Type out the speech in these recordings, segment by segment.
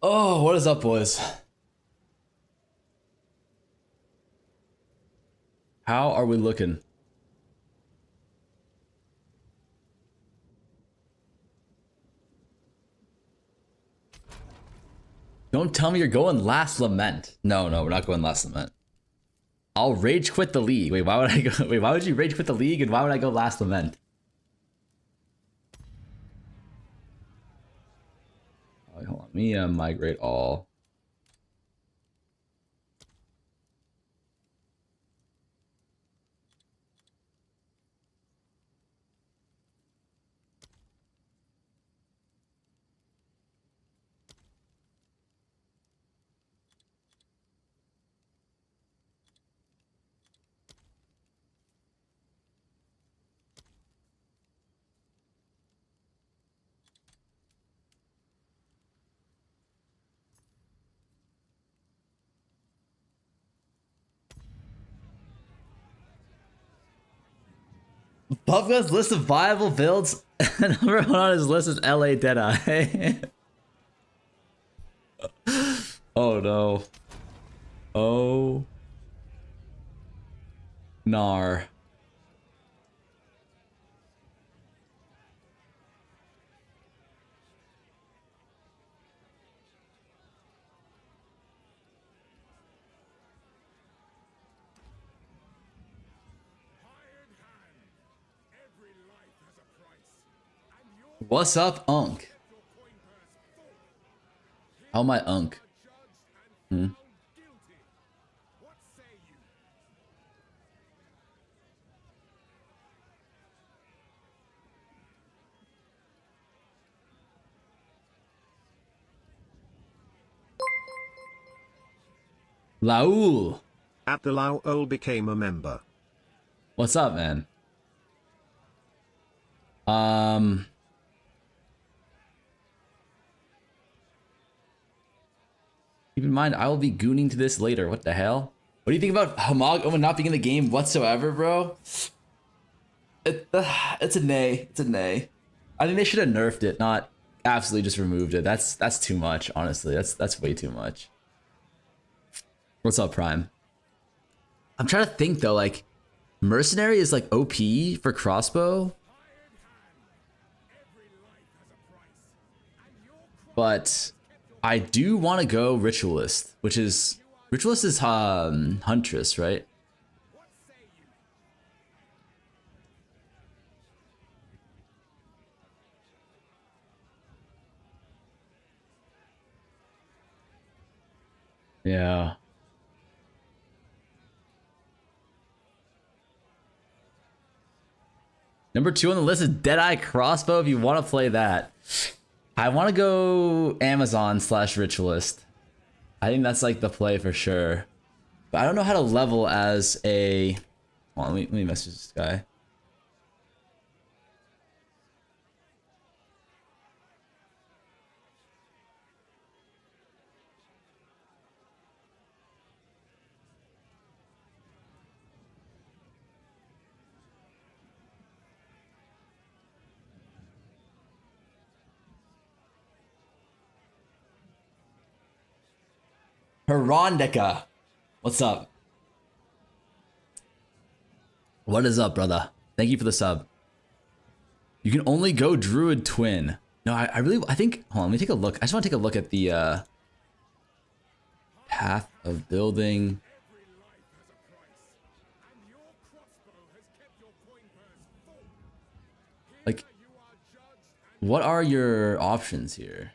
Oh, what is up, boys? How are we looking? Don't tell me you're going last lament. No, we're not going last lament. I'll rage quit the league. Wait, why would I go? Wait, why would you rage quit the league and why would I go last lament? Oh, wait, hold on. Let me migrate all. Buffgun's list of viable builds. Number one on his list is LA Deadeye. Oh no. Oh. Nar. What's up, Unk? How my Unk? Hmm? Laul. Abdullah became a member. What's up, man? Um, Keep in mind, I will be gooning to this later. What the hell? What do you think about Homog not being in the game whatsoever, bro? It's a nay. It's a nay. I think they should have nerfed it, not absolutely just removed it. That's too much, honestly. That's way too much. What's up, Prime? I'm trying to think though, like Mercenary is like OP for crossbow, but I do want to go Ritualist, which is Ritualist is Huntress, right? Yeah. Number two on the list is Deadeye Crossbow. If you want to play that, I want to go Amazon slash Ritualist. I think that's like the play for sure. But I don't know how to level as a. Hold on, let me message this guy. Herondika. What's up? What is up, brother? Thank you for the sub. You can only go Druid Twin. No, I really, I think, hold on, let me take a look. I just want to take a look at the path of building. Like, what are your options here?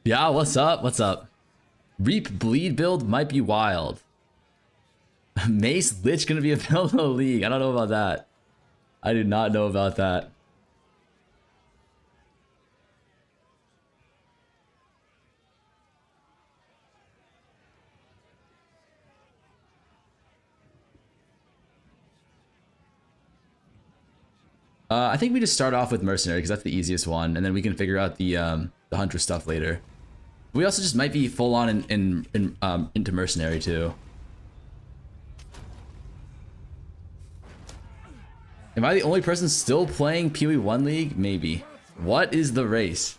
Yeah, what's up? What's up? Reap Bleed build might be wild. Mace Lich gonna be a build in the league. I don't know about that. I do not know about that. I think we just start off with mercenary because that's the easiest one, and then we can figure out the hunter stuff later. We also just might be full on into mercenary too. Am I the only person still playing PoE 1 League? Maybe. What is the race?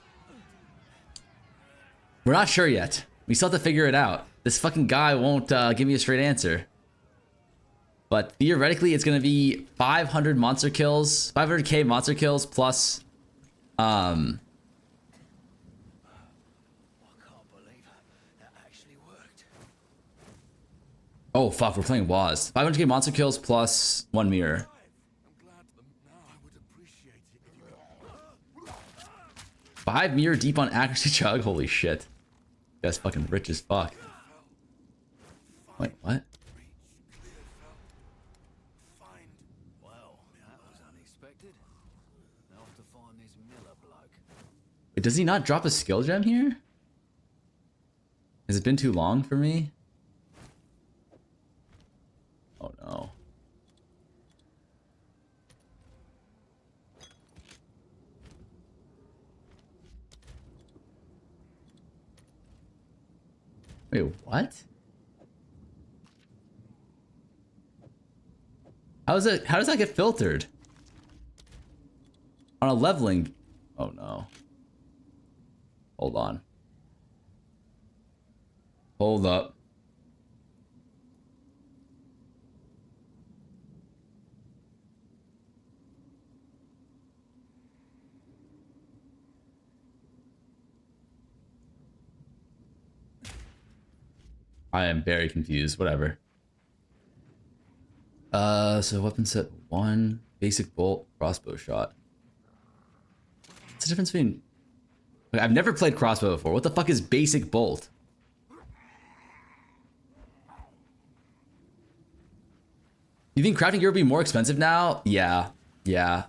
We're not sure yet. We still have to figure it out. This fucking guy won't give me a straight answer. But theoretically, it's gonna be 500 monster kills, 500k monster kills plus, I can't believe that actually worked. oh fuck, we're playing WAS. 500k monster kills plus 1 mirror. I'm glad now I would appreciate it if you got 5 mirror deep on accuracy chug. Holy shit. That's fucking rich as fuck. Wait, what? find. Well, that was unexpected. Now to find this Miller bloke. Wait, does he not drop a skill gem here? Has it been too long for me? Oh no. Wait, what? How does that get filtered? On a leveling. Oh no. Hold on. Hold up. I am very confused. Whatever. So weapon set 1, basic bolt, crossbow shot. What's the difference between... Like, I've never played crossbow before. What the fuck is basic bolt? You think crafting gear would be more expensive now? Yeah. Yeah.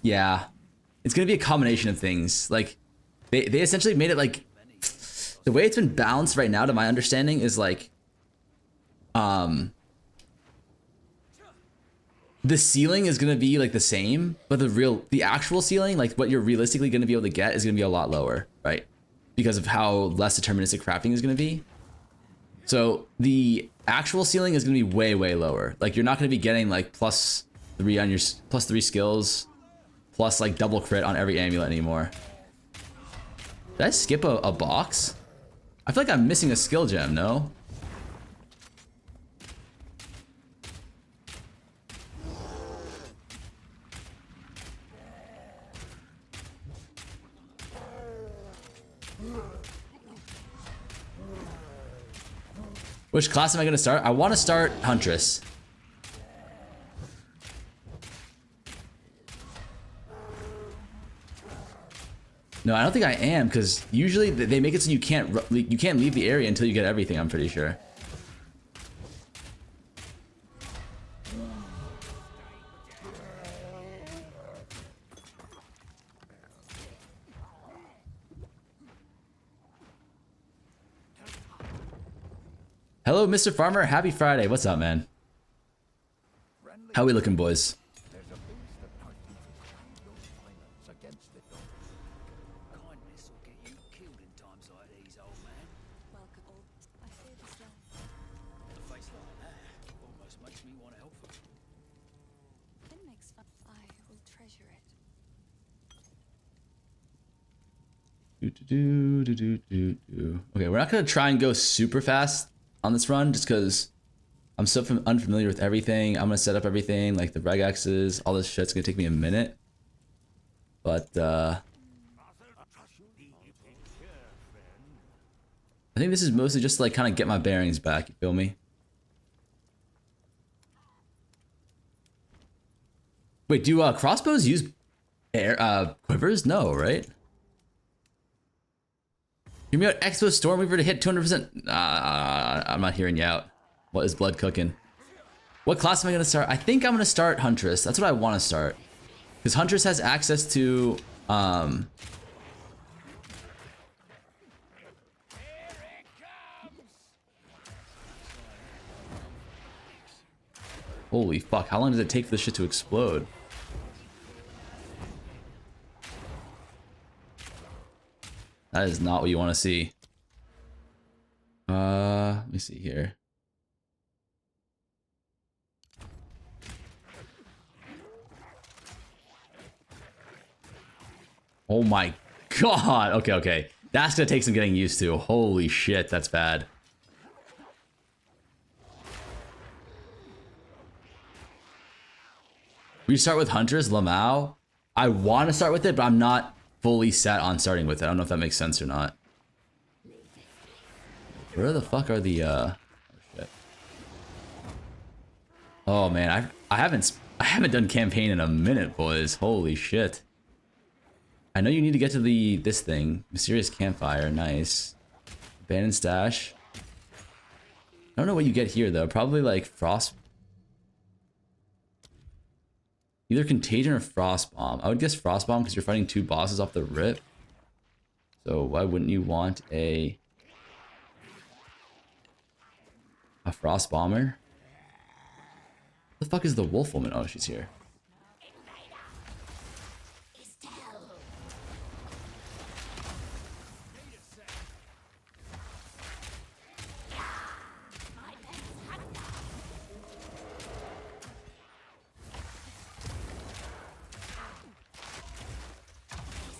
Yeah. It's gonna be a combination of things. Like, they essentially made it like... The way it's been balanced right now, to my understanding, is like... The ceiling is gonna be like the same, but the actual ceiling, like what you're realistically gonna be able to get, is gonna be a lot lower, right? Because of how less deterministic crafting is gonna be. So the actual ceiling is gonna be way lower. Like you're not gonna be getting like +3 on your +3 skills, plus like double crit on every amulet anymore. Did I skip a box? I feel like I'm missing a skill gem. No. Which class am I going to start? I want to start Huntress. No, I don't think I am, because usually they make it so you can't leave the area until you get everything, I'm pretty sure. Hello, Mr. Farmer. Happy Friday. What's up, man? How we looking, boys? There's a beast that might be your violence against it. Kindness will get you killed in times like these, old man. Welcome all. I fear this life. A face like that almost makes me want to help her. It makes fun. I will treasure it. Okay, we're not gonna try and go super fast on this run, just because I'm so unfamiliar with everything. I'm gonna set up everything, like the regexes, all this shit's gonna take me a minute. But I think this is mostly just to, like, kind of get my bearings back. You feel me? Wait, do crossbows use air quivers? No, right? Hear me out, Xbow Stormweaver to hit 200%. I'm not hearing you out. What is blood cooking? What class am I gonna start? I think I'm gonna start Huntress. That's what I want to start, because Huntress has access to Holy fuck! How long does it take for this shit to explode? That is not what you want to see. Let me see here. Oh my god. Okay, okay. That's gonna take some getting used to. Holy shit, that's bad. We start with Huntress, Lamau. I want to start with it, but I'm not fully set on starting with it. I don't know if that makes sense or not. Where the fuck are the oh shit. Oh man, I haven't done campaign in a minute, boys. Holy shit. I know you need to get to this thing. Mysterious campfire, nice. Abandoned stash. I don't know what you get here though. Probably like frost. Either contagion or frost bomb. I would guess frost bomb because you're fighting 2 bosses off the rip. So why wouldn't you want a frost bomber? What the fuck is the wolf woman? Oh, she's here.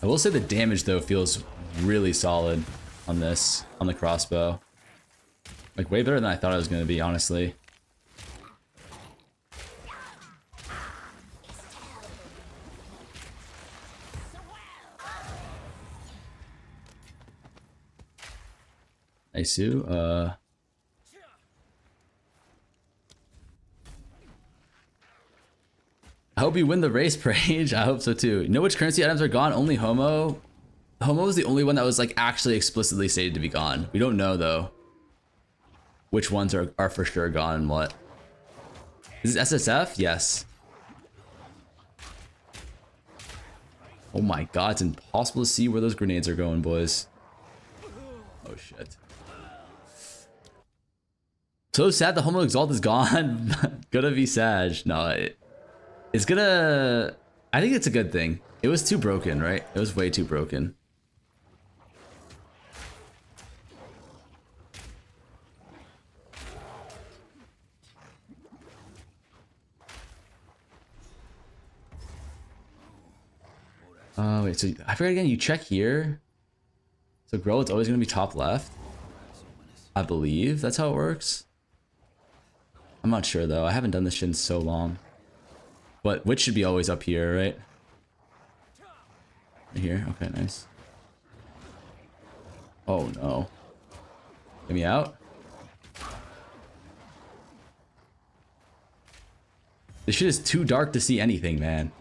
I will say the damage though feels really solid on this, on the crossbow. Like way better than I thought it was going to be, honestly. Aisu, I hope you win the race, Prage. I hope so too. You know which currency items are gone? Only Homo. Homo is the only one that was like actually explicitly stated to be gone. We don't know though which ones are for sure gone and what. Is this SSF? Yes. Oh my god, it's impossible to see where those grenades are going, boys. Oh shit. So sad the Homo Exalt is gone. Gonna be sad. No, it's gonna... I think it's a good thing. It was too broken, right? It was way too broken. Wait, so I forgot again, you check here. So grow, it's always gonna be top left. I believe that's how it works. I'm not sure though. I haven't done this shit in so long. But which should be always up here, right? Right here? Okay, nice. Oh no. Get me out. This shit is too dark to see anything, man.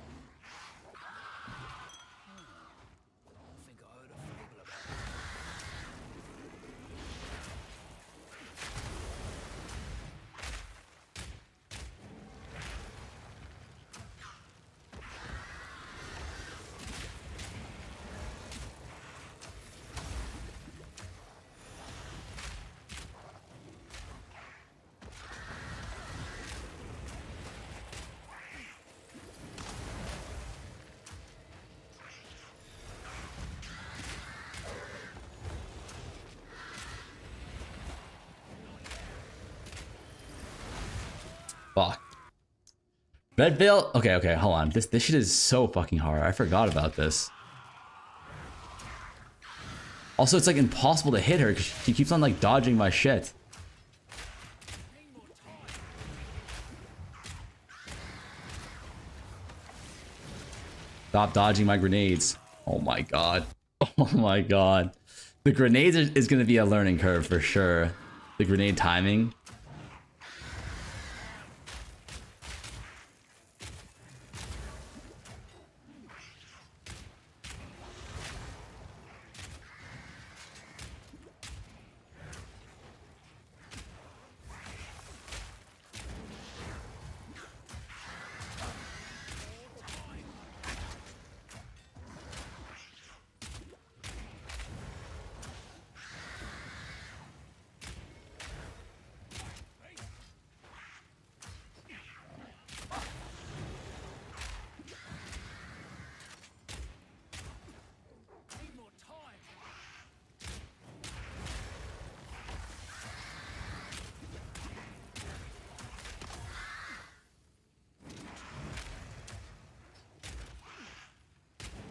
Fuck. Red Veil? Okay, okay, hold on. This shit is so fucking hard. I forgot about this. Also, it's like impossible to hit her because she keeps on like dodging my shit. Stop dodging my grenades. Oh my god. Oh my god. The grenades is going to be a learning curve for sure. The grenade timing.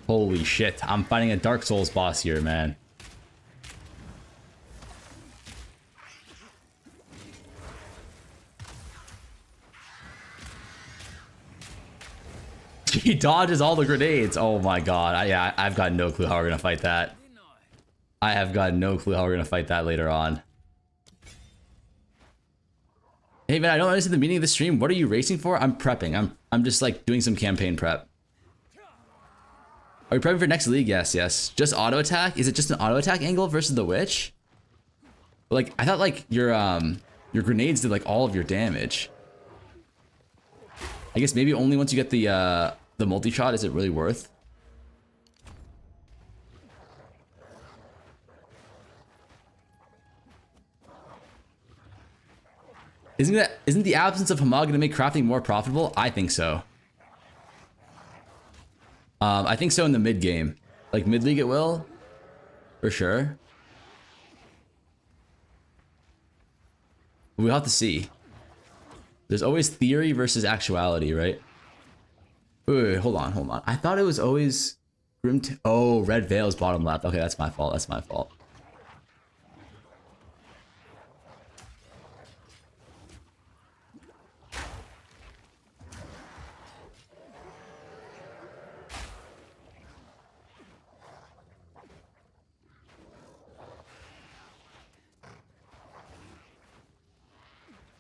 Holy shit, I'm fighting a Dark Souls boss here, man. He dodges all the grenades. Oh my god. I've got no clue how we're gonna fight that. I have got no clue how we're gonna fight that later on. Hey man, I don't understand the meaning of the stream. What are you racing for? I'm prepping. I'm just like doing some campaign prep. Are you prepping for next league? Yes, yes. Just auto attack? Is it just an auto attack angle versus the witch? Like I thought like your grenades did like all of your damage. I guess maybe only once you get the multi-shot is it really worth. Isn't the absence of Hamag gonna make crafting more profitable? I think so. I think so in the mid game, like mid league it will, for sure. We'll have to see. There's always theory versus actuality, right? Wait, hold on. I thought it was always Grim. Oh, Red Veil's bottom left. Okay, that's my fault. That's my fault.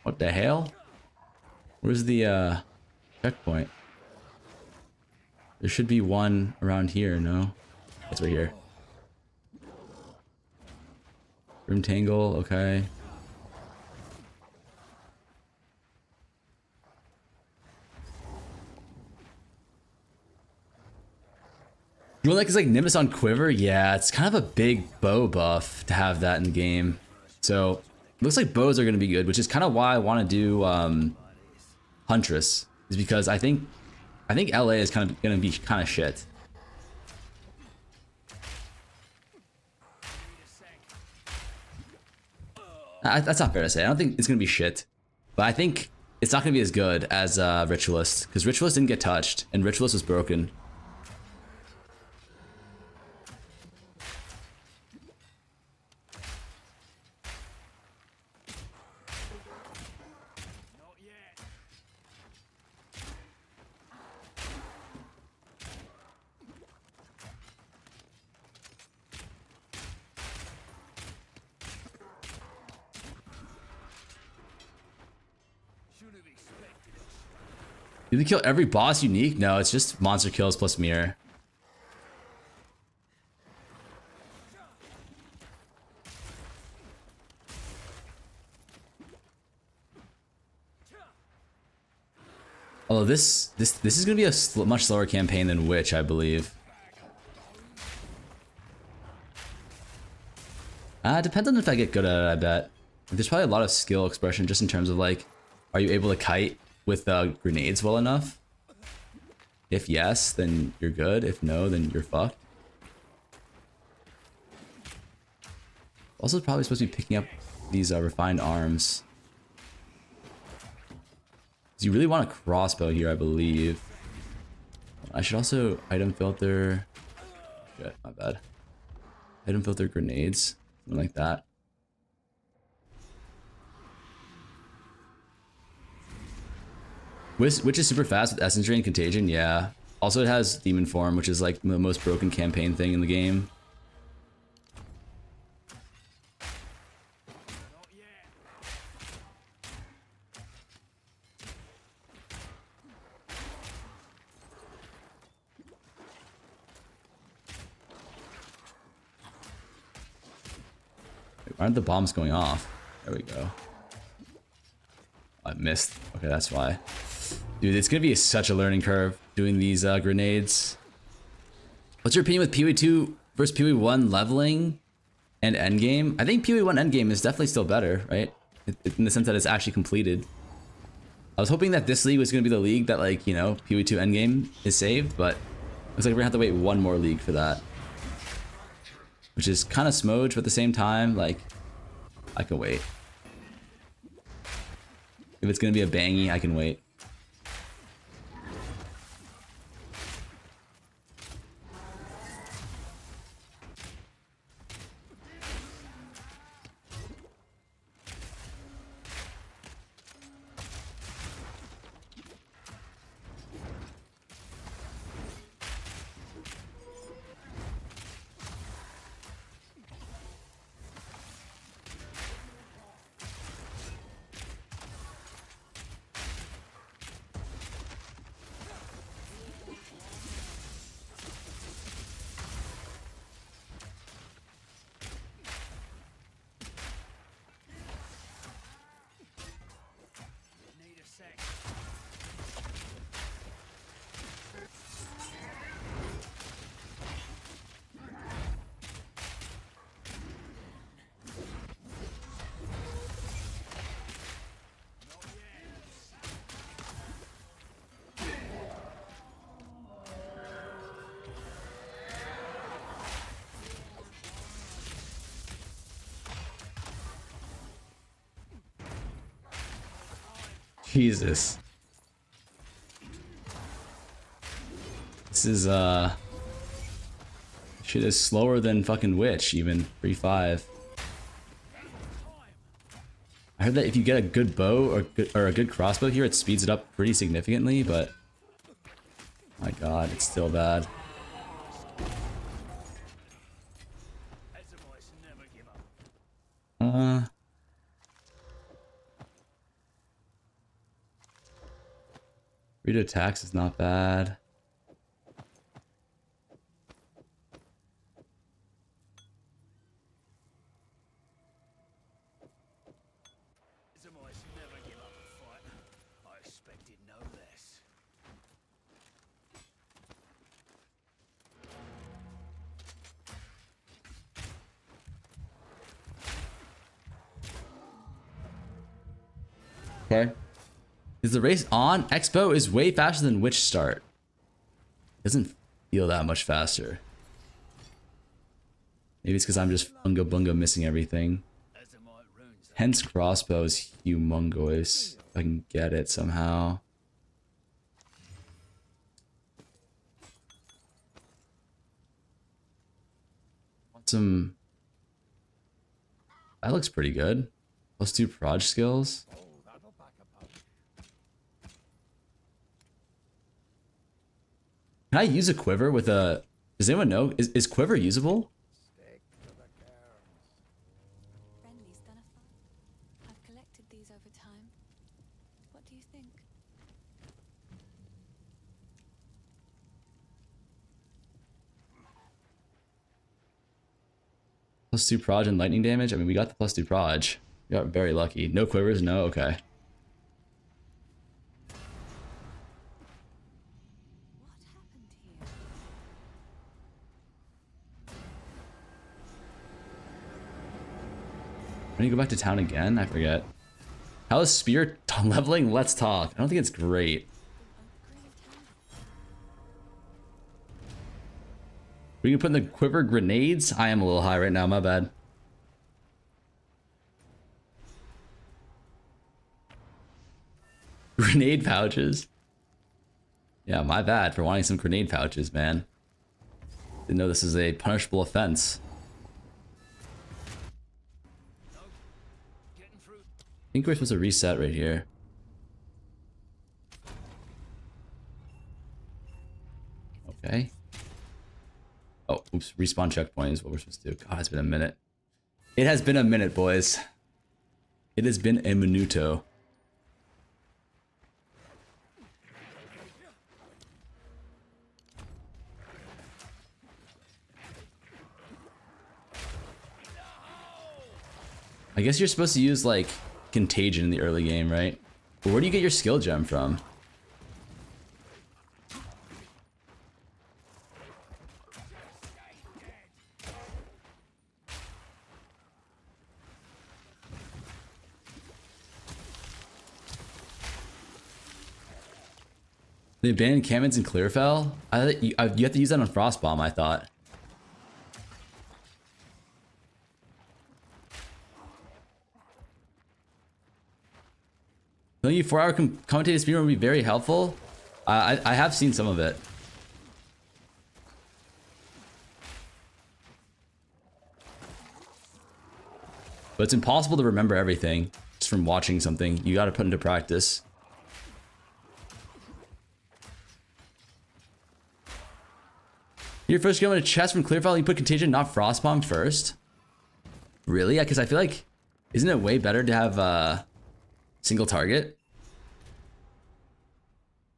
What the hell? Where's the checkpoint? There should be one around here, no? It's right here. Grim Tangle, okay. You want like Nimbus on Quiver? Yeah, it's kind of a big bow buff to have that in the game. So looks like bows are gonna be good, which is kind of why I want to do Huntress, is because I think LA is kind of gonna be kind of shit. That's not fair to say. I don't think it's gonna be shit, but I think it's not gonna be as good as Ritualist, because Ritualist didn't get touched and Ritualist was broken. Did they kill every boss unique? No, it's just monster kills plus mirror. Although this is gonna be a much slower campaign than Witch, I believe. Depends on if I get good at it, I bet. There's probably a lot of skill expression just in terms of like, are you able to kite with grenades well enough? If yes, then you're good. If no, then you're fucked. Also probably supposed to be picking up these refined arms. So you really want a crossbow here, I believe. I should also item filter. Shit, my bad. Item filter grenades, something like that. Which is super fast with Essence Drain Contagion, yeah. Also it has Demon Form, which is like the most broken campaign thing in the game. Wait, why aren't the bombs going off? There we go. I missed. Okay, that's why. Dude, it's gonna be such a learning curve doing these grenades. What's your opinion with PoE 2 versus PoE 1 leveling and endgame? I think PoE 1 endgame is definitely still better, right? In the sense that it's actually completed. I was hoping that this league was gonna be the league that, like, you know, PoE 2 endgame is saved, but looks like we're gonna have to wait one more league for that. Which is kind of smudge, but at the same time, like, I can wait. If it's gonna be a bangy, I can wait. Jesus. This is shit is slower than fucking Witch, even 3-5. I heard that if you get a good bow or a good crossbow here, it speeds it up pretty significantly, but my god, it's still bad. Read attacks is not bad. Okay. Is the race on? Xbow is way faster than Witch start. Doesn't feel that much faster. Maybe it's because I'm just bunga bunga missing everything. Hence crossbow is humongous. If I can get it somehow. Want some... That looks pretty good. +2 proj skills. Can I use a quiver with a... Does anyone know? Is quiver usable? Friendly's done a fun. I've collected these over time. What do you think? +2 proj and lightning damage? I mean, we got the +2 proj. We got very lucky. No quivers? No? Okay. When you go back to town again? I forget. How is spear leveling? Let's talk. I don't think it's great. We can put in the quiver grenades? I am a little high right now, my bad. Grenade pouches? Yeah, my bad for wanting some grenade pouches, man. Didn't know this is a punishable offense. I think we're supposed to reset right here. Okay. Oh, oops. Respawn checkpoint is what we're supposed to do. God, it's been a minute. It has been a minute, boys. It has been a minuto. I guess you're supposed to use, like, Contagion in the early game, right? But where do you get your skill gem from? The abandoned encampments in Clearfell? You have to use that on Frostbomb, I thought. Don't you 4-hour commentated speedrun would be very helpful? I have seen some of it. But it's impossible to remember everything just from watching something. You gotta put into practice. Your first game on a chest from Clearfell, you put Contagion, not Frostbomb first? Really? Yeah, because I feel like, isn't it way better to have single target?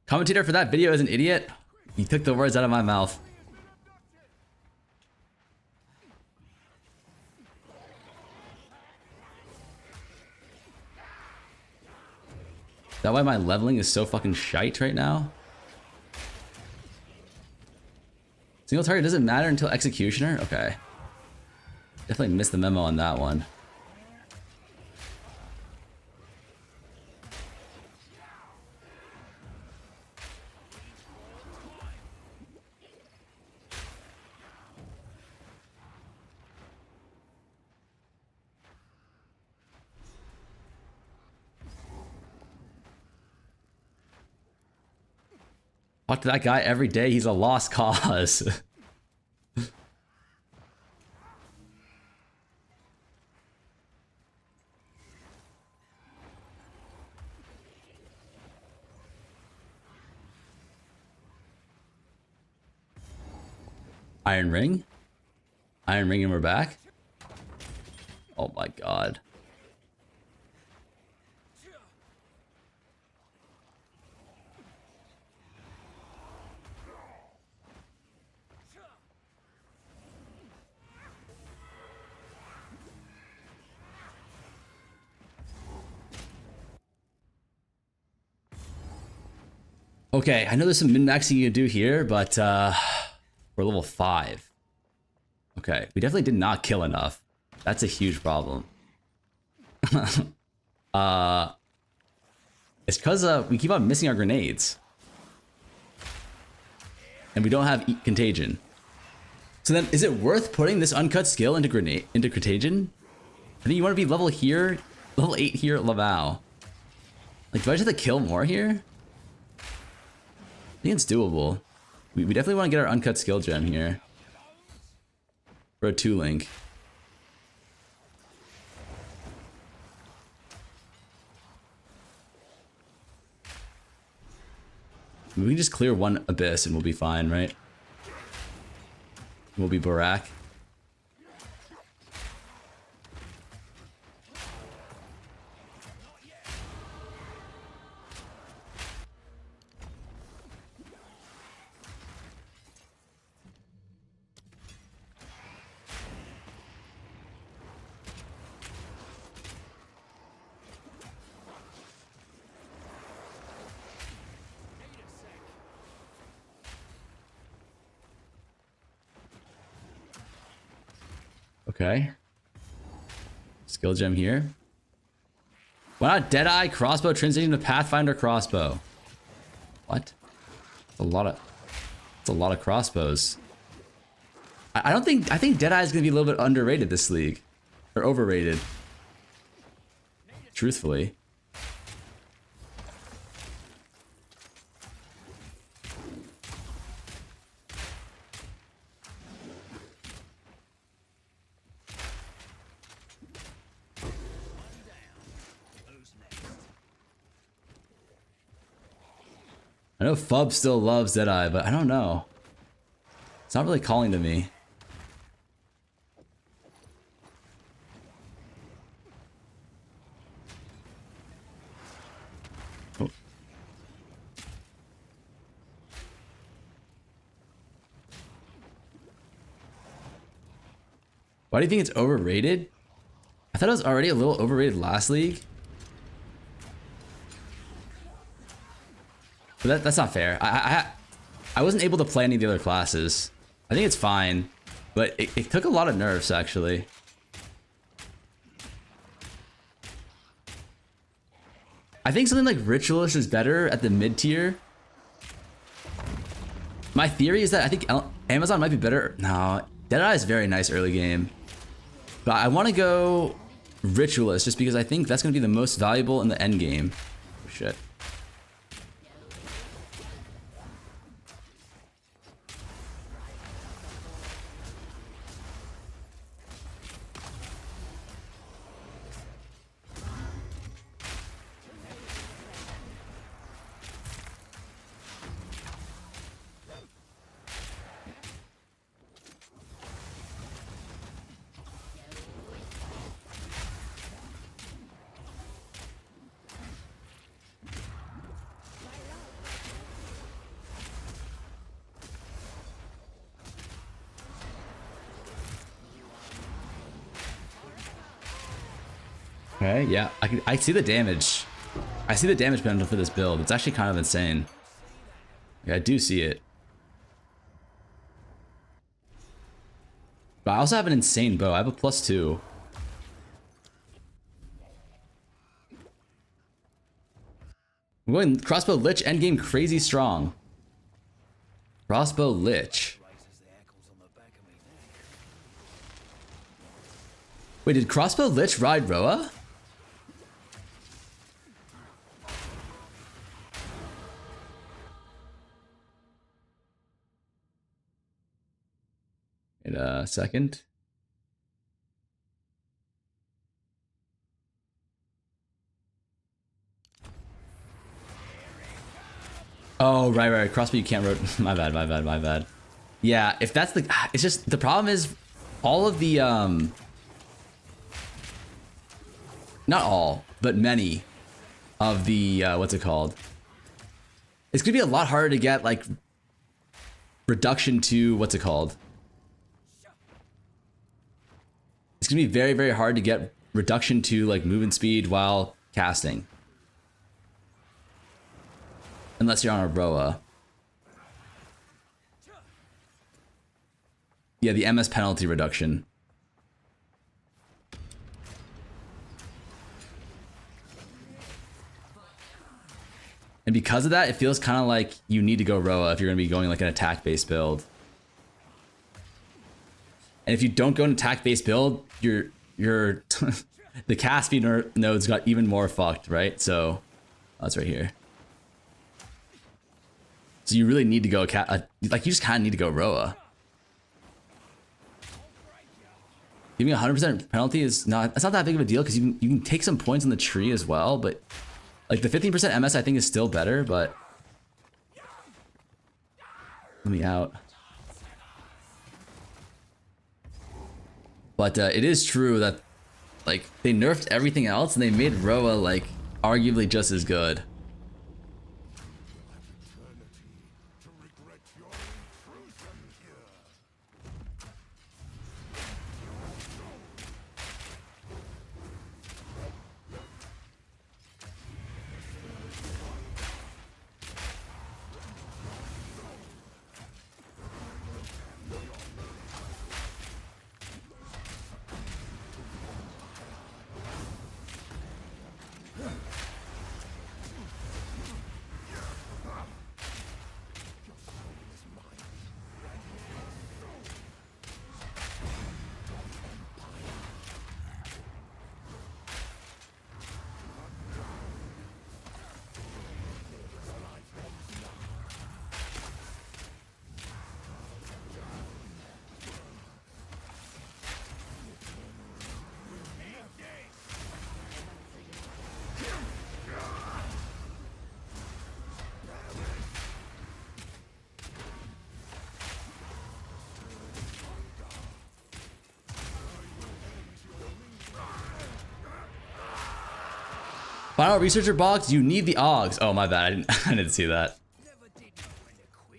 Commentator for that video is an idiot. He took the words out of my mouth. Is that why my leveling is so fucking shite right now? Single target doesn't matter until Executioner? Okay. Definitely missed the memo on that one. Talk to that guy every day. He's a lost cause. Iron Ring? Iron Ring and we're back? Oh my god. Okay, I know there's some min-maxing you can do here, but we're level 5. Okay, we definitely did not kill enough. That's a huge problem. It's because we keep on missing our grenades. And we don't have contagion. So then, is it worth putting this uncut skill into contagion? I think you want to be level here, level 8 here at Laval. Like, do I just have to kill more here? I think it's doable. We definitely want to get our uncut skill gem here. For a 2-link. We can just clear one abyss and we'll be fine, right? We'll be Barak. Okay. Skill gem here. Why not Deadeye crossbow transitioning to Pathfinder crossbow? What? It's a lot of crossbows. I think Deadeye is gonna be a little bit underrated this league. Or overrated. Truthfully. I know Fub still loves Deadeye, but I don't know. It's not really calling to me. Oh. Why do you think it's overrated? I thought it was already a little overrated last league. But that's not fair. I wasn't able to play any of the other classes. I think it's fine, but it took a lot of nerfs actually. I think something like Ritualist is better at the mid tier. My theory is that I think Amazon might be better. No, Deadeye is very nice early game, but I want to go Ritualist just because I think that's going to be the most valuable in the end game. Oh, shit. Okay, yeah, I see the damage. I see the damage potential for this build. It's actually kind of insane. Yeah, I do see it. But I also have an insane bow. I have a +2. I'm going crossbow lich endgame crazy strong. Crossbow lich. Wait, did crossbow lich ride Roa? second. Oh, right. Crossbow you can't rotate. My bad. Yeah, if that's the... It's just... The problem is all of the... Not all, but many of the... what's it called? It's going to be a lot harder to get, like... Reduction to... What's it called? It's going to be very, very hard to get reduction to, like, movement speed while casting. Unless you're on a Roa. Yeah, the MS penalty reduction. And because of that, it feels kind of like you need to go Roa if you're going to be going like an attack-based build. And if you don't go an attack-based build, your the cast speed nodes got even more fucked, right? So that's right here. So you really need to go like you just kind of need to go Roa. Giving 100% penalty is not, it's not that big of a deal because you can take some points on the tree as well, but like the 15% MS I think is still better, but let me out. But it is true that like they nerfed everything else and they made Roa like arguably just as good. Final researcher box, you need the Augs. Oh my bad, I didn't see that.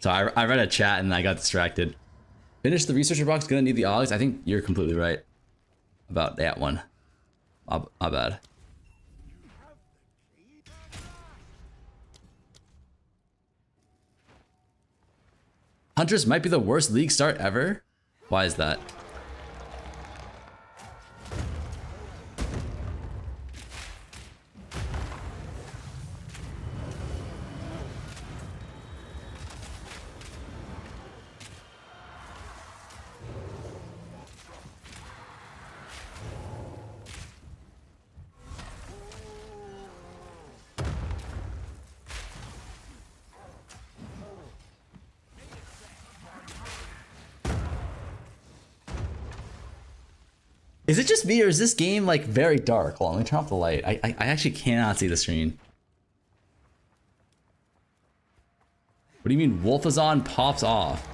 So I read a chat and I got distracted. Finish the researcher box, gonna need the Augs. I think you're completely right about that one. My bad. Huntress might be the worst league start ever. Why is that? Is it just me or is this game like very dark? Hold on, let me turn off the light. I actually cannot see the screen. What do you mean Wolfazon pops off?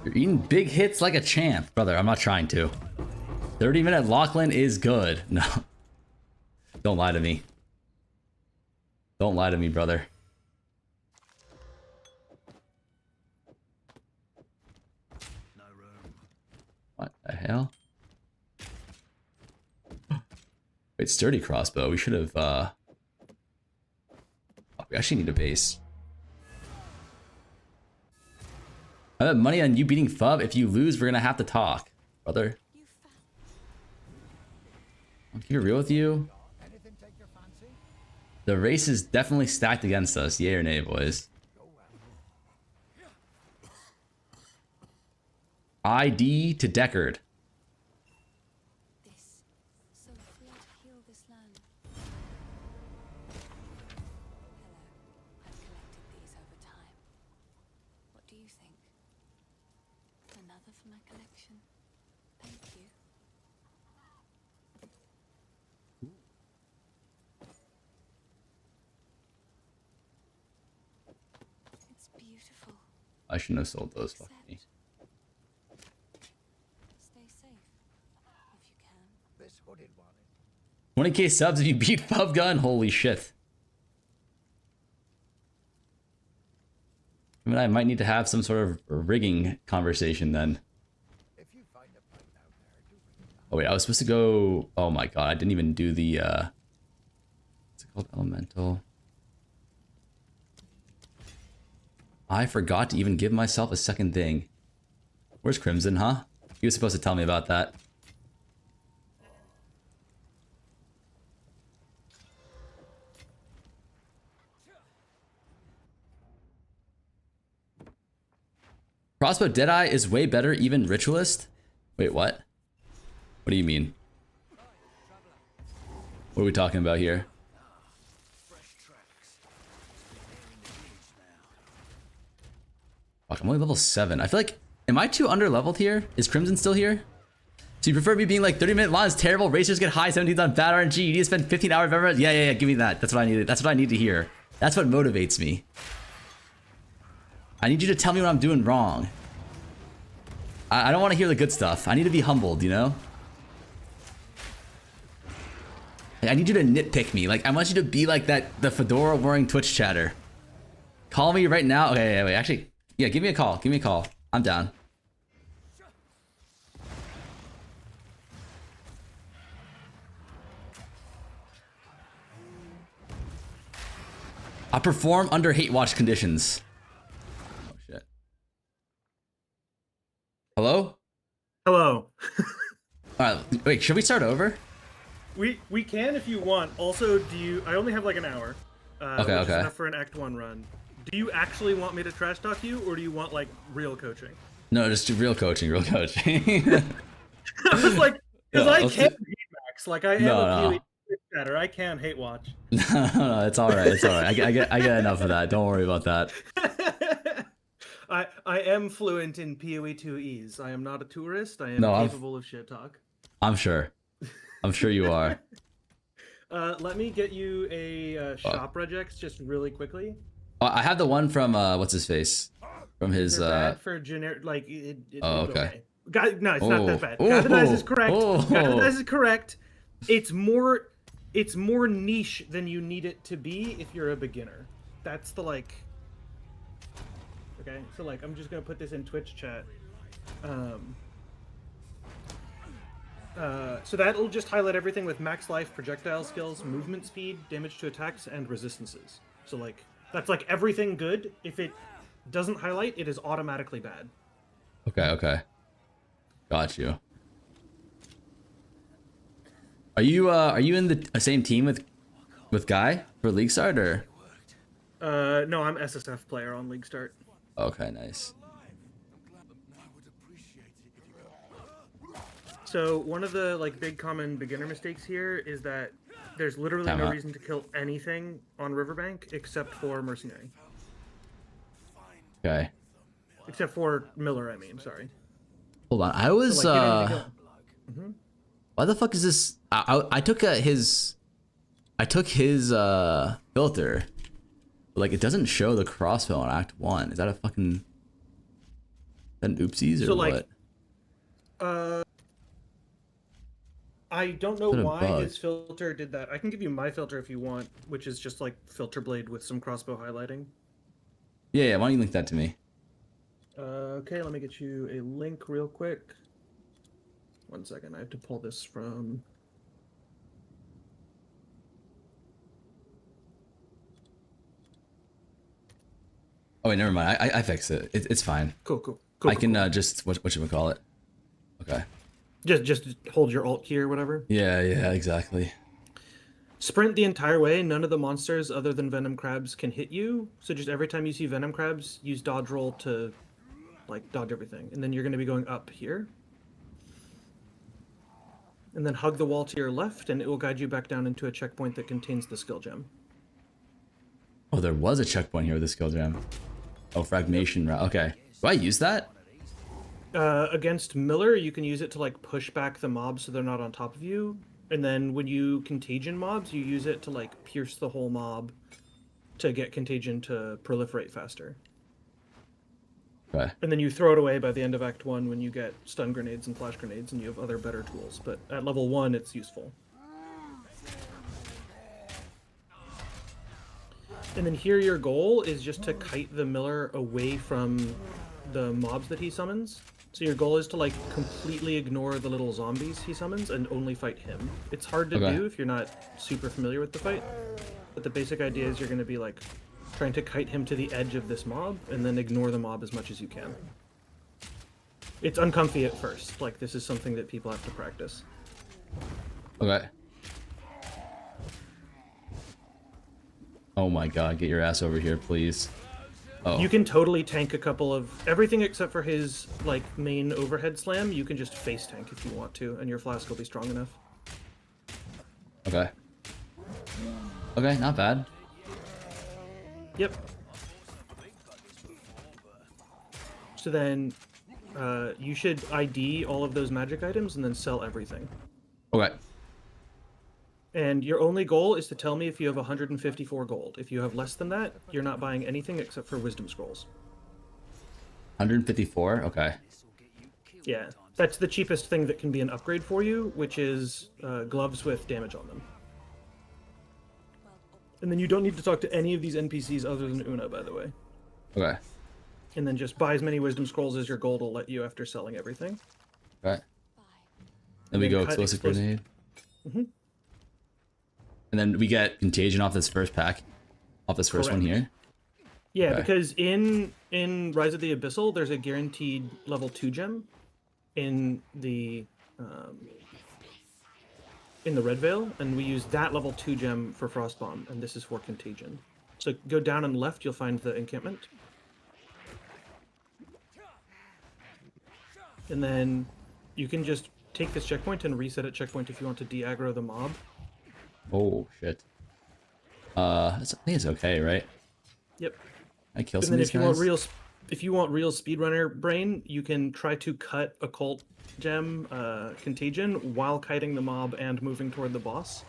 You're eating big hits like a champ, brother. I'm not trying to. 30-minute Lachlan is good. No. Don't lie to me. Don't lie to me, brother. No room. What the hell? Wait, sturdy crossbow. We should have, oh, we actually need a base. I bet money on you beating Fub. If you lose, we're gonna have to talk, brother. You found I'll keep it real with you. Anything take your fancy? The race is definitely stacked against us. Yay or nay, boys? ID to Deckard. this. So if we are to heal this land. Hello. I've collected these over time. What do you think? Another for my collection. Thank you. It's beautiful. I shouldn't have sold those. Fuck me. Stay safe if you can. This hooded one. 20k subs if you beat Fub Gun. Holy shit. I mean, I might need to have some sort of rigging conversation then. If you find a pipe out there, do bring it up. Oh wait, I was supposed to go. Oh my god, I didn't even do the what's it called? Elemental. I forgot to even give myself a second thing. Where's Crimson, huh? He was supposed to tell me about that. Crossbow Deadeye is way better, even Ritualist? Wait, what? What do you mean? What are we talking about here? Fresh tracks. Nearing the village now. Fuck, I'm only level 7. I feel like, am I too under-leveled here? Is Crimson still here? So you prefer me being like 30-minute long is terrible, racers get high 17s on bad RNG, you need to spend 15 hours of effort? Yeah, give me that. That's what I need. That's what I need to hear. That's what motivates me. I need you to tell me what I'm doing wrong. I don't want to hear the good stuff. I need to be humbled, you know? Like, I need you to nitpick me. Like, I want you to be like that, the fedora wearing Twitch chatter. Call me right now. Okay, wait, actually, yeah, give me a call. Give me a call. I'm down. I perform under hate watch conditions. Oh shit. Hello? Hello. Alright, wait, should we start over? We can if you want. Also, do you? I only have like an hour. Okay, which is okay. enough for an Act 1 run. Do you actually want me to trash talk you, or do you want like real coaching? No, just real coaching, real coaching. I was like, because Yeah, I let's can't do- hate Max. Like I am No, a no. PoE chatter. I can hate watch. No, it's alright, it's alright. I get enough of that. Don't worry about that. I am fluent in PoE 2Es. I am not a tourist. I am No, capable of shit talk. I'm sure. I'm sure you are. Let me get you a shop regex just really quickly. I have the one from what's his face? From his They're bad for generic, like Oh, okay. No, it's not that bad. Oh. Gadadize is correct. Oh. Gadadize is correct. It's more niche than you need it to be if you're a beginner. That's the like. Okay, so like I'm just gonna put this in Twitch chat. So that'll just highlight everything with max life, projectile skills, movement speed, damage to attacks, and resistances. So like that's like everything good. If it doesn't highlight, it is automatically bad. Okay. Got you. Are you in the same team with Guy for League Start or? No, I'm SSF player on League Start. Okay, nice. So one of the like big common beginner mistakes here is that there's literally Time no out. reason to kill anything on Riverbank except for Mercenary. Okay. Except for Miller, I mean, sorry. Hold on. I was So, like, you didn't even kill- why the fuck is this? I took his filter. But, like, it doesn't show the crossbow in Act 1. Is that a fucking... Is that an oopsies or So, like, what? I don't know Is that a why bug? his filter did that. I can give you my filter if you want, which is just like filter blade with some crossbow highlighting. Yeah, why don't you link that to me? Okay, let me get you a link real quick. 1 second, I have to pull this from. Oh wait, never mind. I fixed it. It's fine. Cool. I can just what should we call it? Okay. Just hold your alt key or whatever. Yeah, exactly. Sprint the entire way. None of the monsters other than venom crabs can hit you. So just every time you see venom crabs, use dodge roll to like dodge everything. And then you're going to be going up here. And then hug the wall to your left, and it will guide you back down into a checkpoint that contains the skill gem. Oh, there was a checkpoint here with the skill gem. Oh, fragmentation route. Okay. Do I use that? Against Miller, you can use it to like push back the mobs so they're not on top of you. And then when you contagion mobs, you use it to like pierce the whole mob to get contagion to proliferate faster. Okay. And then you throw it away by the end of Act 1 when you get stun grenades and flash grenades and you have other better tools. But at level 1, it's useful. And then here your goal is just to kite the Miller away from the mobs that he summons. So your goal is to like completely ignore the little zombies he summons and only fight him. It's hard to do if you're not super familiar with the fight. But the basic idea is you're going to be like trying to kite him to the edge of this mob and then ignore the mob as much as you can. It's uncomfy at first. Like this is something that people have to practice. Okay. Oh my god, get your ass over here, please. Oh. You can totally tank a couple of everything except for his like main overhead slam. You can just face tank if you want to, and your flask will be strong enough. Okay. Okay, not bad. Yep. So then, you should ID all of those magic items and then sell everything. Okay. And your only goal is to tell me if you have 154 gold. If you have less than that, you're not buying anything except for wisdom scrolls. 154? Okay. Yeah, that's the cheapest thing that can be an upgrade for you, which is gloves with damage on them. And then you don't need to talk to any of these NPCs other than Una, by the way. Okay. And then just buy as many wisdom scrolls as your gold will let you after selling everything. Okay. Then we go cut explosive grenade. And then we get contagion off this first pack. Off this first one here. Yeah, Okay. because in Rise of the Abyssal, there's a guaranteed level 2 gem in the Red Veil, and we use that level 2 gem for Frostbomb, and this is for Contagion. So go down and left, you'll find the encampment. And then you can just take this checkpoint and reset at checkpoint if you want to de-aggro the mob. Oh, shit. I think it's okay, right? Yep. I kill And some then of these guys? if you want real speedrunner brain, you can try to cut occult gem Contagion while kiting the mob and moving toward the boss.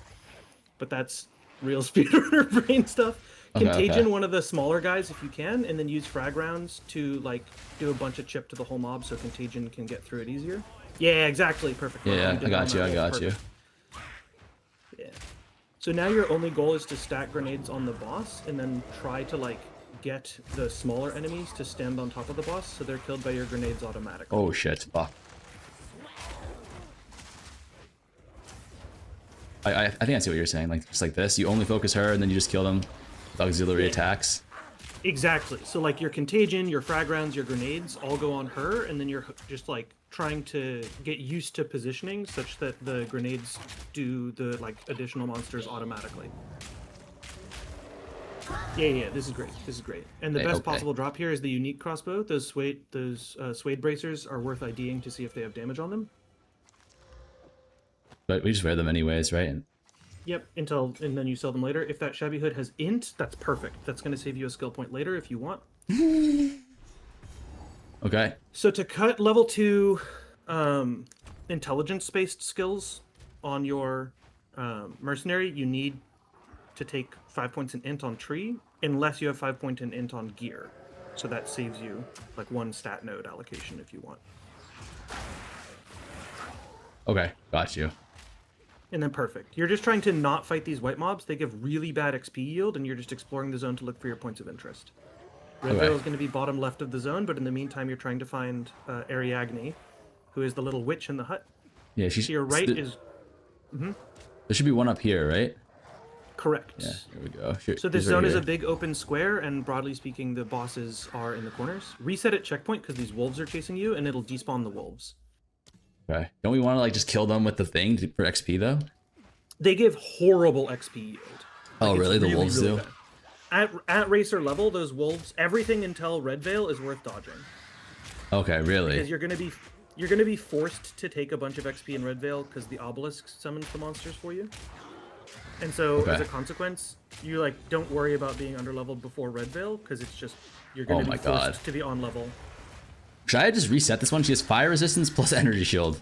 But that's real speedrunner brain stuff. Okay, Contagion okay. one of the smaller guys if you can, and then use frag rounds to like do a bunch of chip to the whole mob so Contagion can get through it easier. Yeah, exactly. Perfect. Yeah, did I got it on you, that I roll. got you. Perfect. Yeah. So now your only goal is to stack grenades on the boss and then try to like get the smaller enemies to stand on top of the boss so they're killed by your grenades automatically. Oh, shit. Fuck. I think I see what you're saying. Like, just like this. You only focus her, and then you just kill them with auxiliary attacks. Exactly. So like your Contagion, your frag rounds, your grenades all go on her, and then you're just like trying to get used to positioning such that the grenades do the like additional monsters automatically. Yeah, this is great. This is great. And the Hey, best okay. possible drop here is the unique crossbow. Those suede bracers are worth IDing to see if they have damage on them. But we just wear them anyways, right? And Yep, and then you sell them later. If that shabby hood has int, that's perfect. That's going to save you a skill point later if you want. okay. So to cut level 2 intelligence-based skills on your mercenary, you need to take 5 points in int on tree, unless you have 5 point in int on gear. So that saves you like 1 stat node allocation if you want. Okay, got you. And then perfect. You're just trying to not fight these white mobs. They give really bad XP yield, and you're just exploring the zone to look for your points of interest. Red Okay. Veil is going to be bottom left of the zone, but in the meantime, you're trying to find Ariadne, who is the little witch in the hut. Yeah, she's To your right is There should be one up here, right? correct. Yeah, here we go. Here, So this here's right zone is here. a big open square, and broadly speaking, the bosses are in the corners. Reset at checkpoint because these wolves are chasing you, and it'll despawn the wolves. Okay. Don't we want to like just kill them with the thing for XP though? They give horrible XP yield. Oh, it's really? The wolves do? bad. At racer level, those wolves, everything until Red Veil is worth dodging. Okay, really? Because you're gonna be forced to take a bunch of XP in Red Veil because the obelisk summons the monsters for you. And so Okay. as a consequence, you like don't worry about being underleveled before Red Veil because it's just you're gonna Oh be my forced God. to be on level. Should I just reset this one? She has fire resistance plus energy shield.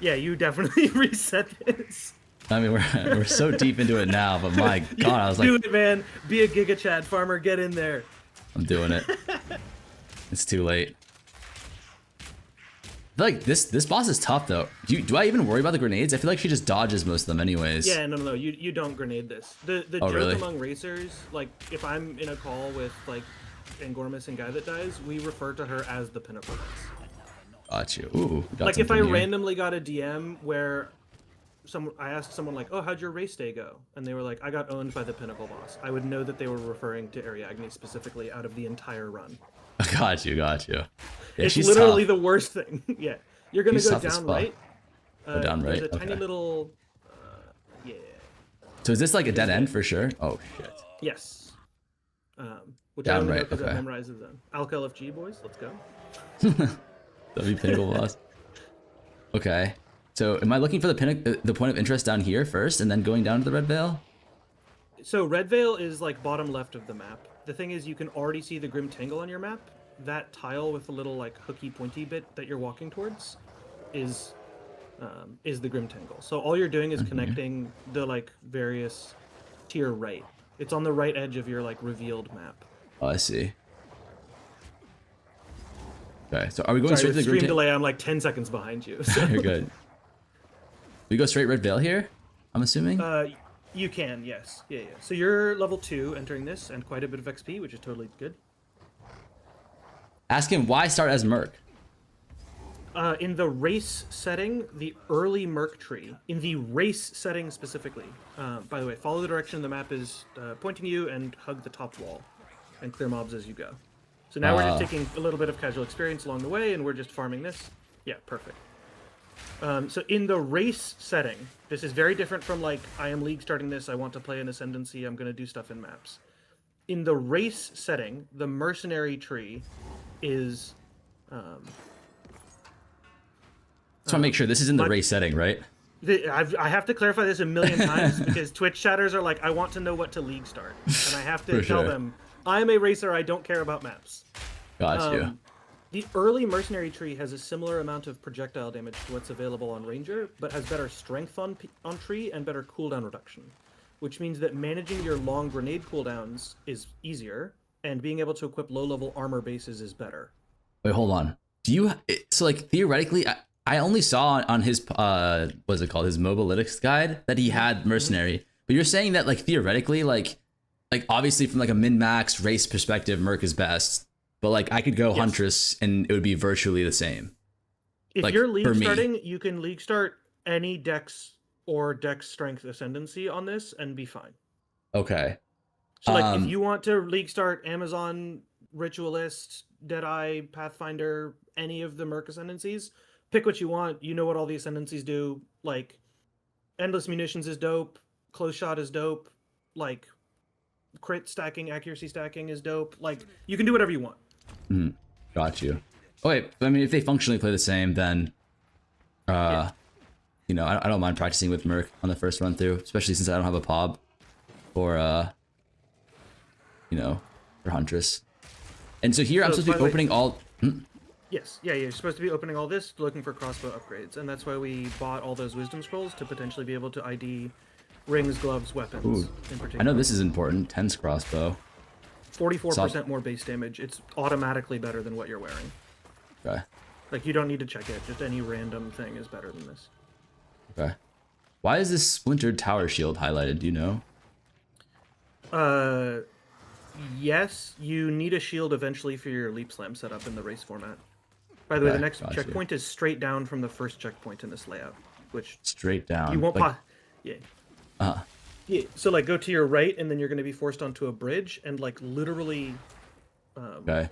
Yeah, you definitely reset this. I mean, we're so deep into it now, but my God, I was Do like, it, man. Be a Giga Chad farmer. Get in there. I'm doing it. It's too late. I feel like this boss is tough though. Do I even worry about the grenades? I feel like she just dodges most of them anyways. Yeah, no. You don't grenade this. The Oh, joke really? among racers, like if I'm in a call with like Angormus and Guy that dies, we refer to her as the Pinnacle Knights. Got you. Ooh. Got Like if I something here. randomly got a DM where I asked someone like, "Oh, how'd your race day go?" and they were like, "I got owned by the Pinnacle boss," I would know that they were referring to Ariadne specifically out of the entire run. Got you. Yeah, It's she's literally tough. the worst thing. Yeah, you're gonna She's go tough as down fuck. right. Go down right, There's a tiny okay. little. Yeah. So is this like a dead end for sure? Oh shit. Yes. Which Down I only right, know because okay. I memorized the zone. Alka LFG boys, let's go. W pinnacle boss. Okay. So am I looking for the point of interest down here first, and then going down to the Red Veil? So Red Veil is like bottom left of the map. The thing is, you can already see the Grim Tangle on your map. That tile with the little like hooky pointy bit that you're walking towards is the Grim Tangle. So all you're doing is connecting the like various to your right. It's on the right edge of your like revealed map. Oh, I see. Okay. So are we going Sorry, straight with to the stream Grim Tangle? delay, I'm like 10 seconds behind you. So. You're good. We go straight Red Veil here. I'm assuming. You can, yes. Yeah. So you're level 2 entering this, and quite a bit of XP, which is totally good. Ask him why start as Merc. In the race setting, the early Merc tree, in the race setting specifically, by the way, follow the direction the map is pointing you and hug the top wall and clear mobs as you go. So now we're just taking a little bit of casual experience along the way, and we're just farming this. Yeah, perfect. So in the race setting, this is very different from like, I am league starting this, I want to play an ascendancy, I'm going to do stuff in maps. In the race setting, the mercenary tree is... Just want to make sure this is in the race setting, right? I have to clarify this a million times because Twitch chatters are like, I want to know what to league start. And I have to For tell sure. them, I'm a racer, I don't care about maps. Got you. The early mercenary tree has a similar amount of projectile damage to what's available on Ranger, but has better strength on tree and better cooldown reduction. Which means that managing your long grenade cooldowns is easier, and being able to equip low-level armor bases is better. Wait, hold on. Do you? So like theoretically, I only saw on his what's it called, his mobilytics guide that he had mercenary. But you're saying that like theoretically, like obviously from like a min-max race perspective, Merc is best. But like I could go Huntress and it would be virtually the same. If Like, you're for league me. starting, you can league start any dex or dex strength ascendancy on this and be fine. Okay. So like if you want to league start Amazon, Ritualist, Deadeye, Pathfinder, any of the Merc ascendancies, pick what you want. You know what all the ascendancies do. Like Endless Munitions is dope, Close Shot is dope, like crit stacking, accuracy stacking is dope. Like you can do whatever you want. Got you. Okay, I mean, if they functionally play the same, then, you know, I don't mind practicing with Merc on the first run through, especially since I don't have a POB or, you know, for Huntress. And so here I'm So, supposed to by be the way- opening all. Yes, yeah, you're supposed to be opening all this, looking for crossbow upgrades, and that's why we bought all those wisdom scrolls to potentially be able to ID rings, gloves, weapons. Ooh, in particular. I know this is important. 10's crossbow. 44% more base damage. It's automatically better than what you're wearing. Okay. Like you don't need to check it. Just any random thing is better than this. Okay. Why is this splintered tower shield highlighted? Do you know? Yes, you need a shield eventually for your leap slam setup in the race format. By the way, the Okay, next gotcha. checkpoint is straight down from the first checkpoint in this layout, which Straight down. you won't like, yeah. uh, Yeah, so like go to your right and then you're going to be forced onto a bridge and like literally okay.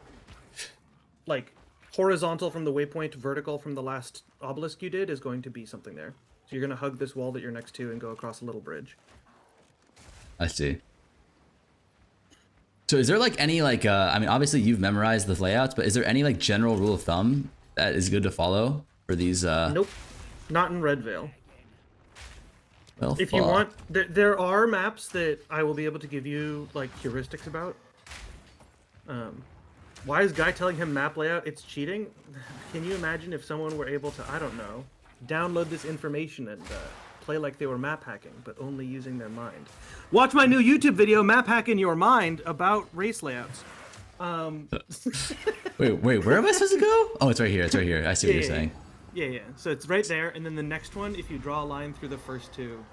like horizontal from the waypoint, vertical from the last obelisk you did is going to be something there. So you're going to hug this wall that you're next to and go across a little bridge. I see. So is there like any like I mean obviously you've memorized the layouts, but is there any like general rule of thumb that is good to follow for these Nope. Not in Red Veil. well, If you fuck. want, there are maps that I will be able to give you like heuristics about. Why is Guy telling him map layout? It's cheating. Can you imagine if someone were able to, I don't know, download this information and play like they were map hacking, but only using their mind? Watch my new YouTube video, Map Hack in Your Mind, about race layouts. Wait, where am I supposed to go? Oh, it's right here. It's right here. I see what you're saying. Yeah. So it's right there, and then the next one, if you draw a line through the first two,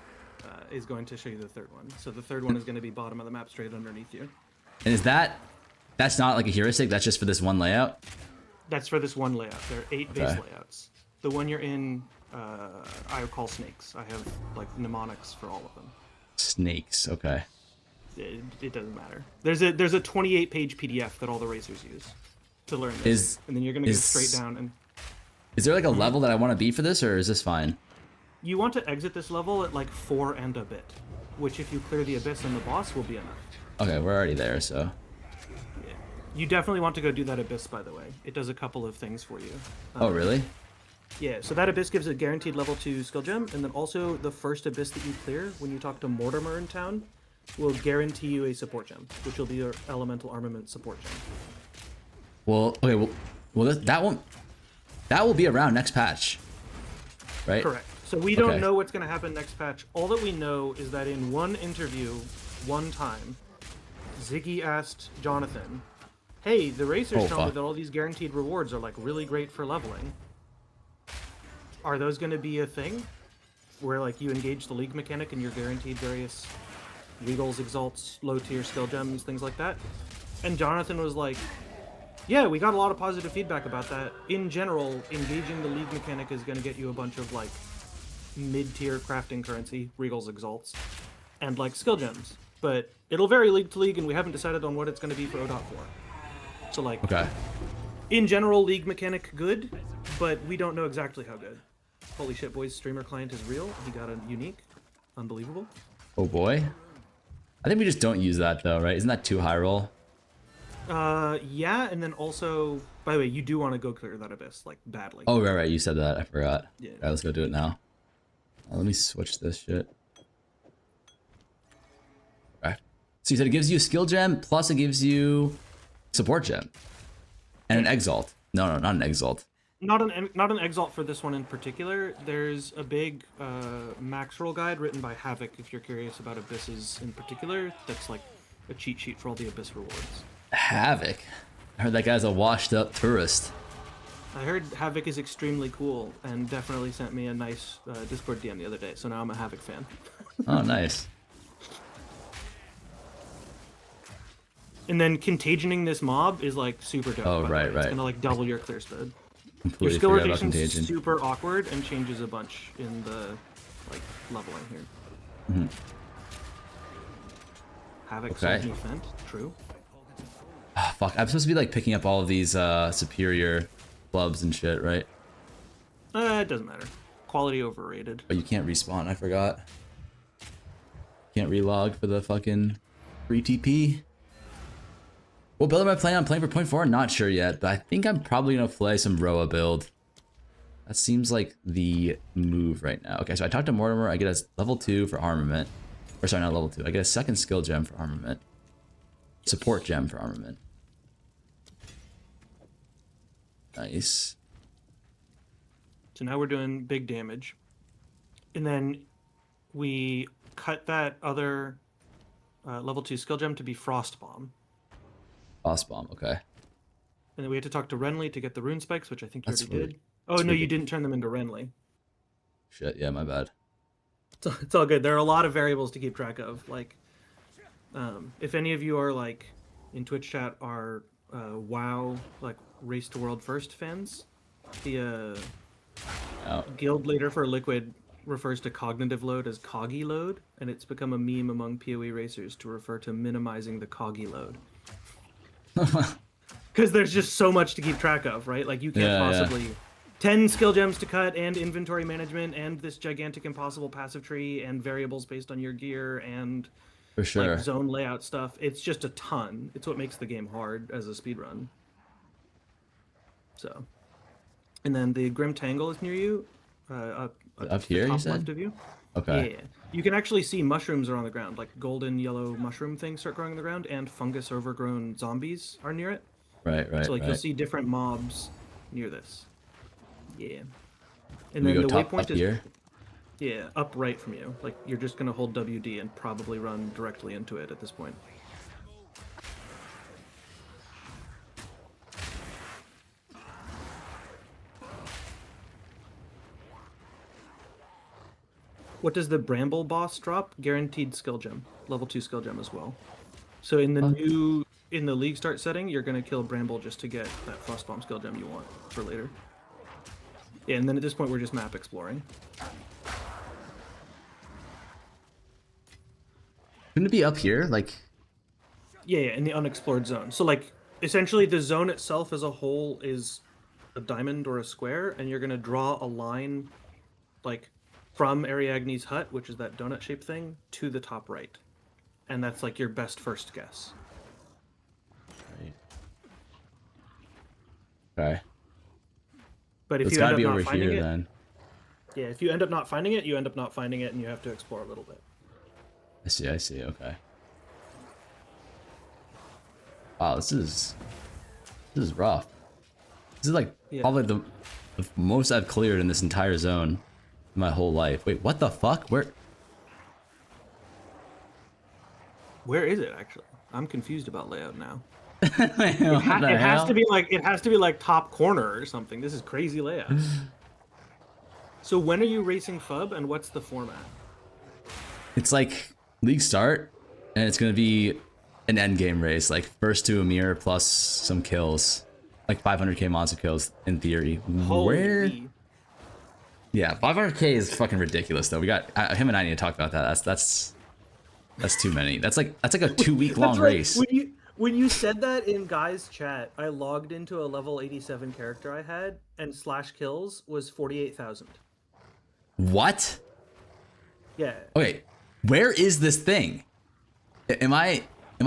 is going to show you the third one. So the third one is going to be bottom of the map, straight underneath you. And is that's not like a heuristic? That's just for this one layout? That's for this one layout. There are 8 base Okay. layouts. The one you're in, I would call snakes. I have like mnemonics for all of them. Snakes. Okay. It doesn't matter. There's a 28-page PDF that all the racers use to learn this, and then you're gonna go straight down. And Is there like a level that I want to be for this, or is this fine? you want to exit this level at like 4 and a bit, which if you clear the abyss and the boss will be enough. Okay, we're already there, so. You definitely want to go do that abyss, by the way. It does a couple of things for you. Oh, really? Yeah, so that abyss gives a guaranteed level 2 skill gem, and then also the first abyss that you clear when you talk to Mortimer in town will guarantee you a support gem, which will be your elemental armament support gem. Well, okay, well that will be around next patch, right? Correct. So we don't Okay. know what's going to happen next patch. All that we know is that in one interview, one time, Ziggy asked Jonathan, hey, the racers tell me fuck. that all these guaranteed rewards are like really great for leveling. Are those going to be a thing? Where like you engage the league mechanic and you're guaranteed various regals, exalts, low tier skill gems, things like that? And Jonathan was like, yeah, we got a lot of positive feedback about that. In general, engaging the league mechanic is going to get you a bunch of like mid-tier crafting currency, regals, exalts, and like skill gems. But it'll vary league to league, and we haven't decided on what it's going to be for 0.4. So like, Okay. in general, league mechanic good, but we don't know exactly how good. Holy shit, boys! Streamer client is real. He got a unique, unbelievable. Oh boy. I think we just don't use that though, right? Isn't that too high roll? Yeah, and then also, by the way, you do want to go clear that abyss like badly. Oh, right. You said that. I forgot. Yeah. All right, let's go do it now. Let me switch this shit. Okay. So you said it gives you a skill gem, plus it gives you support gem. And an exalt. No, not an exalt. Not an exalt for this one in particular. There's a big max roll guide written by Havoc. If you're curious about abysses in particular, that's like a cheat sheet for all the abyss rewards. Havoc. I heard that guy's a washed up tourist. I heard Havoc is extremely cool and definitely sent me a nice Discord DM the other day. So now I'm a Havoc fan. Oh, nice. And then contagioning this mob is like super dope. Oh, by the right, way. right. It's gonna like double your clear stud. Your Completely skill forgot about rotation's contagion. super awkward and changes a bunch in the like leveling here. Havoc Okay. sold me Fent, true. Ah, fuck, I'm supposed to be like picking up all of these superior clubs and shit, right? It doesn't matter. Quality overrated. But you can't respawn, I forgot. Can't relog for the fucking free TP. What build am I playing on? Playing for point 4? Not sure yet, but I think I'm probably gonna play some Roa build. That seems like the move right now. Okay, so I talked to Mortimer, I get a level 2 for armament. Or sorry, not level 2. I get a second skill gem for armament. Support gem for armament. Nice. So now we're doing big damage. And then we cut that other level 2 skill gem to be Frost Bomb. Boss bomb, okay. And then we had to talk to Renly to get the rune spikes, which I think you That's already weird. did. Oh, no, you didn't turn them into Renly. Shit, yeah, my bad. It's all good. There are a lot of variables to keep track of. Like, if any of you are like in Twitch chat are WoW like Race to World First fans, the Oh. guild leader for Liquid refers to cognitive load as coggy load, and it's become a meme among PoE racers to refer to minimizing the coggy load. Because there's just so much to keep track of, right? Like you can't Yeah, yeah. possibly 10 skill gems to cut and inventory management and this gigantic impossible passive tree and variables based on your gear and For sure. like zone layout stuff. It's just a ton. It's what makes the game hard as a speedrun. So, and then the Grim Tangle is near you. Up Here, the you top said? left of you. Okay. Yeah, you can actually see mushrooms are on the ground, like golden yellow mushroom things start growing on the ground, and fungus overgrown zombies are near it. Right, right, So like you'll right. see different mobs near this. Yeah. And Do we then go the top waypoint up is here? yeah, up right from you. Like you're just gonna hold WD and probably run directly into it at this point. What does the Bramble boss drop? Guaranteed skill gem. Level 2 skill gem as well. So in the league start setting, you're gonna kill Bramble just to get that frost bomb skill gem you want for later. Yeah, and then at this point we're just map exploring. Couldn't it be up here? Like, Yeah, in the unexplored zone. So like essentially the zone itself as a whole is a diamond or a square, and you're gonna draw a line like from Ariadne's hut, which is that donut shaped thing, to the top right. And that's like your best first guess. okay. But if It's you gotta end up be not over finding here it, then. yeah, if you end up not finding it, you end up not finding it, and you have to explore a little bit. I see, okay. Wow, this is rough. This is like Yeah. probably the most I've cleared in this entire zone in my whole life. Wait, what the fuck? Where? Where is it actually? I'm confused about layout now. What the It has hell? to be like top corner or something. This is crazy layout. So when are you racing FUB, and what's the format? It's like league start, and it's gonna be an end game race, like first to a mirror plus some kills, like 500k monster kills in theory. Where? Holy. Yeah, 500k is fucking ridiculous though. We got him and I need to talk about that. That's too many. That's like a 2-week long That's right. race. When you said that in Guy's chat, I logged into a level 87 character I had, and slash kills was 48,000. What? Yeah. Okay, where is this thing? Am I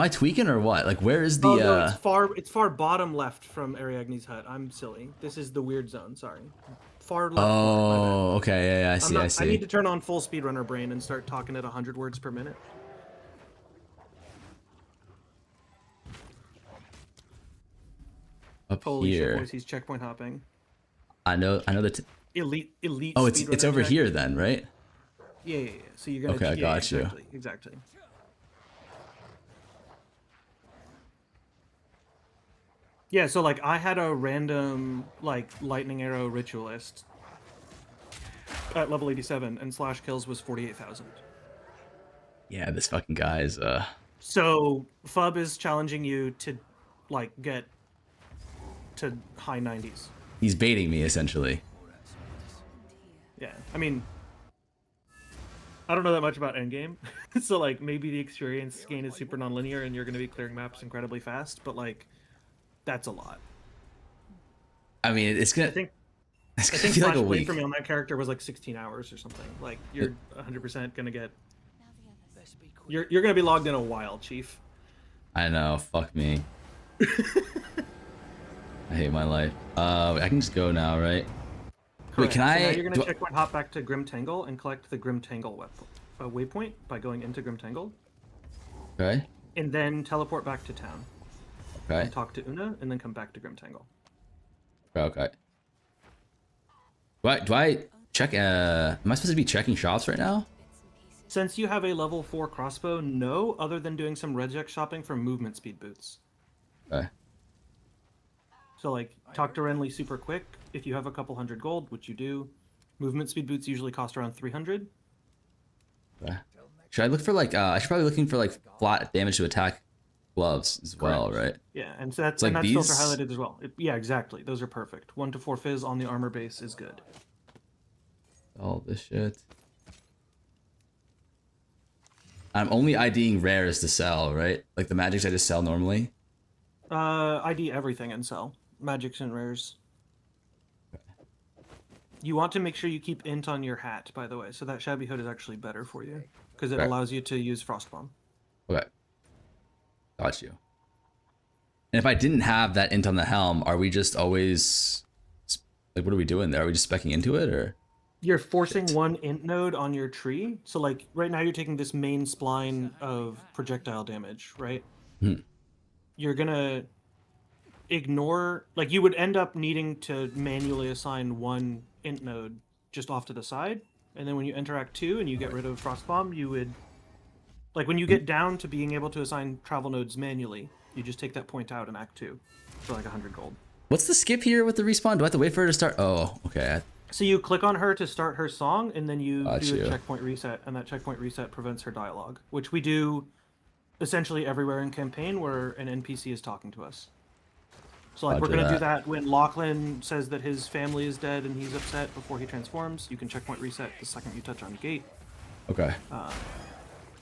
tweaking or what? Like, where is the? Oh no, it's far bottom left from Ariadne's hut. I'm silly. This is the weird zone. Sorry. Far left. Oh, okay, yeah, I see, I see. I need to turn on full speedrunner brain and start talking at 100 words per minute. Up Holy here. shit, boys, he's checkpoint hopping. I know that. Elite. Oh, it's speedrunner over tech. here then, right? Yeah. So you're gonna. Okay, I yeah, got you. Exactly. Yeah, so like I had a random like lightning arrow ritualist at level 87, and slash kills was 48,000. Yeah, this fucking guy is So FUB is challenging you to like get to high 90s. he's baiting me essentially. Yeah, I mean, I don't know that much about endgame, so like maybe the experience gain is super non-linear and you're going to be clearing maps incredibly fast, but like that's a lot. I mean, it's gonna. I think it's I gonna think be like Flash a played week. for me on that character was like 16 hours or something. Like you're 100% going to get Now the others. Let's be quick. you're going to be logged in a while, Chief. I know. Fuck me. I hate my life. I can just go now, right? Wait, Correct. can So I? now you're going to do I- checkpoint hop back to Grim Tangle and collect the Grim Tangle waypoint by going into Grim Tangle, Okay. and then teleport back to town Okay. and talk to Una, and then come back to Grim Tangle. Okay. Do I check? Am I supposed to be checking shops right now? Bits and pieces. Since you have a level 4 crossbow, no, other than doing some reject shopping for movement speed boots. Okay. So like, talk to Renly super quick. If you have a couple hundred gold, which you do, movement speed boots usually cost around 300. Okay. Should I look for like I should probably looking for like flat damage to attack gloves as well, right? Yeah, and so that's like and that's filter these? highlighted as well. Yeah, exactly. Those are perfect. 1 to 4 fizz on the armor base is good. All this shit. I'm only IDing rares to sell, right? Like the magics I just sell normally. ID everything and sell magics and rares. You want to make sure you keep int on your hat, by the way. So that shabby hood is actually better for you because it Okay. allows you to use frost bomb. Okay. Got you. And if I didn't have that int on the helm, are we just always like what are we doing there? Are we just specking into it or? You're forcing one int node on your tree. So like right now you're taking this main spline of projectile damage, right? Hmm. You're gonna ignore, like you would end up needing to manually assign one int node just off to the side. And then when you enter Act 2 and you get rid of Frostbomb, you would, like when you get down to being able to assign travel nodes manually, you just take that point out in Act 2 for like 100 gold. What's the skip here with the respawn? Do I have to wait for her to start? Oh, okay. So you click on her to start her song, and then you Got do you. a checkpoint reset, and that checkpoint reset prevents her dialogue, which we do essentially everywhere in campaign where an NPC is talking to us. So like Roger we're gonna do that. that when Lachlan says that his family is dead and he's upset before he transforms. You can checkpoint reset the second you touch on gate. Okay.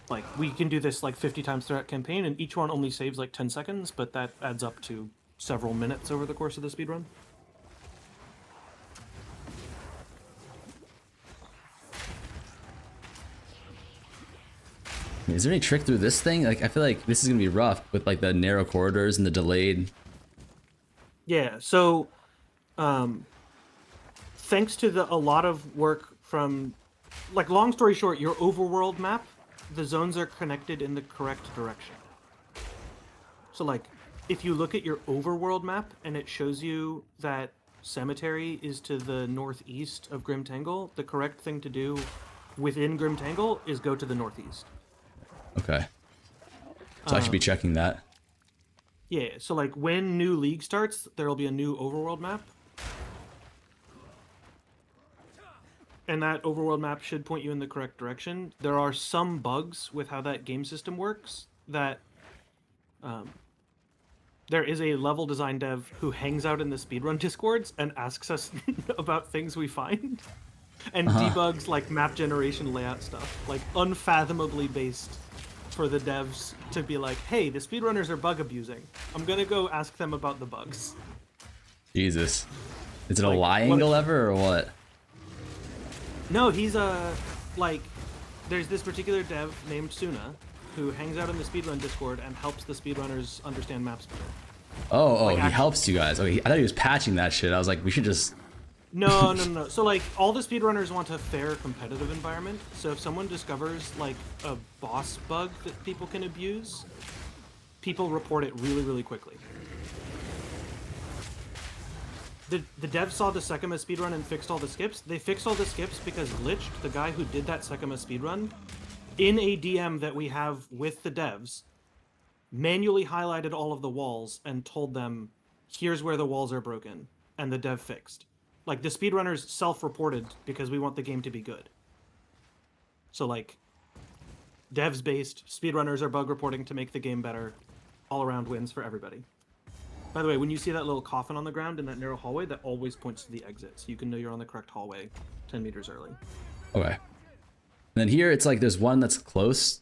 Like we can do this like 50 times throughout campaign, and each one only saves like 10 seconds, but that adds up to several minutes over the course of the speedrun. Is there any trick through this thing? Like I feel like this is gonna be rough with like the narrow corridors and the delayed. Yeah, so thanks to a lot of work from, like, long story short, your overworld map, the zones are connected in the correct direction. So like if you look at your overworld map and it shows you that cemetery is to the northeast of Grim Tangle, the correct thing to do within Grim Tangle is go to the northeast. Okay. So I should be checking that. Yeah, so like when new league starts, there will be a new overworld map. And that overworld map should point you in the correct direction. There are some bugs with how that game system works that there is a level design dev who hangs out in the speedrun discords and asks us about things we find and debugs like map generation layout stuff, like unfathomably based for the devs to be like, hey, the speedrunners are bug abusing. I'm gonna go ask them about the bugs. Jesus. Is it a Like, lie what- angle ever or what? No, he's like, there's this particular dev named Suna who hangs out in the speedrun Discord and helps the speedrunners understand maps better. Oh, Like, he actually- helps you guys. Okay, I thought he was patching that shit. I was like, we should just. No. So like, all the speedrunners want a fair competitive environment. So if someone discovers like a boss bug that people can abuse, people report it really, really quickly. The devs saw the Sekima speedrun and fixed all the skips. They fixed all the skips because Glitched, the guy who did that Sekima speedrun, in a DM that we have with the devs, manually highlighted all of the walls and told them, here's where the walls are broken, and the dev fixed. Like, the speedrunners self-reported because we want the game to be good. So, like, devs based, speedrunners are bug reporting to make the game better. All around wins for everybody. By the way, when you see that little coffin on the ground in that narrow hallway, that always points to the exit, so you can know you're on the correct hallway 10 meters early. Okay. And then here it's like there's one that's close.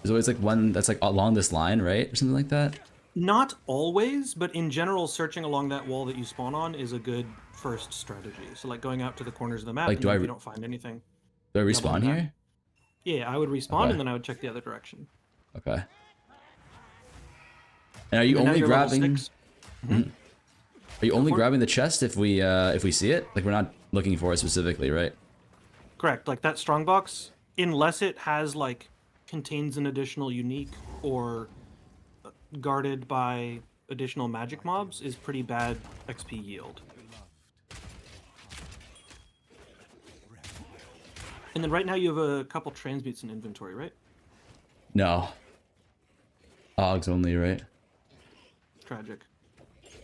There's always like one that's like along this line, right? Or something like that. Not always, but in general, searching along that wall that you spawn on is a good first strategy. So, like, going out to the corners of the map, Like, and if you don't find anything. Do I Double respawn tap. here? Yeah, I would respawn, Okay. and then I would check the other direction. Okay. And are you And now only you're level grabbing? 6. Are you only for it. grabbing the chest if we see it? Like we're not looking for it specifically, right? Correct. Like, that strongbox, unless it has, like, contains an additional unique or guarded by additional magic mobs, is pretty bad XP yield. And then right now you have a couple transmutes in inventory, right? No. Ogs only, right? Tragic.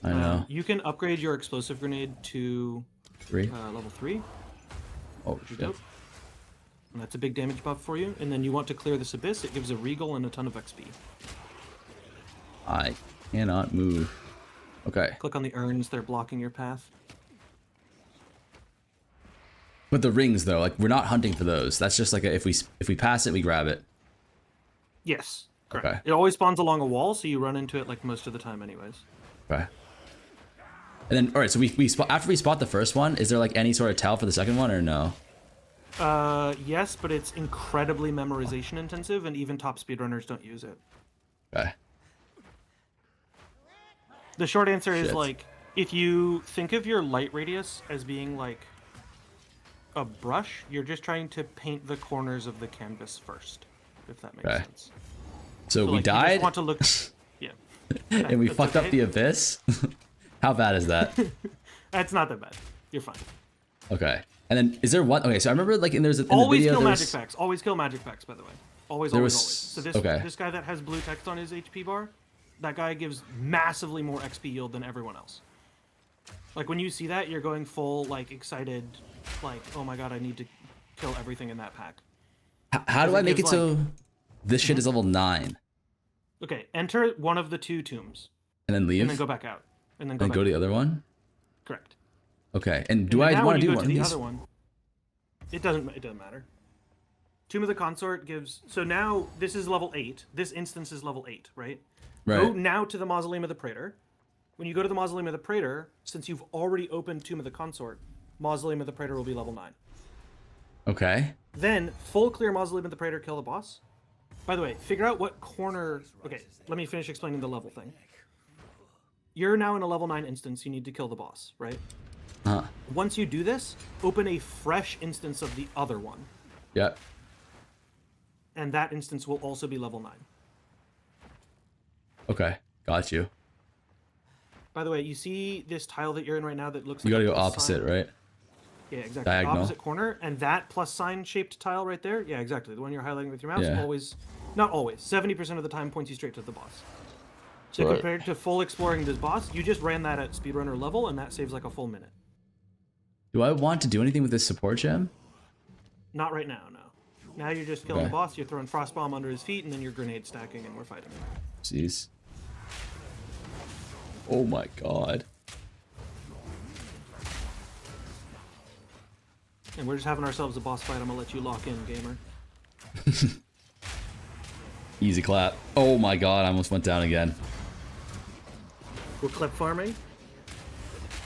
I know. You can upgrade your explosive grenade to 3. level 3. Oh Which is shit. dope. And that's a big damage buff for you. And then you want to clear this abyss. It gives a regal and a ton of XP. I cannot move. Okay. Click on the urns. They're blocking your path. But the rings though, like we're not hunting for those. That's just like if we pass it, we grab it. Yes. Correct. Okay. It always spawns along a wall, so you run into it like most of the time anyways. Okay. And then, all right, so after we spot the first one, is there like any sort of tell for the second one or no? Yes, but it's incredibly memorization intensive, and even top speedrunners don't use it. Okay. The short answer is Shit. like, if you think of your light radius as being like a brush, you're just trying to paint the corners of the canvas first, if that makes Okay. sense. So we like, you died just want to look, yeah, and we That's fucked up okay. the abyss. How bad is that? That's not that bad. You're fine. Okay. And then is there one? Okay, so I remember like in the Always video kill there's magic packs. Always kill magic packs, by the way. Always, There always, was- always. So this okay. this guy that has blue text on his HP bar, that guy gives massively more XP yield than everyone else. Like when you see that, you're going full like excited, like oh my god, I need to kill everything in that pack. How do Because I it make it gives, so this shit is level 9 Okay, enter one of the 2 tombs, and then leave and then go back out, and then go and back. go to the other one? Correct. Okay. And do And I now want when to you do go one to of the these? other one? It doesn't matter. Tomb of the Consort gives. So now this is level 8. This instance is level 8, right? Go Right. now to the Mausoleum of the Praetor. When you go to the Mausoleum of the Praetor, since you've already opened Tomb of the Consort, Mausoleum of the Praetor will be level 9. Okay. Then full clear Mausoleum of the Praetor, kill the boss. By the way, figure out what corner. Okay, let me finish explaining the level thing. You're now in a level 9 instance. You need to kill the boss, right? Uh-huh. Once you do this, open a fresh instance of the other one, Yeah. and that instance will also be level 9. Okay. Got you. By the way, you see this tile that you're in right now that looks You like gotta a go plus opposite, sign? right? Yeah, exactly. Diagonal. Opposite corner, and that plus sign shaped tile right there. Yeah, exactly. The one you're highlighting with your mouse Yeah. always, not always, 70% of the time points you straight to the boss. So Right. compared to full exploring this boss, you just ran that at speedrunner level, and that saves like a full minute. Do I want to do anything with this support gem? Not right now, no. Now you're just killing Okay. the boss, you're throwing frost bomb under his feet, and then you're grenade stacking, and we're fighting him. Jeez. Oh my god. And we're just having ourselves a boss fight. I'm gonna let you lock in, gamer. Easy clap. Oh my god, I almost went down again. We're clip farming.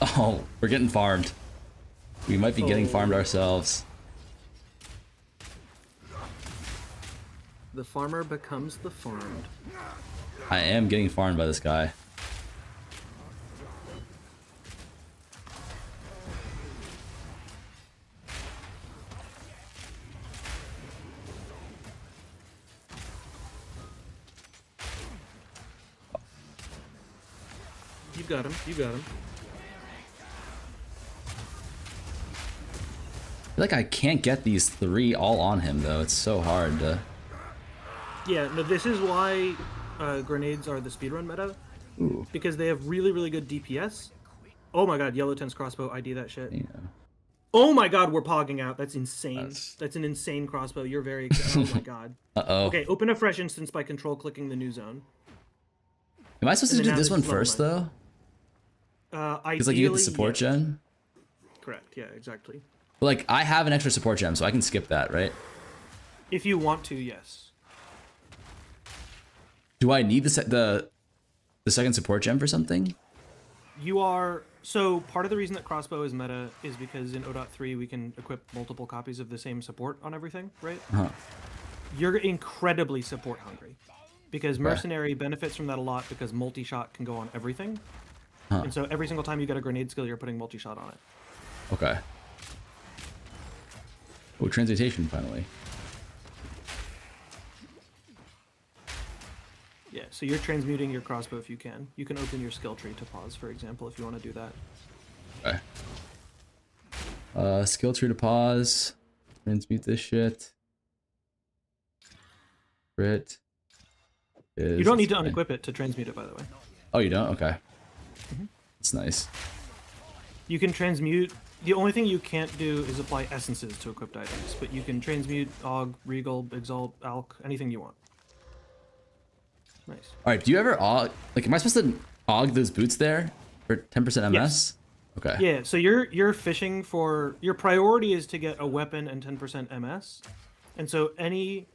Oh, we're getting farmed. We might be getting farmed ourselves. The farmer becomes the farmed. I am getting farmed by this guy. You got him. You got him. I feel like I can't get these 3 all on him though. It's so hard to... Yeah, no, this is why grenades are the speedrun meta. Ooh. Because they have really, really good DPS. Oh my god, Yellow Tense Crossbow, ID that shit. Yeah. Oh my god, we're pogging out. That's insane. That's- That's an insane crossbow. You're very excited. Oh my god. Uh-oh. Okay, open a fresh instance by control clicking the new zone. Am I supposed to And do then this now one this is level first 9. though? Ideally, Because like you get the support yes. gem? Correct, yeah, exactly. But like I have an extra support gem, so I can skip that, right? If you want to, yes. Do I need the second support gem for something? You are... So, part of the reason that crossbow is meta is because in 0.3 we can equip multiple copies of the same support on everything, right? Huh. You're incredibly support hungry. Because mercenary benefits from that a lot because multi-shot can go on everything. Huh. And so every single time you get a grenade skill, you're putting multi-shot on it. Okay. Oh, transmutation finally. Yeah, so you're transmuting your crossbow if you can. You can open your skill tree to pause, for example, if you want to do that. Okay. Skill tree to pause. Transmute this shit. Crit. You don't need to unequip it to transmute it, by the way. Oh, you don't? Okay. That's nice. You can transmute The only thing you can't do is apply essences to equipped items, but you can transmute, aug, regal, exalt, alch, anything you want. Nice. All right, do you ever aug? Like, am I supposed to aug those boots there for 10% MS? Yes. Okay. Yeah, so you're fishing for, your priority is to get a weapon and 10% MS, and so any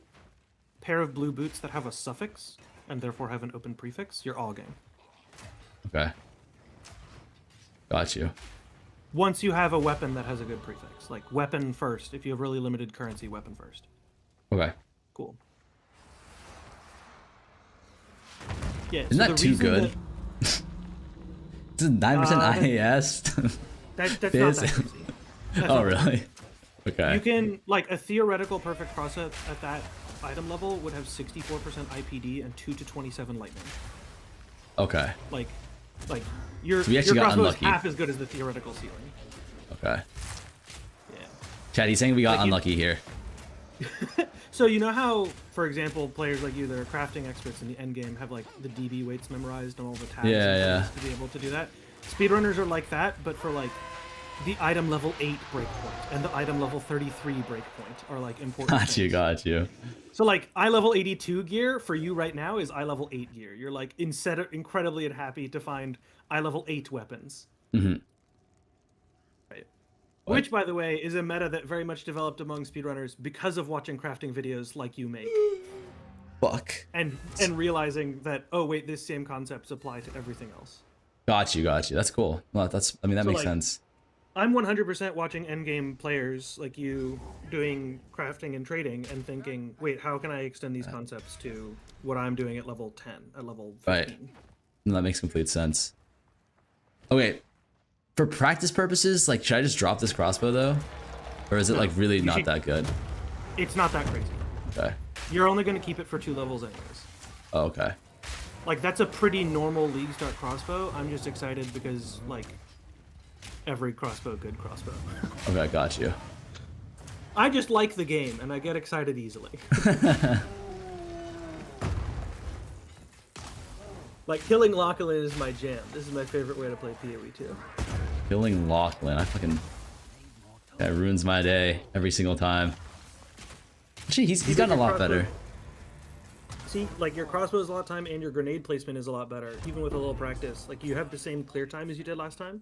pair of blue boots that have a suffix and therefore have an open prefix, you're auging. Okay. Got you. Once you have a weapon that has a good prefix, like weapon first. If you have really limited currency, weapon first. Okay. Cool. Yeah. Isn't that too good? This is 9% IAS. That's not Fizz. that crazy. That's Oh, not that really? Okay. You can, like, a theoretical perfect cross at that item level would have 64% IPD and 2 to 27 lightning. Okay. Like your we actually got crossbow is unlucky. half as good as the theoretical ceiling. Okay. Yeah. Chad, he's saying we got Like, unlucky here. So you know how, for example, players like you that are crafting experts in the end game have like the DB weights memorized and all the tabs Yeah, to be able to do that? Speedrunners are like that, but for like the item level 8 breakpoint and the item level 33 breakpoint are like important. Got you. So like eye level 82 gear for you right now is eye level 8 gear. You're like incredibly happy to find eye level 8 weapons. Mm-hmm. Right. Which, by the way, is a meta that very much developed among speedrunners because of watching crafting videos like you make. Fuck. And realizing that, oh wait, this same concepts apply to everything else. Got you. That's cool. Well, that So, makes like, sense. I'm 100% watching endgame players like you doing crafting and trading and thinking, wait, how can I extend these concepts to what I'm doing at level 10, at level 15? Right. No, that makes complete sense. Okay. For practice purposes, like, should I just drop this crossbow though? Or is it like really you not should- that good? It's not that crazy. Okay. You're only going to keep it for 2 levels anyways. Oh, okay. Like, that's a pretty normal league start crossbow. I'm just excited because, like, every crossbow, good crossbow. Okay, got you. I just like the game, and I get excited easily. Like, killing Lachlan is my jam. This is my favorite way to play PoE 2. Killing Lachlan. That ruins my day every single time. Actually, he's gotten a lot better. See, like, your crossbow is a lot of time, and your grenade placement is a lot better, even with a little practice. Like, you have the same clear time as you did last time,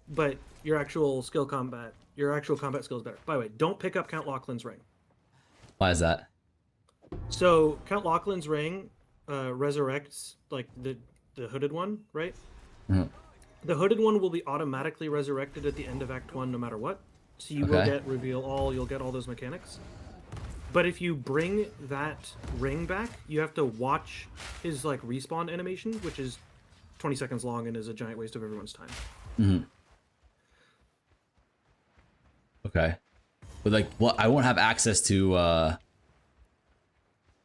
but your actual combat skill is better. By the way, don't pick up Count Lachlan's ring. Why is that? So, Count Lachlan's ring resurrects, like, the hooded one, right? Mhm. The hooded one will be automatically resurrected at the end of Act 1 no matter what. So you will Okay. get reveal all, you'll get all those mechanics. But if you bring that ring back, you have to watch his, like, respawn animation, which is 20 seconds long and is a giant waste of everyone's time. Mm-hmm. Okay. But like, what? I won't have access to.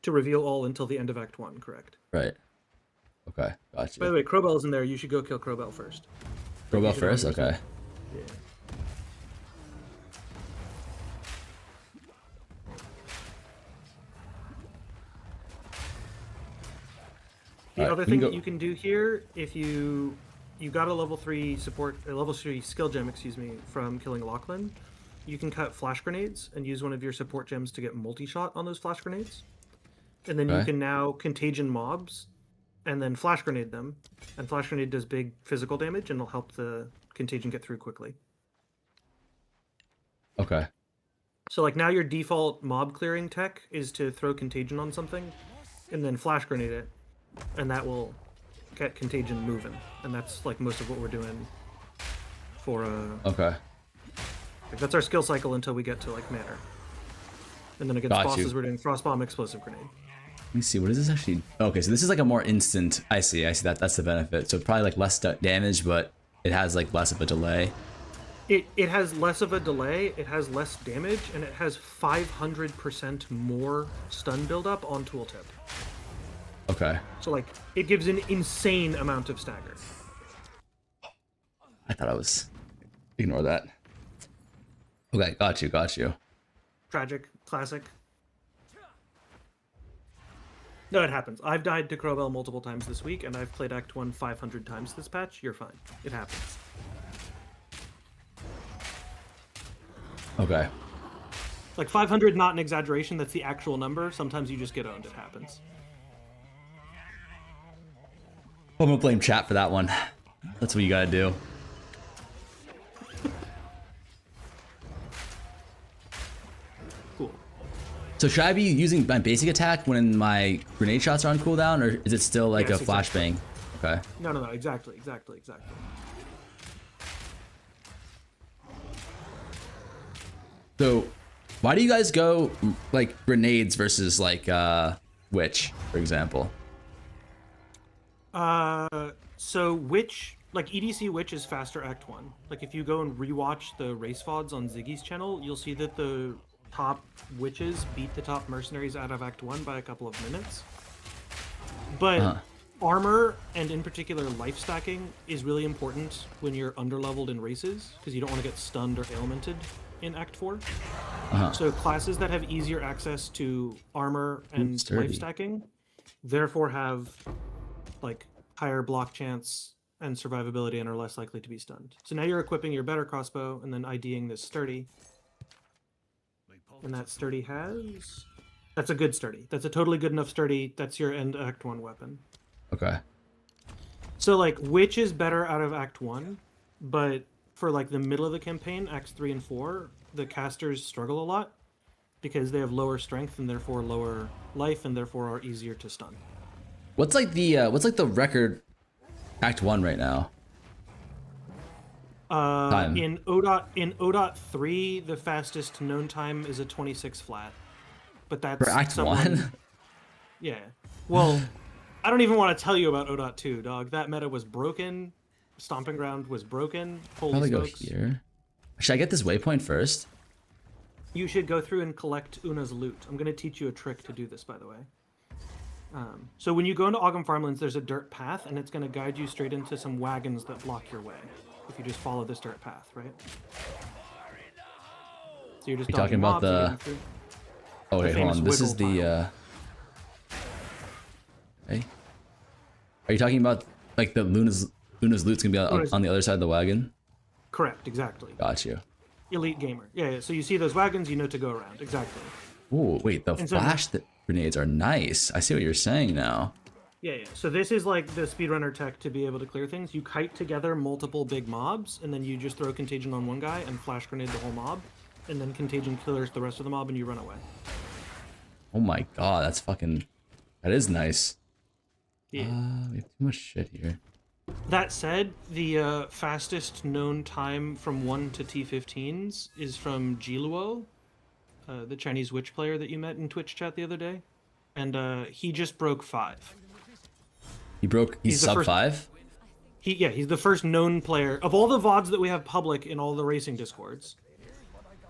To reveal all until the end of Act 1, correct? Right. Okay, gotcha. By the way, Crowbell's in there. You should go kill Crowbell first. Crowbell first. Okay. Yeah. The Alright, other we can thing go- that you can do here, if you got a level 3 level 3 skill gem, excuse me, from killing Lachlan, you can cut flash grenades and use one of your support gems to get multi-shot on those flash grenades. And then you Okay. can now contagion mobs and then flash grenade them. And flash grenade does big physical damage and it'll help the contagion get through quickly. Okay. So like now your default mob clearing tech is to throw contagion on something and then flash grenade it. And that will get contagion moving. And that's like most of what we're doing for Okay. like that's our skill cycle until we get to like Manor. And then against Got bosses you. we're doing Frostbomb, Explosive Grenade. Let me see. What is this actually? Okay, so this is like a more instant. I see that. That's the benefit. So probably like less damage, but it has like less of a delay. It has less of a delay, it has less damage, and it has 500% more stun buildup on tooltip. Okay. So like it gives an insane amount of stagger. I thought I was. Ignore that. Okay, got you. Tragic, classic. No, it happens. I've died to Crowbell multiple times this week, and I've played Act 1 500 times this patch. You're fine. It happens. Okay. Like 500, not an exaggeration. That's the actual number. Sometimes you just get owned. It happens. I'm gonna blame chat for that one. That's what you gotta do. Cool. So should I be using my basic attack when my grenade shots are on cooldown, or is it still like Yes, a flashbang? Okay. No, exactly. So, why do you guys go like grenades versus like witch, for example? So Witch, like EDC Witch is faster Act 1. Like if you go and rewatch the race VODs on Ziggy's channel, you'll see that the top witches beat the top mercenaries out of Act 1 by a couple of minutes. But armor, and in particular life stacking, is really important when you're underleveled in races, because you don't want to get stunned or ailmented in Act 4. So classes that have easier access to armor and life stacking, therefore have like higher block chance and survivability and are less likely to be stunned. So now you're equipping your better crossbow and then IDing this sturdy. And that sturdy has... That's a good sturdy. That's a totally good enough sturdy. That's your end Act 1 weapon. Okay. So like Witch is better out of Act 1, but for like the middle of the campaign, Acts 3 and 4, the casters struggle a lot because they have lower strength and therefore lower life and therefore are easier to stun. What's like the record Act 1 right now? Time. In ODOT 3, the fastest known time is a 26 flat. But that's For Act 1? Yeah. Well, I don't even want to tell you about ODOT 2, dog. That meta was broken. Stomping Ground was broken. Holy Probably go smokes. here. Should I get this waypoint first? You should go through and collect Una's loot. I'm going to teach you a trick to do this, by the way. So when you go into Ogham Farmlands, there's a dirt path, and it's going to guide you straight into some wagons that block your way. If you just follow this dirt path, right? So you're just talking about the... Oh wait, hold on. This is the... Hey? Are you talking about like the Luna's loot's gonna be on the other side of the wagon? Correct, exactly. Got you. Elite gamer. Yeah, so you see those wagons, you know to go around. Exactly. Ooh, wait, the flash grenades are nice. I see what you're saying now. Yeah. So this is like the speedrunner tech to be able to clear things. You kite together multiple big mobs, and then you just throw contagion on one guy and flash grenade the whole mob, and then contagion killers the rest of the mob, and you run away. Oh my god, that's fucking... That is nice. Yeah. We have too much shit here. That said, the fastest known time from 1 to T15s is from Jiluo, the Chinese witch player that you met in Twitch chat the other day. And he just broke 5. He's sub 5? He's the first known player. Of all the VODs that we have public in all the racing discords,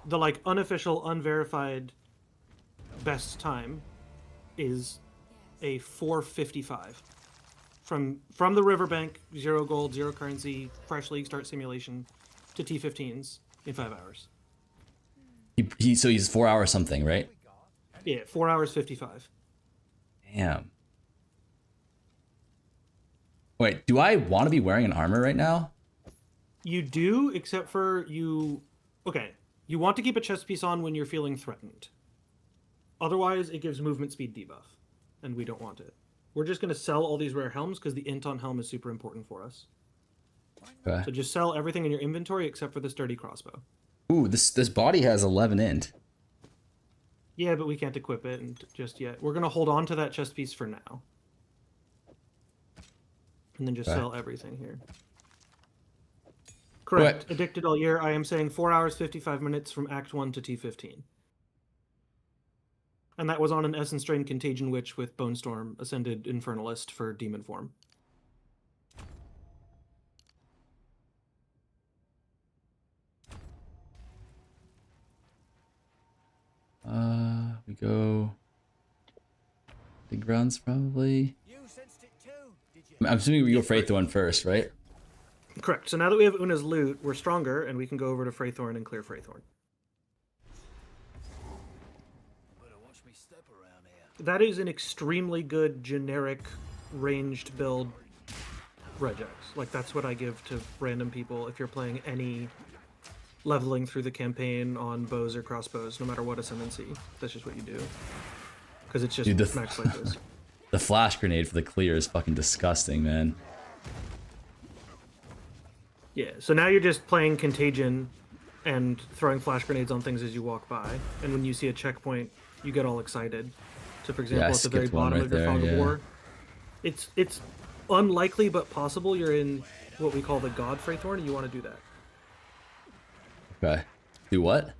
the like unofficial, unverified best time is a 4:55. From the riverbank, 0 gold, 0 currency, fresh league start simulation, to T15s in 5 hours. So he's 4 hours something, right? Yeah, 4 hours 55. Damn. Wait, do I want to be wearing an armor right now? You do, except for you... Okay, you want to keep a chest piece on when you're feeling threatened. Otherwise, it gives movement speed debuff, and we don't want it. We're just going to sell all these rare helms because the int on helm is super important for us. Okay. So just sell everything in your inventory except for the sturdy crossbow. Ooh, this body has 11 int. Yeah, but we can't equip it just yet. We're going to hold on to that chest piece for now. And then just sell everything here. Correct. What? Addicted all year. I am saying 4 hours, 55 minutes from Act 1 to T15. And that was on an Essence Drain Contagion Witch with Bone Storm, Ascended Infernalist for Demon form. We go... Big grounds, probably. I'm assuming we go Freythorn first, right? Correct. So now that we have Una's loot, we're stronger, and we can go over to Freythorn and clear Freythorn. That is an extremely good generic ranged build regex. Like that's what I give to random people if you're playing any leveling through the campaign on bows or crossbows, no matter what ascendancy. That's just what you do. Because it's just Dude, max like this. The flash grenade for the clear is fucking disgusting, man. Yeah, so now you're just playing Contagion and throwing flash grenades on things as you walk by. And when you see a checkpoint, you get all excited. So for example, Yeah, I at the very skipped one bottom right of your there, Fog of yeah. War, it's unlikely but possible you're in what we call the God Freythorn, and you want to do that. Okay. Do what?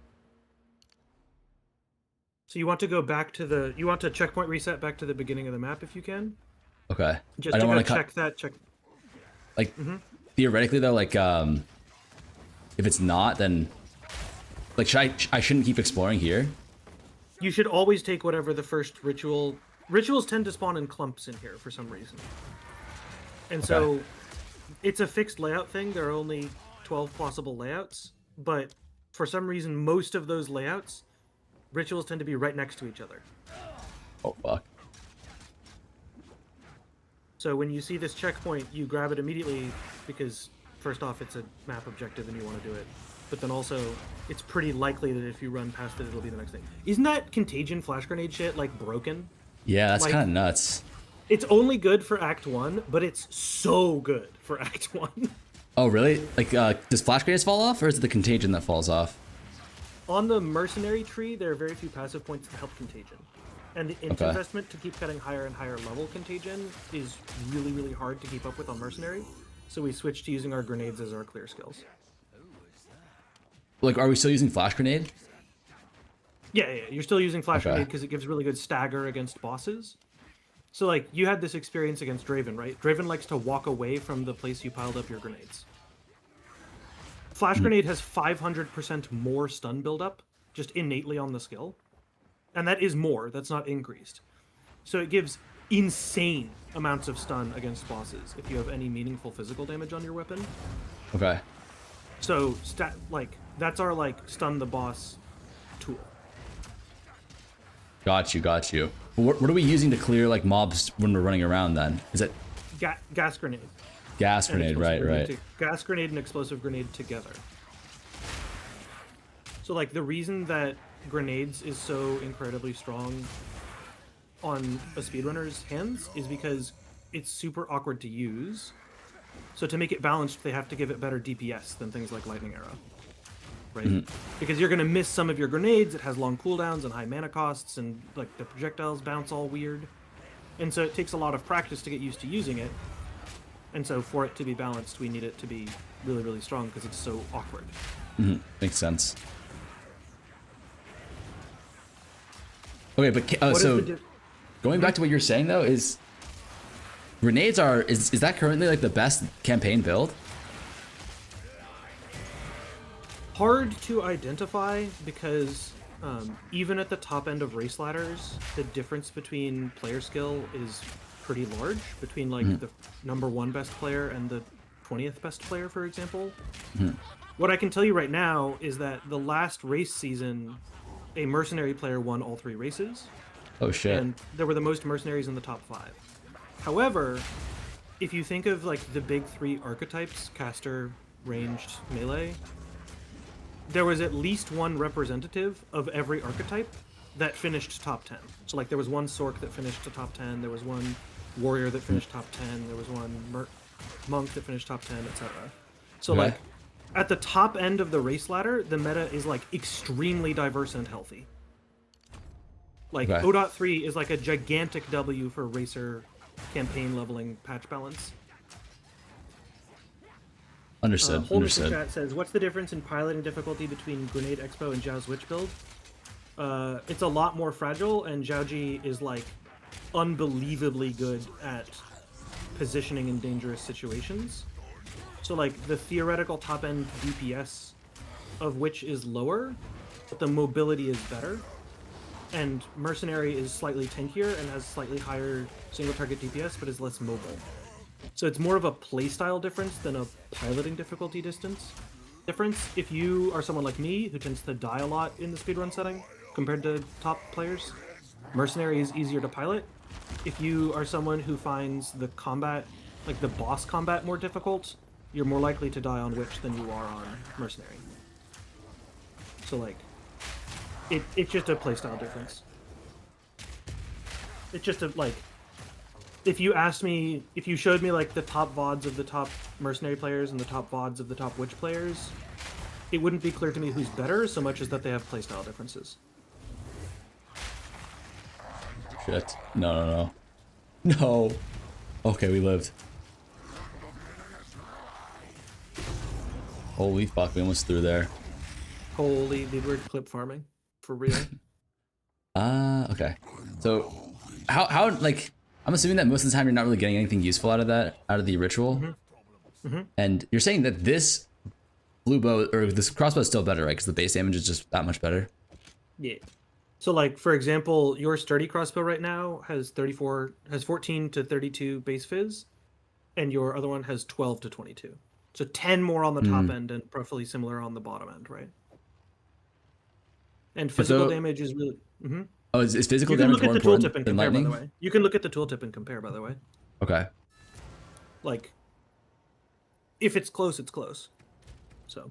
So you want to go back to the... You want to checkpoint reset back to the beginning of the map if you can. Okay. Just I to don't go want to check that... Check. Like, theoretically though, like, if it's not, then, like, I shouldn't keep exploring here. You should always take whatever the first ritual... Rituals tend to spawn in clumps in here for some reason. And so it's a fixed layout thing. There are only 12 possible layouts, but for some reason, most of those layouts, rituals tend to be right next to each other. Oh, fuck. So when you see this checkpoint, you grab it immediately because, first off, it's a map objective and you want to do it. But then also, it's pretty likely that if you run past it, it'll be the next thing. Isn't that Contagion flash grenade shit, like, broken? Yeah, that's Like- kind of nuts. It's only good for Act 1, but it's so good for Act 1. Oh, really? Like, does flash grenades fall off, or is it the contagion that falls off? On the mercenary tree, there are very few passive points that help Contagion. And the int Okay. investment to keep getting higher and higher level Contagion is really, really hard to keep up with on mercenary. So we switched to using our grenades as our clear skills. Like, are we still using flash grenade? Yeah, you're still using flash Okay. grenade because it gives really good stagger against bosses. So, like, you had this experience against Draven, right? Draven likes to walk away from the place you piled up your grenades. Flash grenade has 500% more stun buildup, just innately on the skill. And that is more, that's not increased. So it gives insane amounts of stun against bosses if you have any meaningful physical damage on your weapon. Okay. So, that's our, stun the boss tool. Got you. What are we using to clear, like, mobs when we're running around, then? Is it Gas grenade. gas And grenade? explosive Right. Gas grenade and explosive grenade together. So, like, the reason that grenades is so incredibly strong on a speedrunner's hands is because it's super awkward to use. So to make it balanced, they have to give it better DPS than things like Lightning Arrow. Right? Because you're going to miss some of your grenades, it has long cooldowns and high mana costs, and, like, the projectiles bounce all weird. And so it takes a lot of practice to get used to using it. And so for it to be balanced, we need it to be really, really strong because it's so awkward. Makes sense. Okay, but What is so the di- going back to what you're saying though, is grenades is that currently like the best campaign build? Hard to identify because even at the top end of race ladders, the difference between player skill is pretty large between like the #1 best player and the 20th best player, for example. What I can tell you right now is that the last race season, a mercenary player won all 3 races, Oh shit. and there were the most mercenaries in the top 5. However, if you think of like the big 3 archetypes, caster, ranged, melee, there was at least one representative of every archetype that finished top 10. So like there was one Sork that finished to top 10, there was one warrior that finished top 10, there was one monk that finished top 10, etc. So Okay. like at the top end of the race ladder, the meta is like extremely diverse and healthy. Like Okay. 0.3 is like a gigantic W for racer campaign leveling patch balance. Understood. Holmes in Understood. chat says, "What's the difference in piloting difficulty between Grenade Xbow and Zhao's Witch build?" It's a lot more fragile, and Zhaoji is like unbelievably good at positioning in dangerous situations. So like the theoretical top end DPS of Witch is lower, but the mobility is better. And Mercenary is slightly tankier and has slightly higher single target DPS, but is less mobile. So it's more of a playstyle difference than a piloting difficulty difference. If you are someone like me who tends to die a lot in the speedrun setting compared to top players, Mercenary is easier to pilot. If you are someone who finds the combat, like the boss combat, more difficult, you're more likely to die on Witch than you are on Mercenary. So like, it's just a playstyle difference. It's just a like, if you showed me like the top VODs of the top mercenary players and the top VODs of the top witch players, it wouldn't be clear to me who's better so much as that they have playstyle differences. Shit. No. No. Okay, we lived. Holy fuck, we almost threw there. Holy, the word clip farming. For real. Okay. So, how like, I'm assuming that most of the time you're not really getting anything useful out of the ritual. And you're saying that this blue bow, or this crossbow is still better, right? Because the base damage is just that much better. Yeah. So like, for example, your sturdy crossbow right now has 14 to 32 base fizz, and your other one has 12 to 22. So 10 more on the top end and roughly similar on the bottom end, right? And physical damage is really... Oh, is physical you can damage look more at the important tooltip and than compare, by lightning? the way. You can look at the tooltip and compare, by the way. Okay. Like, if it's close, it's close. So.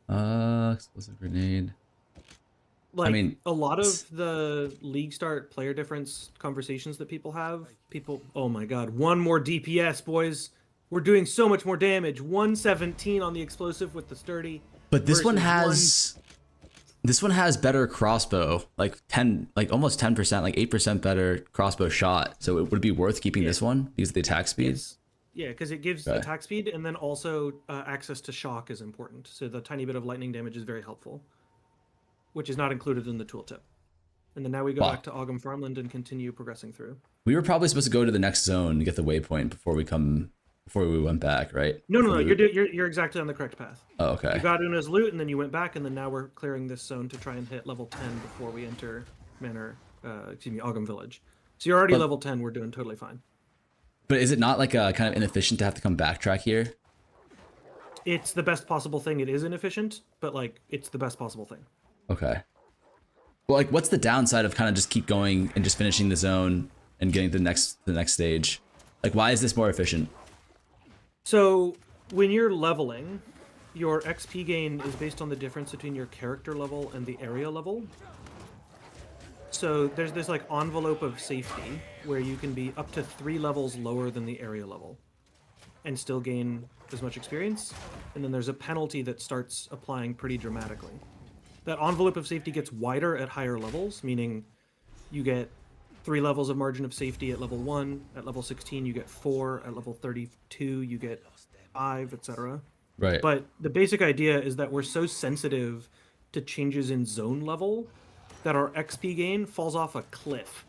Explosive grenade. Like, I mean, a lot of the League Start player difference conversations that people have, oh my god, one more DPS, boys. We're doing so much more damage. 117 on the explosive with the sturdy. But this one has better crossbow, like almost 10%, like 8% better crossbow shot. So it would be worth keeping this one because of the attack speed. Yeah, because it gives attack speed, and then also access to shock is important. So the tiny bit of lightning damage is very helpful, which is not included in the tooltip. And then now we go back to Ogum Farmland and continue progressing through. We were probably supposed to go to the next zone to get the waypoint before we went back, right? No. You're exactly on the correct path. Oh, okay. You got Una's loot, and then you went back, and then now we're clearing this zone to try and hit level 10 before we enter Ogum Village. So you're already level 10. We're doing totally fine. But is it not like kind of inefficient to have to come backtrack here? It's the best possible thing. It is inefficient, but like it's the best possible thing. Okay. Well, like, what's the downside of kind of just keep going and just finishing the zone and getting to the next stage? Like, why is this more efficient? So when you're leveling, your XP gain is based on the difference between your character level and the area level. So there's this like envelope of safety where you can be up to 3 levels lower than the area level and still gain as much experience. And then there's a penalty that starts applying pretty dramatically. That envelope of safety gets wider at higher levels, meaning you get 3 levels of margin of safety at level 1, at level 16 you get 4, at level 32 you get 5, etc. Right. But the basic idea is that we're so sensitive to changes in zone level that our XP gain falls off a cliff.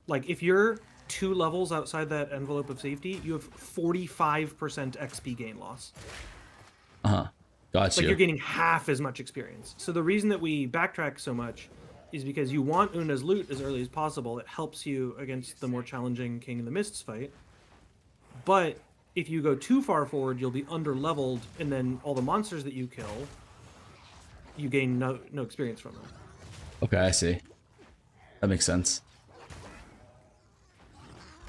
Like, if you're 2 levels outside that envelope of safety, you have 45% XP gain loss. Gotcha. Like, you're gaining half as much experience. So the reason that we backtrack so much is because you want Una's loot as early as possible. It helps you against the more challenging King in the Mists fight. But if you go too far forward, you'll be under-leveled, and then all the monsters that you kill, you gain no experience from them. Okay, I see. That makes sense.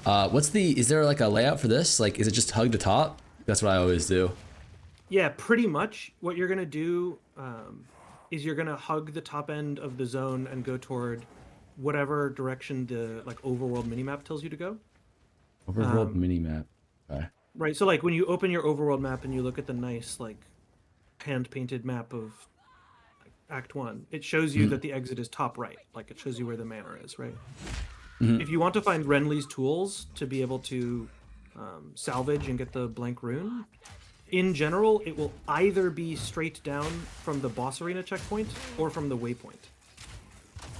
Is there like a layout for this? Like, is it just hug the top? That's what I always do. Yeah, pretty much. What you're going to do is you're going to hug the top end of the zone and go toward whatever direction the like overworld minimap tells you to go. Overworld minimap. Okay. Right, so like when you open your overworld map and you look at the nice like hand-painted map of Act 1, it shows you that the exit is top right. Like, it shows you where the manor is, right? If you want to find Renly's tools to be able to salvage and get the blank rune, in general, it will either be straight down from the boss arena checkpoint or from the waypoint.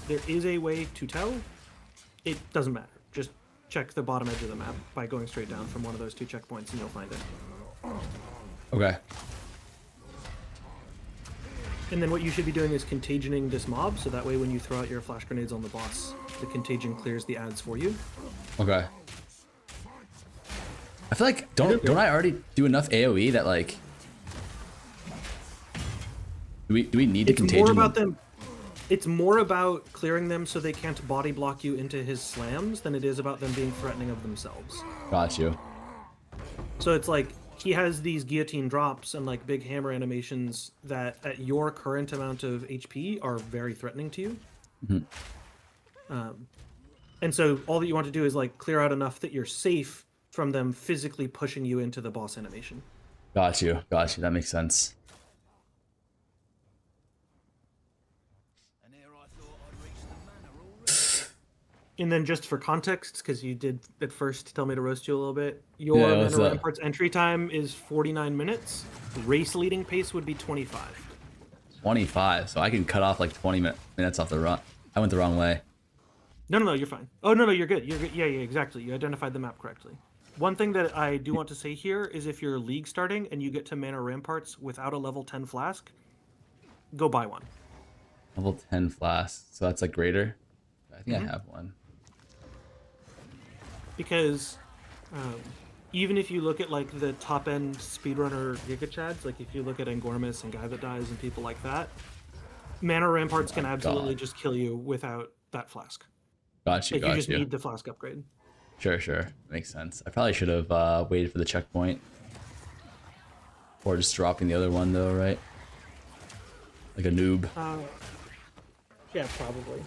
There is a way to tell. It doesn't matter. Just check the bottom edge of the map by going straight down from one of those 2 checkpoints and you'll find it. Okay. And then what you should be doing is contagioning this mob, so that way when you throw out your flash grenades on the boss, the contagion clears the ads for you. Okay. I feel like don't I already do enough AoE that like do we need to contagion? It's more about clearing them so they can't body block you into his slams than it is about them being threatening of themselves. Got you. So it's like he has these guillotine drops and like big hammer animations that at your current amount of HP are very threatening to you. And so all that you want to do is like clear out enough that you're safe from them physically pushing you into the boss animation. Got you. That makes sense. And here I thought I'd reached the manor already. And then just for context, because you did at first tell me to roast you a little bit, your Yeah, what's Mana up? Rampart's entry time is 49 minutes. Race leading pace would be 25. 25. So I can cut off like 20 minutes off the run. I went the wrong way. No, you're fine. Oh, no, you're good. You're good. Yeah, exactly. You identified the map correctly. One thing that I do want to say here is if you're league starting and you get to Mana Ramparts without a level 10 flask, go buy one. Level 10 flask. So that's like greater. I think I have one. Because even if you look at like the top end speedrunner Giga Chads, like if you look at Angormus and Guy That Dies and people like that, Mana Ramparts can absolutely God. just kill you without that flask. Got you. Like you just need the flask upgrade. Sure. Makes sense. I probably should have waited for the checkpoint. Or just dropping the other one though, right? Like a noob. Yeah, probably.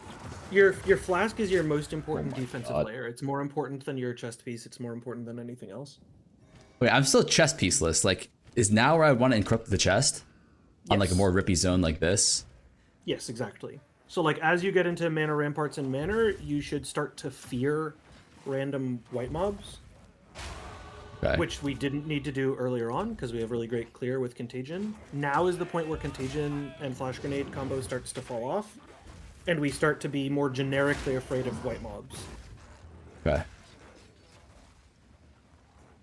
Your flask is your most important defensive God. layer. It's more important than your chest piece. It's more important than anything else. Wait, I'm still chest pieceless. Like, is now where I want to encrypt the chest? On like a Yes. more rippy zone like this? Yes, exactly. So like as you get into Mana Ramparts and Manor, you should start to fear random white mobs, Okay. which we didn't need to do earlier on because we have really great clear with Contagion. Now is the point where Contagion and Flash Grenade combo starts to fall off, and we start to be more generically afraid of white mobs. Okay.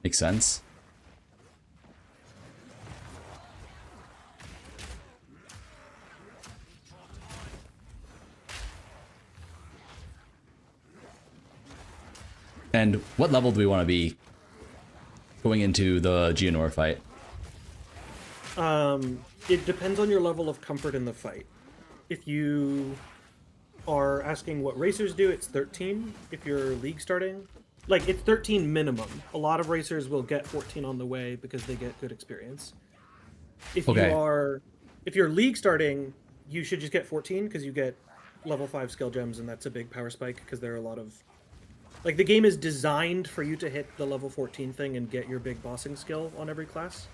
Makes sense. And what level do we want to be going into the Geonor fight? It depends on your level of comfort in the fight. If you are asking what racers do, it's 13. If you're league starting, like it's 13 minimum. A lot of racers will get 14 on the way because they get good experience. If Okay. if you're league starting, you should just get 14 because you get level 5 skill gems, and that's a big power spike because there are a lot of like the game is designed for you to hit the level 14 thing and get your big bossing skill on every class.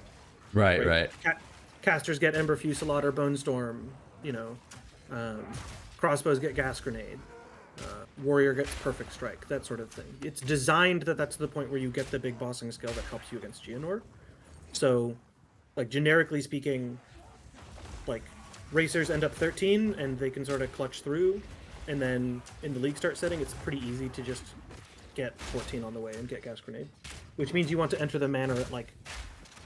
Right. Casters get Ember Fusillade or Bone Storm, crossbows get Gas Grenade, Warrior gets Perfect Strike, that sort of thing. It's designed that that's the point where you get the big bossing skill that helps you against Geonor. So, like, generically speaking, like, racers end up 13 and they can sort of clutch through, and then in the league start setting, it's pretty easy to just get 14 on the way and get Gas Grenade, which means you want to enter the manor at, like,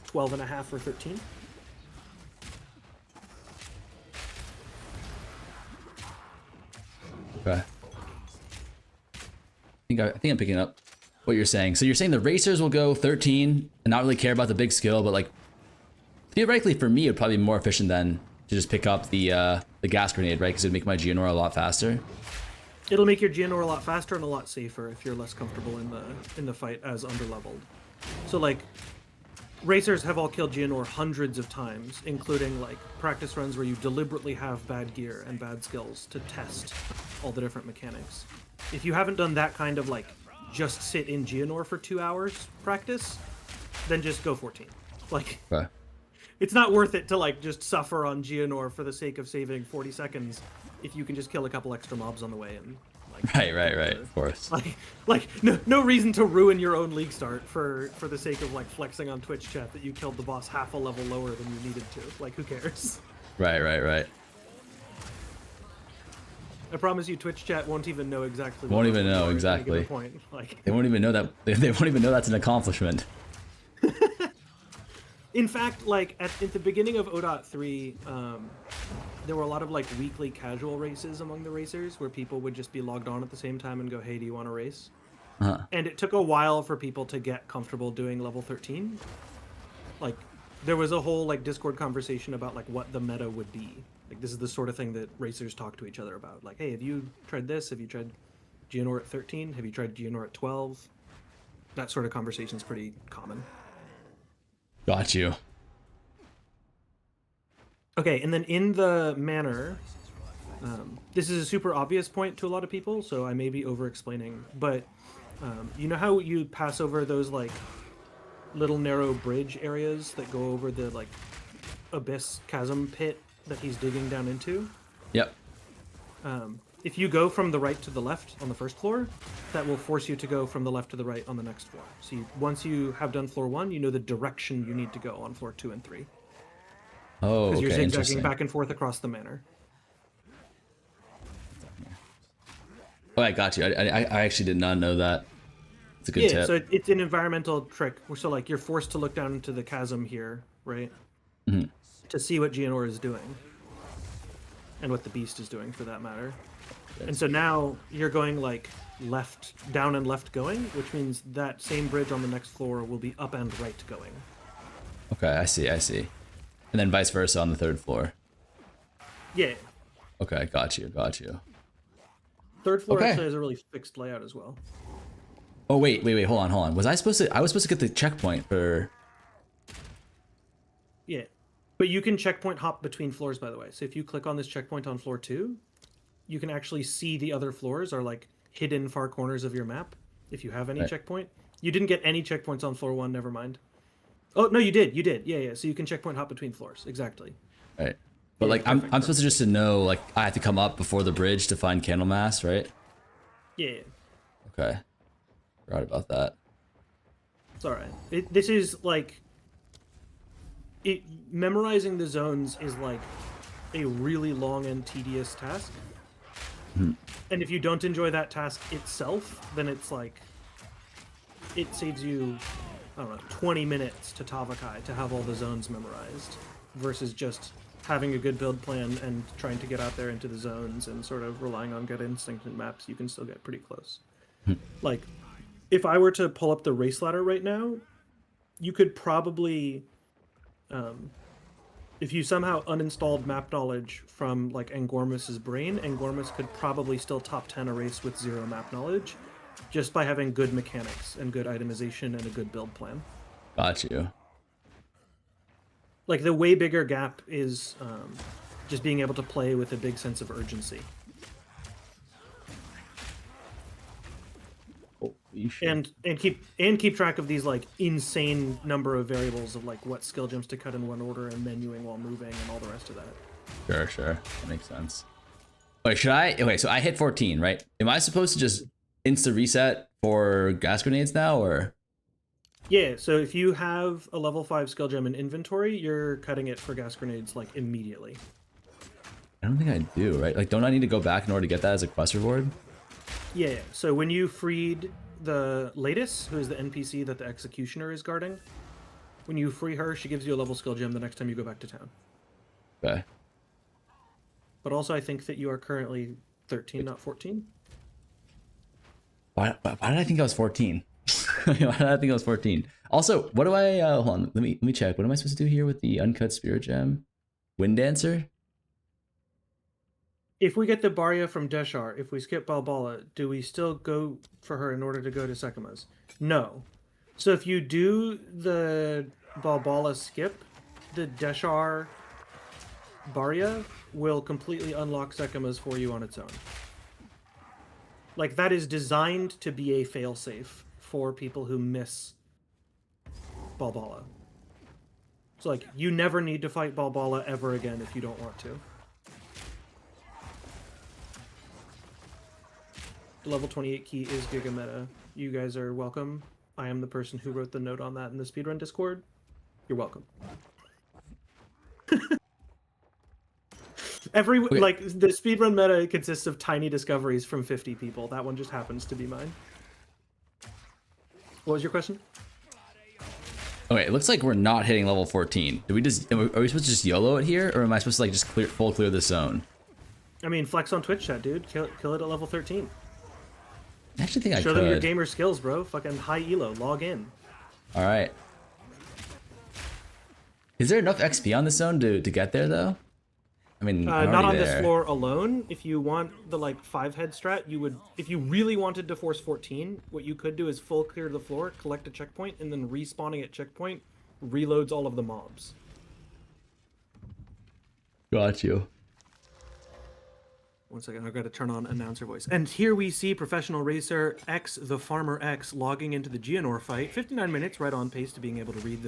12 and a half or 13. Okay. I think I'm picking up what you're saying. So you're saying the racers will go 13 and not really care about the big skill, but like theoretically for me, it'd probably be more efficient than to just pick up the gas grenade, right? Because it'd make my Geonor a lot faster. It'll make your Geonor a lot faster and a lot safer if you're less comfortable in the fight as underleveled. So like, racers have all killed Geonor hundreds of times, including like practice runs where you deliberately have bad gear and bad skills to test all the different mechanics. If you haven't done that kind of like just sit in Geonor for 2 hours practice, then just go 14. Like, Okay. it's not worth it to like just suffer on Geonor for the sake of saving 40 seconds if you can just kill a couple extra mobs on the way and like Right. Of course. like no reason to ruin your own league start for the sake of like flexing on Twitch chat that you killed the boss half a level lower than you needed to. Like, who cares? Right. I promise you, Twitch chat won't even know exactly. Won't even level you know are at any given exactly. Point. Like, They won't even know that. They won't even know that's an accomplishment. in fact, like at the beginning of 0.3, there were a lot of like weekly casual races among the racers where people would just be logged on at the same time and go, "Hey, do you want to race?" Uh-huh. And it took a while for people to get comfortable doing level 13. Like, there was a whole like Discord conversation about like what the meta would be. Like, this is the sort of thing that racers talk to each other about. Like, hey, have you tried this? Have you tried Geonor at 13? Have you tried Geonor at 12? That sort of conversation is pretty common. Got you. Okay, and then in the manor, this is a super obvious point to a lot of people, so I may be over-explaining, but you know how you pass over those, like, little narrow bridge areas that go over the, like, abyss chasm pit that he's digging down into? Yep. If you go from the right to the left on the first floor, that will force you to go from the left to the right on the next floor. So once you have done floor 1, you know the direction you need to go on floor 2 and 3. Oh, Because okay, you're zigzagging interesting. back and forth across the manor. Oh, I got you. I actually did not know that. It's a good Yeah, tip. so it's an environmental trick. So, like, you're forced to look down into the chasm here, right? Mhm. To see what Gianor is doing. And what the beast is doing, for that matter. And so now you're going, like, left, down and left going, which means that same bridge on the next floor will be up and right going. Okay, I see. And then vice versa on the 3rd floor. Yeah. Okay, got you. 3rd floor Okay. actually has a really fixed layout as well. Oh, wait, hold on. I was supposed to get the checkpoint for... Yeah. But you can checkpoint hop between floors, by the way. So if you click on this checkpoint on floor 2, you can actually see the other floors are, like, hidden far corners of your map, if you have any Right. checkpoint. You didn't get any checkpoints on floor 1, never mind. Oh, no, you did. Yeah. So you can checkpoint hop between floors, exactly. Right. But, Yeah, like, perfect, I'm supposed to just to know, like, I have to come up before the bridge to find Candlemass, right? Yeah. Okay. Forgot about that. It's alright. This is, like... memorizing the zones is, like, a really long and tedious task. And if you don't enjoy that task itself, then it's, like... It saves you, I don't know, 20 minutes to Tavakai to have all the zones memorized. Versus just having a good build plan and trying to get out there into the zones and sort of relying on gut instinct and maps, you can still get pretty close. Like, if I were to pull up the race ladder right now, you could probably, if you somehow uninstalled map knowledge from, like, Angormus's brain, Angormus could probably still top 10 a race with 0 map knowledge, just by having good mechanics and good itemization and a good build plan. Got you. Like, the way bigger gap is just being able to play with a big sense of urgency. Holy shit. And keep track of these, like, insane number of variables of, like, what skill gems to cut in one order and menuing while moving and all the rest of that. Sure. That makes sense. Wait, should I? Okay, so I hit 14, right? Am I supposed to just insta reset for gas grenades now, or? Yeah, so if you have a level 5 skill gem in inventory, you're cutting it for gas grenades, like, immediately. I don't think I do, right? Like, don't I need to go back in order to get that as a quest reward? Yeah, so when you freed the Lattice, who is the NPC that the Executioner is guarding, when you free her, she gives you a level skill gem the next time you go back to town. Okay. But also, I think that you are currently 13, not 14. Why did I think I was 14? Why did I think I was 14? Also, what do I? Hold on. Let me check. What am I supposed to do here with the uncut spirit gem? Wind Dancer? If we get the Barya from Deshar, if we skip Balbala, do we still go for her in order to go to Sekama's? No. So if you do the Balbala skip, the Deshar Barya will completely unlock Sekama's for you on its own. Like, that is designed to be a failsafe for people who miss Balbala. So, like, you never need to fight Balbala ever again if you don't want to. The level 28 key is Giga Meta. You guys are welcome. I am the person who wrote the note on that in the speedrun Discord. You're welcome. Like, the speedrun meta consists of tiny discoveries from 50 people. That one just happens to be mine. What was your question? Okay, it looks like we're not hitting level 14. Are we supposed to just YOLO it here, or am I supposed to, like, just clear this zone? I mean, flex on Twitch chat, dude. Kill it at level 13. I actually think I Show could. them your gamer skills, bro. Fucking high elo. Log in. All right. Is there enough XP on this zone to get there, though? I mean, I'm not on already this there. floor alone. If you want the, like, 5-head strat, you would... If you really wanted to force 14, what you could do is full clear the floor, collect a checkpoint, and then respawning at checkpoint reloads all of the mobs. Got you. One second, I've got to turn on announcer voice. And here we see Professional Racer X, the Farmer X, logging into the Geonor fight. 59 minutes, right on pace to being able to lead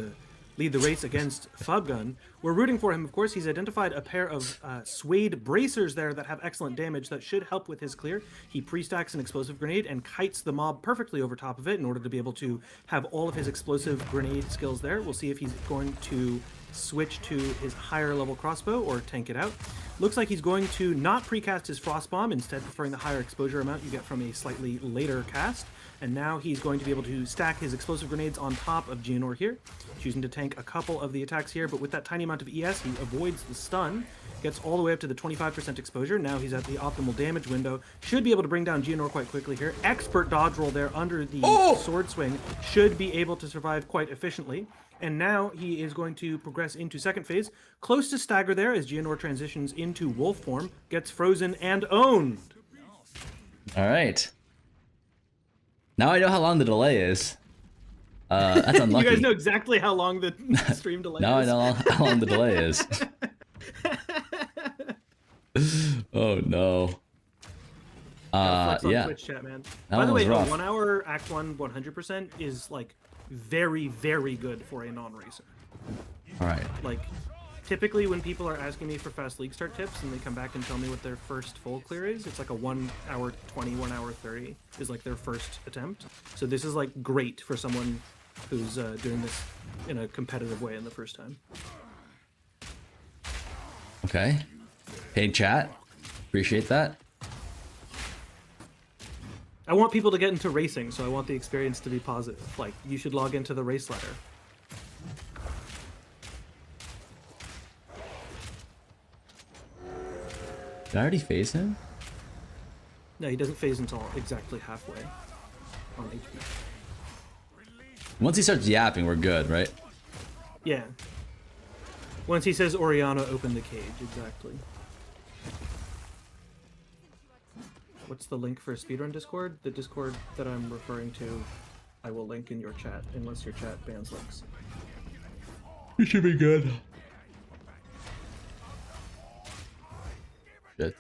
the race against Fubgun. We're rooting for him, of course. He's identified a pair of suede bracers there that have excellent damage that should help with his clear. He pre-stacks an explosive grenade and kites the mob perfectly over top of it in order to be able to have all of his explosive grenade skills there. We'll see if he's going to switch to his higher level crossbow or tank it out. Looks like he's going to not precast his frost bomb, instead preferring the higher exposure amount you get from a slightly later cast. And now he's going to be able to stack his explosive grenades on top of Geonor here, choosing to tank a couple of the attacks here, but with that tiny amount of ES, he avoids the stun, gets all the way up to the 25% exposure. Now he's at the optimal damage window, should be able to bring down Geonor quite quickly here. Expert dodge roll there under the sword swing, should be able to survive quite efficiently. And now he is going to progress into second phase, close to stagger there as Geonor transitions into wolf form, gets frozen and owned. All right. Now I know how long the delay is. That's unlucky. You guys know exactly how long the stream delay now is. I know how long the delay is. Oh no. Flex on Yeah. Twitch chat, man. That By the one way, was a rough. 1 hour Act 1 100% is like very, very good for a non-racer. All right. Like, typically when people are asking me for fast league start tips and they come back and tell me what their first full clear is, it's like a 1 hour 20, 1 hour 30 is like their first attempt. So this is like great for someone who's doing this in a competitive way in the first time. Okay. Paid chat. Appreciate that. I want people to get into racing, so I want the experience to be positive. Like, you should log into the race ladder. Did I already phase him? No, he doesn't phase until exactly halfway on HP. Once he starts yapping, we're good, right? Yeah. Once he says Oriana, open the cage, exactly. What's the link for speedrun Discord? The Discord that I'm referring to, I will link in your chat, unless your chat bans links. We should be good. Shit.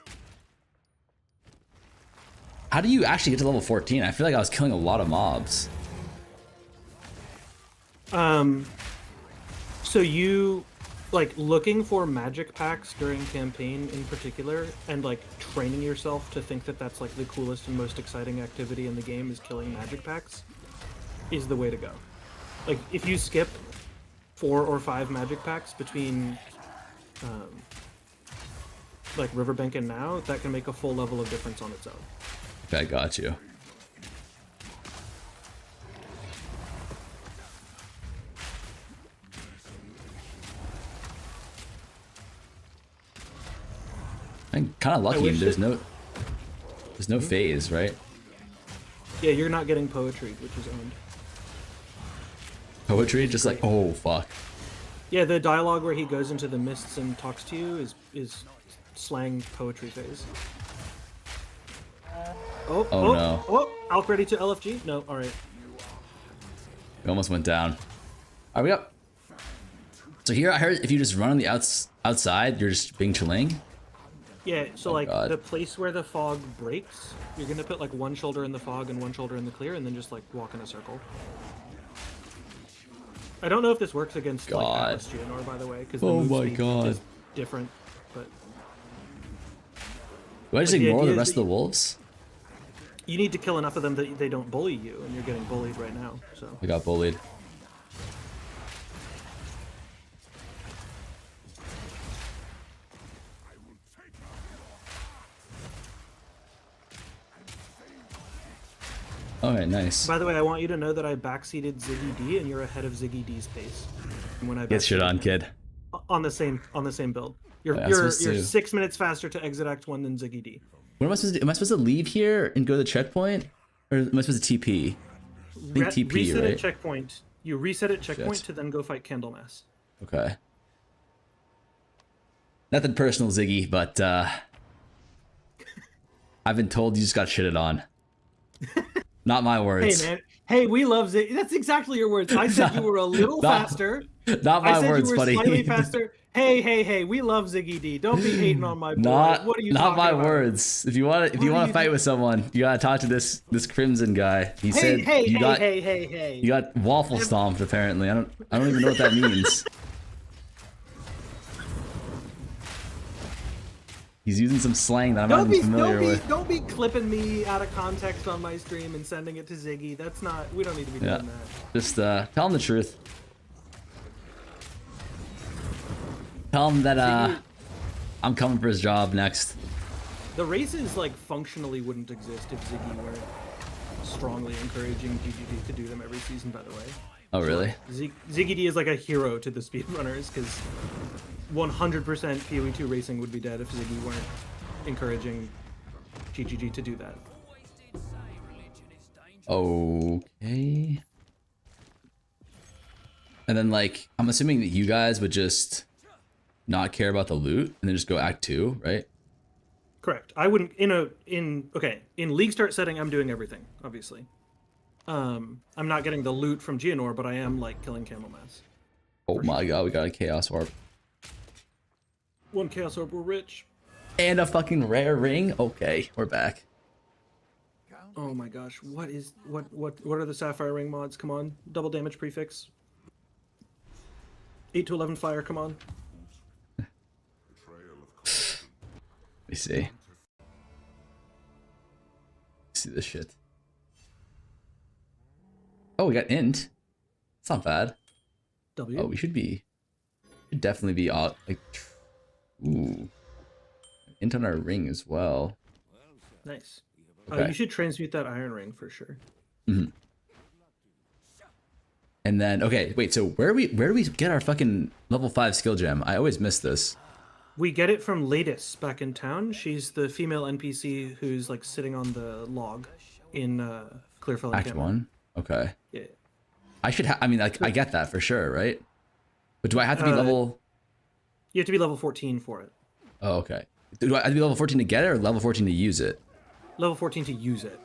How do you actually get to level 14? I feel like I was killing a lot of mobs. So you, like, looking for magic packs during campaign in particular, and like training yourself to think that that's like the coolest and most exciting activity in the game is killing magic packs, is the way to go. Like, if you skip 4 or 5 magic packs between like Riverbank and now, that can make a full level of difference on its own. Okay, got you. I'm kind of lucky. wish There's it- no phase, right? Yeah, you're not getting poetry, which is owned. Poetry, just like, oh fuck. Yeah, the dialogue where he goes into the mists and talks to you is slang poetry phase. Oh, Oh, no. Oh, Alk ready to LFG? No, alright. We almost went down. Are we up? So here I heard if you just run on the outside, you're just being chilling. Yeah, so Oh, like God. the place where the fog breaks, you're gonna put like one shoulder in the fog and one shoulder in the clear, and then just like walk in a circle. I don't know if this works against God. like Atlas Geonor, by the way, because the Oh move my speed God. is different. But Do I just Like, the ignore the idea is rest of that the wolves? you need to kill enough of them that they don't bully you, and you're getting bullied right now. So We got bullied. Alright, nice. by the way, I want you to know that I backseated Ziggy D, and you're ahead of Ziggy D's pace. When I Get shit backseated on, him. kid. On the same build. You're Yeah, I'm you're supposed to- 6 minutes faster to exit Act 1 than Ziggy D. What am I supposed to do? Am I supposed to leave here and go to the checkpoint? Or am I supposed to TP? I think TP, Reset right? at checkpoint. You reset at checkpoint Shit. to then go fight Candlemass. Okay. Nothing personal, Ziggy, but I've been told you just got shitted on. Not my Hey words. man, hey, we love Ziggy. That's exactly your words. I said you were a little Not- faster. Not I my said words, you were buddy. slightly faster. Hey, we love Ziggy D. Don't be hating on my boy. Not, What are you not talking my about? words. If you want What are to you fight doing? with someone, you gotta talk to this Crimson guy. He said you got Hey. you got waffle stomped. Apparently, I don't even know what that means. He's using some slang that I'm not even familiar with. Don't be clipping me out of context on my stream and sending it to Ziggy. That's not. We don't need to be Yeah, doing that. just tell him the truth. Tell him that Ziggy- I'm coming for his job next. The races like functionally wouldn't exist if Ziggy weren't strongly encouraging GGD to do them every season. By the way. Oh really? Ziggy D is like a hero to the speedrunners because 100% PoE 2 racing would be dead if Ziggy weren't encouraging GGG to do that. Okay. And then like I'm assuming that you guys would just not care about the loot and then just go Act 2, right? Correct. I wouldn't in league start setting. I'm doing everything, obviously. I'm not getting the loot from Geonor, but I am like killing Camel Mass. Oh my god, we got a Chaos Orb. One Chaos Orb, we're rich. And a fucking rare ring? Okay, we're back. Oh my gosh, what are the Sapphire Ring mods? Come on, double damage prefix. 8 to 11 fire, come on. Let me see. See this shit. Oh, we got int. It's not bad. W. Oh, we should definitely be like, ooh, int on our ring as well. Nice. Okay. You should transmute that Iron Ring for sure. Mm-hmm. And then, okay, wait. So where do we get our fucking level 5 skill gem? I always miss this. We get it from Ladis back in town. She's the female NPC who's like sitting on the log in Clearfell Act 1. Okay. Yeah. I should I mean, like, I get that for sure, right? But do I have to be level? You have to be level 14 for it. Oh, okay. Do I have to be level 14 to get it, or level 14 to use it? Level 14 to use it.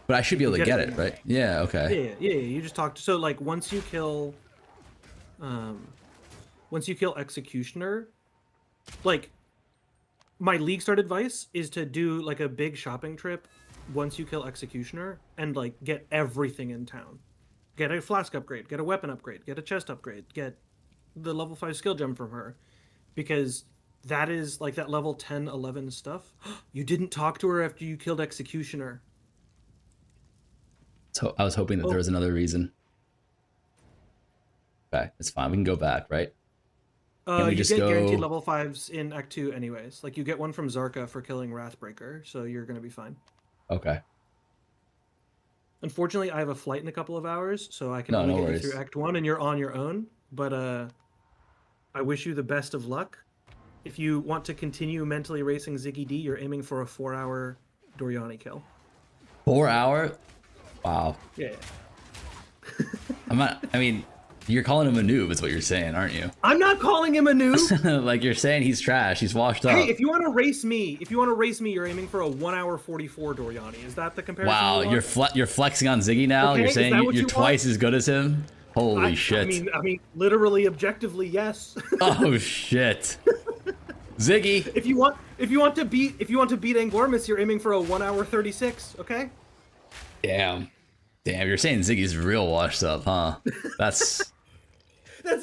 But I should be able to get get it it, right? Yeah. Okay. Yeah. You just talk to. So like once you kill Executioner, like my league start advice is to do like a big shopping trip once you kill Executioner and like get everything in town. Get a flask upgrade, get a weapon upgrade, get a chest upgrade, get the level 5 skill gem from her, because that is like that level 10, 11 stuff. You didn't talk to her after you killed Executioner. So I was hoping that there was another reason. Okay, it's fine. We can go back, right? You get guaranteed level 5s in Act 2 anyways. Like you get one from Zarka for killing Wrathbreaker, so you're gonna be fine. Okay. Unfortunately, I have a flight in a couple of hours, so I can No only get worries. you through Act 1 and you're on your own. But I wish you the best of luck. If you want to continue mentally racing Ziggy D, you're aiming for a 4-hour Doriani kill. 4 hour? Wow. Yeah. I mean, you're calling him a noob is what you're saying, aren't you? I'm not calling him a noob. Like you're saying he's trash. He's washed up. Hey, if you want to race me, you're aiming for a 1-hour 44 Doriani. Is that the comparison? Wow, you want? you're flexing on Ziggy now. Okay, You're is saying that what you're you twice as good as him. Holy shit. I mean, literally, objectively, yes. Oh shit. Ziggy. If you want to beat Angormus, you're aiming for a 1-hour 36. Okay. Damn, you're saying Ziggy's real washed up, huh? That's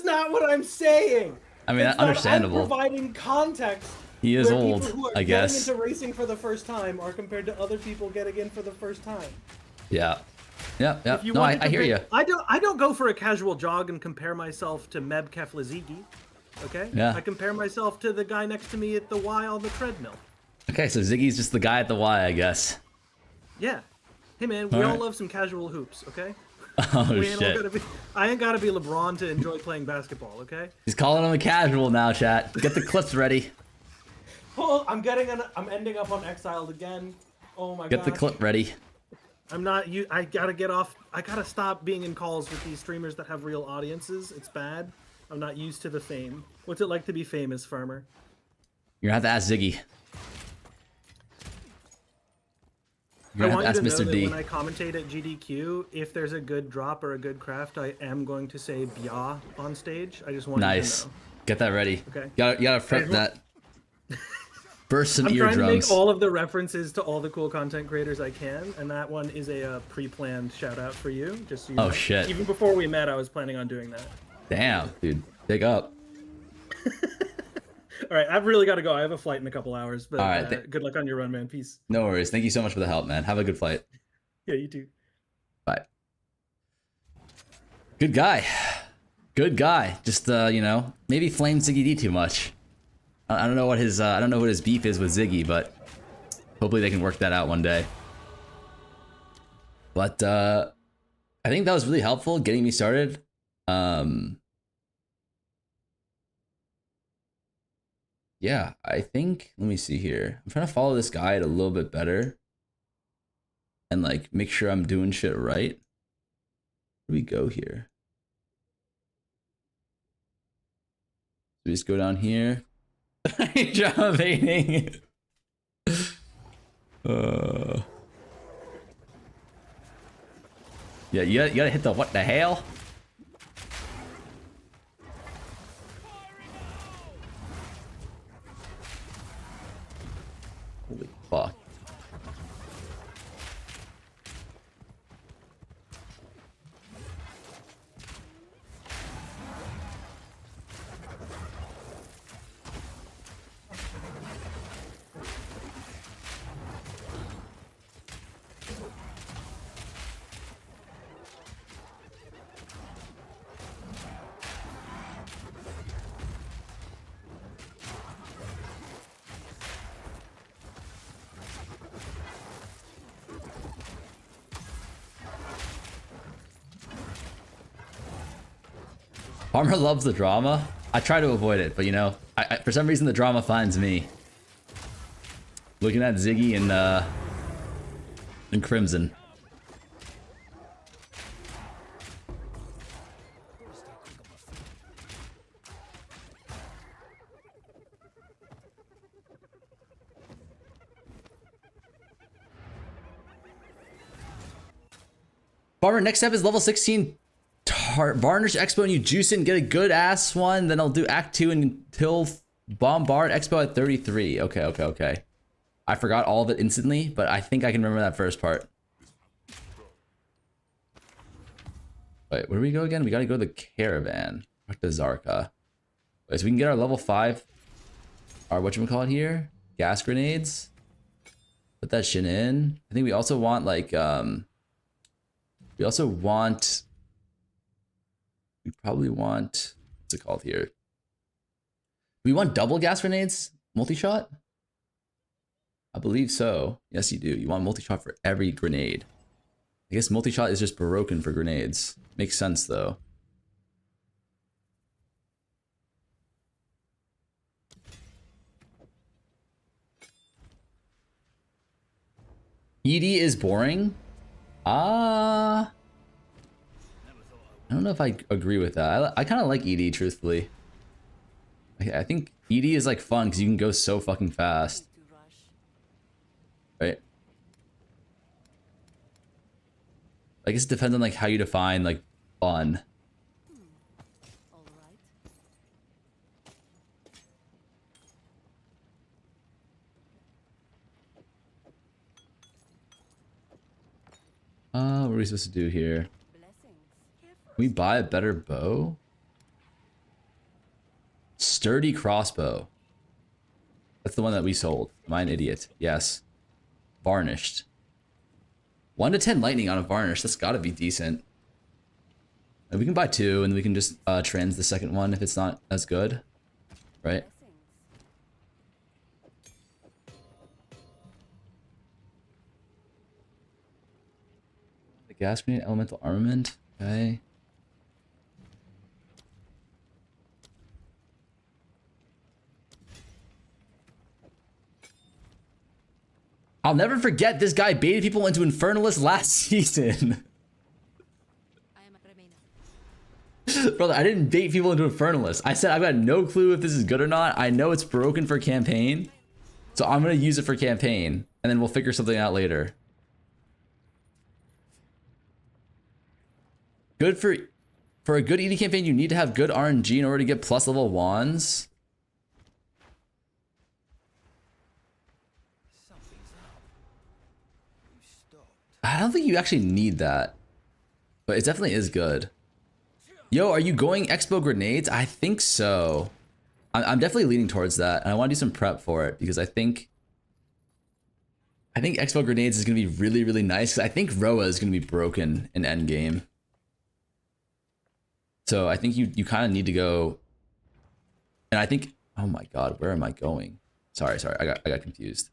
not what I'm saying. I mean, understandable. I'm providing context. He is where old, people who are I guess. getting into racing for the first time are compared to other people getting in for the first time. Yeah. Yeah. If you No, want to I hear you. I don't go for a casual jog and compare myself to Meb Keflazigi. Okay? Yeah. I compare myself to the guy next to me at the Y on the treadmill. Okay, so Ziggy's just the guy at the Y, I guess. Yeah. Hey man, we All all right. love some casual hoops, okay? Oh We ain't all shit. gotta be, I ain't gotta be LeBron to enjoy playing basketball, okay? He's calling him a casual now, chat. Get the clips ready. Oh, I'm ending up on Exiled again. Oh my god. Get the clip ready. I gotta get off. I gotta stop being in calls with these streamers that have real audiences. It's bad. I'm not used to the fame. What's it like to be famous, Farmer? You're gonna have to ask Ziggy. You're I gonna want have you to to ask know Mr. that D. when I commentate at GDQ, if there's a good drop or a good craft, I am going to say "bya" on stage. I just want Nice. you to know. Get that ready. Okay. You gotta prep that. Burst some I'm trying to eardrums. make all of the references to all the cool content creators I can, and that one is a pre-planned shout out for you. Just so you Oh, know. shit. Even before we met, I was planning on doing that. Damn, dude. Big up. All right, I've really got to go. I have a flight in a couple hours, but All right, good luck on your run, man. Peace. No worries. Thank you so much for the help, man. Have a good flight. Yeah, you too. Bye. Good guy. Good guy. Just you know, maybe flame Ziggy D too much. I don't know what his beef is with Ziggy, but hopefully they can work that out one day. But I think that was really helpful getting me started. Yeah, I think, let me see here. I'm trying to follow this guide a little bit better and like make sure I'm doing shit right. Where do we go here? So we just go down here. Drama baiting. Yeah, you gotta hit the what the hell? Holy fuck. Farmer loves the drama. I try to avoid it, but you know, for some reason the drama finds me. Looking at Ziggy and Crimson. Farmer, next step is level 16 Varnish Xbow and you juice it and get a good ass one. Then I'll do Act 2 until Bombard Xbow at 33. Okay. I forgot all of it instantly, but I think I can remember that first part. Wait, where do we go again? We gotta go to the caravan. Back to Zarka. Wait, so we can get our level 5. Our whatchamacallit here? Gas grenades. Put that shit in. I think we also want like we probably want, what's it called here? We want double gas grenades? Multi-shot? I believe so. Yes, you do. You want multi-shot for every grenade. I guess multi-shot is just broken for grenades. Makes sense, though. ED is boring? I don't know if I agree with that. I kind of like ED, truthfully. I think ED is like fun because you can go so fucking fast. Right? I guess it depends on like how you define like fun. What are we supposed to do here? Can we buy a better bow? Sturdy crossbow. That's the one that we sold. Am I an idiot? Yes. Varnished. 1 to 10 lightning on a varnish. That's gotta be decent. And we can buy 2 and we can just trans the second one if it's not as good. Right? The gas grenade, elemental armament. Okay. I'll never forget this guy baited people into Infernalist last season. Brother, I didn't bait people into Infernalist. I said I've got no clue if this is good or not. I know it's broken for campaign. So I'm going to use it for campaign. And then we'll figure something out later. Good for a good ED campaign, you need to have good RNG in order to get plus level wands. Something's up. You stopped. I don't think you actually need that, but it definitely is good. Yo, are you going Xbow grenades? I think so. I'm definitely leaning towards that, and I want to do some prep for it because I think Xbow grenades is going to be really, really nice. I think Roa is going to be broken in endgame. So I think you kind of need to go, and I think, oh my god, where am I going? Sorry, I got confused.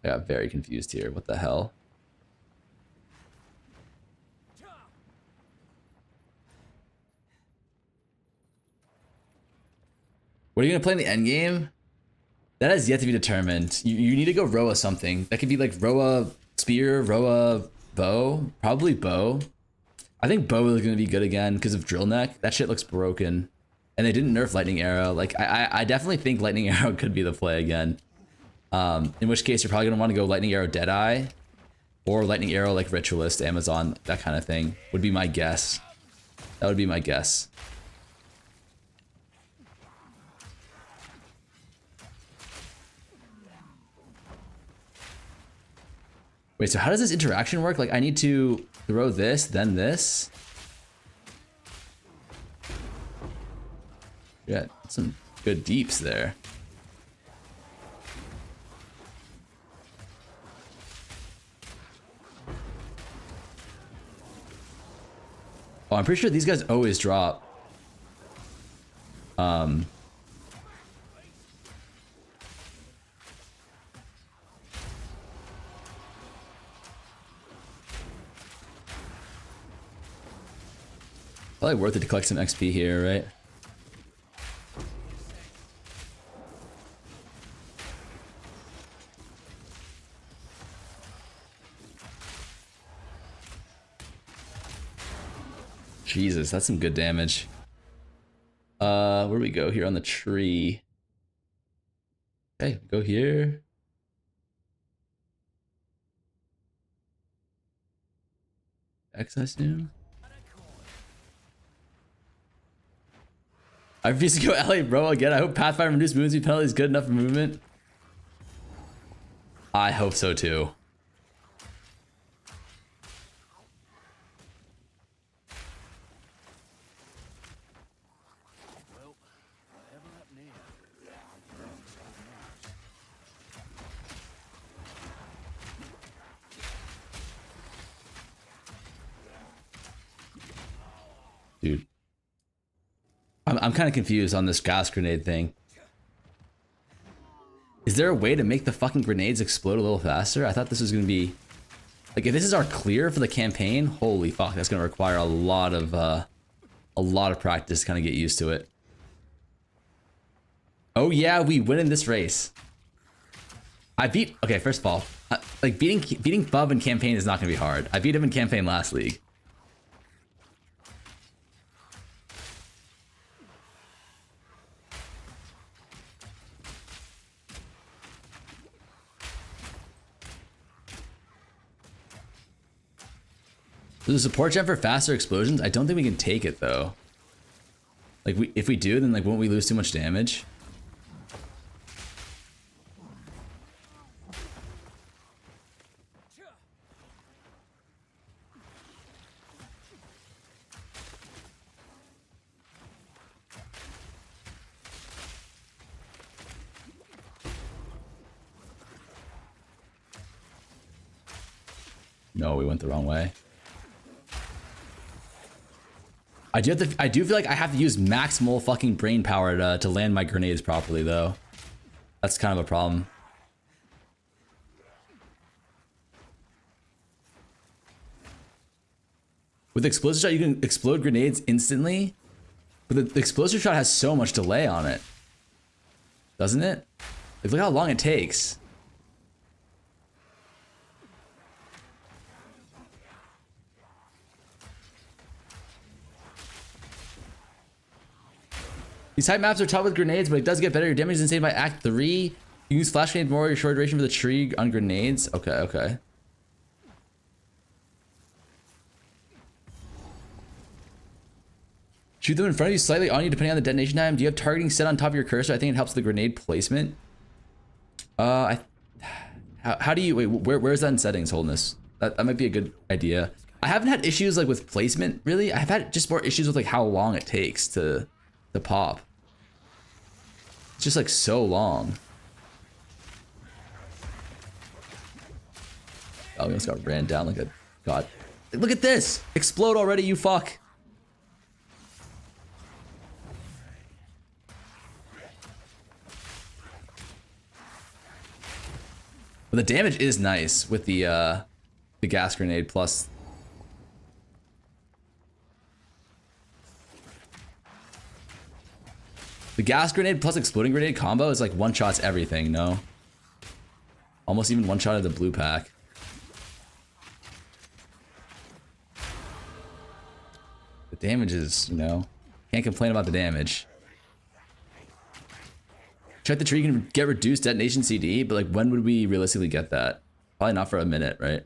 I got very confused here. What the hell? What are you gonna play in the end game? That has yet to be determined. You need to go Roa something. That could be like Roa spear, Roa bow, probably bow. I think bow is gonna be good again because of drill neck. That shit looks broken, and they didn't nerf lightning arrow. Like I definitely think lightning arrow could be the play again. In which case you're probably gonna want to go lightning arrow Deadeye, or lightning arrow like ritualist Amazon, that kind of thing would be my guess. That would be my guess. Wait, so how does this interaction work? Like I need to throw this, then this? Yeah, some good deeps there. Oh, I'm pretty sure these guys always drop. Probably worth it to collect some XP here, right? Jesus, that's some good damage. Where do we go here on the tree? Okay, go here. X, I assume. I refuse to go LA bro again. I hope Pathfinder reduced movement speed penalty is good enough for movement. I hope so too. Well, whatever happened here? Dude. I'm kind of confused on this gas grenade thing. Is there a way to make the fucking grenades explode a little faster? I thought this was going to be... Like, if this is our clear for the campaign, holy fuck, that's going to require a lot of practice to kind of get used to it. Oh yeah, we win in this race. I beat... Okay, first of all, like, beating Bub in campaign is not going to be hard. I beat him in campaign last league. There's a support gem for faster explosions. I don't think we can take it though. Like if we do, then like won't we lose too much damage? No, we went the wrong way. I do feel like I have to use maximal fucking brain power to land my grenades properly though. That's kind of a problem. With the explosive shot, you can explode grenades instantly, but the explosive shot has so much delay on it, doesn't it? Like, look how long it takes. These type maps are tough with grenades, but it does get better. Your damage is insane by Act 3. You use flash grenade more, your short duration for the tree on grenades. Okay, okay. Shoot them in front of you, slightly on you, depending on the detonation time. Do you have targeting set on top of your cursor? I think it helps with the grenade placement. How do you wait? Where's that in settings, Holdness? That might be a good idea. I haven't had issues like with placement really. I've had just more issues with like how long it takes to pop. It's just like so long. Oh, we almost got ran down like a god. Look at this! Explode already, you fuck! But the damage is nice with the gas grenade plus. The gas grenade plus exploding grenade combo is like one-shots everything, no? Almost even one-shot of the blue pack. The damage is, you know, can't complain about the damage. Check the tree, you can get reduced detonation CD, but like when would we realistically get that? Probably not for a minute, right?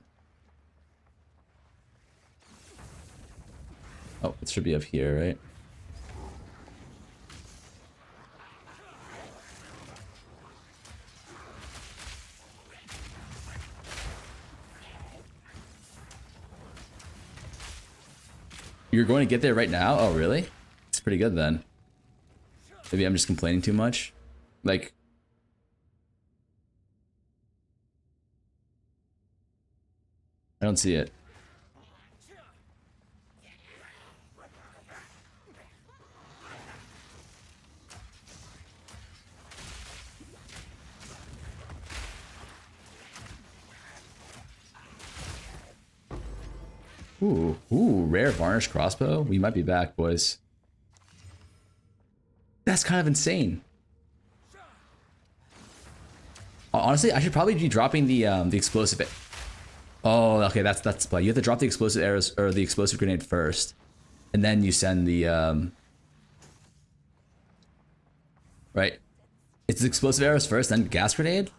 Oh, it should be up here, right? You're going to get there right now? Oh, really? It's pretty good then. Maybe I'm just complaining too much. Like, I don't see it. Ooh, rare varnished crossbow. We might be back, boys. That's kind of insane. Honestly, I should probably be dropping the explosive. Oh, okay, that's play. You have to drop the explosive arrows or the explosive grenade first, and then you send the right. It's explosive arrows first, then gas grenade.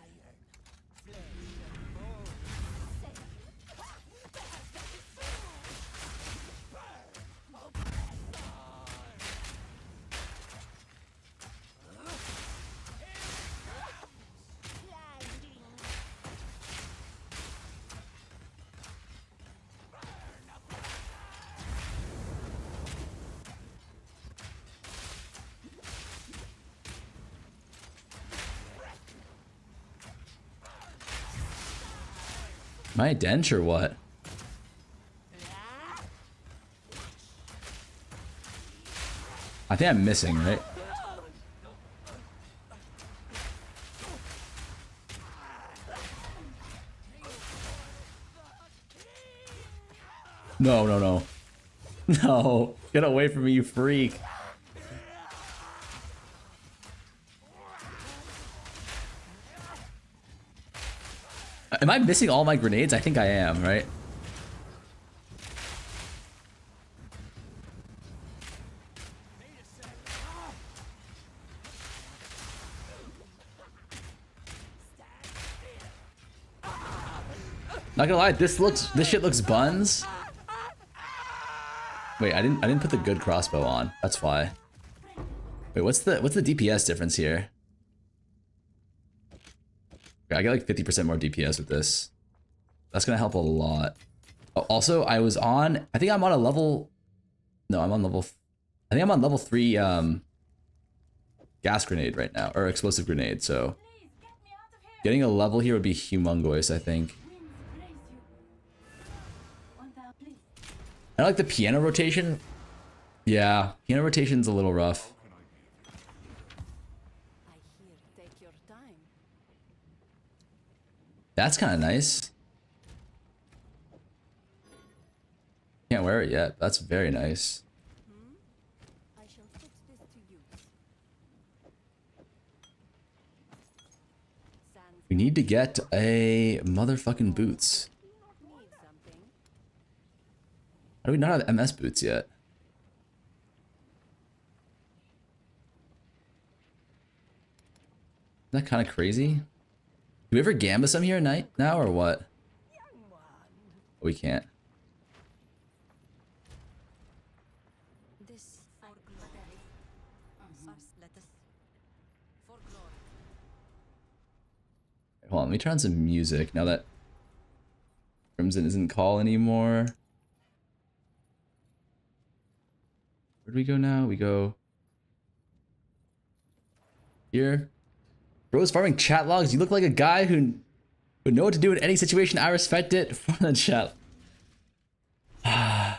Am I a dench or what? I think I'm missing, right? No, no, no. No. Get away from me, you freak. Am I missing all my grenades? I think I am, right? Not gonna lie, this shit looks buns. Wait, I didn't put the good crossbow on. That's why. Wait, what's the DPS difference here? Okay, I got like 50% more DPS with this. That's gonna help a lot. Oh, also, I think I'm on a level. No, I'm on level. I think I'm on level 3 gas grenade right now, or explosive grenade. So getting a level here would be humongous, I think. I like the piano rotation. Yeah, piano rotation's a little rough. That's kind of nice. Can't wear it yet. That's very nice. We need to get a motherfucking boots. How do we not have MS boots yet? Isn't that kind of crazy? Do we ever gamba some here at night now or what? We can't. This for glory. Let us for glory. Hold on, let me turn on some music now that Crimson isn't call anymore. Where do we go now? We go here. Bro's farming chat logs. You look like a guy who would know what to do in any situation. I respect it. From the chat. Higher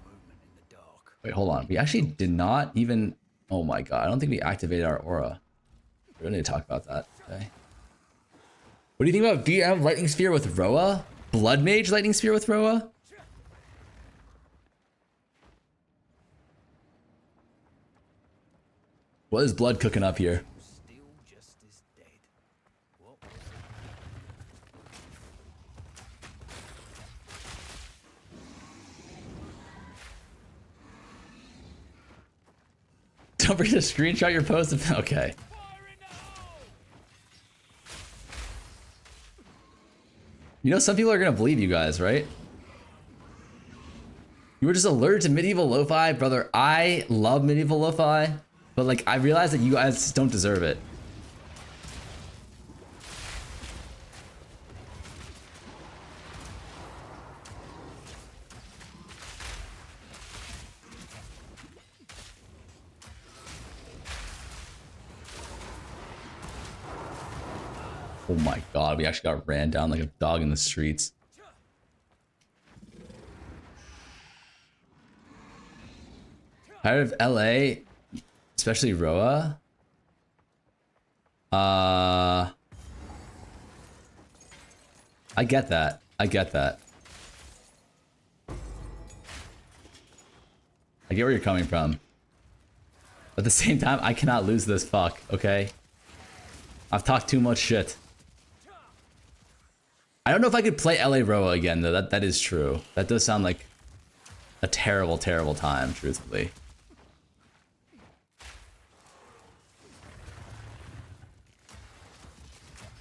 movement in the dark. Wait, hold on. We actually did not even... Oh my god, I don't think we activated our aura. We don't need to talk about that today. What do you think about VM Lightning Sphere with Roa? Blood Mage Lightning Sphere with Roa? What is Blood cooking up here? Still just as dead. What was Don't forget to screenshot your post. Okay. You know, some people are gonna believe you guys, right? You were just alerted to medieval lo-fi, brother. I love medieval lo-fi, but like I realize that you guys don't deserve it. Oh my god, we actually got ran down like a dog in the streets. Tired of LA, especially Roa. I get that. I get that. I get where you're coming from. But at the same time, I cannot lose this fuck, okay? I've talked too much shit. I don't know if I could play LA Roa again, though. That is true. That does sound like a terrible, terrible time, truthfully.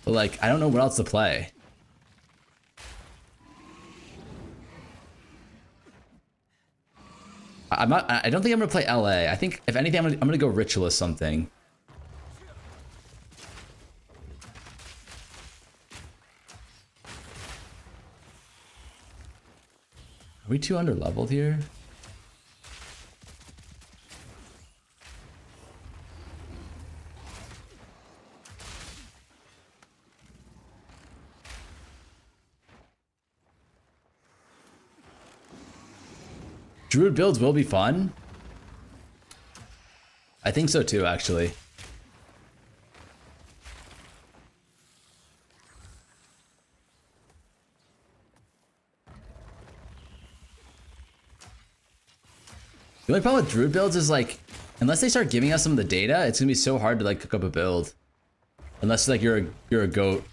But like, I don't know what else to play. I don't think I'm gonna play LA. I think if anything, I'm gonna go Ritualist something. Are we too underleveled here? Druid builds will be fun. I think so too, actually. The only problem with Druid builds is like, unless they start giving us some of the data, it's gonna be so hard to like cook up a build. Unless like you're a goat.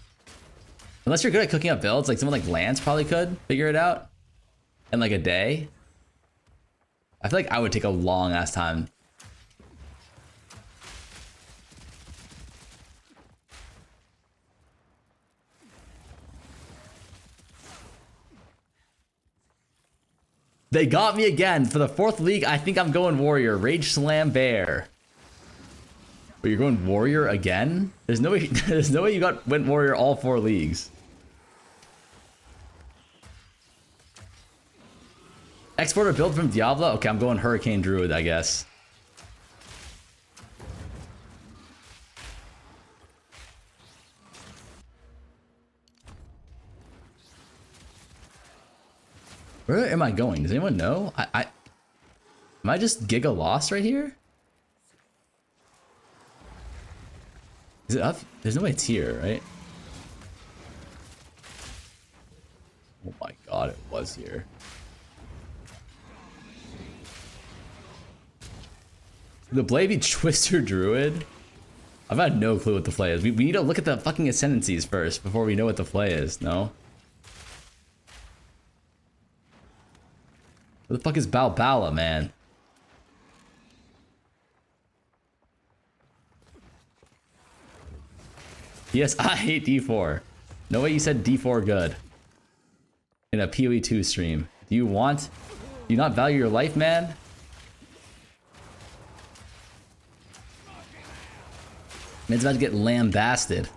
Unless you're good at cooking up builds, like someone like Lance probably could figure it out in like a day. I feel like I would take a long ass time. They got me again. For the 4th league, I think I'm going Warrior. Rage Slam Bear. But you're going Warrior again? There's no way, there's no way you went Warrior all 4 leagues. Exporter build from Diablo? Okay, I'm going Hurricane Druid, I guess. Where am I going? Does anyone know? Am I just giga lost right here? Is it up? There's no way it's here, right? Oh my god, it was here. The Blade be Twister Druid? I've had no clue what the play is. We need to look at the fucking ascendancies first before we know what the play is, no? What the fuck is Balbala, man? Yes, I hate D4. No way you said D4 good. in a PoE 2 stream. Do you not value your life, man? Man's about to get lambasted.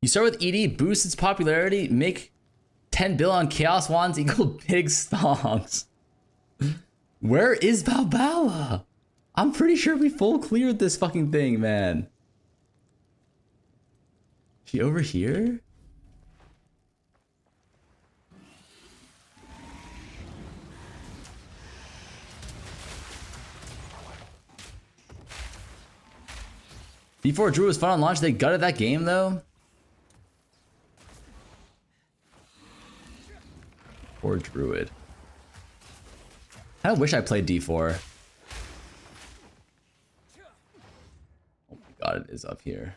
You start with ED, boost its popularity, make 10 bill on Chaos Wands equal big stonks. Where is Balboa? I'm pretty sure we full cleared this fucking thing, man. She over here? D4 Drew was fun on launch. They gutted that game though. Or Druid. I wish I played D4. Oh my god, it is up here.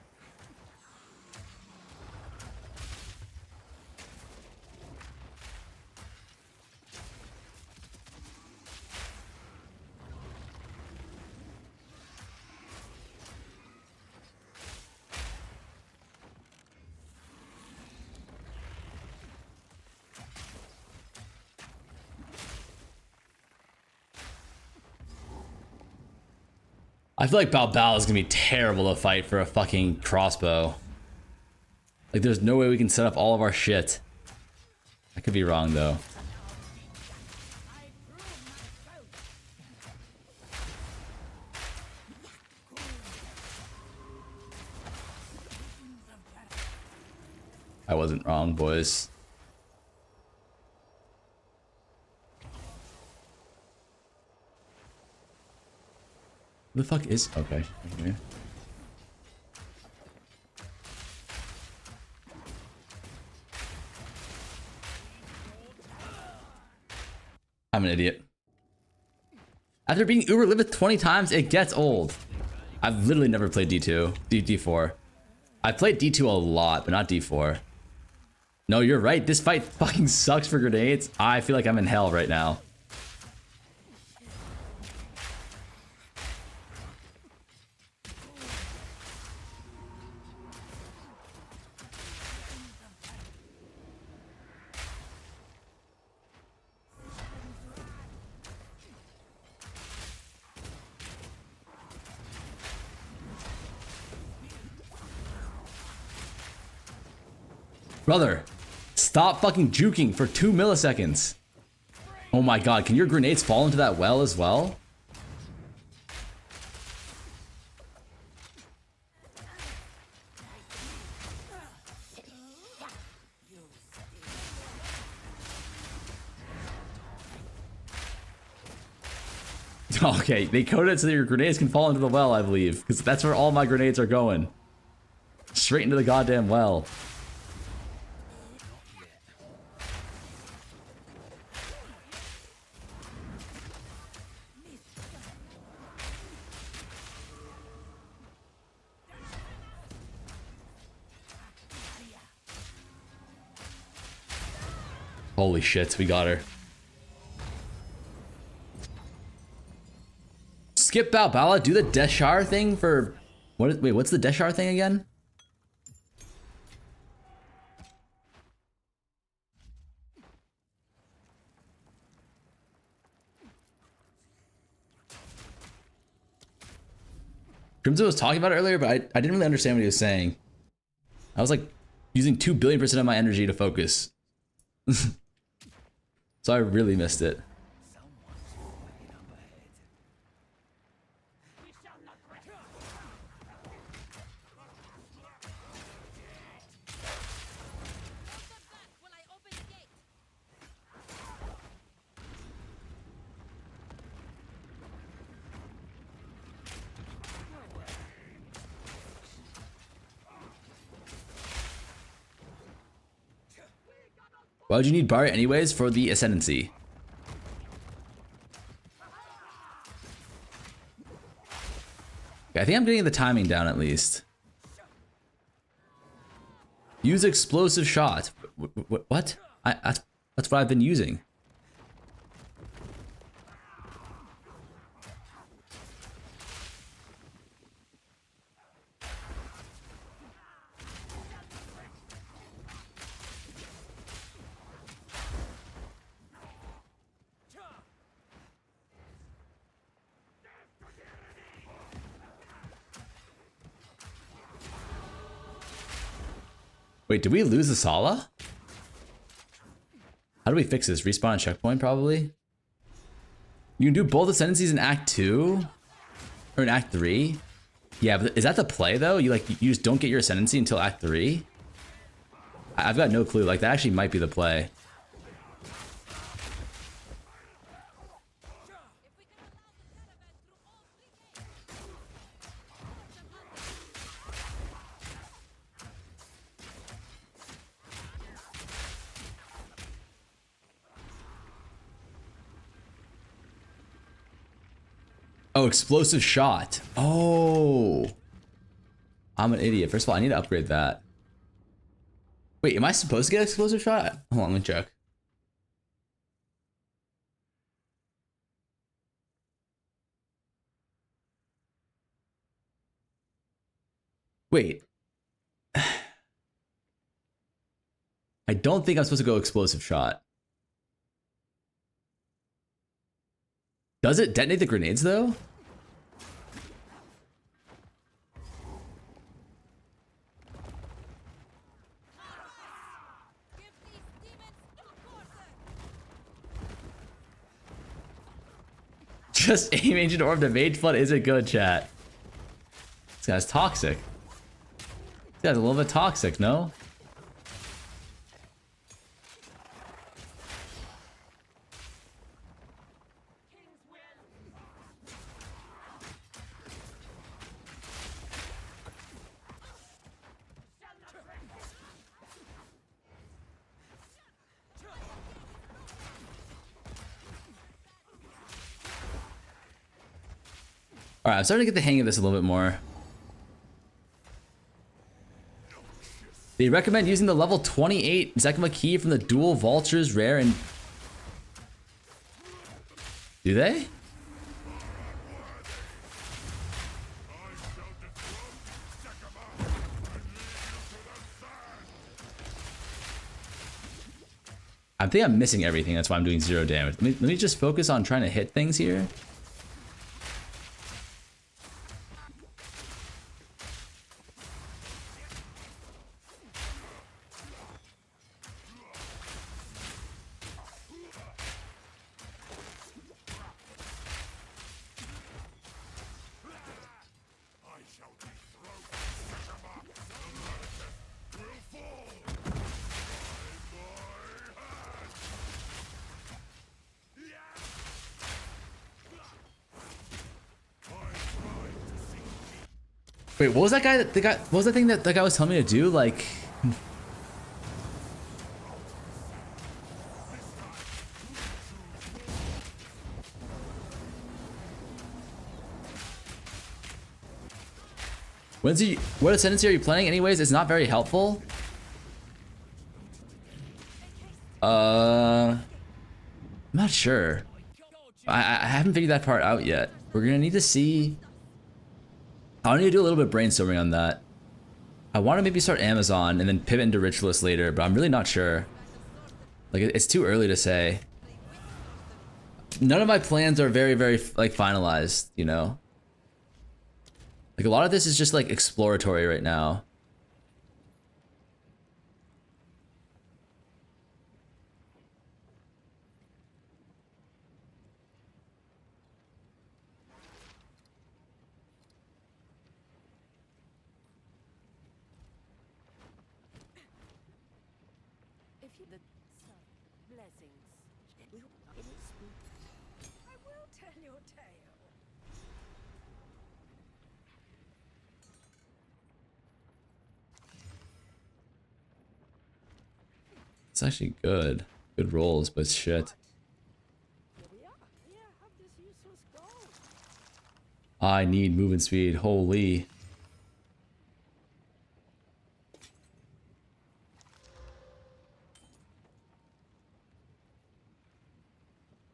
I feel like Balboa is gonna be terrible to fight for a fucking crossbow. Like, there's no way we can set up all of our shit. I could be wrong though. I wasn't wrong, boys. The fuck is okay? Okay. I'm an idiot. After being uber lived 20 times, it gets old. I've literally never played D2, D4. I played D2 a lot, but not D4. No, you're right. This fight fucking sucks for grenades. I feel like I'm in hell right now. Brother, stop fucking juking for 2 milliseconds. Oh my god, can your grenades fall into that well as well? Okay, they coded it so that your grenades can fall into the well, I believe. Because that's where all my grenades are going. Straight into the goddamn well. Holy shit, we got her. Skip Balboa, do the Deshar thing for... Wait, what's the Deshar thing again? Crimson was talking about it earlier, but I didn't really understand what he was saying. I was like using 2 billion% of my energy to focus. So I really missed it. Why would you need Bar anyways for the Ascendancy? Okay, I think I'm getting the timing down at least. Use explosive shot. What? That's what I've been using. Wait, did we lose the Sala? How do we fix this? Respawn and checkpoint, probably? You can do both Ascendancies in Act 2? Or in Act 3? Yeah, but is that the play, though? You just don't get your Ascendancy until Act 3? I've got no clue. Like, that actually might be the play. Oh, explosive shot. Oh. I'm an idiot. First of all, I need to upgrade that. Wait, am I supposed to get explosive shot? Hold on, let me check. Wait. I don't think I'm supposed to go explosive shot. Does it detonate the grenades, though? Just aim ancient orb to mage flood isn't good, chat. This guy's toxic. This guy's a little bit toxic, no? Alright, I'm starting to get the hang of this a little bit more. They recommend using the level 28 Zekma key from the dual vultures rare and... Do they? I think I'm missing everything, that's why I'm doing 0 damage. Let me just focus on trying to hit things here. Wait, what was that guy? What was the thing that guy was telling me to do? Like, what ascendancy are you playing? Anyways, it's not very helpful. I'm not sure. I haven't figured that part out yet. We're gonna need to see. I need to do a little bit of brainstorming on that. I want to maybe start Amazon and then pivot into Ritualist later, but I'm really not sure. Like, it's too early to say. None of my plans are very, like, finalized, you know? Like, a lot of this is just, like, exploratory right now. It's actually good. Good rolls, but shit. I need movement speed. Holy.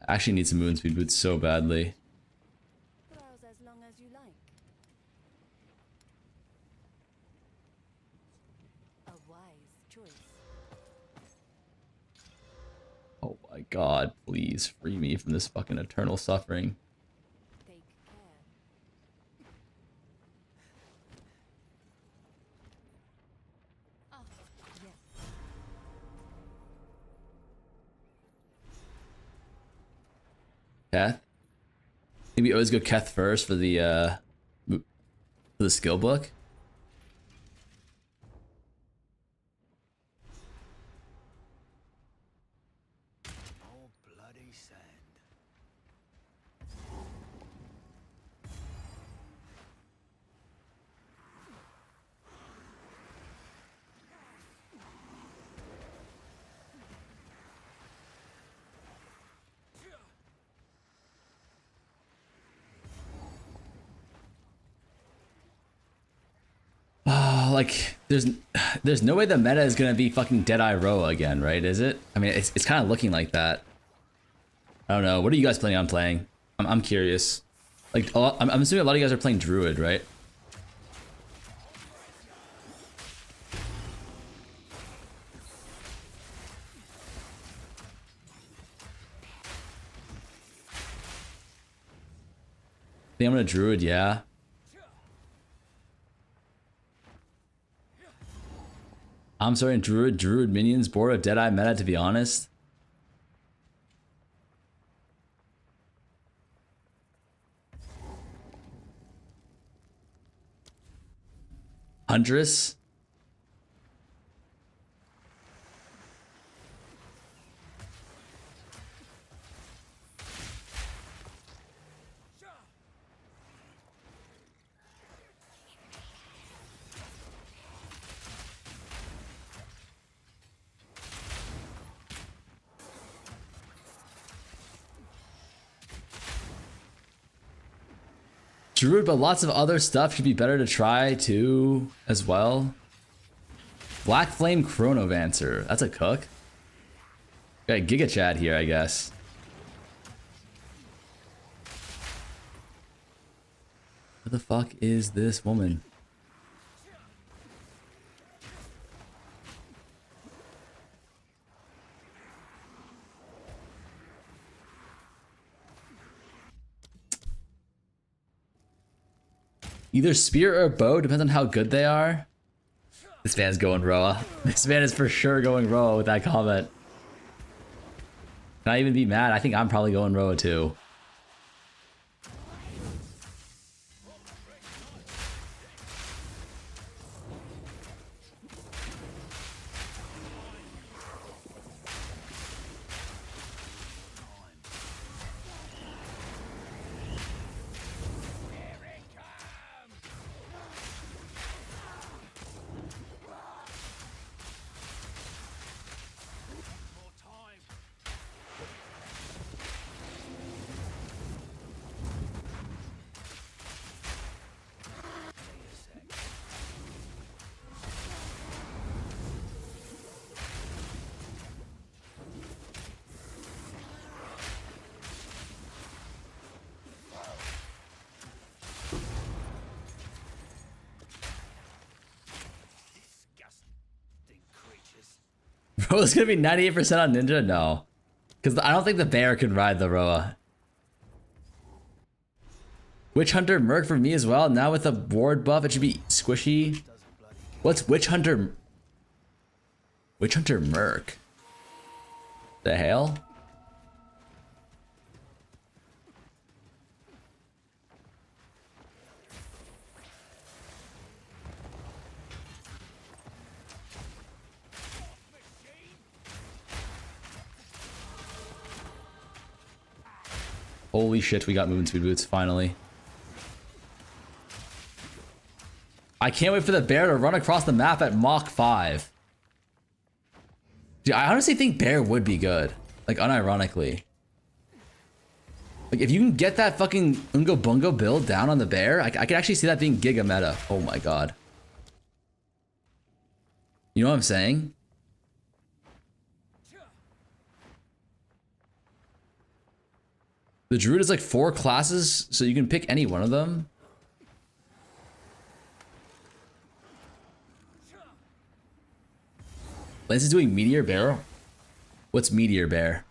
I actually need some movement speed boots so badly. Browse as long as you like. A wise choice. Oh my god, please free me from this fucking eternal suffering. Take care. Ah, yes. Keth? Maybe always go Keth first for the skill book. Oh, bloody sand. Like there's no way the meta is gonna be fucking Deadeye Roa again, right? Is it? I mean, it's kind of looking like that. I don't know. What are you guys planning on playing? I'm curious. Like, I'm assuming a lot of you guys are playing Druid, right? I think I'm gonna Druid, yeah. I'm sorry, Druid minions board of Deadeye meta, to be honest. Huntress? Druid, but lots of other stuff should be better to try too, as well. Black Flame Chronovancer. That's a cook. Got Giga Chad here, I guess. Who the fuck is this woman? Either spear or bow, depends on how good they are. This man's going Roa. This man is for sure going Roa with that comment. Can I even be mad? I think I'm probably going Roa too. Bro, it's gonna be 98% on Ninja? No. Because I don't think the bear can ride the Roa. Witch Hunter Merc for me as well. Now with the ward buff, it should be squishy. What's Witch Hunter? Witch Hunter Merc? The hell? Holy shit, we got movement speed boots, finally. I can't wait for the bear to run across the map at Mach 5. Dude, I honestly think bear would be good. Like, unironically. Like, if you can get that fucking Ungo Bungo build down on the bear, I could actually see that being giga meta. Oh my god. You know what I'm saying? The druid is like 4 classes, so you can pick any one of them. Lance is doing Meteor Bear? What's Meteor Bear?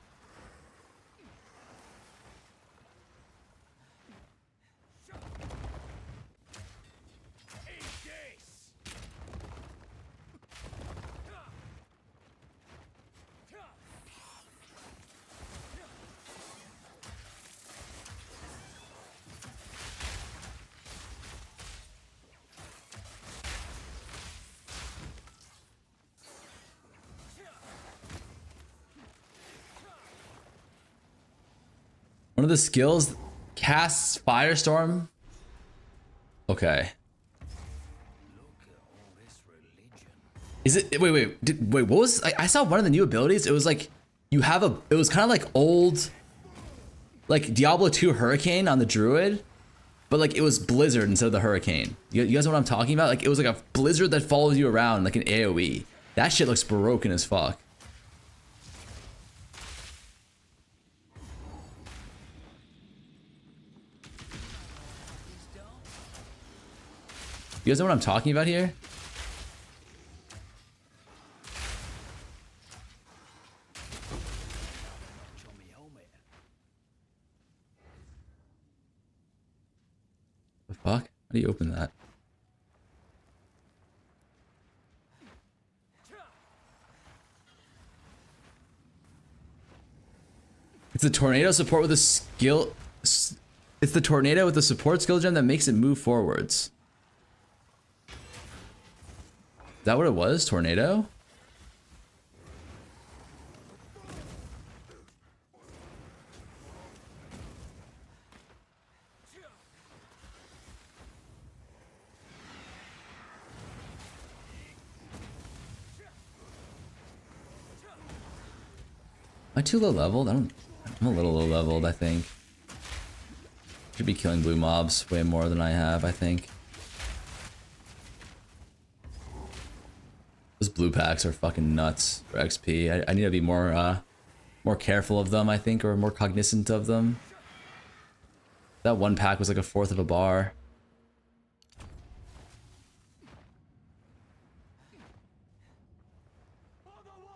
One of the skills casts Firestorm. Okay. Is it? Wait. Wait. What was? I saw one of the new abilities. It was like you have a. It was kind of like old, like Diablo 2 Hurricane on the Druid, but like it was Blizzard instead of the Hurricane. You guys know what I'm talking about? Like it was like a Blizzard that follows you around like an AOE. That shit looks broken as fuck. You guys know what I'm talking about here? The fuck? How do you open that? It's the tornado support with a skill. It's the tornado with the support skill gem that makes it move forwards. Is that what it was? Tornado? Am I too low leveled? I'm a little low leveled, I think. Should be killing blue mobs way more than I have, I think. Those blue packs are fucking nuts for XP. I need to be more careful of them, I think, or more cognizant of them. That one pack was like 1/4 of a bar.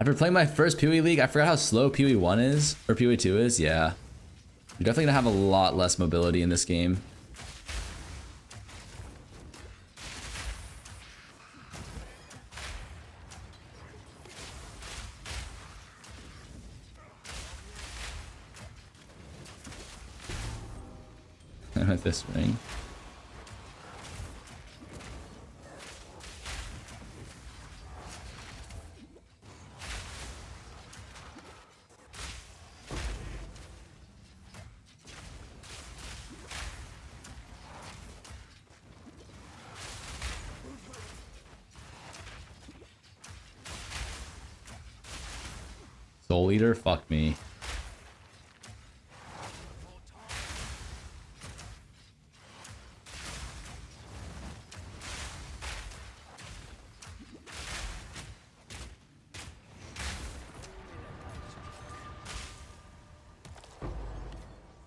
After playing my first PoE League, I forgot how slow PoE 1 is, or PoE 2 is, yeah. You're definitely gonna have a lot less mobility in this game. With this ring. Soul Eater? Fuck me.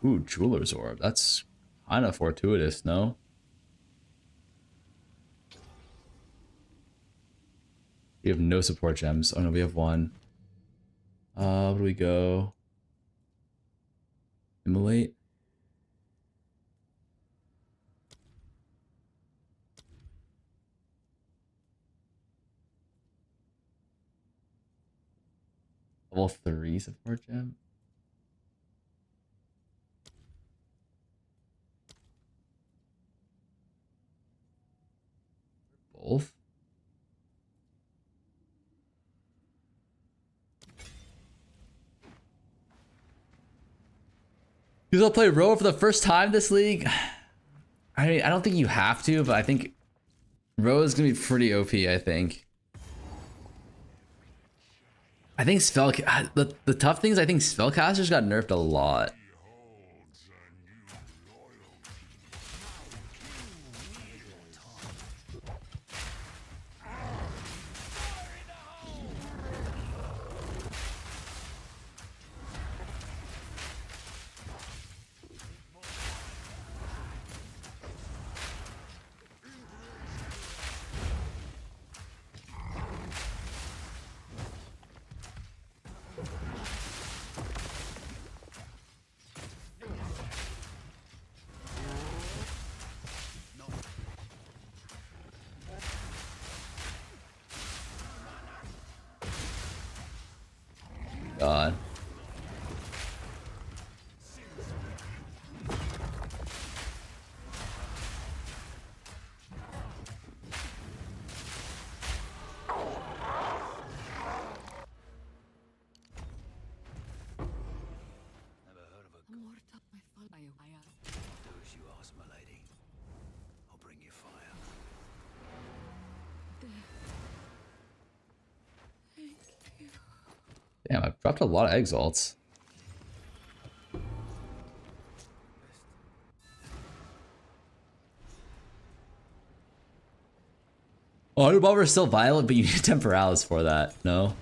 Ooh, Jeweler's Orb. That's kind of fortuitous, no? We have no support gems. Oh no, we have one. Where do we go? Immolate? Level 3 support gem? Both? Because I'll play Roa for the first time this league. I mean, I don't think you have to, but I think Roa is gonna be pretty OP, I think. I think the tough thing is I think spellcasters got nerfed a lot. God. Never heard of a do as you ask, my lady. I'll bring you fire. Damn, I've dropped a lot of exalts. Auto Bomber is still violent, but you need Temporalis for that. No?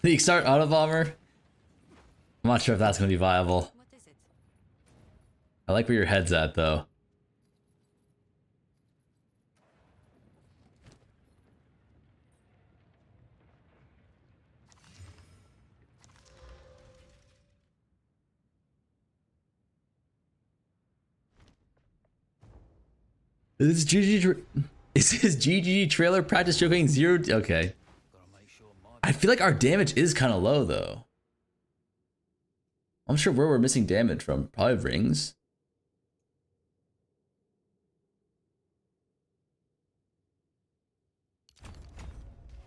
You start Auto Bomber? I'm not sure if that's gonna be viable. What is it? I like where your head's at, though. Is his GG trailer practice joking 0? Okay. Gotta make sure my I feel like our damage is kind of low, though. I'm sure where we're missing damage from. Probably rings.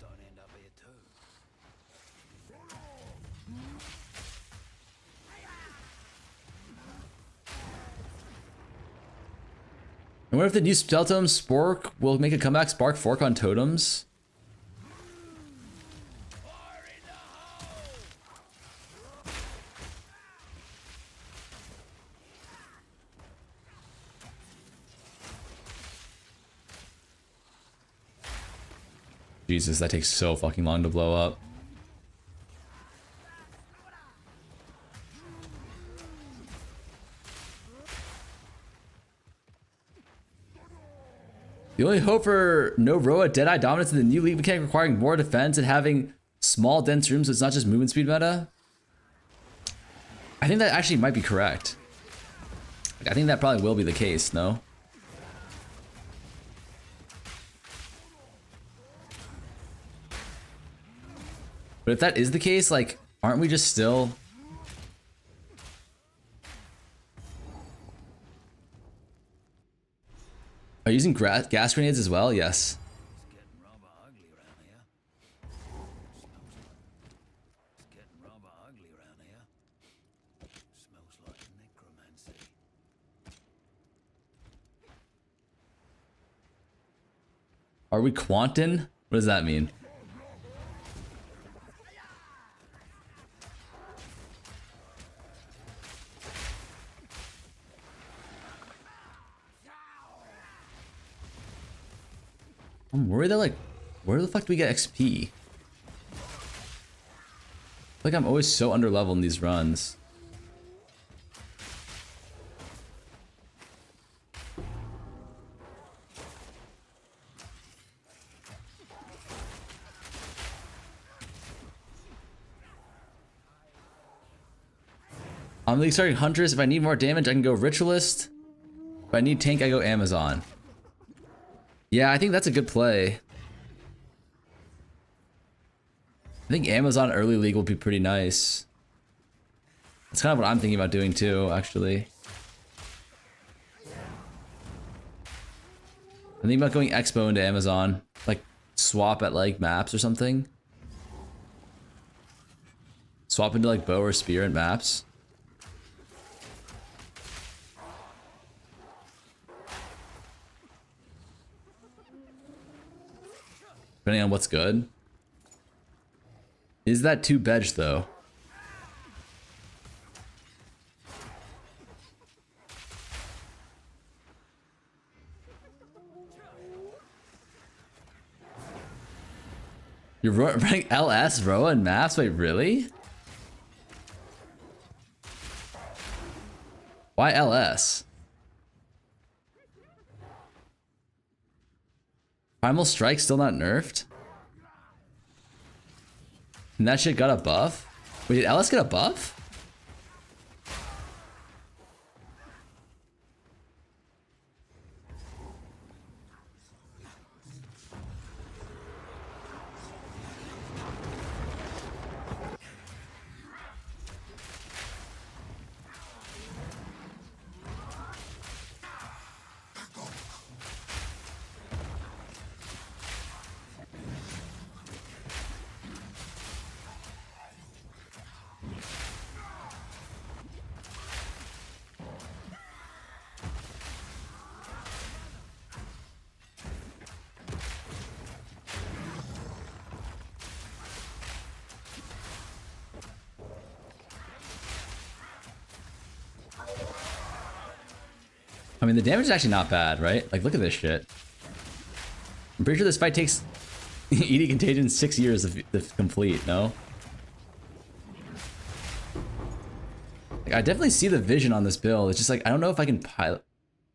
don't end up here too. And what if the new spell tome Spork will make a comeback? Spark Fork on totems? Jesus, that takes so fucking long to blow up. The only hope for no Roa Deadeye dominance in the new league mechanic requiring more defense and having small dense rooms so it's not just movement speed meta. I think that actually might be correct. I think that probably will be the case, no? But if that is the case, like, aren't we just still... Are you using gas grenades as well? Yes. It's getting rather ugly around here. It's getting rather ugly around here. Smells like necromancy. Are we Quantin? What does that mean? I'm worried that, like, where the fuck do we get XP? Like, I'm always so under level in these runs. I'm like starting Huntress. If I need more damage, I can go Ritualist. If I need tank, I go Amazon. Yeah, I think that's a good play. I think Amazon early league will be pretty nice. That's kind of what I'm thinking about doing too, actually. I'm thinking about going Xbow into Amazon. Like, swap at, like, maps or something. Swap into, like, bow or spear at maps. Depending on what's good. Is that too bedge, though? You're running LS, Roa, and maps? Wait, really? Why LS? Primal Strike still not nerfed? And that shit got a buff? Wait, did LS get a buff? I mean, the damage is actually not bad, right? Like, look at this shit. I'm pretty sure this fight takes ED Contagion 6 years to complete, no? Like, I definitely see the vision on this build. It's just like, I don't know if I can pilot.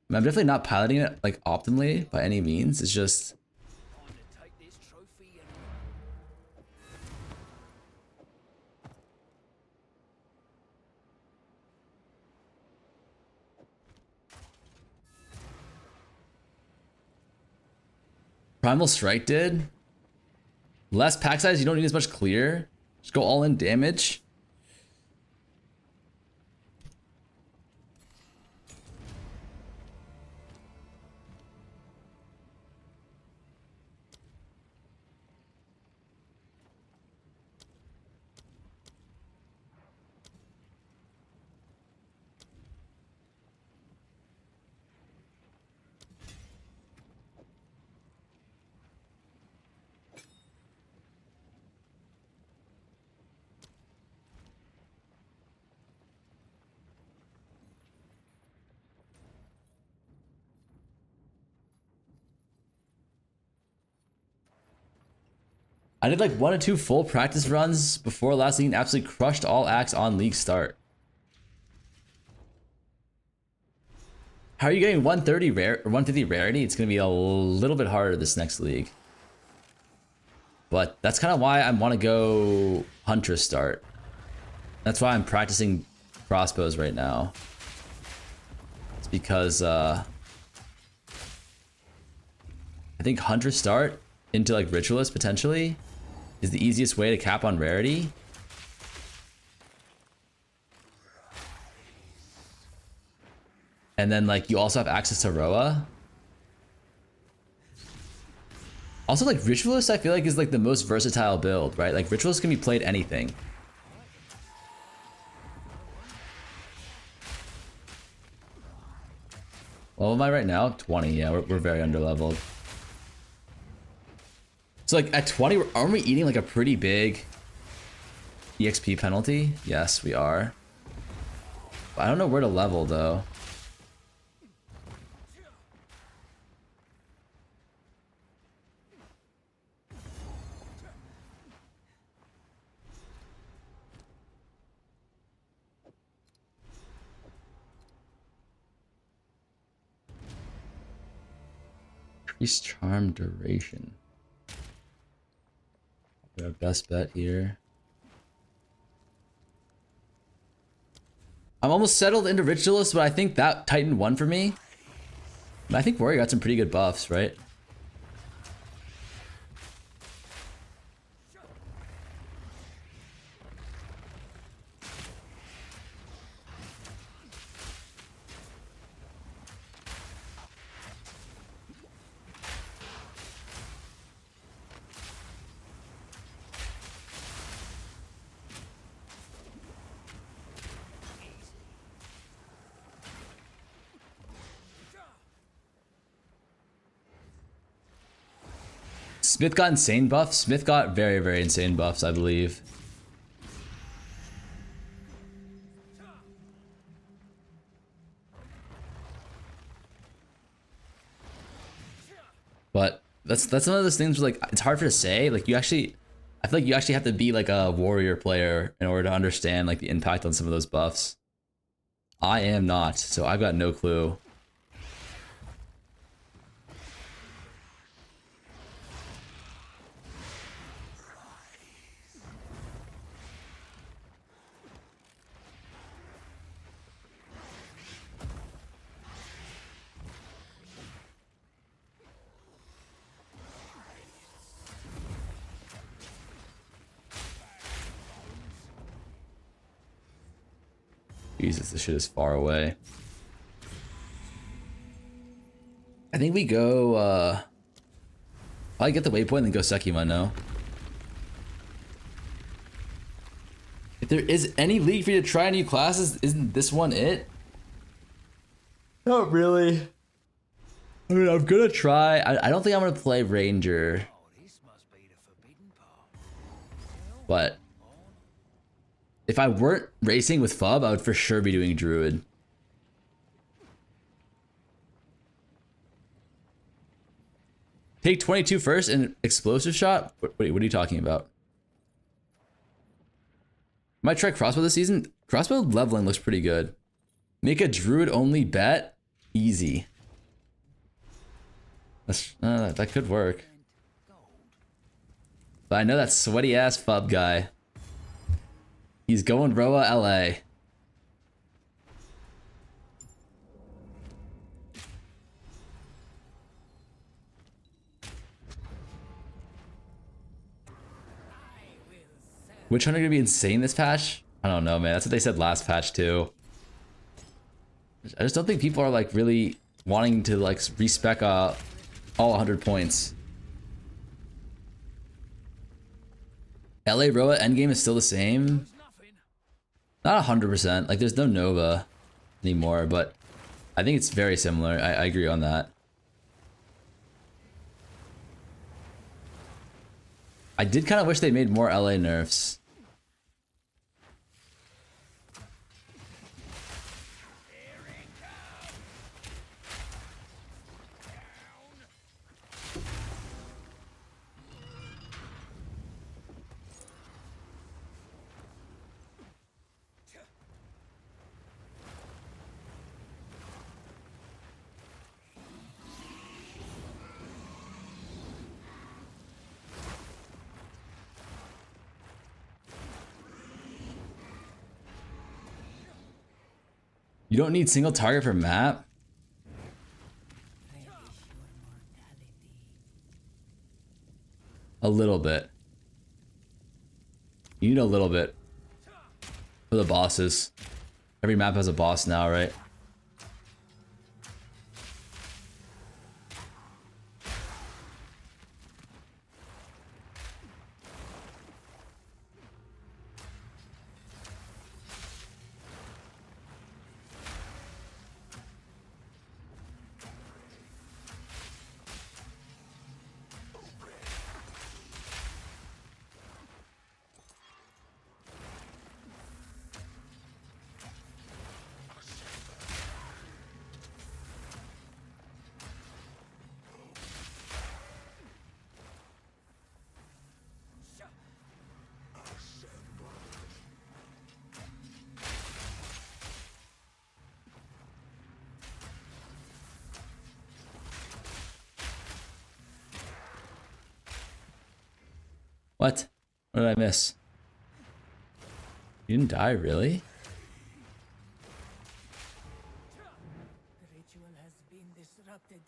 I mean, I'm definitely not piloting it, like, optimally by any means. It's just... Time to take this trophy and Primal Strike did. Less pack size, you don't need as much clear. Just go all in damage. I did like 1 or 2 full practice runs before last league and absolutely crushed all acts on league start. How are you getting 130 rare or 150 rarity? It's gonna be a little bit harder this next league. But that's kind of why I want to go Huntress start. That's why I'm practicing crossbows right now. It's because I think Huntress start into like Ritualist potentially is the easiest way to cap on rarity. And then like you also have access to Roa. Also like Ritualist I feel like is like the most versatile build, right? Like Ritualist can be played anything. What am I right now? 20, yeah, we're very underleveled. So like at 20, aren't we eating like a pretty big EXP penalty? Yes, we are. But I don't know where to level though. Increased charm duration. Our best bet here. I'm almost settled into Ritualist, but I think that Titan won for me. And I think Warrior got some pretty good buffs, right? Smith got insane buffs. Smith got very, very insane buffs, I believe. But that's one of those things where, like, it's hard for to say. Like, I feel like you actually have to be like a warrior player in order to understand like the impact on some of those buffs. I am not, so I've got no clue. Jesus, this shit is far away. I think we go, probably get the waypoint and then go Sekima, no? If there is any league for you to try new classes, isn't this one it? Not really. I mean, I'm gonna try. I don't think I'm gonna play Ranger. But if I weren't racing with Fub, I would for sure be doing Druid. Take 22 first and explosive shot? Wait, what are you talking about? Might try crossbow this season. Crossbow leveling looks pretty good. Make a Druid only bet? Easy. That could work. But I know that sweaty ass Fub guy. He's going Roa LA. Which hunter gonna be insane this patch? I don't know, man. That's what they said last patch too. I just don't think people are like really wanting to like respec all 100 points. LA Roa endgame is still the same. Not 100%. Like there's no Nova anymore, but I think it's very similar. I agree on that. I did kind of wish they made more LA nerfs. You don't need single target for map? A little bit. You need a little bit for the bosses. Every map has a boss now, right? What? What did I miss? You didn't die, really? The ritual has been disrupted.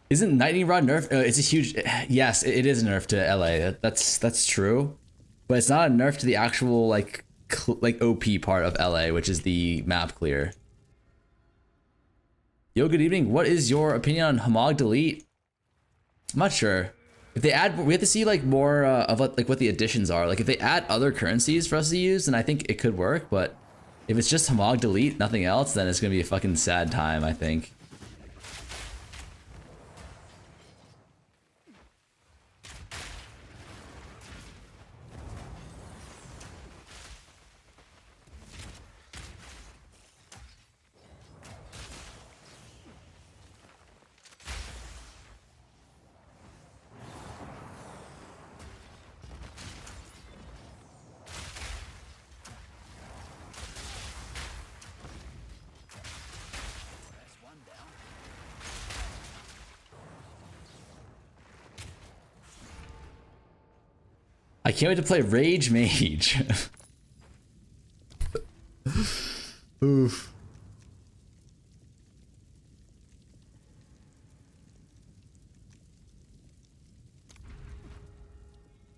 Isn't Lightning Rod nerfed? It's a huge... Yes, it is a nerf to LA. That's true. But it's not a nerf to the actual, like OP part of LA, which is the map clear. Yo, good evening. What is your opinion on Homog Delete? I'm not sure. If they add, we have to see like more of like what the additions are. Like if they add other currencies for us to use, then I think it could work. But if it's just Homog Delete, nothing else, then it's gonna be a fucking sad time, I think. I can't wait to play Rage Mage. Oof.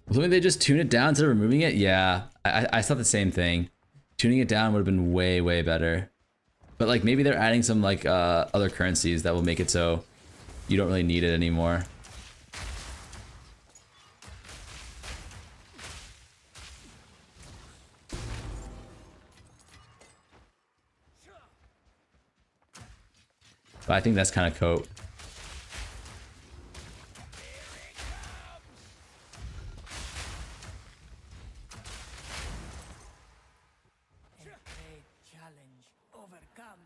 Maybe they just tune it down instead of removing it? Yeah, I thought the same thing. Tuning it down would have been way, way better. But like maybe they're adding some like other currencies that will make it so you don't really need it anymore. But I think that's kind of cope. A great challenge overcome.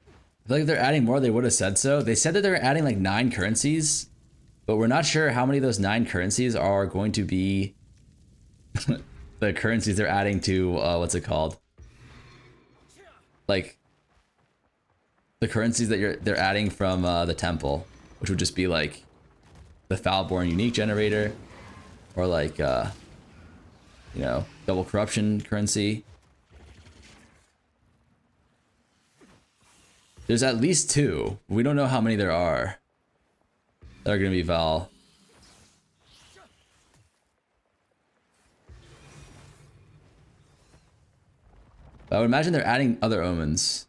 I feel like if they're adding more, they would have said so. They said that they're adding like 9 currencies, but we're not sure how many of those 9 currencies are going to be the currencies they're adding to, what's it called? Like, the currencies that they're adding from the temple, which would just be like the Foulborn unique generator, or like, you know, double corruption currency. There's at least 2. We don't know how many there are that are going to be Val. But I would imagine they're adding other omens.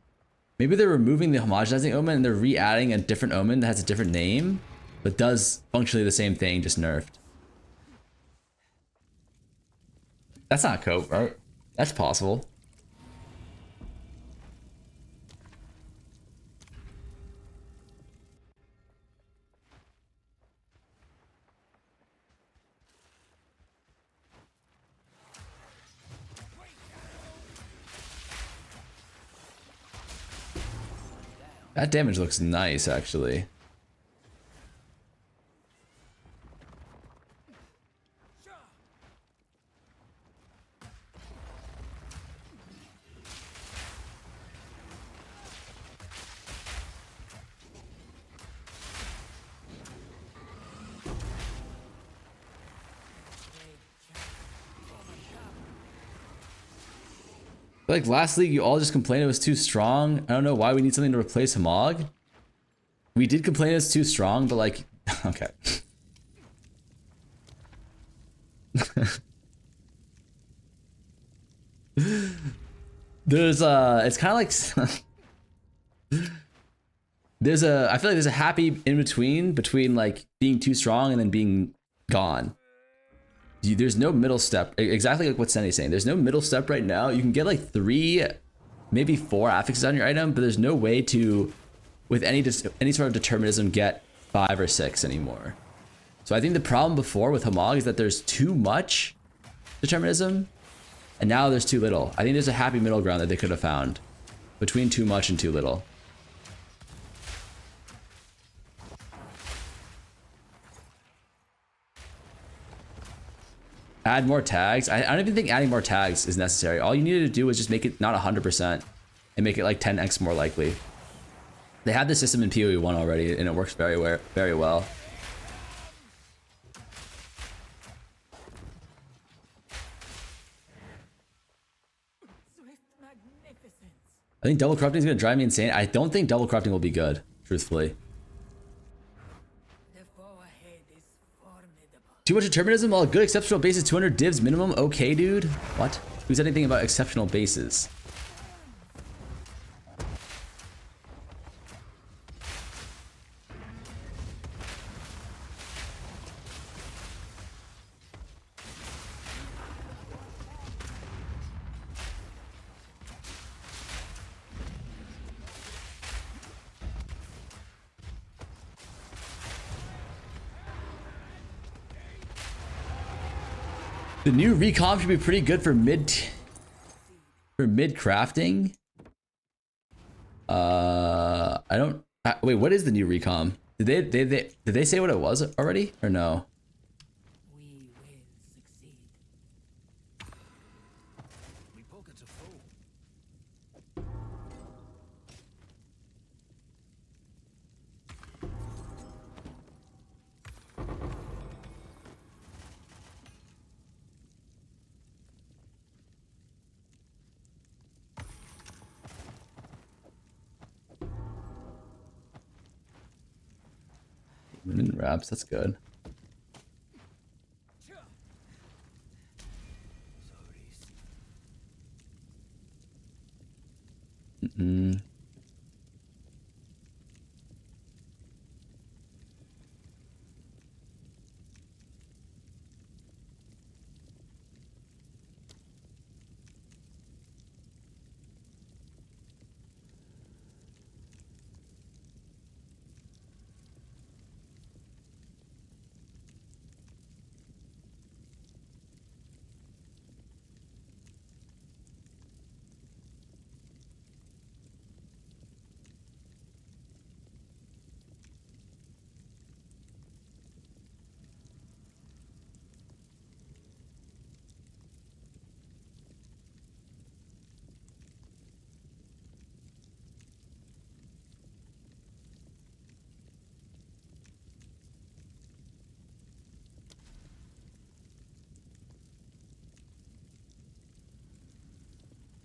Maybe they're removing the homogenizing omen and they're re-adding a different omen that has a different name, but does functionally the same thing, just nerfed. That's not cope, right? That's possible. That damage looks nice, actually. Like last league, you all just complained it was too strong. I don't know why we need something to replace Hmog. We did complain it's too strong, but like, okay. There's it's kind of like there's a, I feel like there's a happy in between like being too strong and then being gone. There's no middle step, exactly like what Senny's saying. There's no middle step right now. You can get like 3, maybe 4 affixes on your item, but there's no way to, with any sort of determinism, get 5 or 6 anymore. So I think the problem before with Hmog is that there's too much determinism, and now there's too little. I think there's a happy middle ground that they could have found between too much and too little. Add more tags. I don't even think adding more tags is necessary. All you needed to do was just make it not 100% and make it like 10x more likely. They had the system in PoE 1 already, and it works very well. Swift magnificence. I think double corrupting is going to drive me insane. I don't think double corrupting will be good, truthfully. The foe ahead is formidable. Too much determinism? Well, a good exceptional base is 200 divs minimum. Okay, dude. What? Who said anything about exceptional bases? The new recom should be pretty good for mid crafting. I don't wait, what is the new recom? Did they say what it was already or no? We will succeed. Me pockets are full. Min wraps, that's good. Mm-mm.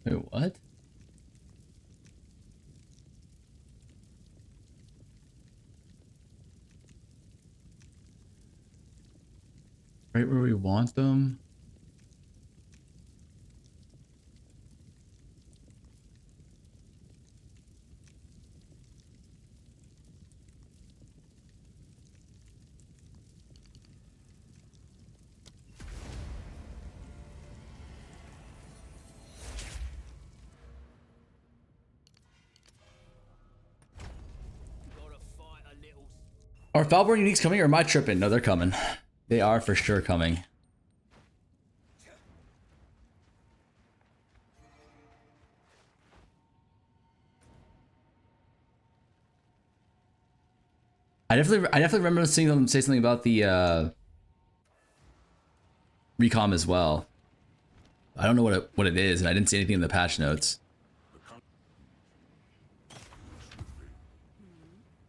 Wait, what? Right where we want them? Are Falborn Uniques coming or am I tripping? No, they're coming. They are for sure coming. I definitely remember seeing them say something about the recom as well. I don't know what it is, and I didn't see anything in the patch notes.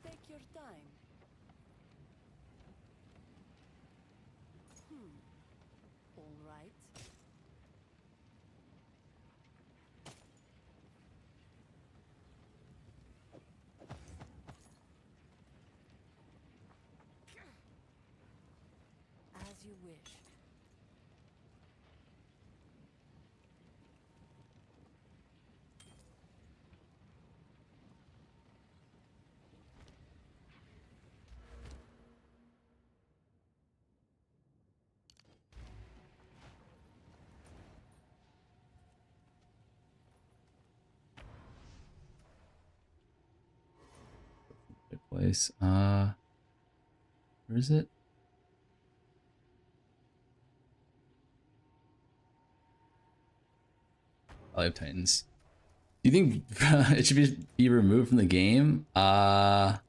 Take your time. All right. As you wish. Good place. Where is it? Valley of Titans. Do you think it should be removed from the game? I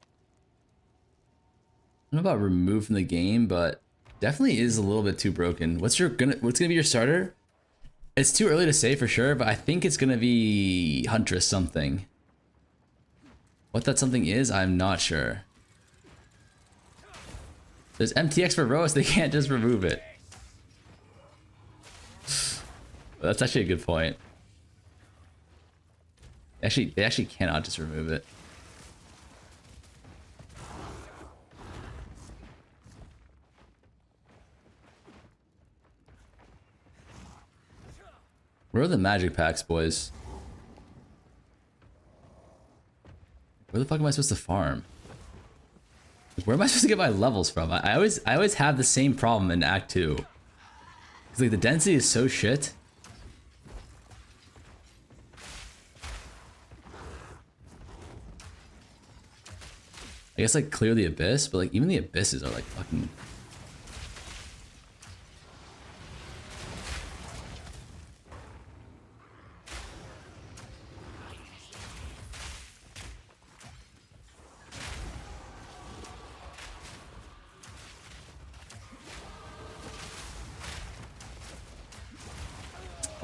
don't know about removed from the game, but definitely is a little bit too broken. What's gonna be your starter? It's too early to say for sure, but I think it's gonna be Huntress something. What that something is, I'm not sure. There's MTX for Rose, they can't just remove it. That's actually a good point. They actually cannot just remove it. Where are the magic packs, boys? Where the fuck am I supposed to farm? Where am I supposed to get my levels from? I always have the same problem in Act 2. Cause like the density is so shit. I guess like clear the abyss, but like even the abysses are like fucking.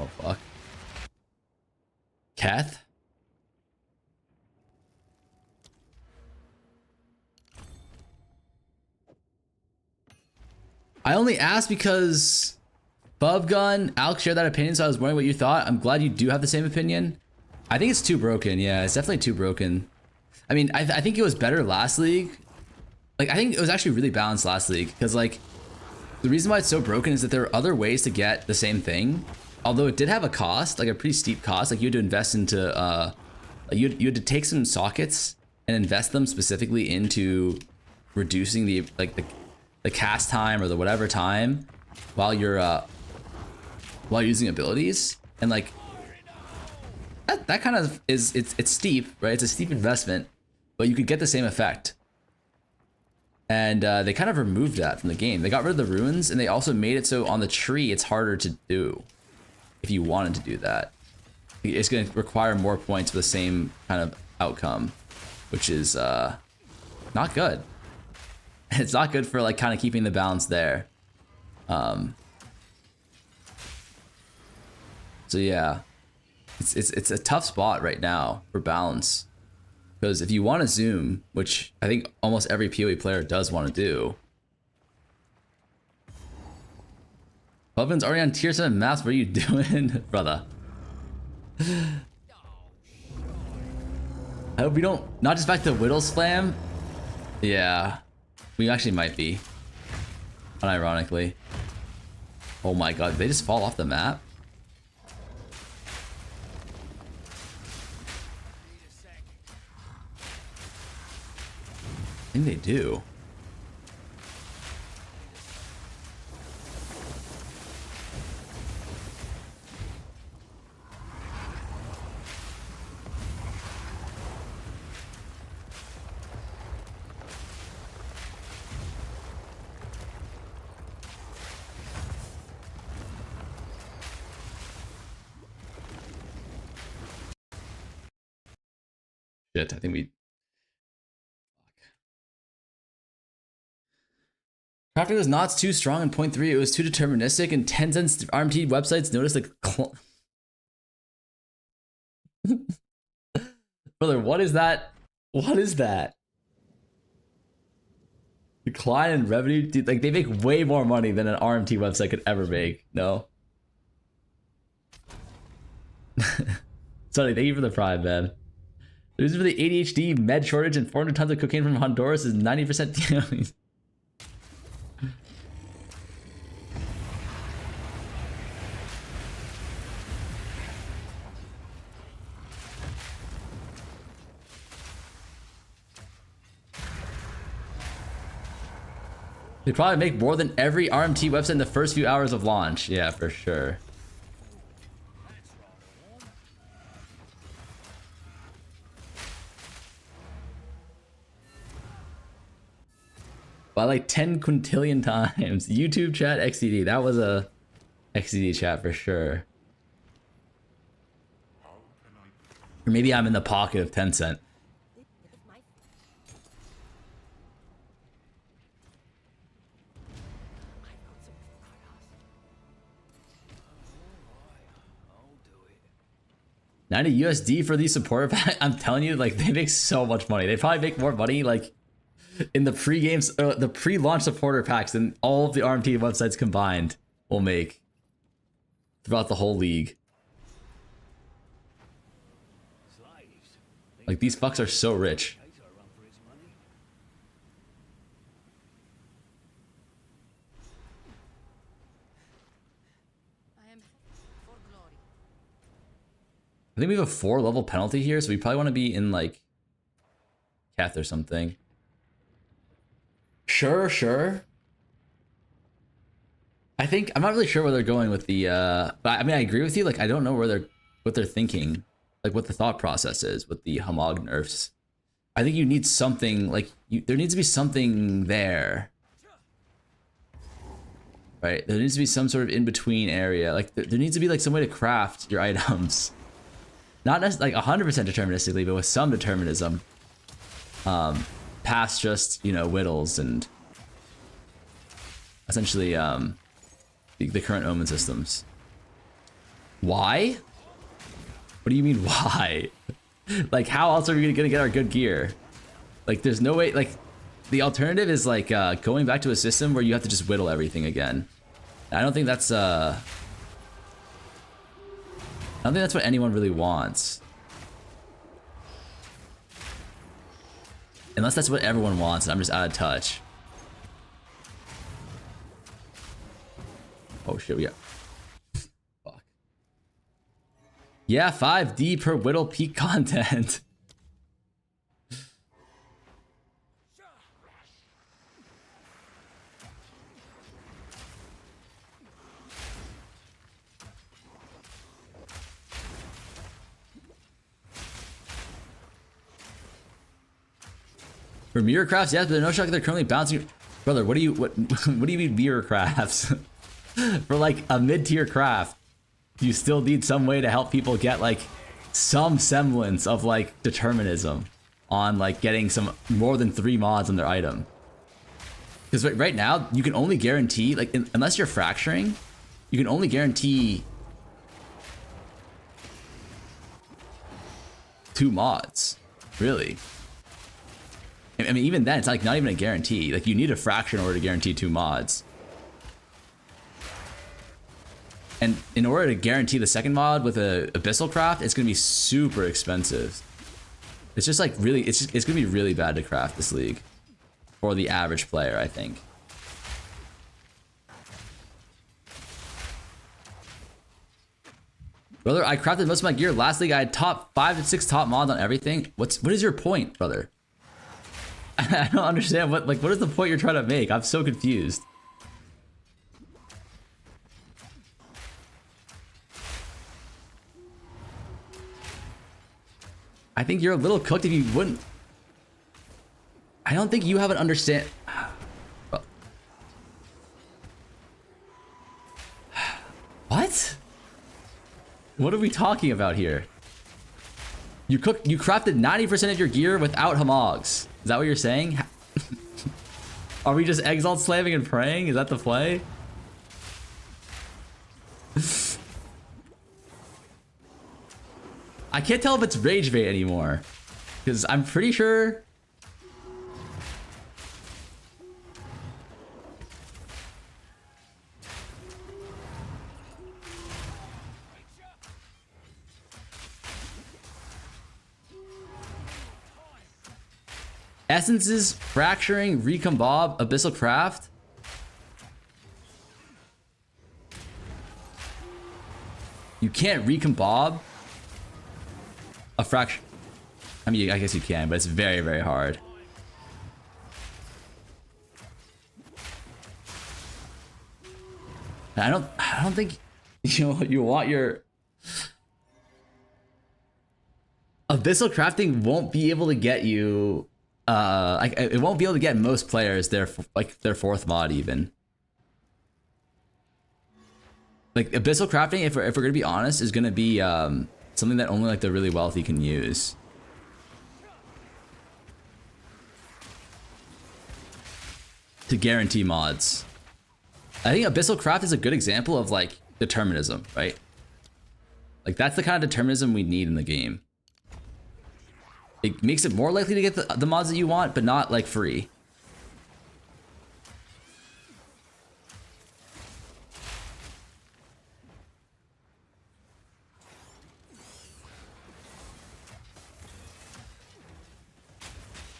Oh fuck. Kath? I only asked because Bubgun, Alex shared that opinion, so I was wondering what you thought. I'm glad you do have the same opinion. I think it's too broken. Yeah, it's definitely too broken. I mean, I think it was better last league, like I think it was actually really balanced last league because like the reason why it's so broken is that there are other ways to get the same thing, although it did have a cost, like a pretty steep cost. Like you had to invest into you had to take some sockets and invest them specifically into reducing the cast time or the whatever time while you're using abilities, and like that kind of is it's steep, right? It's a steep investment, but you could get the same effect. And they kind of removed that from the game. They got rid of the ruins, and they also made it so on the tree it's harder to do if you wanted to do that. It's going to require more points for the same kind of outcome, which is not good. It's not good for like kind of keeping the balance there. So yeah, it's a tough spot right now for balance. Because if you want to zoom, which I think almost every PoE player does want to do. Bubvin's already on tier 7 maps, what are you doing, brother? I hope we don't, not just back to Whittle's Flam. Yeah, we actually might be. Unironically. Oh my god, did they just fall off the map? I think they do. Shit, I think we... Crafting was not too strong in 0.3, it was too deterministic, and Tencent's RMT websites noticed a Brother, what is that? What is that? Decline in revenue? Dude, like, they make way more money than an RMT website could ever make. No? Sonny, thank you for the prime, man. The reason for the ADHD med shortage and 400 tons of cocaine from Honduras is 90% They probably make more than every RMT website in the first few hours of launch. Yeah, for sure. By like 10 quintillion times. YouTube chat XDD. That was a XDD chat for sure. Or maybe I'm in the pocket of Tencent. $90 USD for these supporter pack. I'm telling you, like, they make so much money. They probably make more money, like, in the pre-games, the pre-launch supporter packs than all of the RMT websites combined will make throughout the whole league. Like, these fucks are so rich. I think we have a 4-level penalty here, so we probably want to be in, like, Keth or something. Sure. I think, I'm not really sure where they're going with the, but I mean, I agree with you, like, I don't know where what they're thinking, like, what the thought process is with the Homog nerfs. I think you need something, like, there needs to be something there. Right? There needs to be some sort of in-between area. Like, there needs to be, like, some way to craft your items. Not necessarily like 100% deterministically, but with some determinism. Past just, you know, whittles and essentially the current omen systems. Why? What do you mean why? Like, how else are we gonna get our good gear? Like, there's no way. Like, the alternative is like going back to a system where you have to just whittle everything again. I don't think that's I don't think that's what anyone really wants. Unless that's what everyone wants, and I'm just out of touch. Oh shit, we got... Fuck. Yeah, 5D per Whittle peak content. For mirror crafts, yes, but they're no shock they're currently bouncing. Brother, what do you mean mirror crafts? For like a mid-tier craft, you still need some way to help people get like some semblance of like determinism on like getting some more than 3 mods on their item. Because right now you can only guarantee, like, unless you're fracturing, you can only guarantee 2 mods, really. I mean, even then, it's like not even a guarantee. Like, you need a fraction in order to guarantee 2 mods. And in order to guarantee the second mod with a Abyssal craft, it's gonna be super expensive. It's just like really, it's gonna be really bad to craft this league for the average player, I think. Brother, I crafted most of my gear last league. I had top 5 to 6 top mods on everything. What is your point, brother? I don't understand what is the point you're trying to make? I'm so confused. I think you're a little cooked if you wouldn't. I don't think you have an understand. What? What are we talking about here? You crafted 90% of your gear without Hamogs. Is that what you're saying? Are we just exalt slamming and praying? Is that the play? I can't tell if it's rage bait anymore, because I'm pretty sure. Essences, fracturing, recombob, abyssal craft. You can't recombob a fraction. I mean, I guess you can, but it's very, very hard. I don't think you want your abyssal crafting won't be able to get you. It won't be able to get most players their 4th mod even. Like abyssal crafting, if we're gonna be honest, is gonna be something that only like the really wealthy can use. To guarantee mods. I think abyssal craft is a good example of like determinism, right? Like that's the kind of determinism we need in the game. It makes it more likely to get the mods that you want, but not like free.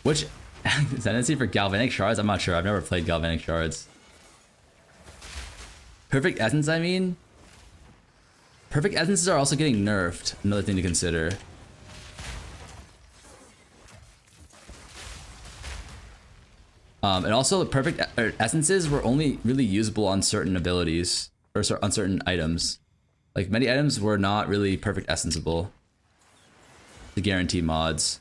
Which tendency for galvanic shards? I'm not sure. I've never played galvanic shards. Perfect essence, I mean. Perfect essences are also getting nerfed. Another thing to consider. And also, the perfect essences were only really usable on certain abilities or on certain items. Like many items were not really perfect essenceable to guarantee mods.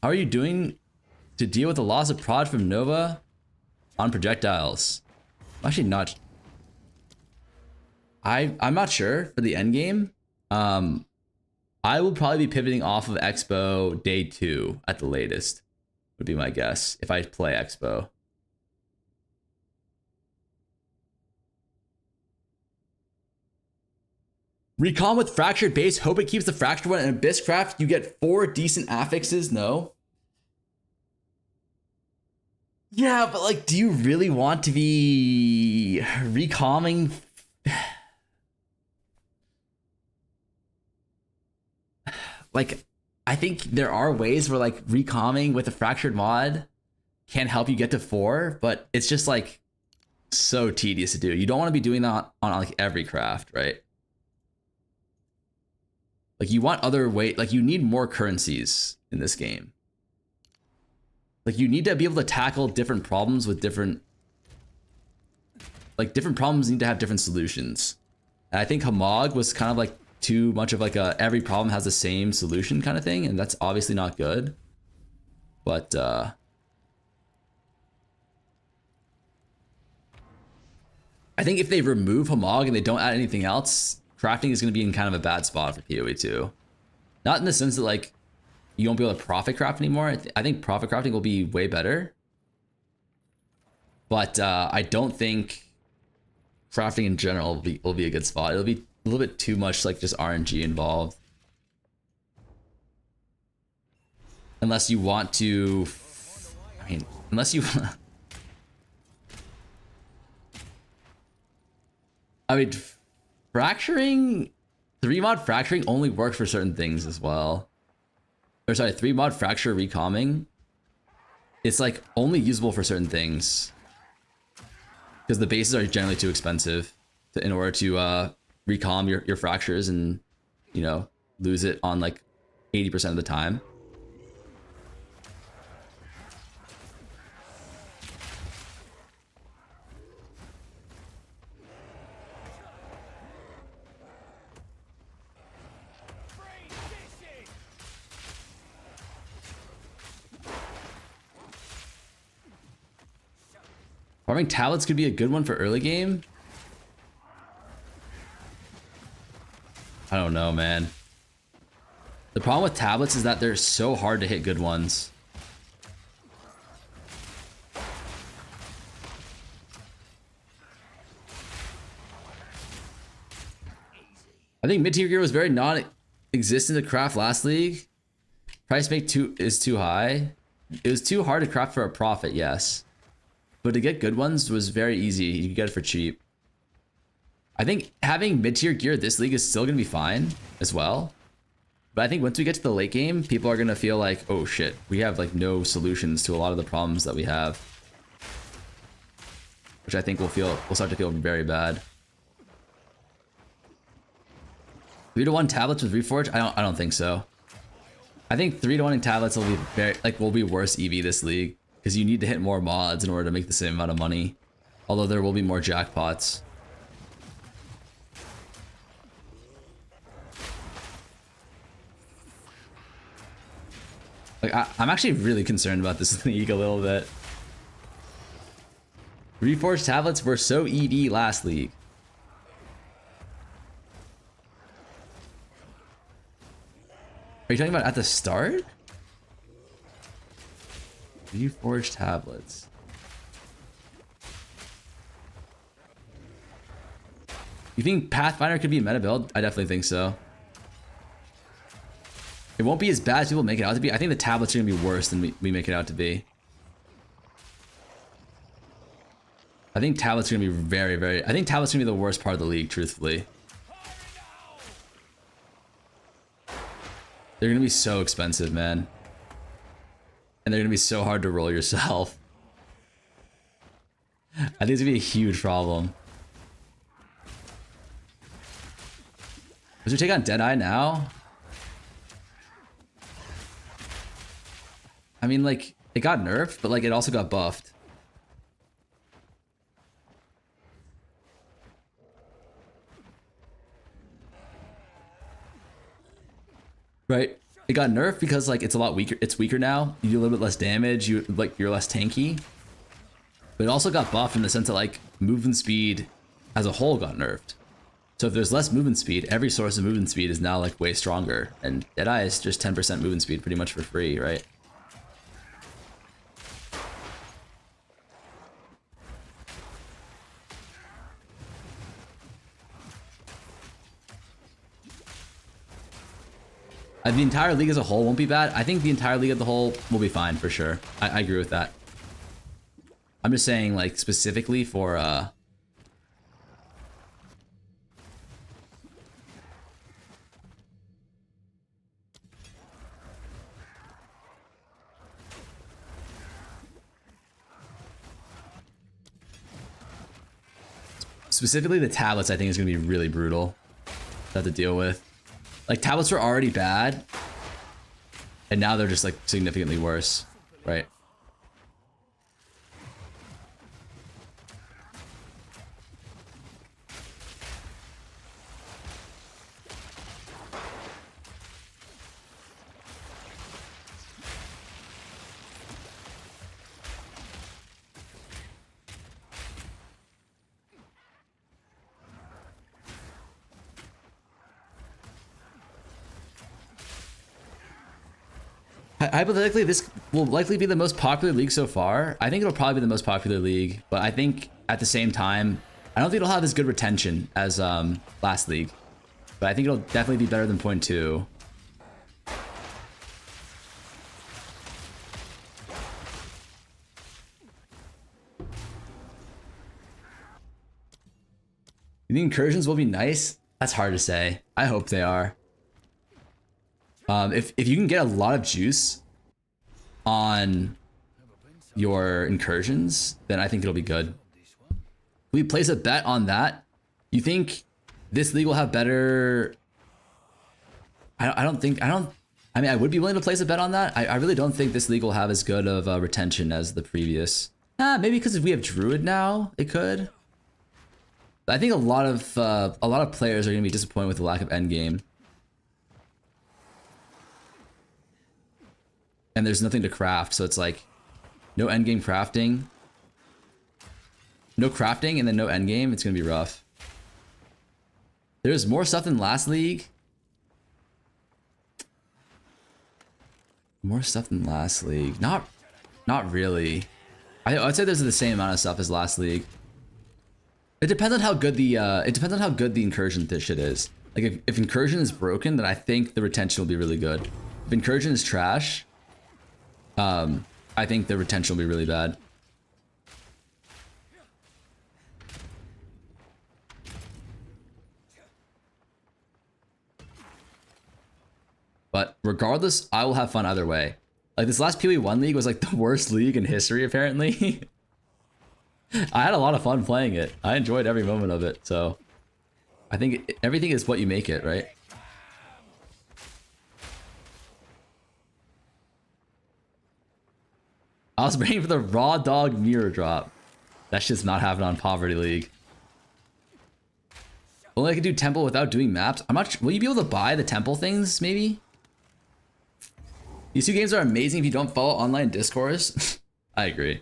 How are you doing to deal with the loss of prod from Nova on projectiles? I'm actually not. I'm not sure for the end game. I will probably be pivoting off of Xbow day 2 at the latest, would be my guess, if I play Xbow. Recon with fractured base, hope it keeps the fractured one, and Abyss Craft, you get 4 decent affixes, no? Yeah, but like, do you really want to be recalming? like, I think there are ways where like recomming with a fractured mod can help you get to 4, but it's just like so tedious to do. You don't want to be doing that on like every craft, right? Like you want other way, like you need more currencies in this game. Like you need to be able to tackle different problems with different, like different problems need to have different solutions. And I think Hamog was kind of like too much of like a every problem has the same solution kind of thing, and that's obviously not good. But I think if they remove Hamog and they don't add anything else, crafting is going to be in kind of a bad spot for PoE 2. Not in the sense that like you won't be able to profit craft anymore. I think profit crafting will be way better. But I don't think crafting in general will be a good spot. It'll be a little bit too much like just RNG involved. Unless you want to, I mean, unless you, I mean, fracturing, 3-mod fracturing only works for certain things as well. Or sorry, 3-mod fracture recomming, it's like only usable for certain things. Because the bases are generally too expensive in order to recom your fractures and, you know, lose it on like 80% of the time. Farming tablets could be a good one for early game. I don't know, man. The problem with tablets is that they're so hard to hit good ones. I think mid-tier gear was very non-existent to craft last league. Price make is too high. It was too hard to craft for a profit, yes. But to get good ones was very easy. You could get it for cheap. I think having mid-tier gear this league is still going to be fine as well. But I think once we get to the late game, people are going to feel like, oh shit, we have like no solutions to a lot of the problems that we have. Which I think we'll start to feel very bad. 3-to-1 tablets with Reforge? I don't think so. I think 3-to-1 in tablets will be will be worse EV this league. Because you need to hit more mods in order to make the same amount of money. Although there will be more jackpots. Like, I'm actually really concerned about this league a little bit. Reforged tablets were so EV last league. Are you talking about at the start? Reforged tablets. You think Pathfinder could be a meta build? I definitely think so. It won't be as bad as people make it out to be. I think the tablets are going to be worse than we make it out to be. I think tablets are going to be very... I think tablets are going to be the worst part of the league, truthfully. They're going to be so expensive, man. And they're going to be so hard to roll yourself. I think it's going to be a huge problem. Does we take on Deadeye now? I mean, like, it got nerfed, but like it also got buffed. Right? It got nerfed because like it's a lot weaker. It's weaker now. You do a little bit less damage. You're less tanky. But it also got buffed in the sense that like movement speed as a whole got nerfed. So if there's less movement speed, every source of movement speed is now like way stronger. And Deadeye is just 10% movement speed pretty much for free, right? The entire league as a whole won't be bad. I think the entire league as a whole will be fine for sure. I agree with that. I'm just saying, like, specifically for specifically the tablets, I think is gonna be really brutal to have to deal with. Like tablets were already bad, and now they're just like significantly worse, right? Hypothetically, this will likely be the most popular league so far. I think it'll probably be the most popular league, but I think at the same time, I don't think it'll have as good retention as last league. But I think it'll definitely be better than 0.2. You think incursions will be nice? That's hard to say. I hope they are. If you can get a lot of juice on your incursions, then I think it'll be good. We place a bet on that. You think this league will have better? I mean, I would be willing to place a bet on that. I really don't think this league will have as good of retention as the previous. Maybe because we have Druid now, it could. But I think a lot of players are gonna be disappointed with the lack of endgame. And there's nothing to craft, so it's like no endgame crafting. No crafting and then no endgame, it's gonna be rough. There's more stuff than last league. More stuff than last league. Not really. I'd say there's the same amount of stuff as last league. It depends on how good the incursion shit is. Like if incursion is broken, then I think the retention will be really good. If incursion is trash, I think the retention will be really bad. But regardless, I will have fun either way. Like this last PoE1 league was like the worst league in history, apparently. I had a lot of fun playing it. I enjoyed every moment of it, so I think everything is what you make it, right? I was waiting for the raw dog mirror drop. That shit's not happening on Poverty League. Only I can do temple without doing maps. I'm not. Will you be able to buy the temple things? Maybe. These two games are amazing if you don't follow online discourse. I agree.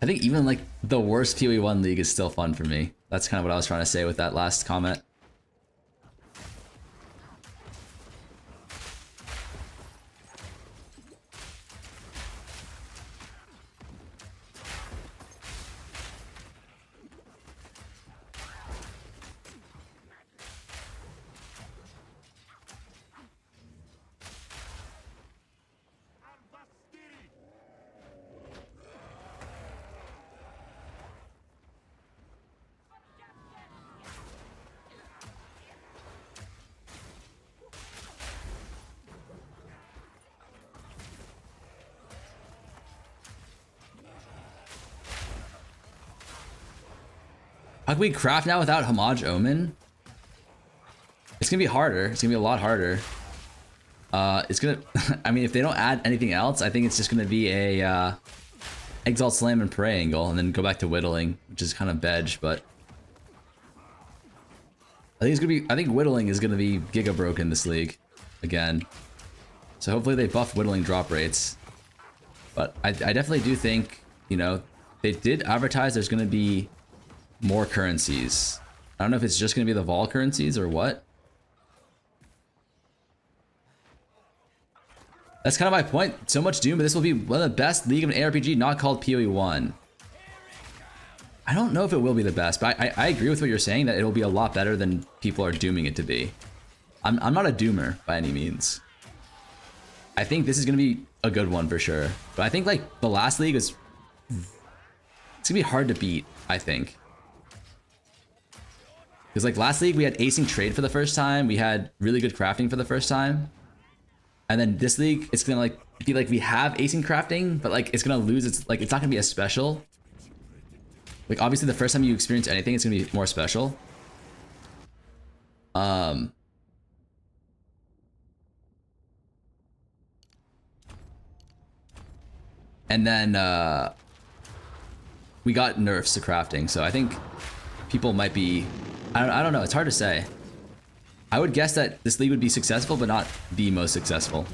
I think even like the worst PoE1 league is still fun for me. That's kind of what I was trying to say with that last comment. How can we craft now without Homage Omen? It's gonna be harder. It's gonna be a lot harder. It's gonna. I mean, if they don't add anything else, I think it's just gonna be a Exalt Slam and Pray angle, and then go back to Whittling, which is kind of bedge, but I think it's gonna be. I think Whittling is gonna be giga broken this league again. So hopefully they buff Whittling drop rates. But I definitely do think, you know, they did advertise there's gonna be more currencies. I don't know if it's just gonna be the Vol currencies or what. That's kind of my point. So much Doom, but this will be one of the best league of an ARPG not called PoE1. I don't know if it will be the best, but I agree with what you're saying that it'll be a lot better than people are dooming it to be. I'm not a doomer by any means. I think this is gonna be a good one for sure. But I think like the last league is, it's gonna be hard to beat, I think. Because like last league we had acing trade for the first time, we had really good crafting for the first time. And then this league, it's gonna like be like we have acing crafting, but like it's gonna lose its, like it's not gonna be as special. Like obviously the first time you experience anything, it's gonna be more special. And then we got nerfs to crafting, so I think people might be, I don't know, it's hard to say. I would guess that this league would be successful, but not the most successful.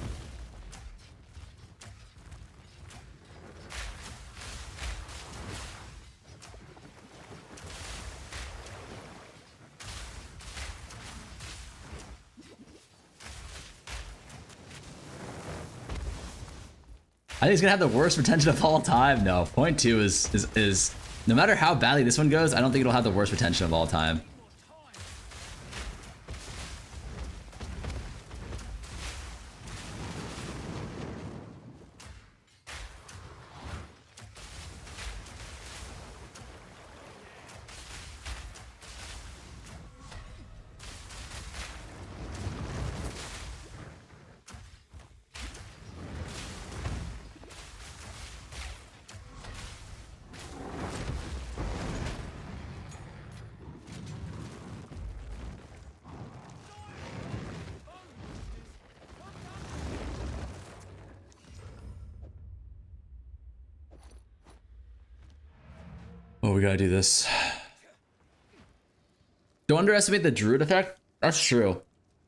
I think it's gonna have the worst retention of all time. No, point two is no matter how badly this one goes, I don't think it'll have the worst retention of all time. Oh, we gotta do this. Don't underestimate the Druid effect. That's true.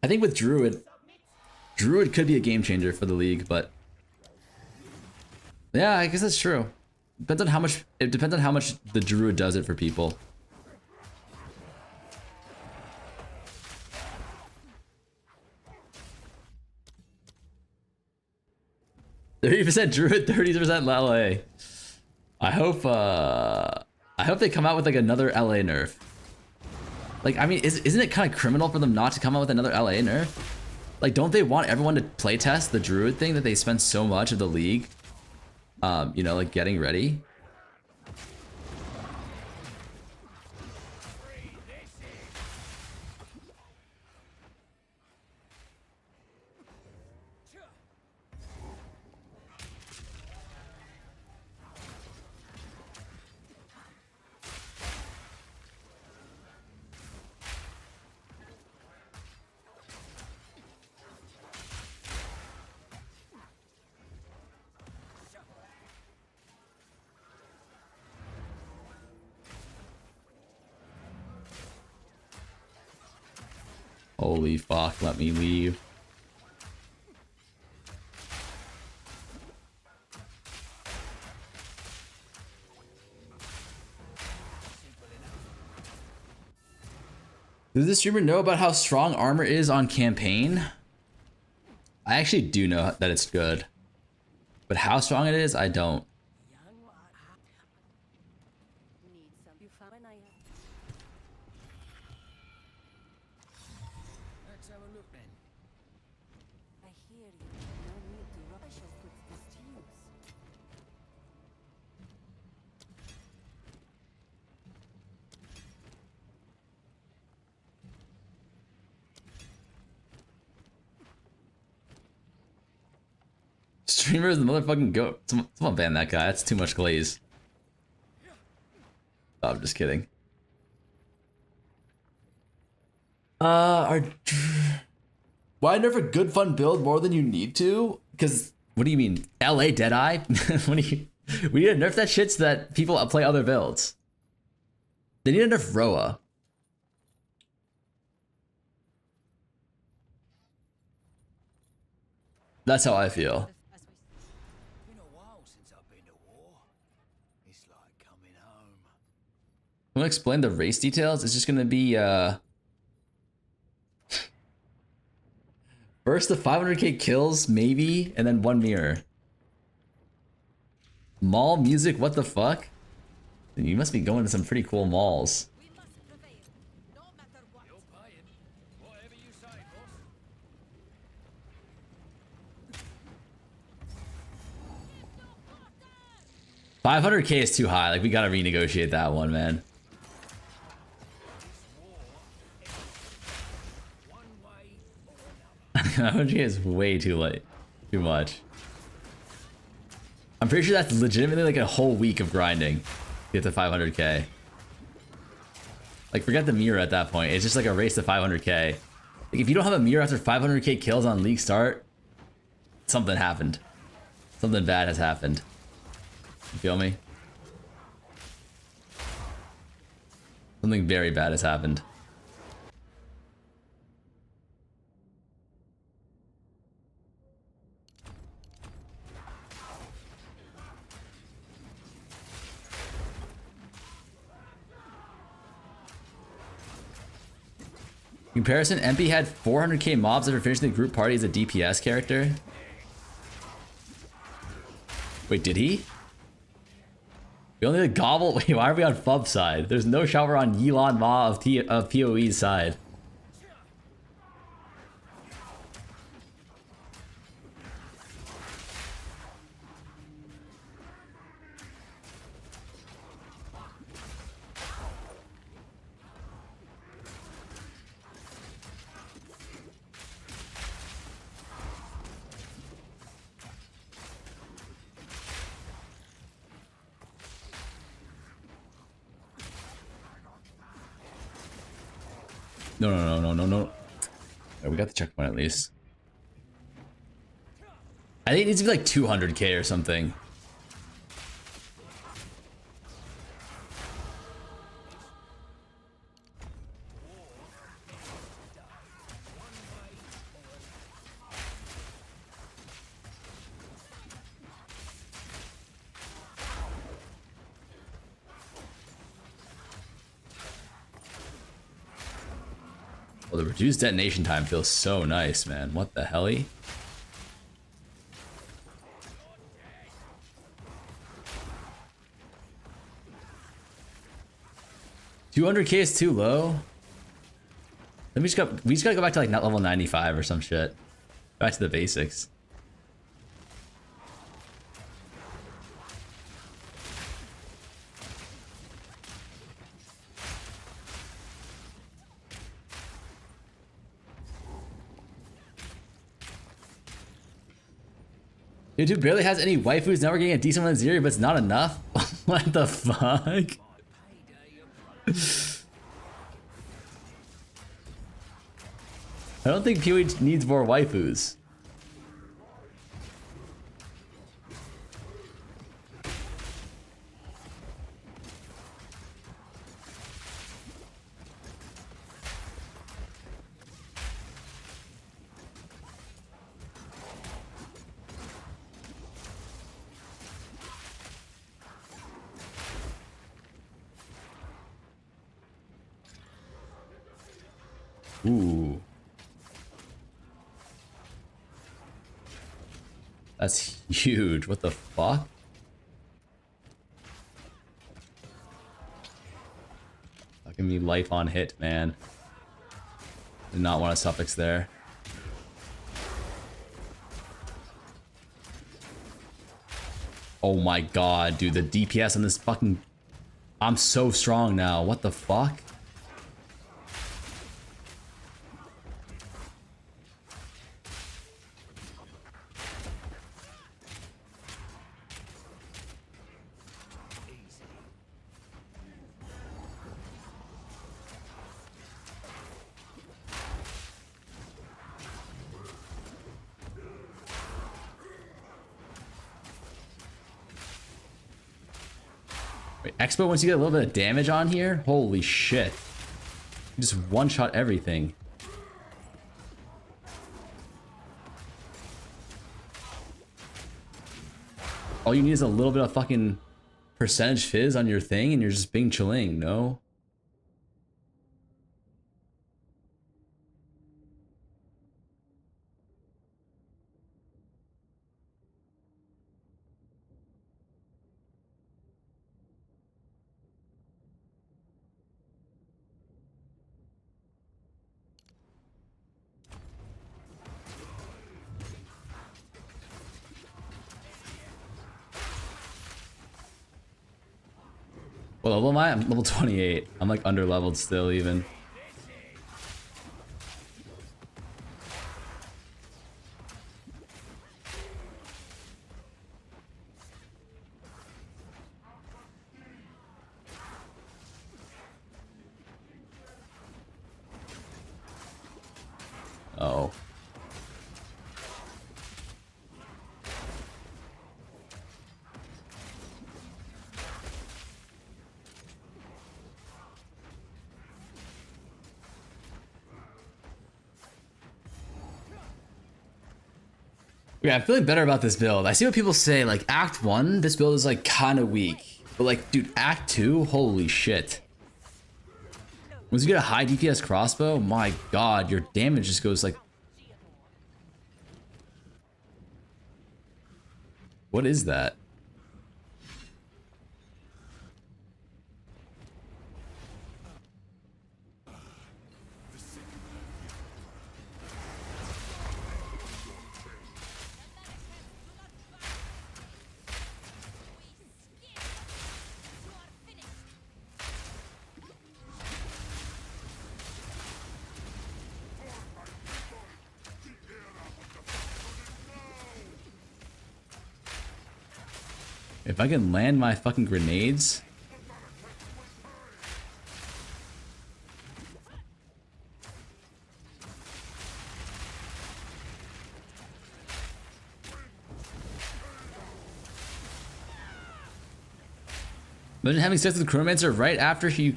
I think with Druid could be a game changer for the league, but yeah, I guess that's true. Depends on how much. It depends on how much the Druid does it for people. %30 Druid, 30% LA. I hope they come out with like another LA nerf. Like, I mean, isn't it kind of criminal for them not to come out with another LA nerf? Like, don't they want everyone to playtest the Druid thing that they spend so much of the league, you know, like getting ready? Holy fuck, let me leave. Does the streamer know about how strong armor is on campaign? I actually do know that it's good. But how strong it is, I don't. Let's have a look then. I hear you. No need to rush. I shall put this to use. Streamer is the motherfucking goat. Someone ban that guy. That's too much glaze. Oh, I'm just kidding. Why nerf a good fun build more than you need to? Because what do you mean, LA Deadeye? What do you? We need to nerf that shit so that people play other builds. They need to nerf Roa. That's how I feel. Been a while since I've been to war. It's like coming home. I'm gonna explain the race details. It's just gonna be first the 500k kills, maybe, and then one mirror. Mall music, what the fuck? You must be going to some pretty cool malls. We must prevail, no matter what. You're paying. Whatever you say, boss. 500k is too high. Like, we gotta renegotiate that one, man. One way or another. 500k is way too late. Too much. I'm pretty sure that's legitimately like a whole week of grinding to get to 500k. Like, forget the mirror at that point. It's just like a race to 500k. Like, if you don't have a mirror after 500k kills on league start, something happened. Something bad has happened. You feel me? Something very bad has happened. Comparison, MP had 400k mobs after finishing the group party as a DPS character. Wait, did he? We only did gobble. Wait, why are we on Fub side? There's no shower on Yilon Ma of PoE's side. No. Oh, we got the checkpoint at least. I think it needs to be like 200k or something. Well, the reduced detonation time feels so nice, man. What the helly? $200k is too low. Then we just gotta go back to like level 95 or some shit. Back to the basics. YouTube barely has any waifus. Now we're getting a decent one on Zeri, but it's not enough. What the fuck? I don't think PoE needs more waifus. Ooh. That's huge. What the fuck? Fucking me life on hit, man. Did not want a suffix there. Oh my god, dude. The DPS on this fucking... I'm so strong now. What the fuck? Wait, Xbow, once you get a little bit of damage on here, holy shit. You just one-shot everything. All you need is a little bit of fucking percentage fizz on your thing and you're just Bing Chiling, no? What level am I? I'm level 28. I'm like under leveled still even. Yeah, I'm feeling better about this build. I see what people say, like Act 1, this build is like kind of weak. But like, dude, Act 2, holy shit. Once you get a high DPS crossbow, my god, your damage just goes like... What is that? If I can land my fucking grenades. Imagine having sex with the Chronomancer right after she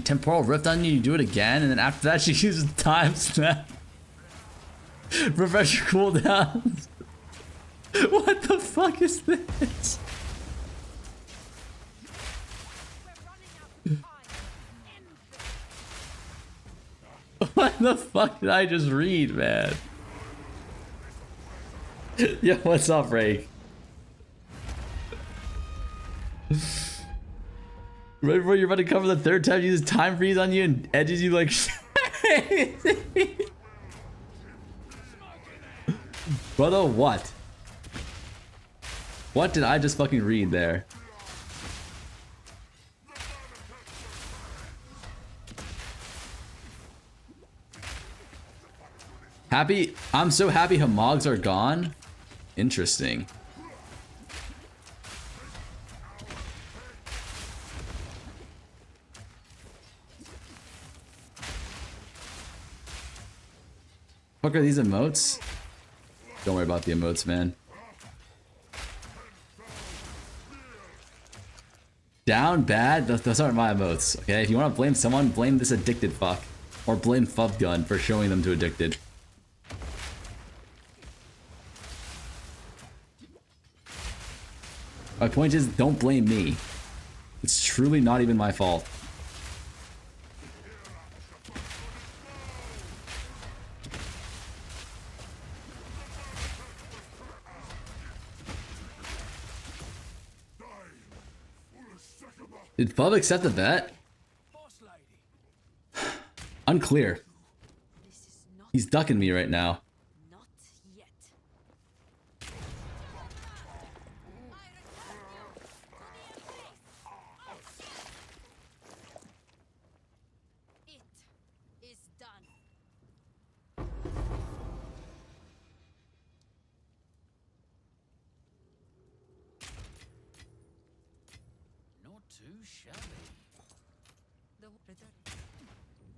temporal rift on you, you do it again, and then after that she uses time snap. Refresh your cooldowns. What the fuck is this? What the fuck did I just read, man? Yo, what's up, Ray? Right before you're about to cover the third time, he uses time freeze on you and edges you like Brother, what? What did I just fucking read there? Happy? I'm so happy Hamogs are gone. Interesting. Fuck are these emotes? Don't worry about the emotes, man. Down bad? Those aren't my emotes, okay? If you want to blame someone, blame this addicted fuck. Or blame Fubgun for showing them to addicted. My point is, don't blame me. It's truly not even my fault. Did Fub accept the bet? Unclear. This is not He's ducking me right now. not yet. It is done. Not too shabby.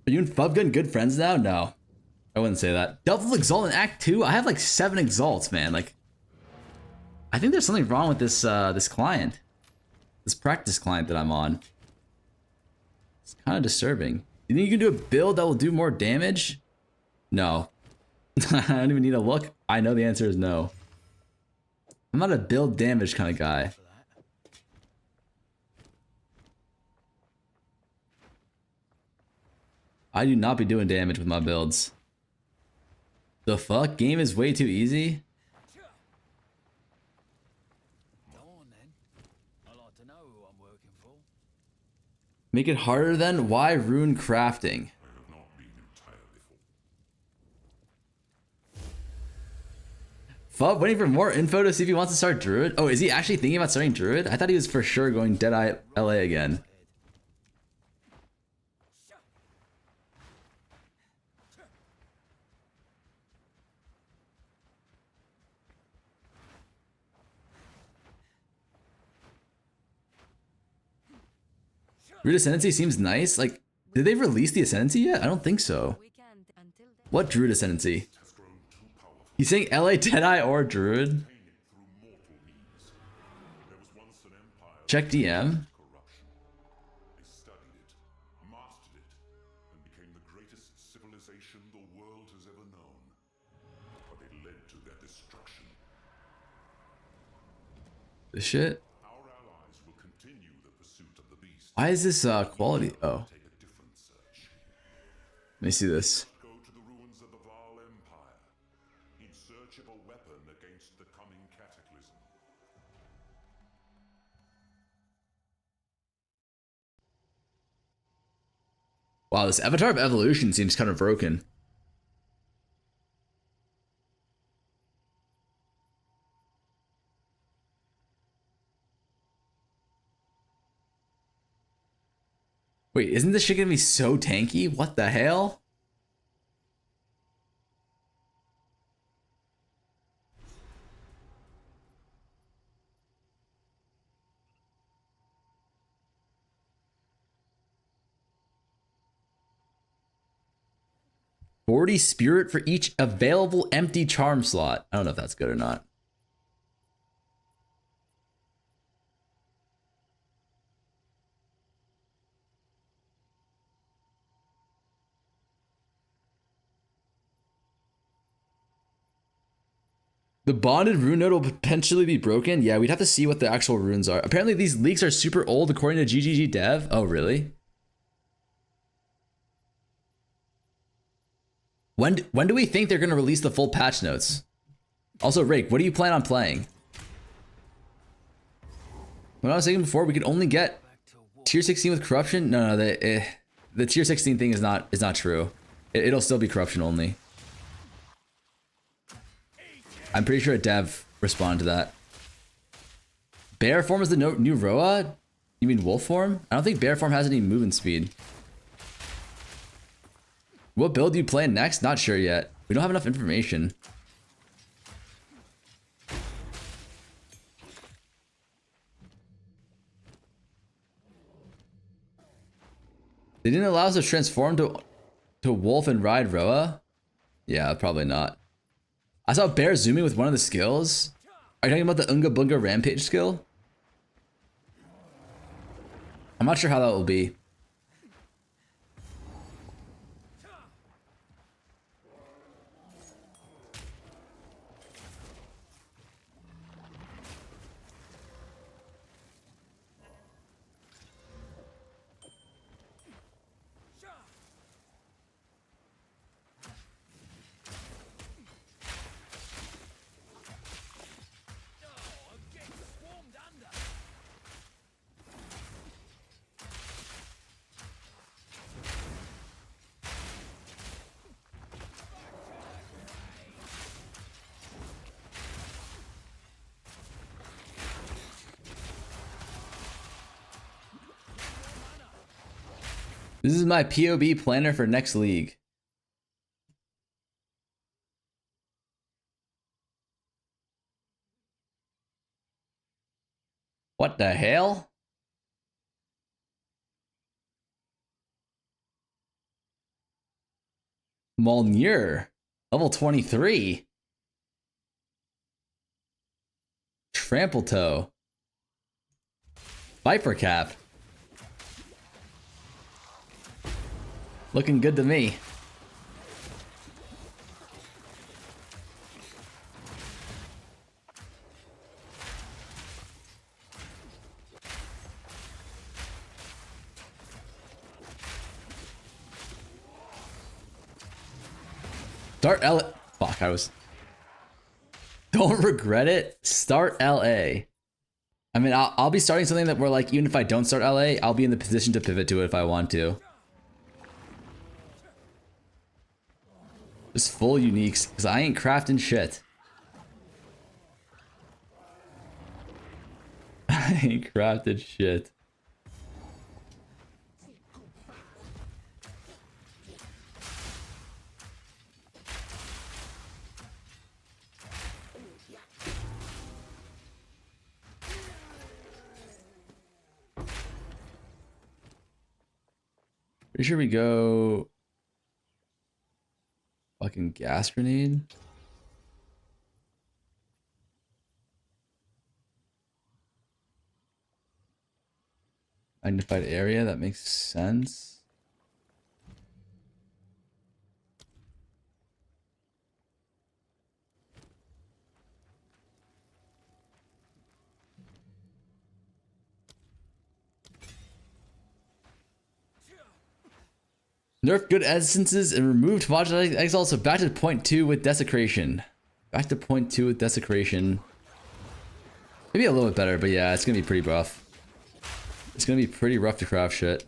Are you and Fubgun good friends now? No. I wouldn't say that. Double Exalt in Act 2? I have like 7 Exalts, man. Like, I think there's something wrong with this this client. This practice client that I'm on. It's kind of disturbing. You think you can do a build that will do more damage? No. I don't even need to look. I know the answer is no. I'm not a build damage kind of guy. I do not be doing damage with my builds. The fuck? Game is way too easy? Go on then. I like to know who I'm working for. Make it harder then? Why rune crafting? Fub waiting for more info to see if he wants to start Druid. Oh, is he actually thinking about starting Druid? I thought he was for sure going Deadeye LA again. Druid Ascendancy seems nice. Like, did they release the Ascendancy yet? I don't think so. We can until then. What Druid Ascendancy? He's saying LA Deadeye or Druid. Check DM. They studied it, mastered it, and became the greatest civilization the world has ever known. But they led to their destruction. This shit. Our allies will continue the pursuit of the beast. Why is this quality? Oh, Take a different search. let me see this. Go to the ruins of the Vaal Empire in search of a weapon against the coming cataclysm. Wow, this Avatar of Evolution seems kind of broken. Wait, isn't this shit gonna be so tanky? What the hell? $40 spirit for each available empty charm slot. I don't know if that's good or not. The bonded rune node will potentially be broken. Yeah, we'd have to see what the actual runes are. Apparently these leaks are super old according to GGG dev. Oh, really? When do we think they're going to release the full patch notes? Also, Rake, what do you plan on playing? When I was saying before, we could only get tier 16 with corruption. No, the tier 16 thing is not true. It'll still be corruption only. I'm pretty sure a dev responded to that. Bear form is the new Roa? You mean wolf form? I don't think bear form has any movement speed. What build do you plan next? Not sure yet. We don't have enough information. They didn't allow us to transform to wolf and ride Roa? Yeah, probably not. I saw bear zooming with one of the skills. Are you talking about the Unga Bunga Rampage skill? I'm not sure how that will be. This is my POB planner for next league. What the hell? Molnir, level 23. Trample Toe. Viper Cap. Looking good to me. Start L. Fuck, I was. Don't regret it. Start LA. I mean, I'll be starting something that we're like, even if I don't start LA, I'll be in the position to pivot to it if I want to. Just full uniques, because I ain't crafting shit. I ain't crafted shit. Pretty sure we go... Fucking gas grenade. Magnified area, that makes sense. Nerfed good essences and removed Modulating Exile, so back to point 2 with Desecration. Back to point 2 with Desecration. Maybe a little bit better, but yeah, it's gonna be pretty rough. It's gonna be pretty rough to craft shit.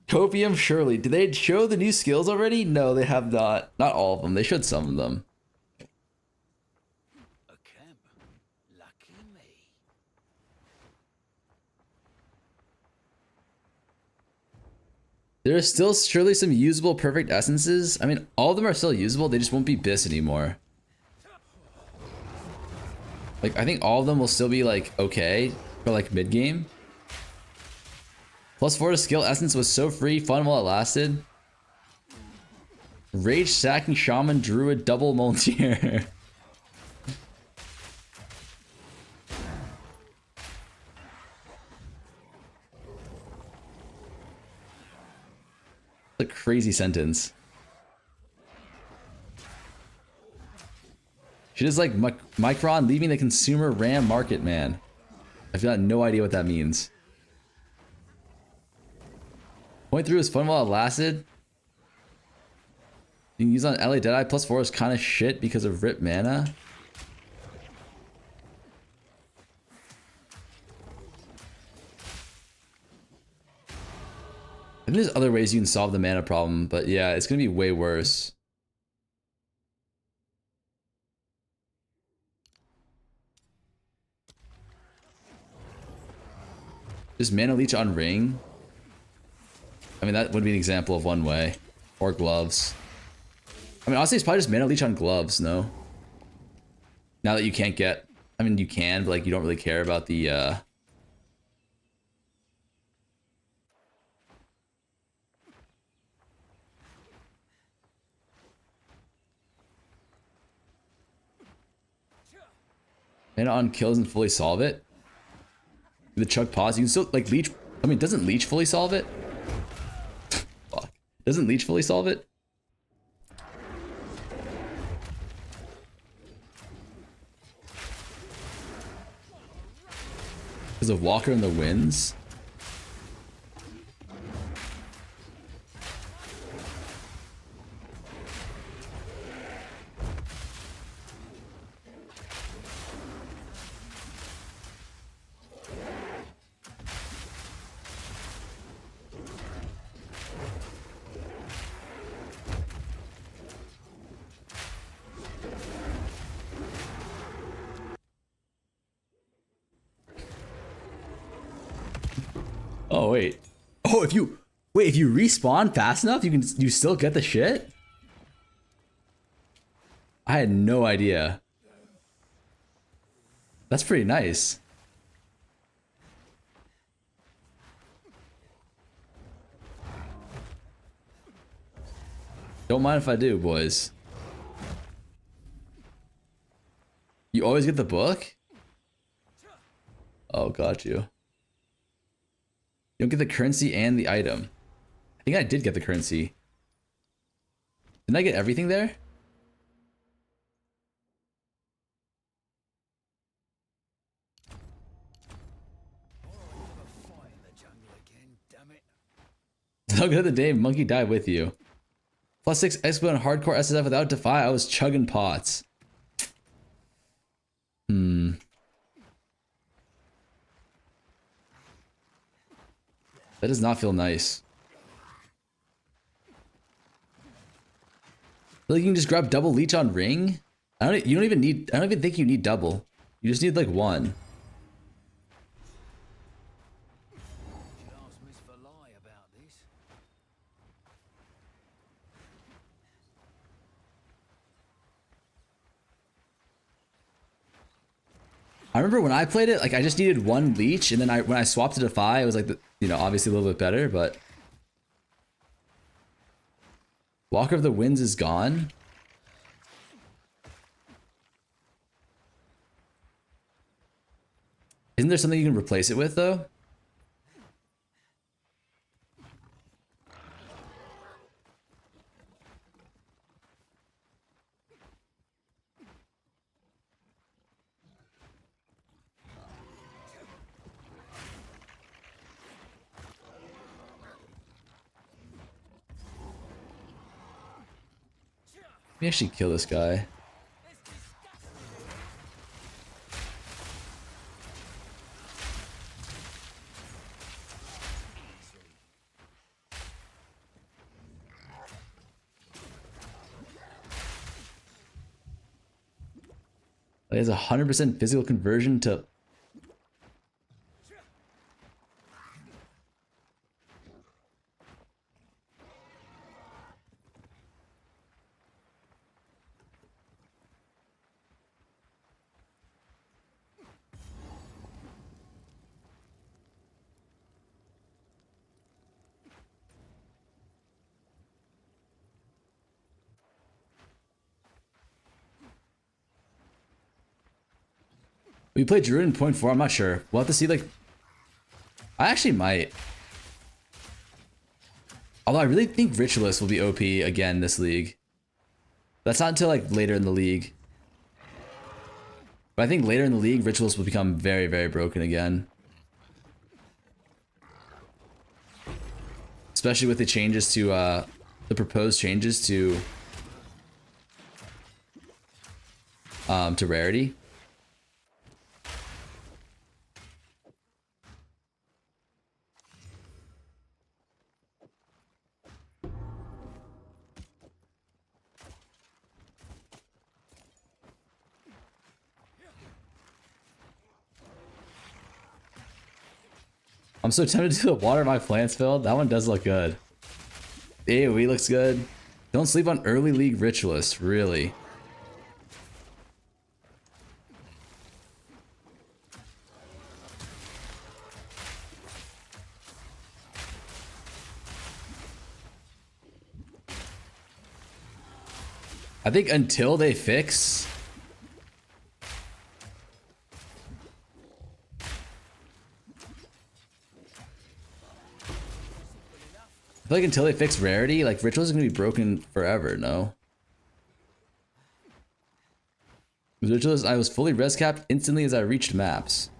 Copium, surely. Did they show the new skills already? No, they have not. Not all of them. They showed some of them. A camp. Lucky me. There are still surely some usable perfect essences. I mean, all of them are still usable. They just won't be bis anymore. Like, I think all of them will still be, like, okay for, like, mid-game. +4 to skill essence was so free, fun while it lasted. Rage stacking shaman druid double multier. A crazy sentence. She is like Micron leaving the consumer RAM market, man. I've got no idea what that means. Point through is fun while it lasted. You can use on LA Deadeye. +4 is kind of shit because of rip mana. I think there's other ways you can solve the mana problem, but yeah, it's gonna be way worse. Just mana leech on ring. I mean, that would be an example of one way. Or gloves. I mean, honestly, it's probably just mana leech on gloves, no? Now that you can't get... I mean, you can, but like, you don't really care about the, Mana on kills and fully solve it. The chug pause, you can still, like, leech... I mean, doesn't leech fully solve it? Fuck. Doesn't leech fully solve it? Because of Walker and the Winds? Oh wait. Oh, if you respawn fast enough, you still get the shit? I had no idea. That's pretty nice. Don't mind if I do, boys. You always get the book? Oh, got you. You don't get the currency and the item. I think I did get the currency. Didn't I get everything there? Fight in the jungle again, damn it. How good of the day, monkey died with you. +6 Xbow and hardcore SSF without Defy, I was chugging pots. That does not feel nice. Like you can just grab double leech on ring? I don't even think you need double. You just need like one. Should ask Miss Valai about this. I remember when I played it, like I just needed one leech, and then when I swapped to Defy, it was like, obviously a little bit better, but... Walker of the Winds is gone. Isn't there something you can replace it with, though? me actually kill this guy. It has 100% physical conversion to. We played Druid in point 4. I'm not sure. We'll have to see. Like, I actually might. Although I really think Ritualist will be OP again this league. That's not until like later in the league. But I think later in the league, Ritualist will become very, very broken again. Especially with the changes to, the proposed changes to rarity. I'm so tempted to water my plants field. That one does look good. AoE looks good. Don't sleep on early league Ritualist, really. I think until they fix I feel like until they fix rarity, like Rituals is gonna be broken forever, no? With Rituals, I was fully res capped instantly as I reached maps.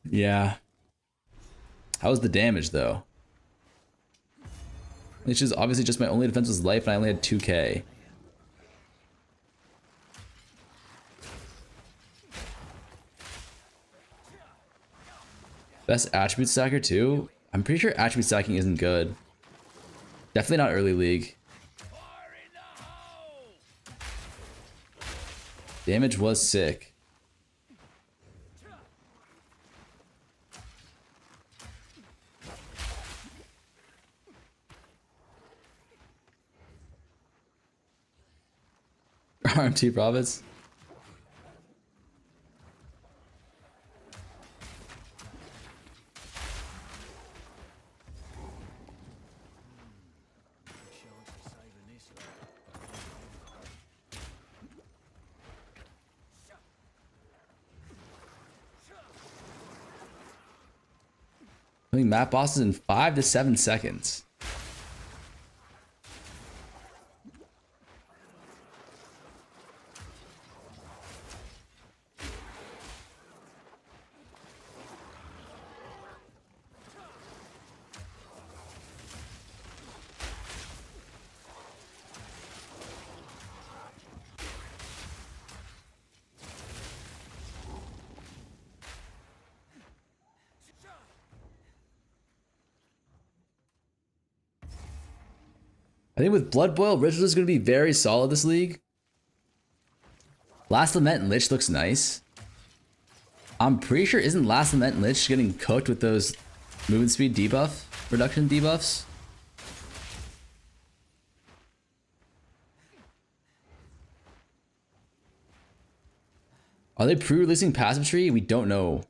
Yeah. How was the damage though? It's just obviously just my only defense was life and I only had 2k. Best attribute stacker too? I'm pretty sure attribute stacking isn't good. Definitely not early league. Damage was sick. RMT profits. I think map bosses in 5 to 7 seconds. I think with Blood Boil, Ritual is going to be very solid this league. Last Lament and Lich looks nice. I'm pretty sure isn't Last Lament and Lich getting cooked with those movement speed debuff, reduction debuffs? Are they pre-releasing Passive Tree? We don't know.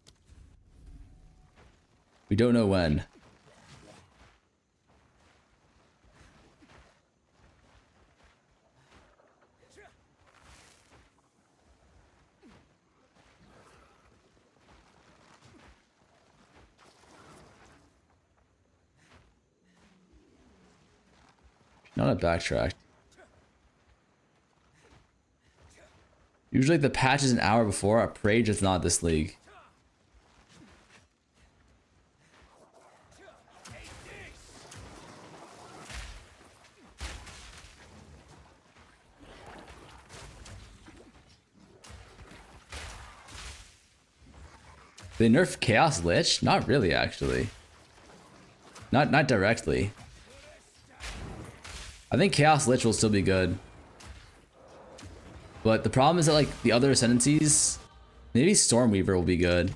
We don't know when. Not a backtrack. Usually the patch is an hour before. A Prage is not this league. They nerfed Chaos Lich? Not really, actually. Not directly. I think Chaos Lich will still be good. But the problem is that like the other ascendancies, maybe Stormweaver will be good.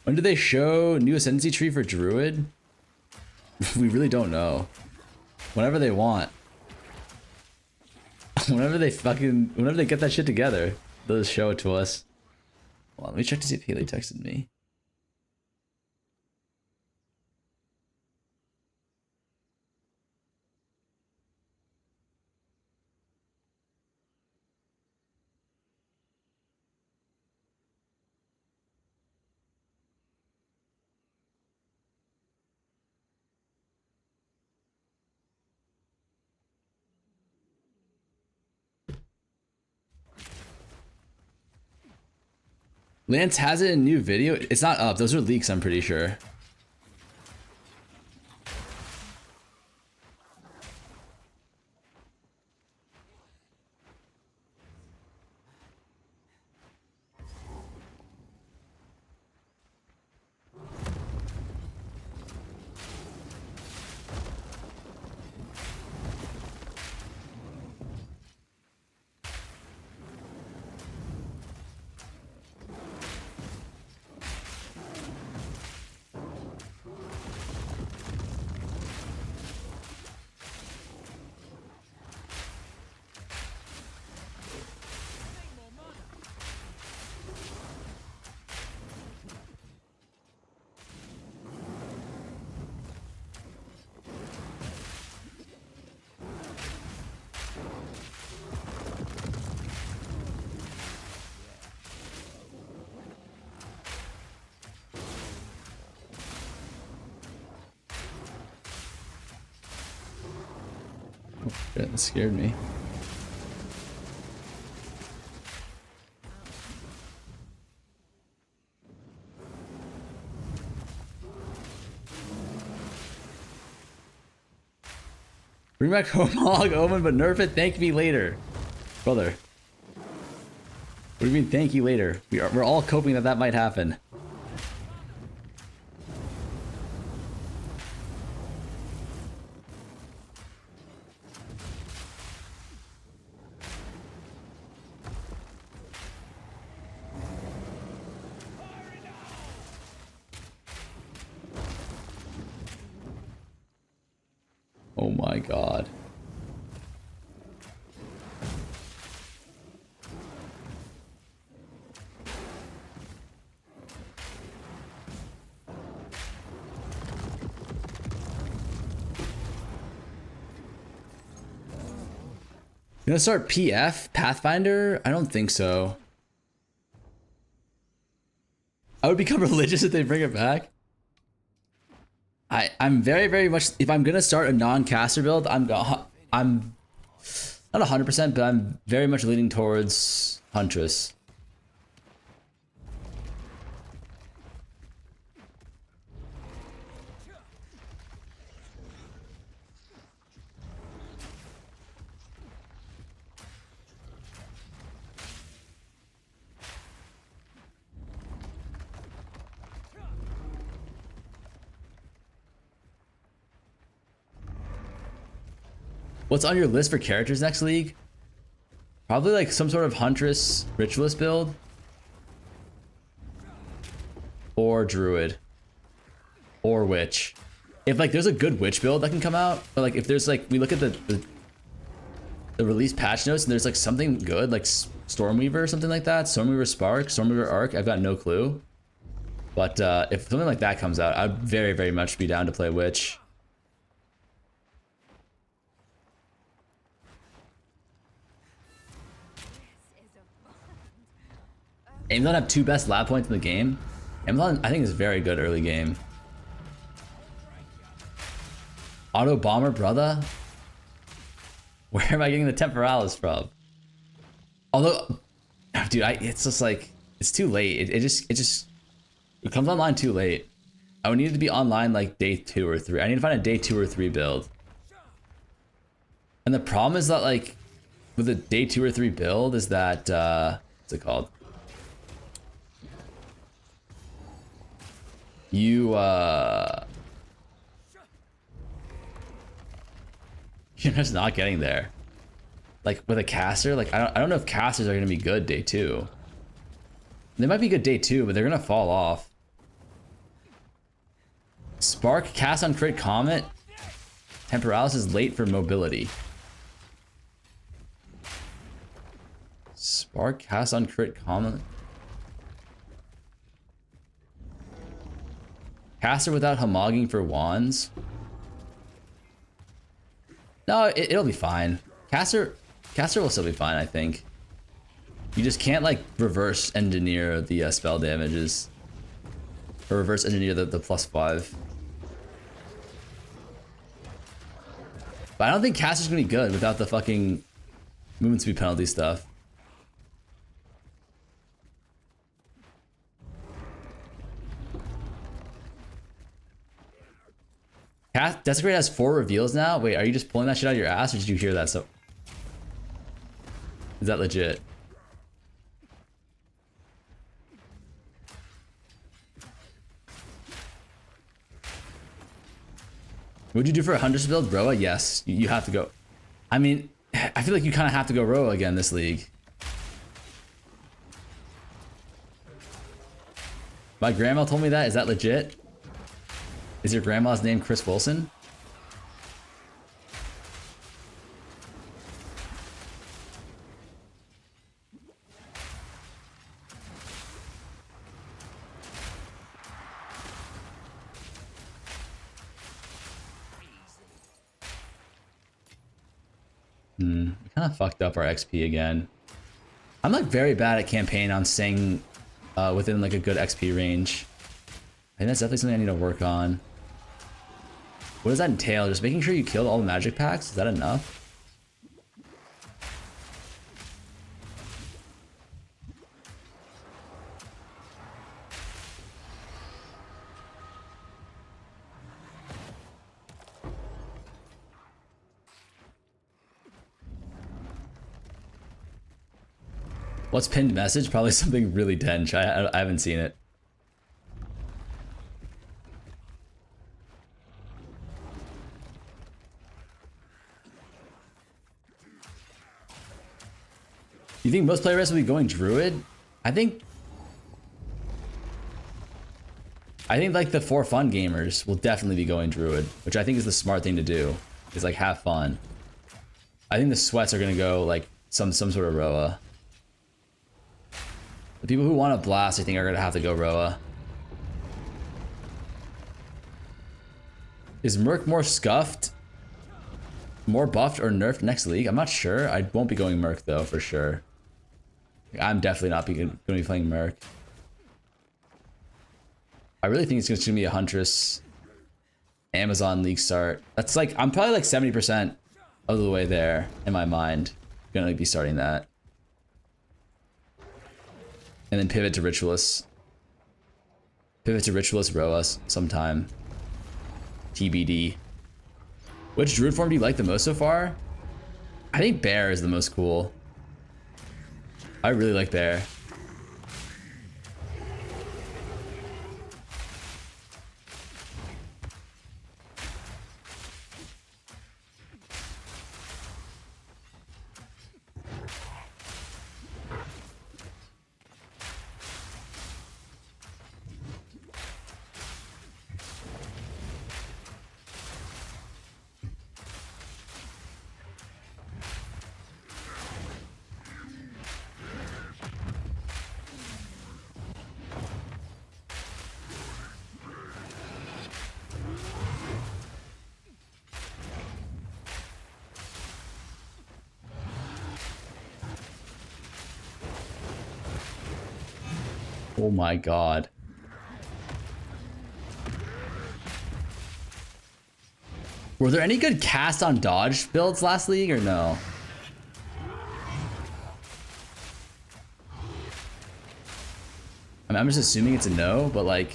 When do they show new ascendancy tree for Druid? We really don't know. Whenever they want. Whenever they get that shit together, they'll just show it to us. Hold on, let me check to see if Haley texted me. Lance has it in a new video. It's not up. Those are leaks, I'm pretty sure. Shit, that scared me. Bring back Homolog Omen, but nerf it. Thank me later, brother. What do you mean? Thank you later. We're all coping that might happen. Oh my god. You gonna start PF? Pathfinder? I don't think so. I would become religious if they bring it back. I'm very much, if I'm gonna start a non-caster build, I'm not 100%, but I'm very much leaning towards Huntress. What's on your list for characters next league? Probably like some sort of Huntress Ritualist build. Or Druid. Or Witch. If like there's a good Witch build that can come out, but like if there's like, we look at the release patch notes and there's like something good, like Stormweaver or something like that. Stormweaver Spark, Stormweaver Arc, I've got no clue. But if something like that comes out, I'd very much be down to play Witch. Amazon have 2 best lab points in the game. Amazon, I think, is very good early game. Auto Bomber, brother? Where am I getting the Temporalis from? Although, dude, it's just like, it's too late. It comes online too late. I would need it to be online like day 2 or 3. I need to find a day 2 or 3 build. And the problem is that like, with a day 2 or 3 build is that, what's it called? You're just not getting there. Like with a caster, like I don't know if casters are gonna be good day 2. They might be good day 2, but they're gonna fall off. Spark cast on crit comet. Temporalis is late for mobility. Spark cast on crit comet. Caster without homogging for wands. No, it'll be fine. Caster will still be fine, I think. You just can't like reverse engineer the spell damages. Or reverse engineer the +5. But I don't think caster's gonna be good without the fucking movement speed penalty stuff. Desecrate has 4 reveals now? Wait, are you just pulling that shit out of your ass, or did you hear that? So, is that legit? What'd you do for a Huntress build? Roa? Yes, you have to go. I mean, I feel like you kind of have to go Roa again this league. My grandma told me that. Is that legit? Is your grandma's name Chris Wilson? We kind of fucked up our XP again. I'm like very bad at campaign on staying within like a good XP range. I think that's definitely something I need to work on. What does that entail? Just making sure you kill all the magic packs? Is that enough? What's pinned message? Probably something really dense. I haven't seen it. You think most players will be going Druid? I think like the for fun gamers will definitely be going Druid, which I think is the smart thing to do. Is like have fun. I think the sweats are gonna go like some sort of Roa. The people who want to blast, I think, are gonna have to go Roa. Is Merc more scuffed, more buffed, or nerfed next league? I'm not sure. I won't be going Merc though, for sure. I'm definitely not going to be playing Merc. I really think it's going to be a Huntress Amazon League start. That's like, I'm probably like 70% of the way there in my mind. Going to be starting that. And then pivot to Ritualist. Pivot to Ritualist Roa sometime. TBD. Which Druid form do you like the most so far? I think Bear is the most cool. I really like Bear. Oh my god. Were there any good cast on dodge builds last league or no? I mean, I'm just assuming it's a no, but like...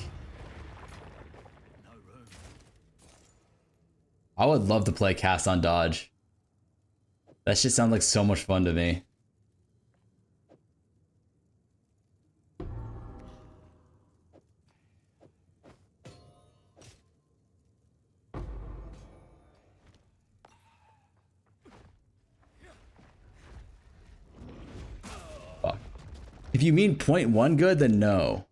I would love to play cast on dodge. That shit sounds like so much fun to me. If you mean 0.1 good, then no.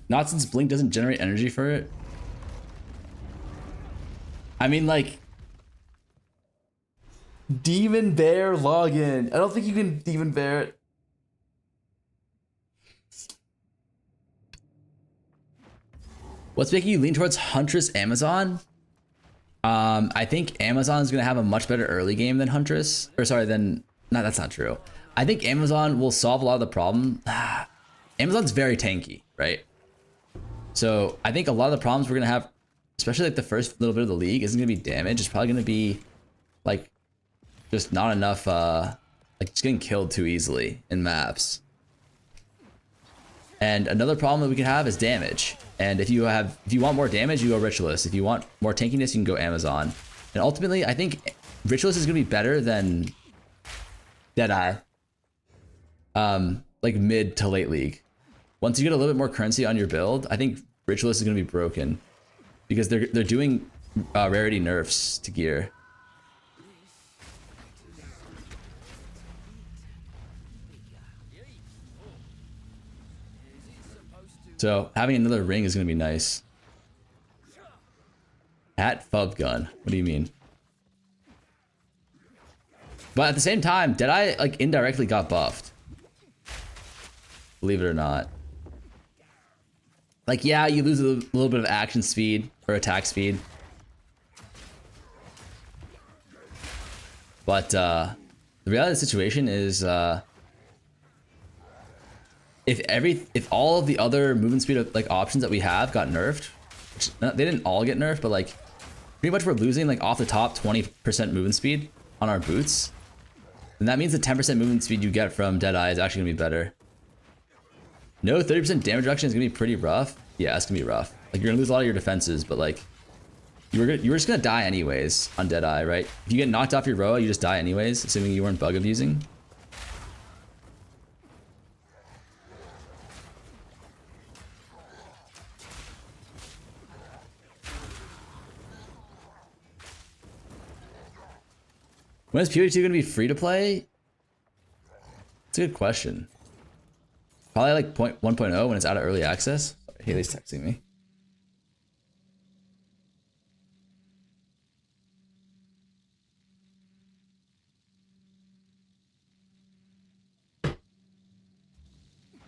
Not since Blink doesn't generate energy for it. I mean, like, Demon Bear login. I don't think you can Demon Bear it. What's making you lean towards Huntress Amazon? I think Amazon is going to have a much better early game than Huntress. Or sorry, no, that's not true. I think Amazon will solve a lot of the problem. Amazon's very tanky, right? So I think a lot of the problems we're going to have, especially like the first little bit of the league, isn't going to be damage. It's probably going to be like just not enough, like just getting killed too easily in maps. And another problem that we can have is damage. And if you want more damage, you go Ritualist. If you want more tankiness, you can go Amazon. And ultimately, I think Ritualist is going to be better than Deadeye. Like mid to late league. Once you get a little bit more currency on your build, I think Ritualist is going to be broken because they're doing rarity nerfs to gear. So having another ring is going to be nice. At Fub Gun. What do you mean? But at the same time, Deadeye like indirectly got buffed. Believe it or not. Like, yeah, you lose a little bit of action speed or attack speed. But the reality of the situation is if all of the other movement speed like options that we have got nerfed, which they didn't all get nerfed, but like pretty much we're losing like off the top 20% movement speed on our boots. And that means the 10% movement speed you get from Deadeye is actually gonna be better. No, 30% damage reduction is gonna be pretty rough. Yeah, it's gonna be rough. Like you're gonna lose a lot of your defenses, but like you were just gonna die anyways on Deadeye, right? If you get knocked off your Roa, you just die anyways, assuming you weren't bug abusing. When is PoE2 going to be free to play? It's a good question. Probably like 1.0 when it's out of early access. Haley's texting me.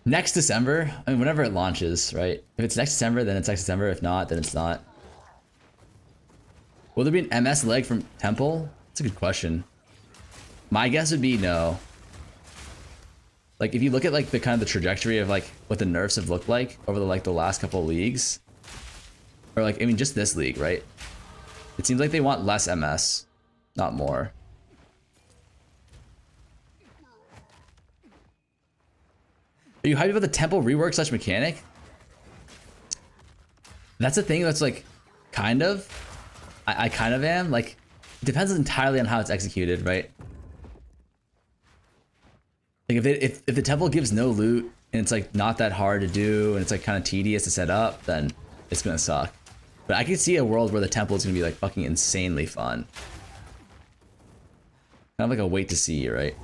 Next December? I mean, whenever it launches, right? If it's next December, then it's next December. If not, then it's not. Will there be an MS leg from Temple? That's a good question. My guess would be no. Like if you look at like the kind of the trajectory of like what the nerfs have looked like over the last couple of leagues, or like I mean just this league, right? It seems like they want less MS, not more. Are you hyped about the Temple rework / mechanic? That's a thing that's like kind of. I kind of am. Like it depends entirely on how it's executed, right? Like if the temple gives no loot and it's like not that hard to do and it's like kind of tedious to set up, then it's gonna suck. But I can see a world where the temple is gonna be like fucking insanely fun. Kind of like a wait to see, right?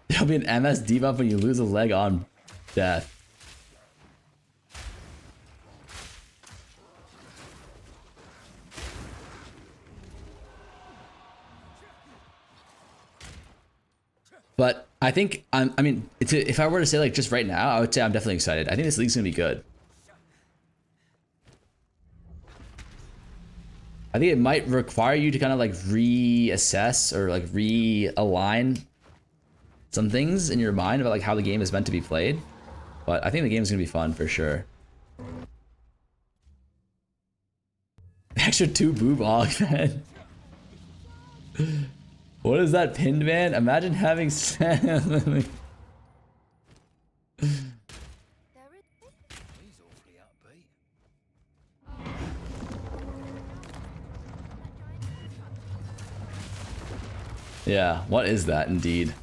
There'll be an MS debuff when you lose a leg on death. But I think I mean, if I were to say like just right now, I would say I'm definitely excited. I think this league's gonna be good. I think it might require you to kind of like reassess or like realign some things in your mind about like how the game is meant to be played, but I think the game's gonna be fun for sure. Extra 2 boob augment. What is that pinned man? Imagine having He's awfully upbeat. Yeah, what is that indeed?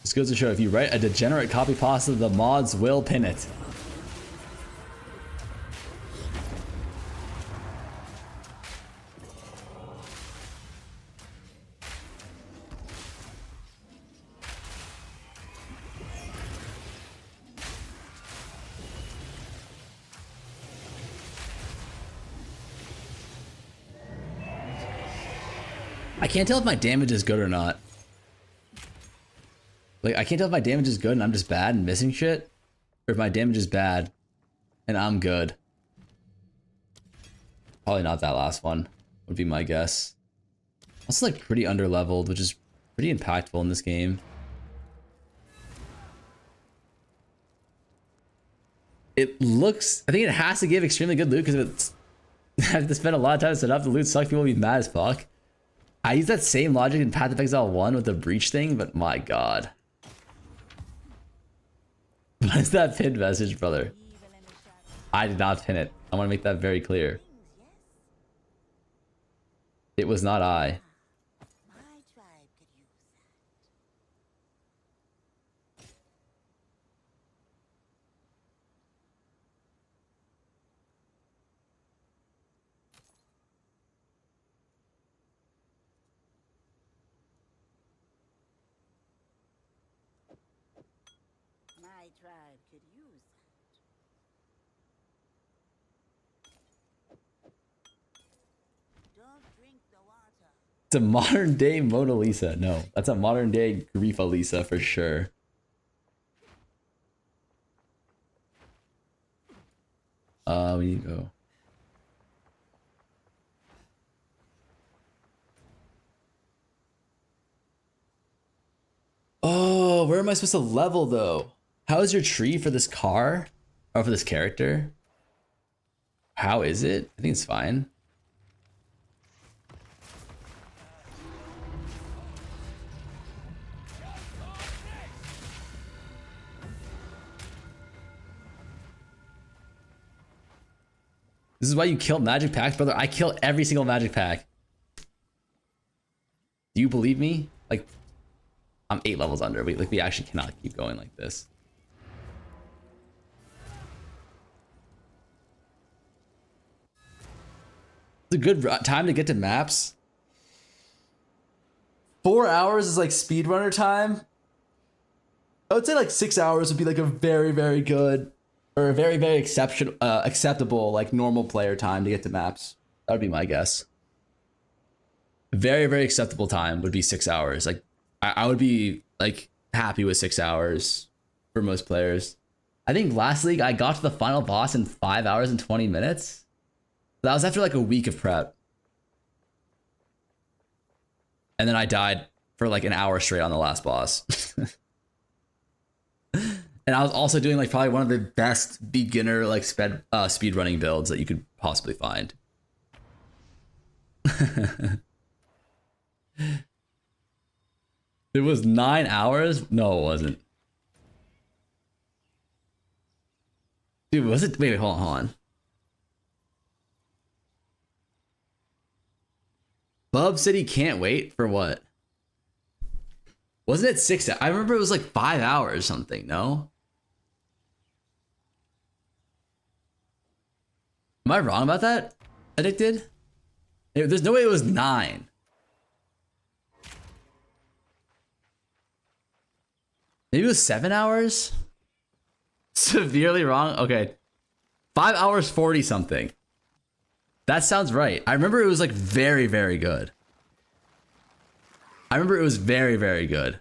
This goes to show if you write a degenerate copy pasta, the mods will pin it. I can't tell if my damage is good or not. Like, I can't tell if my damage is good and I'm just bad and missing shit, or if my damage is bad and I'm good. Probably not that last one, would be my guess. Also, like, pretty underleveled, which is pretty impactful in this game. It looks... I think it has to give extremely good loot, because if it's... I have to spend a lot of time to set up, the loot sucks, people will be mad as fuck. I use that same logic in Path of Exile 1 with the breach thing, but my god. What is that pinned message, brother? I did not pin it. I want to make that very clear. It was not I. My tribe could use that. My tribe could use that. Don't drink the water. It's a modern day Mona Lisa. No, that's a modern day Grifa Lisa for sure. We need to go. Oh, where am I supposed to level though? How is your tree for this car? Or for this character? How is it? I think it's fine. This is why you kill magic packs, brother. I kill every single magic pack. Do you believe me? Like, I'm 8 levels under. We actually cannot keep going like this. It's a good time to get to maps. 4 hours is like speedrunner time. I would say like 6 hours would be like a very, very good, or a very, very acceptable, like normal player time to get to maps. That would be my guess. Very, very acceptable time would be 6 hours. Like, I would be like happy with 6 hours for most players. I think last league I got to the final boss in 5 hours and 20 minutes. That was after like a week of prep. And then I died for like an hour straight on the last boss. And I was also doing like probably one of the best beginner like speed running builds that you could possibly find. It was 9 hours? No, it wasn't. Dude, was it? Wait, hold on. Bub said he can't wait for what? Wasn't it 6 hours? I remember it was like 5 hours or something, no? Am I wrong about that? Addicted? There's no way it was 9. Maybe it was 7 hours? Severely wrong? Okay. 5 hours 40 something. That sounds right. I remember it was like very, very good. I remember it was very, very good.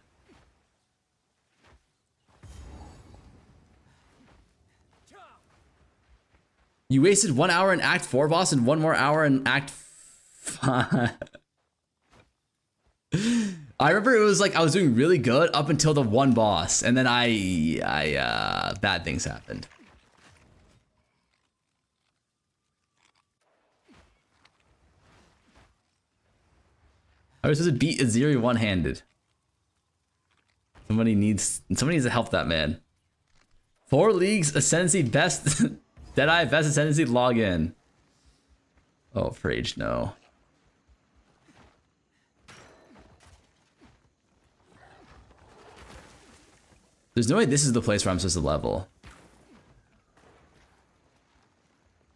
You wasted 1 hour in Act 4 boss and 1 more hour in Act 5. I remember it was like I was doing really good up until the one boss, and then bad things happened. I was supposed to beat Aziri one-handed. Somebody needs to help that man. 4 leagues ascendancy best Deadeye best ascendancy login. Oh, Frage, no. There's no way this is the place where I'm supposed to level.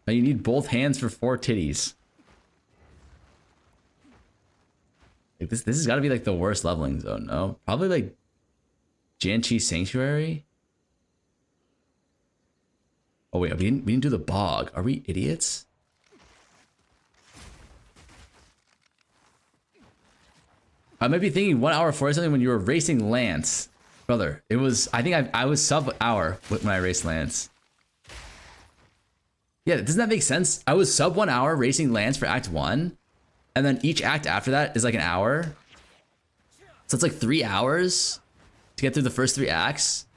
Now you need both hands for 4 titties. Like this has got to be like the worst leveling zone, no? Probably like Janchi Sanctuary. Oh wait, we didn't do the bog. Are we idiots? I might be thinking 1 hour for something when you were racing Lance. Brother, it was, I think I was sub hour when I raced Lance. Yeah, doesn't that make sense? I was sub 1 hour racing Lance for Act 1. And then each act after that is like an hour. So it's like 3 hours to get through the first 3 acts.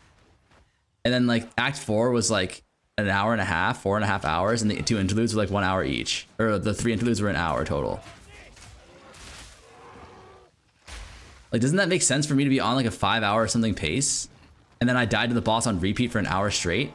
And then like Act 4 was like an hour and a half, 4.5 hours. And the 2 interludes were like 1 hour each. Or the 3 interludes were an hour total. Like, doesn't that make sense for me to be on like a 5 hour or something pace? And then I died to the boss on repeat for an hour straight?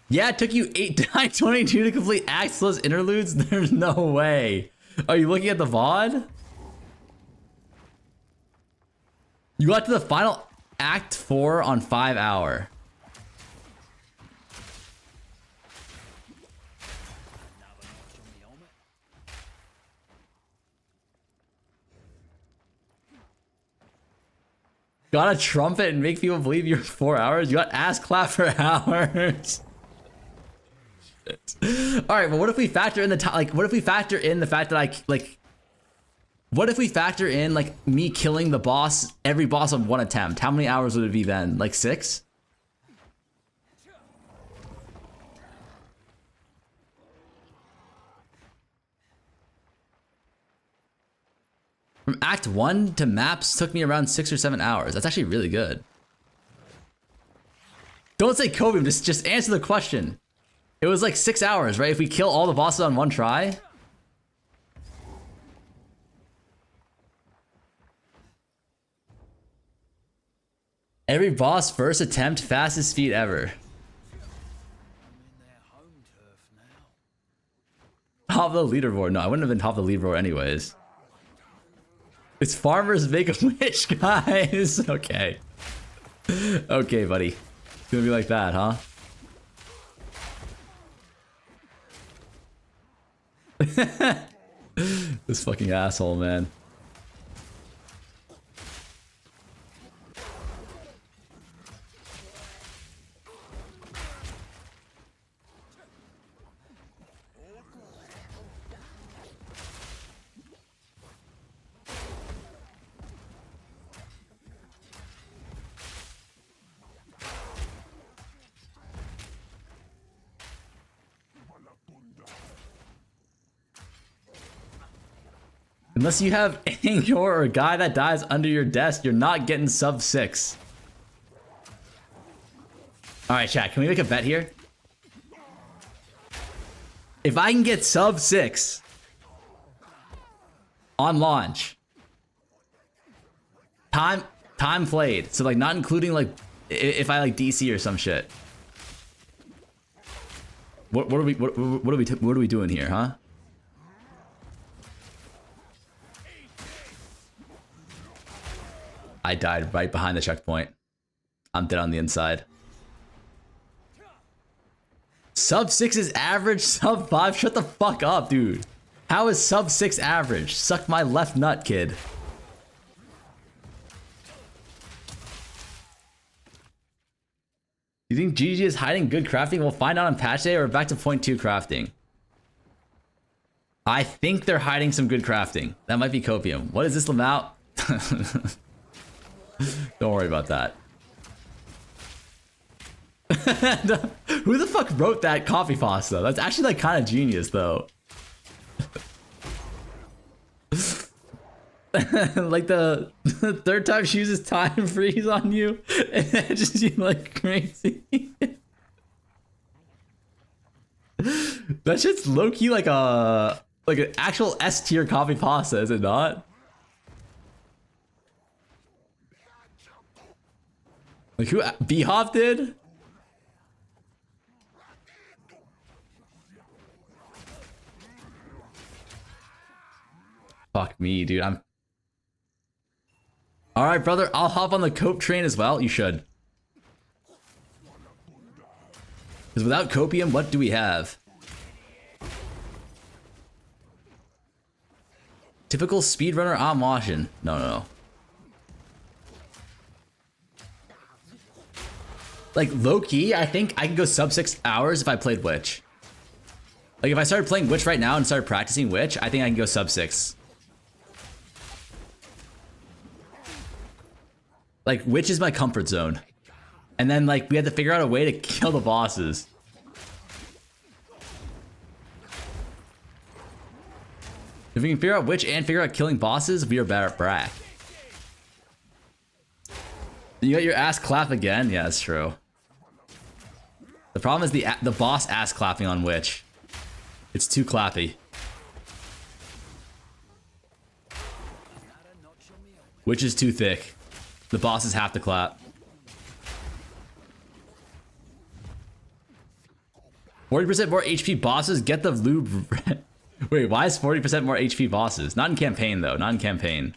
Yeah, it took you 8:22 to complete acts plus interludes? There's no way. Are you looking at the VOD? You got to the final Act 4 on 5 hour. Got a trumpet and make people believe you're 4 hours? You got ass clap for hours. All right, but what if we factor in the time? Like, what if we factor in the fact that I like? What if we factor in like me killing the boss, every boss on 1 attempt? How many hours would it be then? Like 6? From Act 1 to maps took me around 6 or 7 hours. That's actually really good. Don't say Kobe, just answer the question. It was like 6 hours, right? If we kill all the bosses on 1 try. Every boss first attempt, fastest speed ever. Top of the leaderboard. No, I wouldn't have been top of the leaderboard anyways. It's farmers make a wish, guys. Okay. Okay, buddy. It's gonna be like that, huh? This fucking asshole, man. Unless you have Angor or a guy that dies under your desk, you're not getting sub 6. Alright, chat, can we make a bet here? If I can get sub 6 on launch, time played, so like not including like if I like DC or some shit. What are we doing here, huh? I died right behind the checkpoint. I'm dead on the inside. Sub 6 is average, sub 5? Shut the fuck up, dude. How is sub 6 average? Suck my left nut, kid. You think GG is hiding good crafting? We'll find out on patch day or back to point 2 crafting. I think they're hiding some good crafting. That might be copium. What is this, Lamau? Don't worry about that. Who the fuck wrote that copy pasta? That's actually like kind of genius though. Like the third time she uses time freeze on you and then just you like crazy. That shit's low-key like an actual S tier copy pasta, is it not? Like who B-Hop did? Fuck me, dude. I'm alright, brother. I'll hop on the cope train as well. You should. Because without copium, what do we have? Typical speedrunner I'm watching. No. Like, low-key, I think I can go sub 6 hours if I played Witch. Like, if I started playing Witch right now and started practicing Witch, I think I can go sub 6. Like, Witch is my comfort zone. And then, like, we had to figure out a way to kill the bosses. If we can figure out Witch and figure out killing bosses, we are better at Brack. You got your ass clap again? Yeah, that's true. The problem is the boss ass clapping on Witch. It's too clappy. Witch is too thick. The bosses have to clap. 40% more HP bosses, get the lube. Wait, why is 40% more HP bosses? Not in campaign though, not in campaign.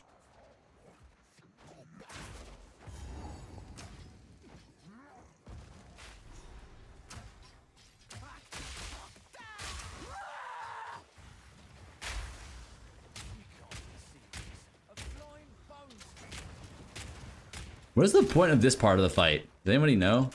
What is the point of this part of the fight? Does anybody know?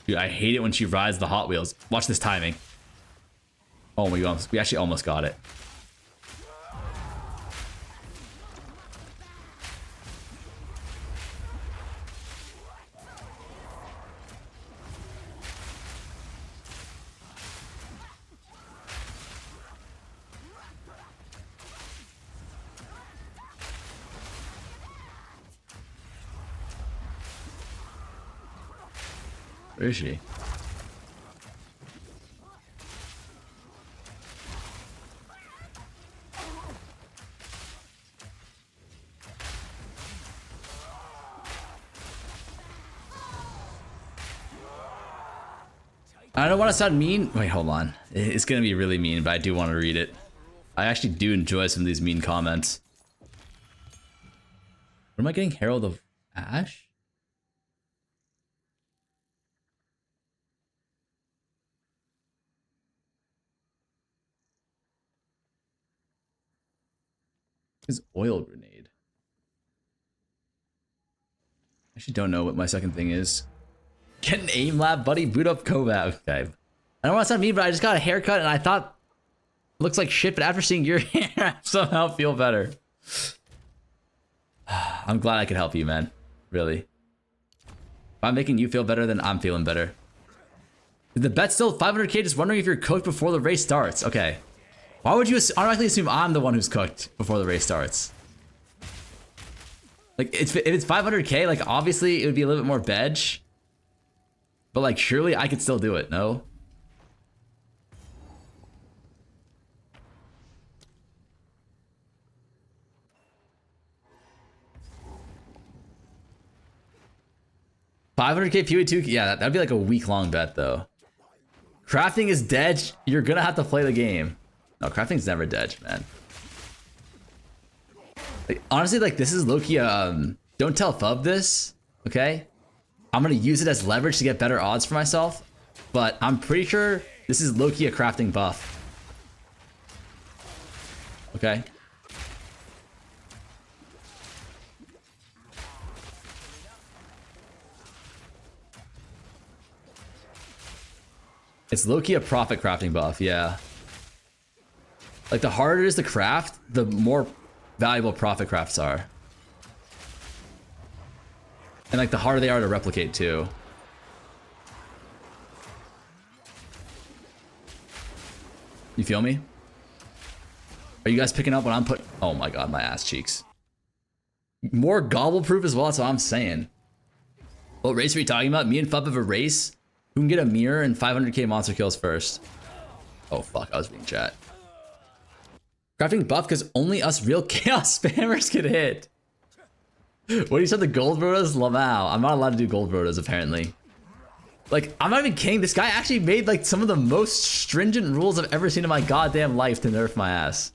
Dude, I hate it when she rides the Hot Wheels. Watch this timing. Oh my god, we actually almost got it. Where is she? I don't want to sound mean. Wait, hold on. It's gonna be really mean, but I do want to read it. I actually do enjoy some of these mean comments. What am I getting? Herald of Ash? His oil grenade. I actually don't know what my second thing is. Get an aim lab, buddy. Boot up Kovac. Okay. I don't want to sound mean, but I just got a haircut and I thought it looks like shit, but after seeing your hair, I somehow feel better. I'm glad I could help you, man. Really. If I'm making you feel better, then I'm feeling better. Is the bet still 500k? Just wondering if you're cooked before the race starts. Okay. Why would you automatically assume I'm the one who's cooked before the race starts? Like, if it's 500k, like, obviously it would be a little bit more veg. But, like, surely I could still do it, no? $500k PoE2, yeah, that'd be like a week-long bet, though. Crafting is dead. You're gonna have to play the game. No, crafting's never dead, man. Like, honestly, like, this is low-key, don't tell Fub this, okay? I'm gonna use it as leverage to get better odds for myself, but I'm pretty sure this is low-key a crafting buff. Okay. It's low-key a profit crafting buff, yeah. Like, the harder it is to craft, the more valuable profit crafts are. And, like, the harder they are to replicate, too. You feel me? Are you guys picking up what I'm putting? Oh my god, my ass cheeks. More gobble proof as well, that's what I'm saying. What race are we talking about? Me and Fup have a race? Who can get a mirror and 500k monster kills first? Oh fuck, I was being chat. Crafting buff because only us real chaos spammers can hit. What do you said, the gold rotas? Lamau. I'm not allowed to do gold rotas apparently. Like, I'm not even kidding. This guy actually made like some of the most stringent rules I've ever seen in my goddamn life to nerf my ass.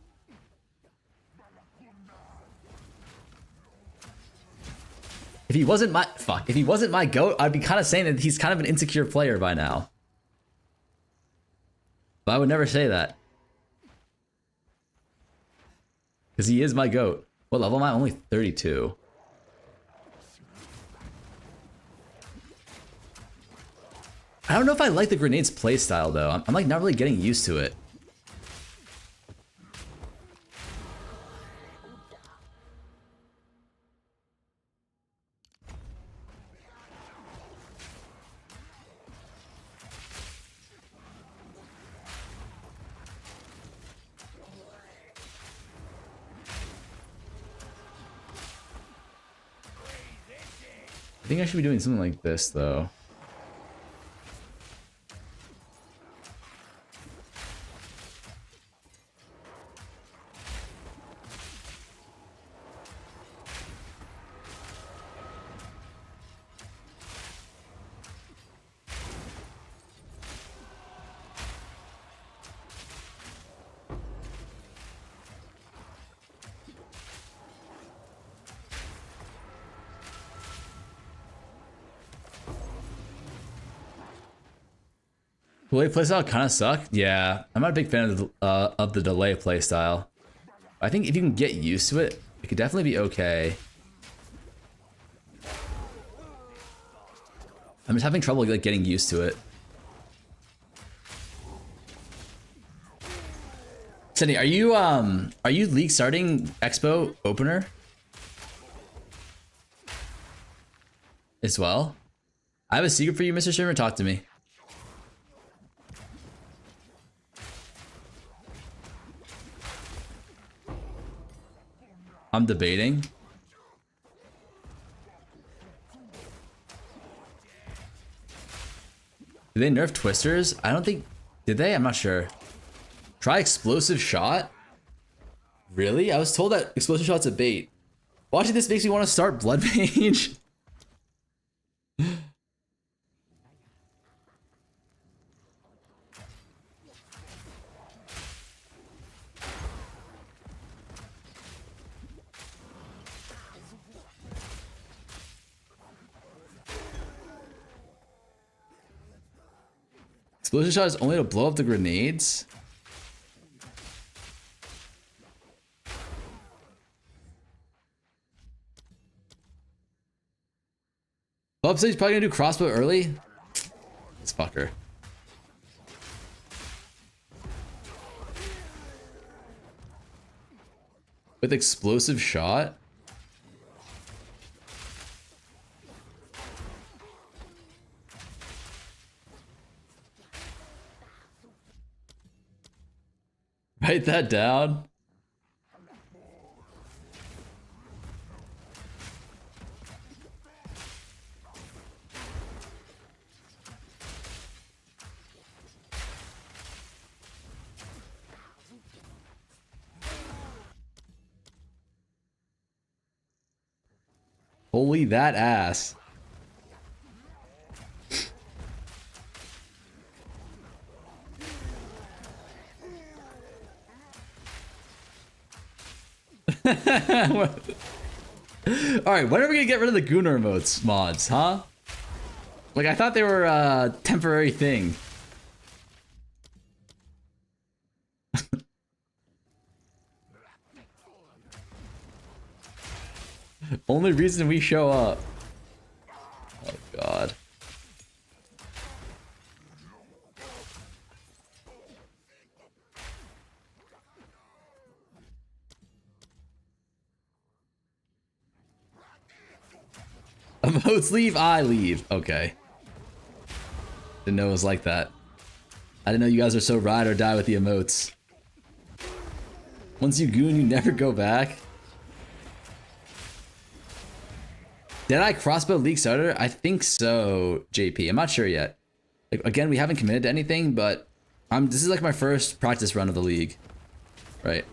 If he wasn't my GOAT, I'd be kind of saying that he's kind of an insecure player by now. But I would never say that. Because he is my GOAT. What level am I? Only 32. I don't know if I like the grenades playstyle though. I'm like not really getting used to it. I think I should be doing something like this though. Delay playstyle kind of suck. Yeah, I'm not a big fan of the delay playstyle. I think if you can get used to it, it could definitely be okay. I'm just having trouble like getting used to it. Cindy, are you league starting Xbow opener as well? I have a secret for you, Mr. Shimmer. Talk to me. I'm debating. Did they nerf twisters? I don't think... Did they? I'm not sure. Try explosive shot? Really? I was told that explosive shot's a bait. Watching this makes me want to start Blood Mage. Explosion shot is only to blow up the grenades? Bob says he's probably gonna do crossbow early. This fucker. With explosive shot? Write that down. Holy that ass. Alright, when are we gonna get rid of the Gunnar mods, huh? Like, I thought they were a temporary thing. Only reason we show up. Oh god. Emotes leave, I leave. Okay. Didn't know it was like that. I didn't know you guys are so ride or die with the emotes. Once you goon, you never go back. Did I crossbow League starter? I think so, JP. I'm not sure yet. Like, again, we haven't committed to anything, but this is like my first practice run of the league. Right.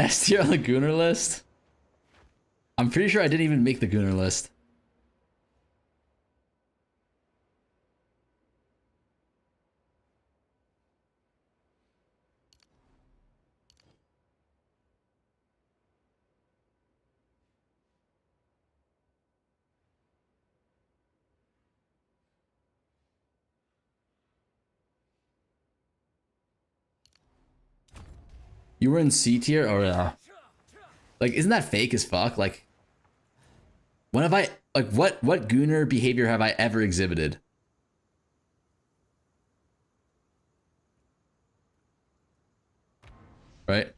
S tier on the Gooner list? I'm pretty sure I didn't even make the Gooner list. You were in C tier? Or like, isn't that fake as fuck? Like, when have I, like, what Gooner behavior have I ever exhibited? Right?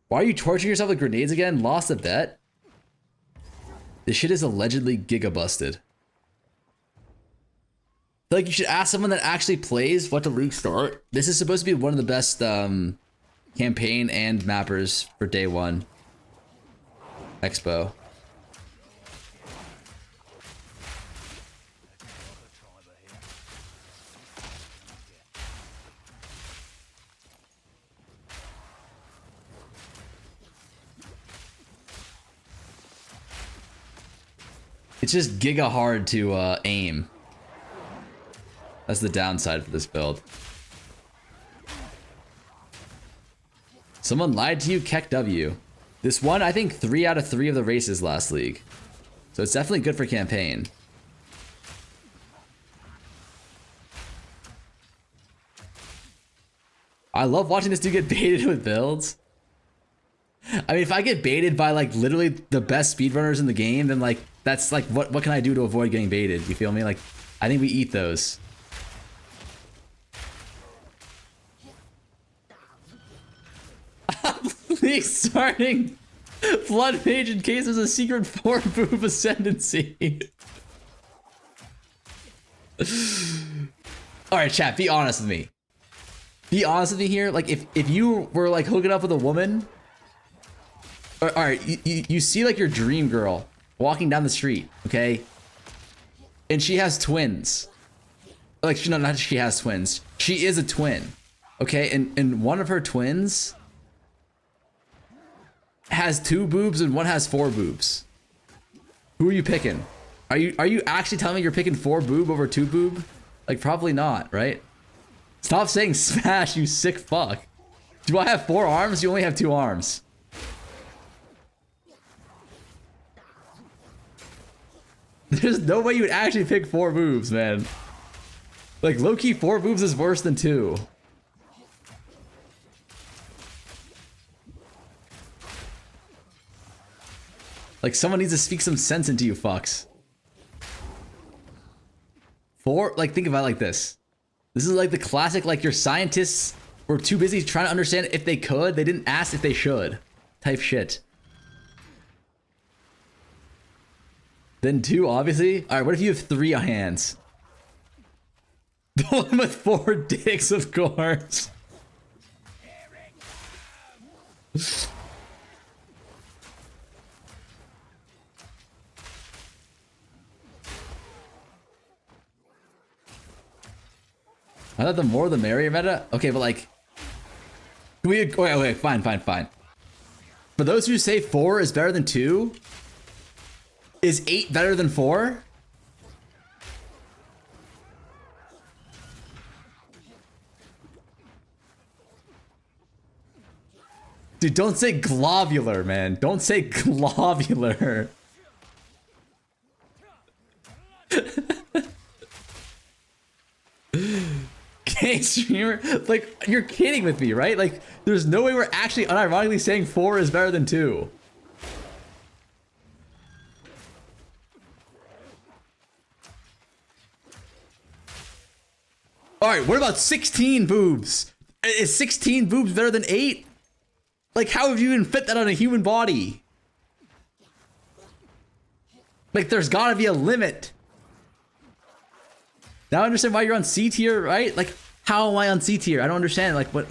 Why are you torturing yourself with grenades again? Lost a bet? This shit is allegedly giga-busted. I feel like you should ask someone that actually plays what the league start. This is supposed to be one of the best, campaign and mappers for day one. Xbow. It's just giga hard to aim. That's the downside for this build. Someone lied to you, Keck W. This won, I think, 3 out of 3 of the races last league. So it's definitely good for campaign. I love watching this dude get baited with builds. I mean, if I get baited by, like, literally the best speedrunners in the game, then, like, that's, like, what can I do to avoid getting baited? You feel me? Like, I think we eat those. Please, starting flood page in case there's a secret 4 boob ascendancy. Alright, chat, be honest with me. Be honest with me here. Like, if you were, like, hooking up with a woman, alright, you see, like, your dream girl walking down the street, okay? And she has twins. Like, not she has twins. She is a twin, okay? And one of her twins has 2 boobs and one has 4 boobs. Who are you picking? Are you actually telling me you're picking 4 boob over 2 boob? Like, probably not, right? Stop saying smash, you sick fuck. Do I have 4 arms? You only have 2 arms. There's no way you would actually pick 4 boobs, man. Like, low-key 4 boobs is worse than 2. Like, someone needs to speak some sense into you fucks. 4, like, think about it like this. This is like the classic, like, your scientists were too busy trying to understand if they could, they didn't ask if they should type shit. Then 2, obviously. Alright, what if you have 3 hands? The one with 4 dicks, of course. I thought the more the merrier meta. Okay, but like, okay, fine. For those who say 4 is better than 2, is 8 better than 4? Dude, don't say globular, man. Don't say globular. Gay streamer? Like, you're kidding with me, right? Like, there's no way we're actually unironically saying 4 is better than 2. Alright, what about 16 boobs? Is 16 boobs better than 8? Like, how would you even fit that on a human body? Like, there's gotta be a limit. Now I understand why you're on C tier, right? Like, how am I on C tier? I don't understand. Like, what?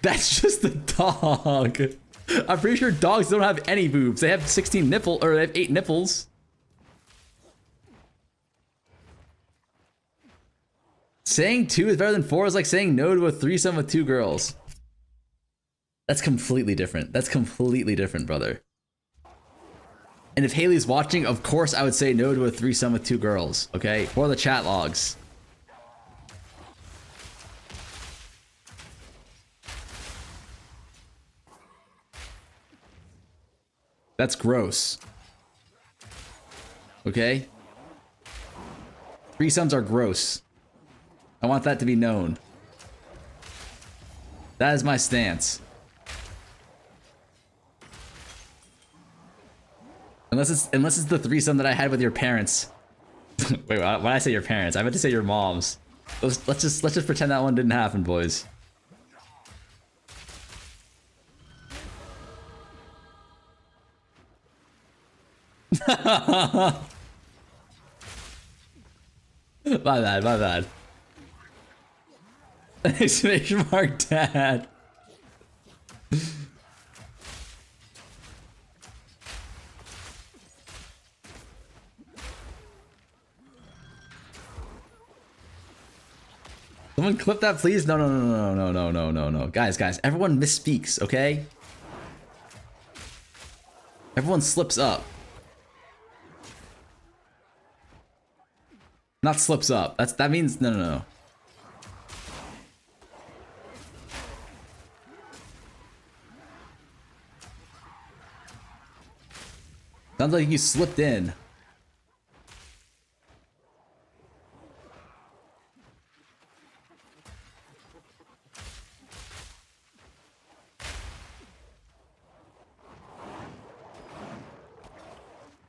That's just a dog. I'm pretty sure dogs don't have any boobs. They have 16 nipple, or they have 8 nipples. Saying 2 is better than 4 is like saying no to a threesome with 2 girls. That's completely different. That's completely different, brother. And if Haley's watching, of course I would say no to a threesome with 2 girls, okay? For the chat logs. That's gross. Okay? Threesomes are gross. I want that to be known. That is my stance. Unless it's the threesome that I had with your parents. Wait, why did I say your parents? I meant to say your moms. Let's just pretend that one didn't happen, boys. My bad, my bad. Exclamation mark, dad. Someone clip that, please. No. Guys, everyone misspeaks, okay? Everyone slips up. Not slips up. That means no. Sounds like you slipped in.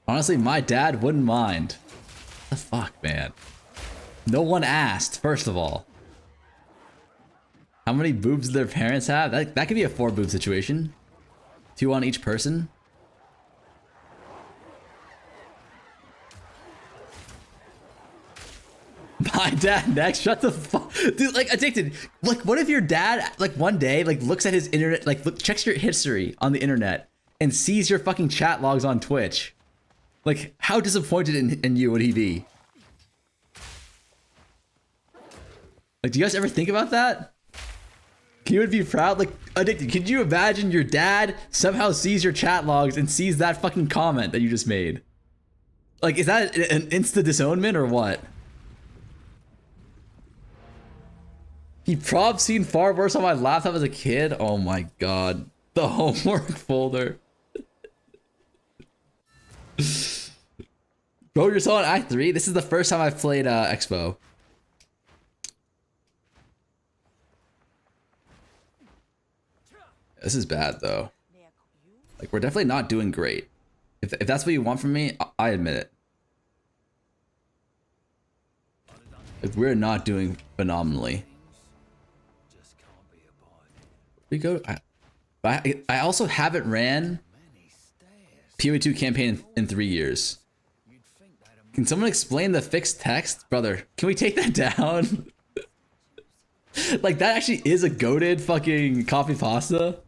Honestly, my dad wouldn't mind. What the fuck, man? No one asked, first of all. How many boobs do their parents have? That could be a 4 boob situation. 2 on each person. My dad next. Shut the fuck, dude. Like, addicted. Like, what if your dad, like, one day, like, looks at his internet, like, checks your history on the internet and sees your fucking chat logs on Twitch? Like, how disappointed in you would he be? Like, do you guys ever think about that? Can you be proud? Like, addicted. Could you imagine your dad somehow sees your chat logs and sees that fucking comment that you just made? Like, is that an insta disownment or what? He probably seen far worse on my laptop as a kid. Oh my god. The homework folder. Bro, you're still on Act 3? This is the first time I've played Xbow. This is bad though. Like, we're definitely not doing great. If that's what you want from me, I admit it. Like, we're not doing phenomenally. We go. I also haven't ran PoE2 campaign in 3 years. Can someone explain the fixed text? Brother, can we take that down? Like, that actually is a goated fucking copy pasta.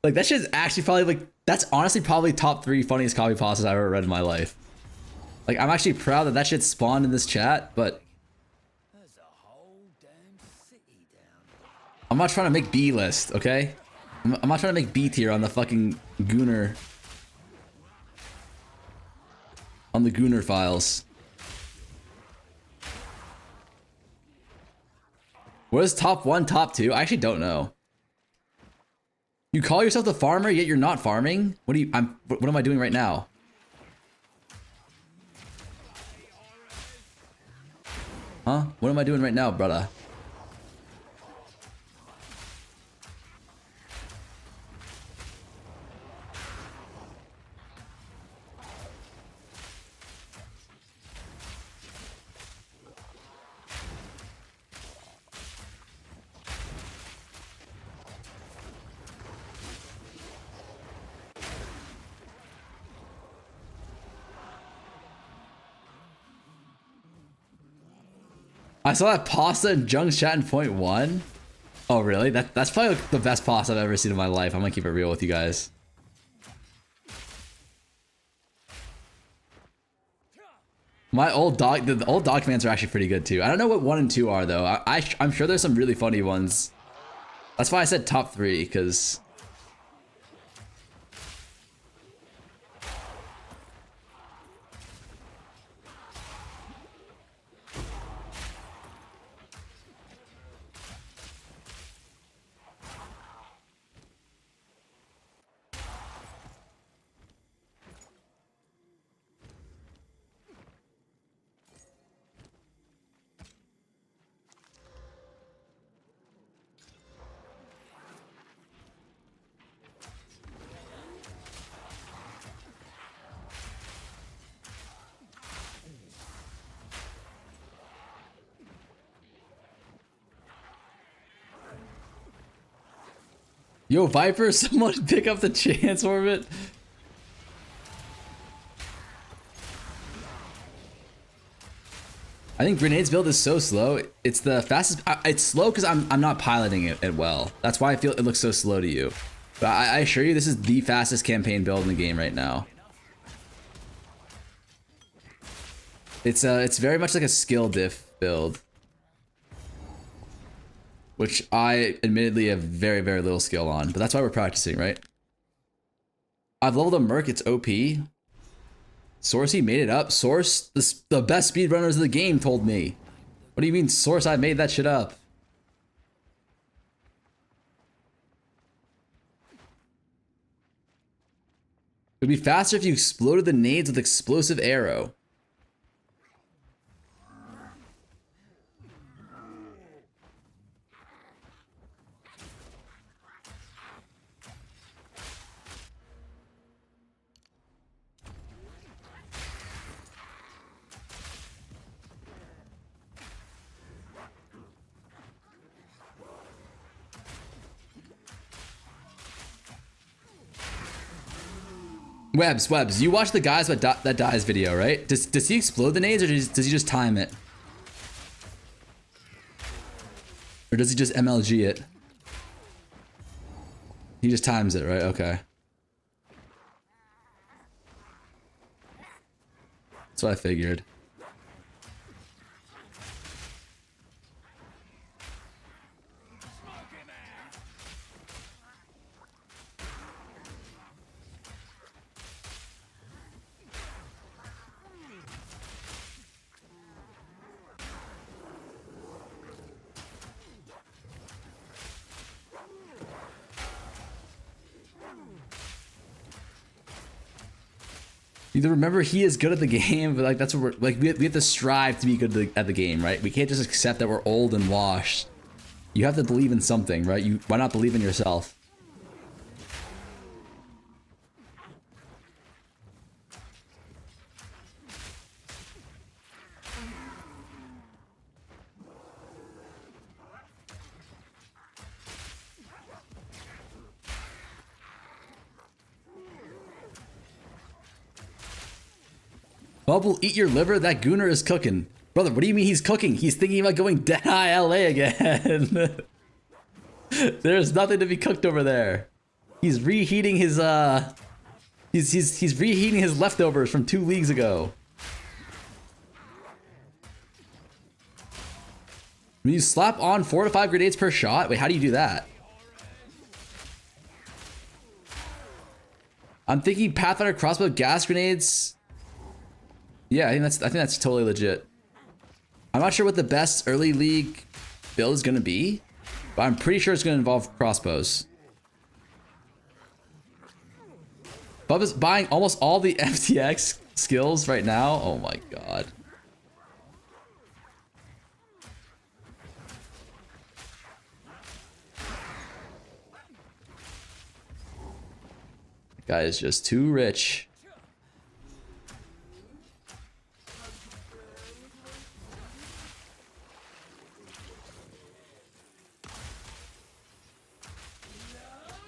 Like, that shit's actually probably, like, that's honestly probably top 3 funniest copy pastas I've ever read in my life. Like, I'm actually proud that that shit spawned in this chat, but I'm not trying to make B list, okay? I'm not trying to make B tier on the fucking Gooner. On the Gooner files. What is top 1, top 2? I actually don't know. You call yourself the farmer, yet you're not farming? What do you? What am I doing right now? Huh? What am I doing right now, brother? I saw that pasta in Jung's chat in point one. Oh, really? That's probably like the best pasta I've ever seen in my life. I'm gonna keep it real with you guys. My old dog, the old dog commands are actually pretty good too. I don't know what 1 and 2 are though. I'm sure there's some really funny ones. That's why I said top 3, because yo, Viper, someone pick up the chance orbit. I think Grenade's build is so slow. It's the fastest. It's slow because I'm not piloting it well. That's why I feel it looks so slow to you. But I assure you, this is the fastest campaign build in the game right now. It's very much like a skill diff build, which I admittedly have very, very little skill on, but that's why we're practicing, right? I've leveled a Merc, it's OP. Sourcey made it up. Source, the best speedrunners of the game told me. What do you mean, Source, I made that shit up? It would be faster if you exploded the nades with explosive arrow. Webs, you watch the guys that dies video, right? Does he explode the nades or does he just time it? Or does he just MLG it? He just times it, right? Okay. That's what I figured. You remember he is good at the game, but like that's what we're like. We have to strive to be good at the game, right? We can't just accept that we're old and washed. You have to believe in something, right? Why not believe in yourself? Bubble, eat your liver. That Gooner is cooking. Brother, what do you mean he's cooking? He's thinking about going Deadeye LA again. There's nothing to be cooked over there. He's reheating his he's reheating his leftovers from 2 leagues ago. When you slap on 4 to 5 grenades per shot, wait, how do you do that? I'm thinking Pathfinder crossbow gas grenades. Yeah, I think that's totally legit. I'm not sure what the best early league build is gonna be, but I'm pretty sure it's gonna involve crossbows. Bubba's buying almost all the FTX skills right now. Oh my god. That guy is just too rich.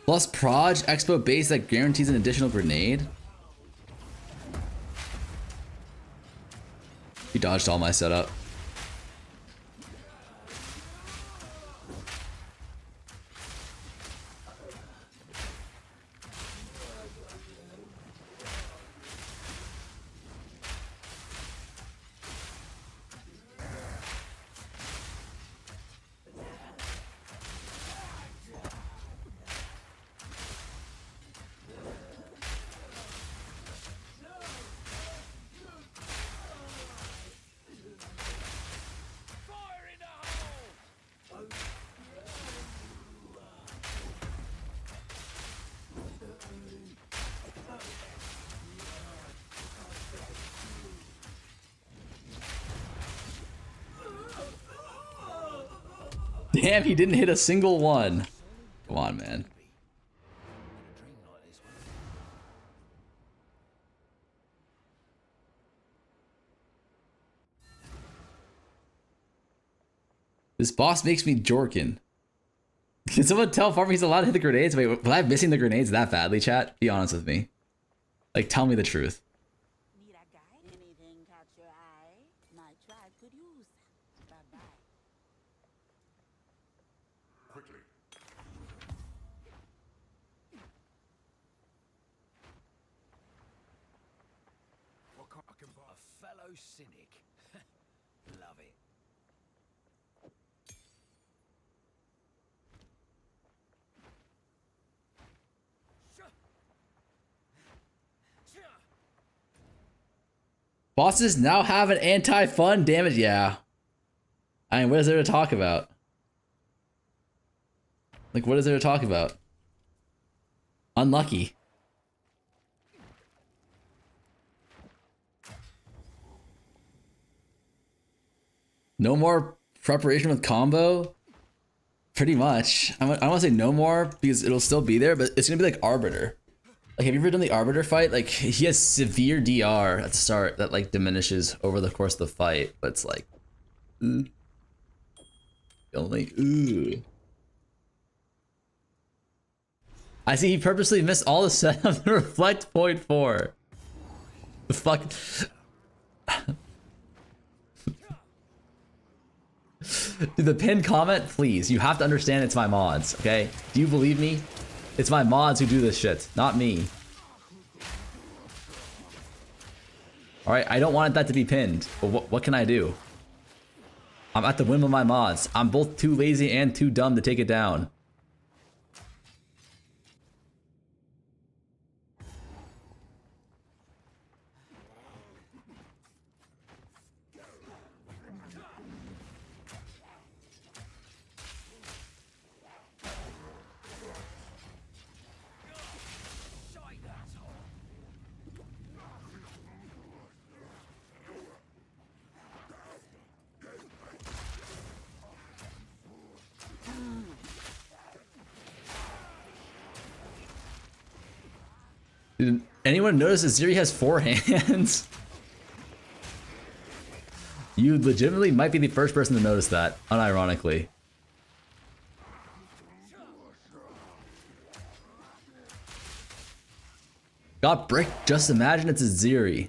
Plus Proj Expo base that guarantees an additional grenade. He dodged all my setup. Damn, he didn't hit a single one. Come on, man. This boss makes me jorkin. Can someone tell Farmer he's allowed to hit the grenades? Wait, was I missing the grenades that badly, chat? Be honest with me. Like, tell me the truth. Need a guide? Anything catch your eye? My tribe could use that. Bye-bye. Quickly. What can I can buy? A fellow cynic. Love it. Bosses now have an anti-fun damage. Yeah. I mean, what is there to talk about? Like, what is there to talk about? Unlucky. No more preparation with combo? Pretty much. I don't want to say no more because it'll still be there, but it's going to be like Arbiter. Like, have you ever done the Arbiter fight? Like, he has severe DR at the start that, like, diminishes over the course of the fight. But it's like, ooh. Feeling like, ooh. I see he purposely missed all the set of the Reflect point 4. The fuck? Dude, the pinned comment, please. You have to understand it's my mods, okay? Do you believe me? It's my mods who do this shit, not me. Alright, I don't want that to be pinned, but what can I do? I'm at the whim of my mods. I'm both too lazy and too dumb to take it down. Did anyone notice that Ziri has 4 hands? You legitimately might be the first person to notice that, unironically. Got bricked, just imagine it's a Ziri.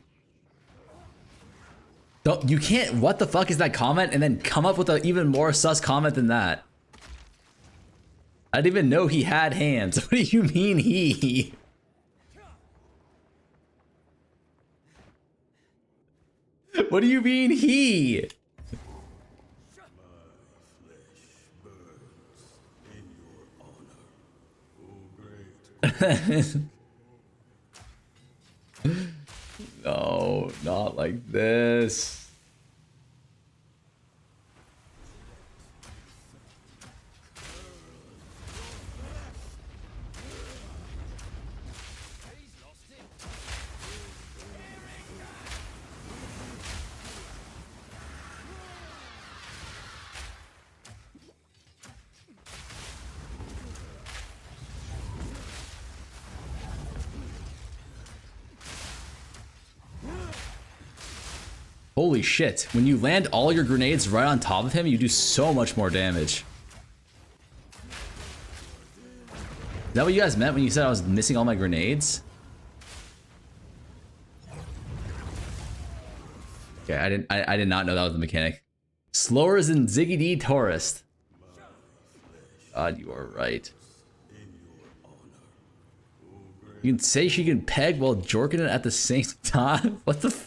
Don't, you can't, what the fuck is that comment and then come up with an even more sus comment than that. I didn't even know he had hands. What do you mean he? What do you mean he? No, not like this. He's lost it. Holy shit. When you land all your grenades right on top of him, you do so much more damage. Is that what you guys meant when you said I was missing all my grenades? Okay, I did not know that was the mechanic. Slower than Ziggy D Tourist. God, you are right. You can say she can peg while jorking it at the same time? What the f-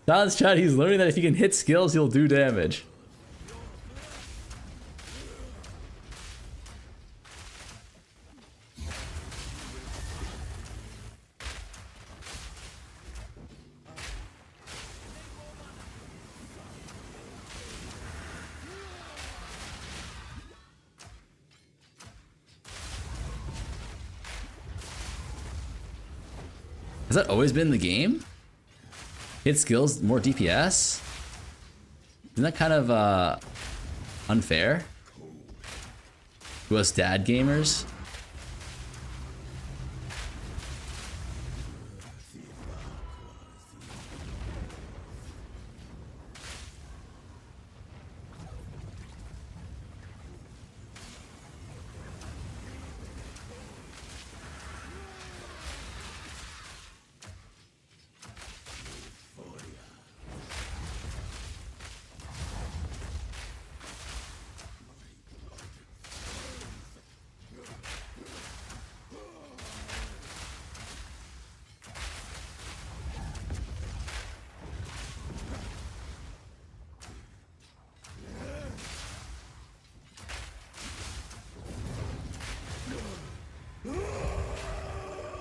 Don's chat, he's learning that if he can hit skills, he'll do damage. Has that always been the game? Hit skills, more DPS? Isn't that kind of unfair to us dad gamers?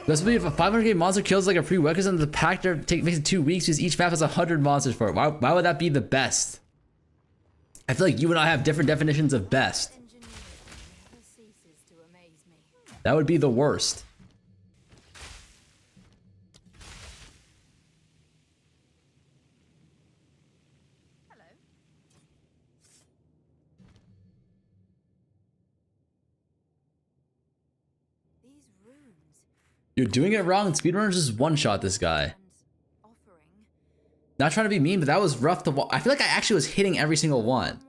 This would be if a 500k monster kills like a prerequisite and the pack makes it 2 weeks because each map has 100 monsters for it. Why would that be the best? I feel like you and I have different definitions of best. That would be the worst. You're doing it wrong. Speedrunners just one-shot this guy. Not trying to be mean, but that was rough to watch. I feel like I actually was hitting every single one.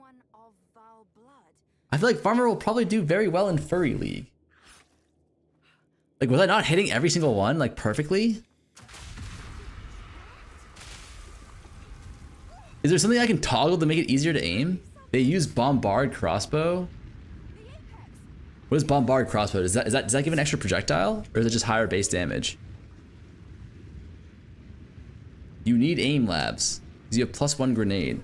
I feel like Farmer will probably do very well in Furry League. Like, was I not hitting every single one, like, perfectly? Is there something I can toggle to make it easier to aim? They use Bombard Crossbow. What is Bombard Crossbow? Does that give an extra projectile? Or is it just higher base damage? You need aim labs. Because you have +1 grenade.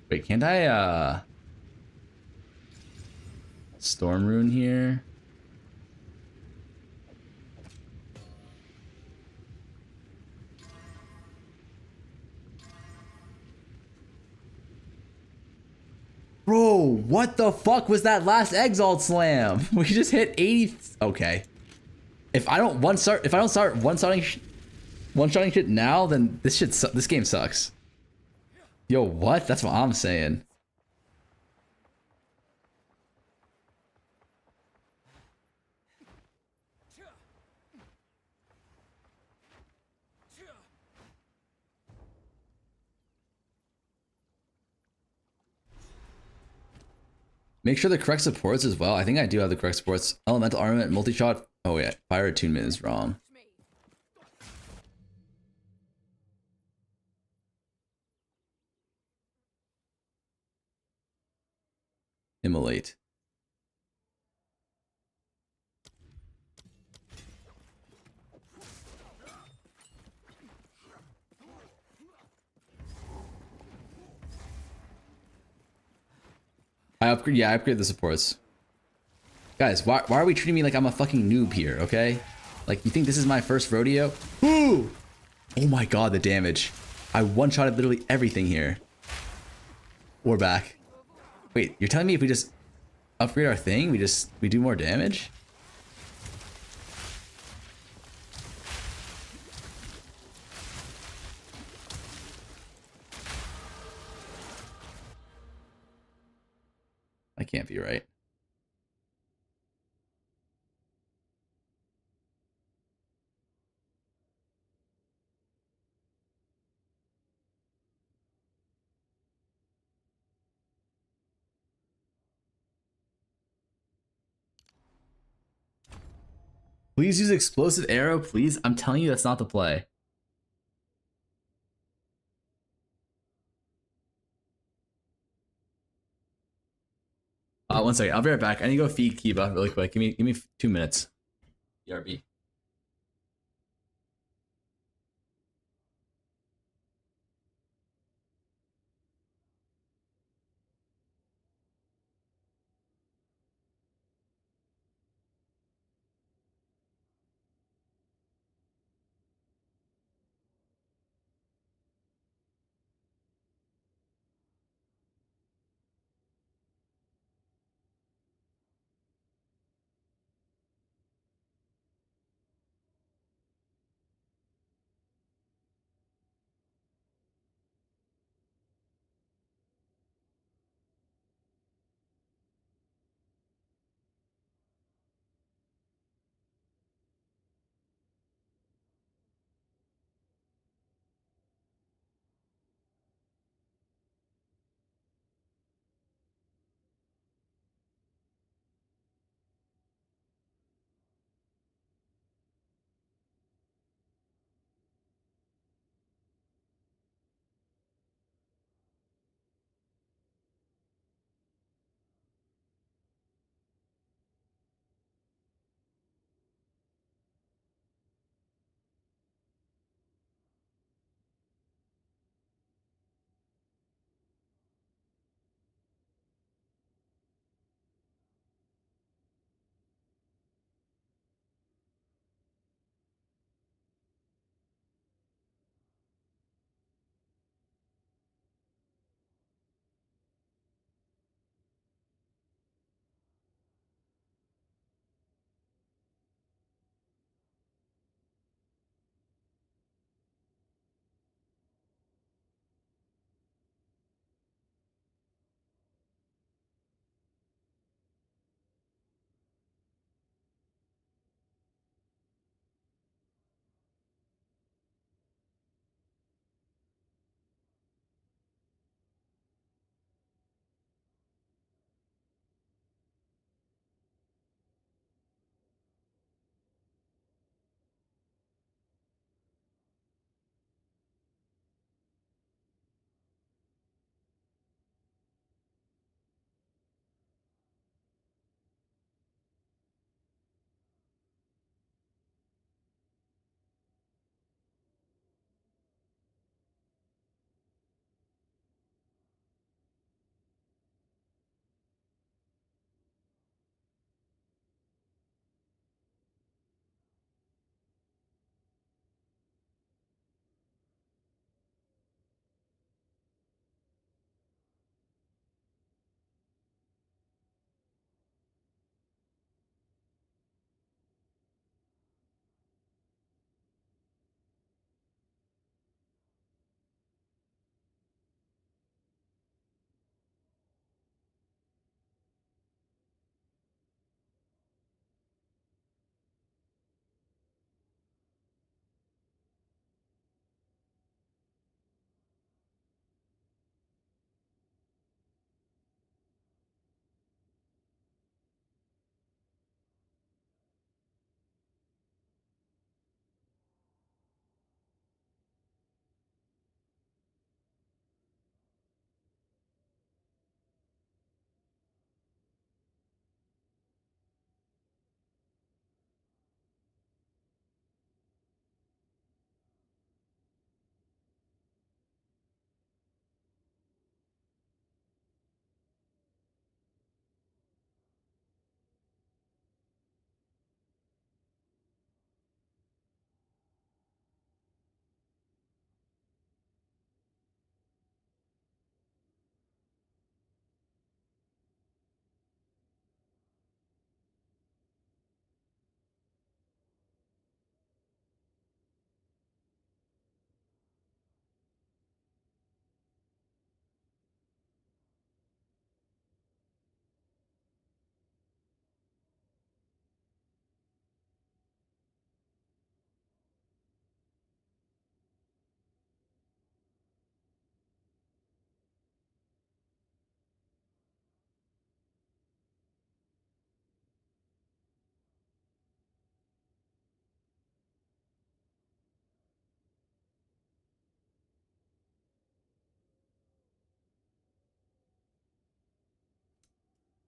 Wait, can't I, Storm Rune here? Bro, what the fuck was that last Exalt Slam? We just hit 80. Okay. If I don't start one-shotting shit now, then this game sucks. Yo, what? That's what I'm saying. Make sure the correct supports as well. I think I do have the correct supports. Elemental armament, multi-shot. Oh yeah, fire attunement is wrong. Immolate. I upgrade the supports. Guys, why are we treating me like I'm a fucking noob here, okay? Like, you think this is my first rodeo? Ooh! Oh my god, the damage. I one-shotted literally everything here. We're back. Wait, you're telling me if we just upgrade our thing, we do more damage? That can't be right. Please use explosive arrow, please. I'm telling you that's not the play. One second. I'll be right back. I need to go feed Kiba really quick. Give me 2 minutes. BRB.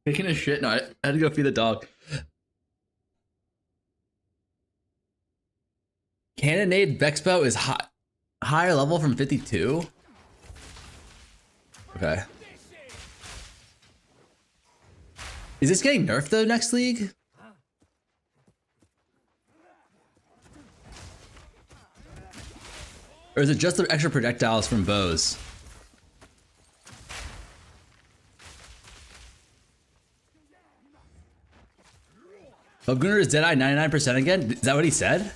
Taking a shit. No, I had to go feed the dog. Cannonade Xbow is higher level from 52. Okay. Is this getting nerfed though next league? Or is it just the extra projectiles from bows? Gunnar is Deadeye 99% again? Is that what he said?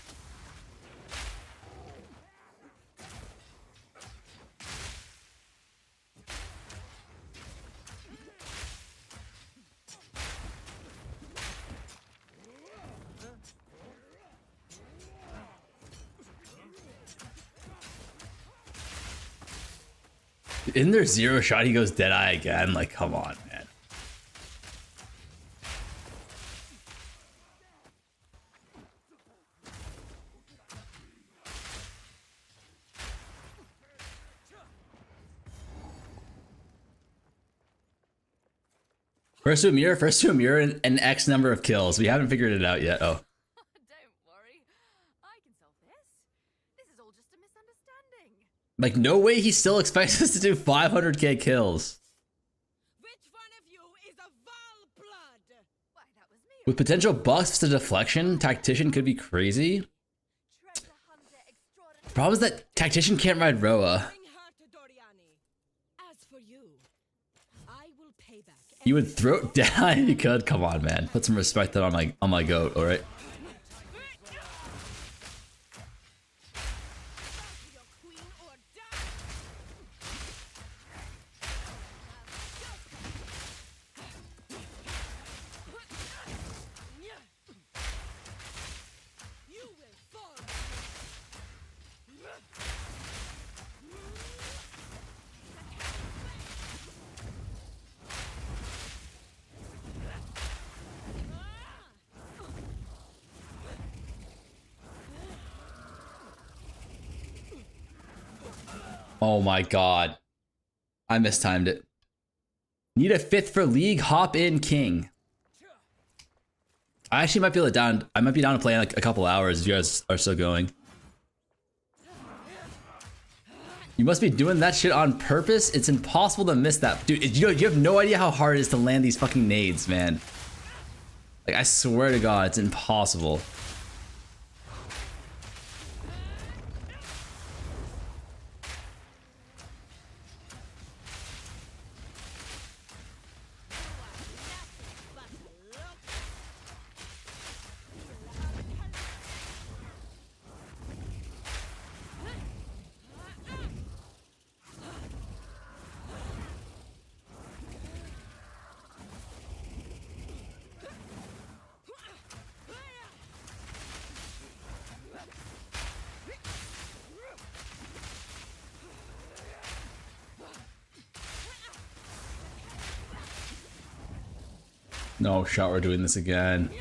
Isn't there zero shot he goes Deadeye again? Like, come on, man. First to a mirror, and an X number of kills. We haven't figured it out yet. Oh. Don't worry. I can solve this. This is all just a misunderstanding. Like, no way he still expects us to do 500k kills. Which one of you is a Val blood? Why, that was me. With potential buffs to deflection, Tactician could be crazy. Treasure hunter extraordinary. Problem is that Tactician can't ride Roa. Bring her to Doriani. As for you, I will pay back. You would throw it down if you could. Come on, man. Put some respect on my goat, alright? Your queen or die. You will fall. Oh my god. I mistimed it. Need a 5th for league, hop in king. I actually might be down. I might be down to play in like a couple hours if you guys are still going. You must be doing that shit on purpose. It's impossible to miss that. Dude, you have no idea how hard it is to land these fucking nades, man. Like, I swear to God, it's impossible. No shot, we're doing this again.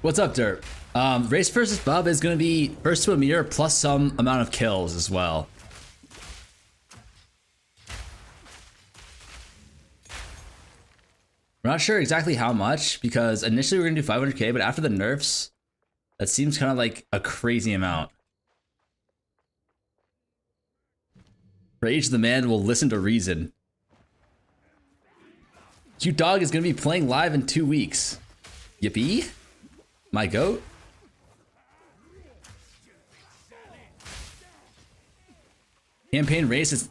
What's up, Dirt? Race versus Bub is going to be first to a mirror plus some amount of kills as well. We're not sure exactly how much because initially we're going to do 500k, but after the nerfs, that seems kind of like a crazy amount. Rage the man will listen to reason. Cute Dog is going to be playing live in 2 weeks. Yippee. My goat. Campaign race is...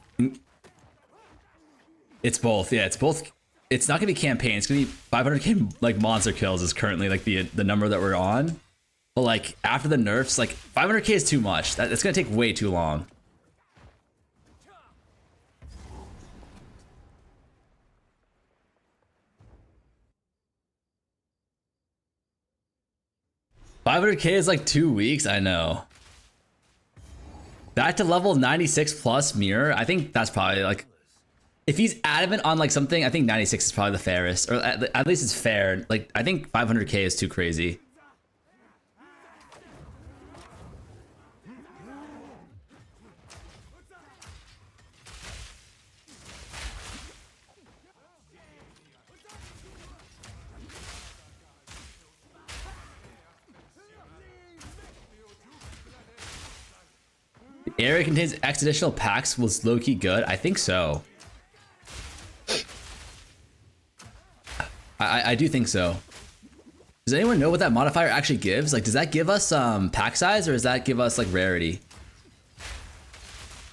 It's both. Yeah, it's both. It's not gonna be campaign. It's gonna be 500k like monster kills is currently like the number that we're on. But like after the nerfs, like 500k is too much. That's gonna take way too long. $500k is like 2 weeks. I know. Back to level 96 plus mirror. I think that's probably like, if he's adamant on like something, I think 96 is probably the fairest, or at least it's fair. Like I think 500k is too crazy. The area contains X additional packs was low-key good. I think so. I do think so. Does anyone know what that modifier actually gives? Like, does that give us pack size, or does that give us like rarity?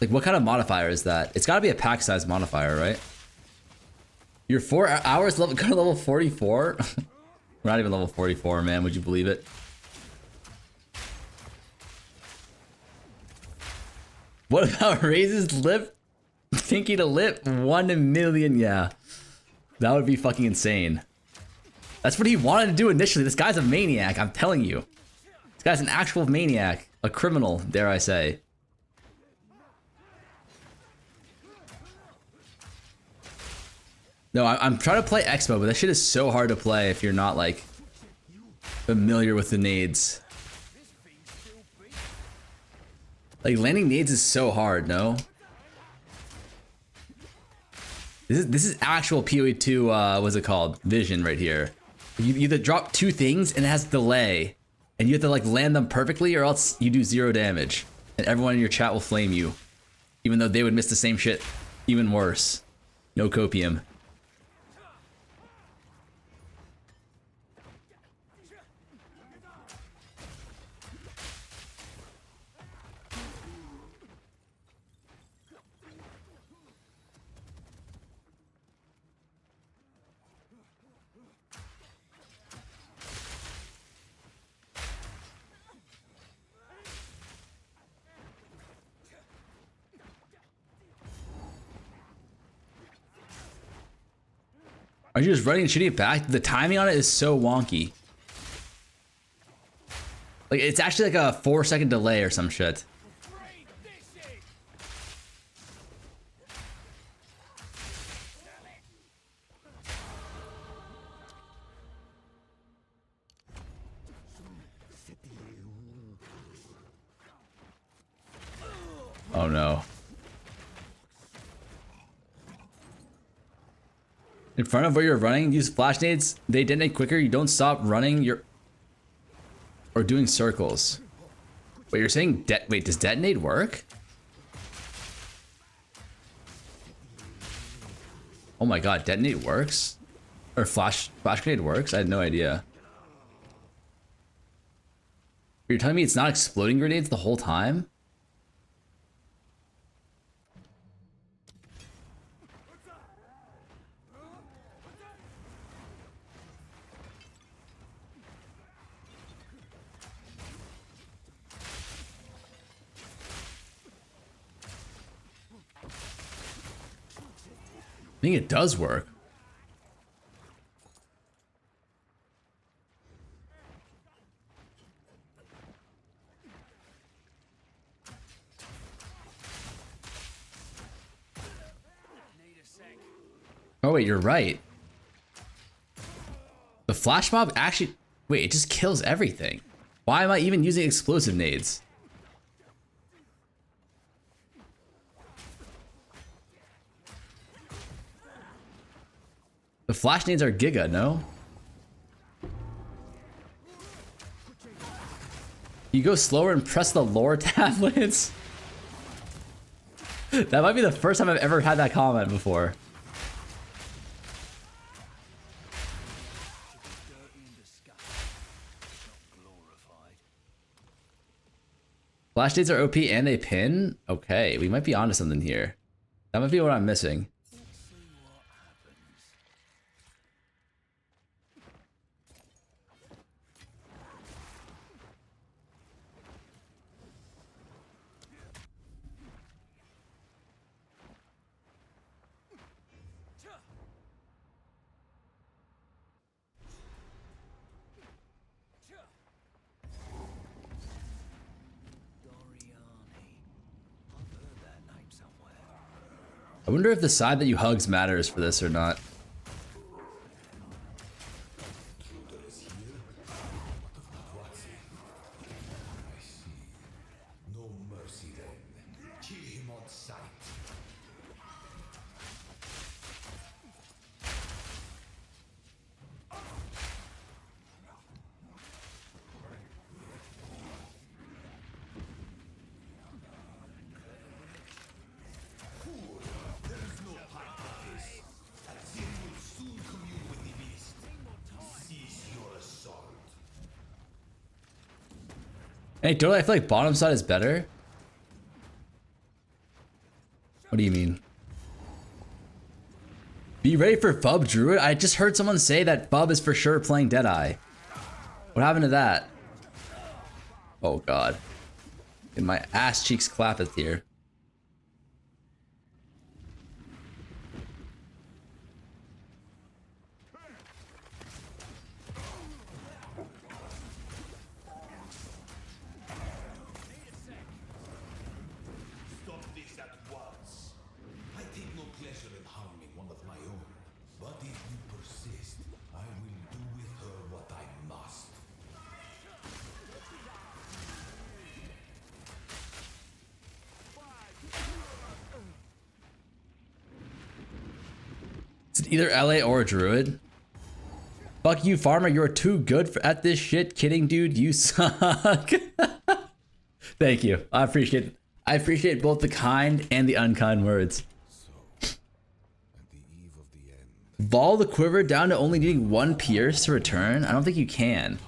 Like, what kind of modifier is that? It's got to be a pack size modifier, right? You're 4 hours level, go to level 44. We're not even level 44, man. Would you believe it? What about raises lip? Pinky to lip? 1 million, yeah. That would be fucking insane. That's what he wanted to do initially. This guy's a maniac, I'm telling you. This guy's an actual maniac. A criminal, dare I say. No, I'm trying to play Xbow, but that shit is so hard to play if you're not, like, familiar with the nades. Like, landing nades is so hard, no? This is actual PoE2, what's it called? Vision right here. You either drop 2 things and it has delay, and you have to like land them perfectly, or else you do 0 damage. And everyone in your chat will flame you. Even though they would miss the same shit even worse. No copium. Are you just running and shooting it back? The timing on it is so wonky. Like, it's actually like a 4-second delay or some shit. Oh no. In front of where you're running, use flash nades. They detonate quicker. You don't stop running. Or doing circles. Wait, you're saying wait, does detonate work? Oh my god, detonate works? Or flash grenade works? I had no idea. You're telling me it's not exploding grenades the whole time? I think it does work. Oh wait, you're right. The flash mob actually... Wait, it just kills everything. Why am I even using explosive nades? The flash nades are giga, no? You go slower and press the lore tablets? That might be the first time I've ever had that comment before. Flash nades are OP and they pin? Okay, we might be onto something here. That might be what I'm missing. I wonder if the side that you hugs matters for this or not. Hey, totally, I feel like bottom side is better. What do you mean? Be ready for Fub Druid? I just heard someone say that Fub is for sure playing Deadeye. What happened to that? Oh god. And my ass cheeks clappeth here. It's either LA or a druid. Fuck you, farmer. You're too good at this shit. Kidding, dude. You suck. Thank you. I appreciate both the kind and the unkind words. Vol the quiver down to only needing 1 pierce to return? I don't think you can.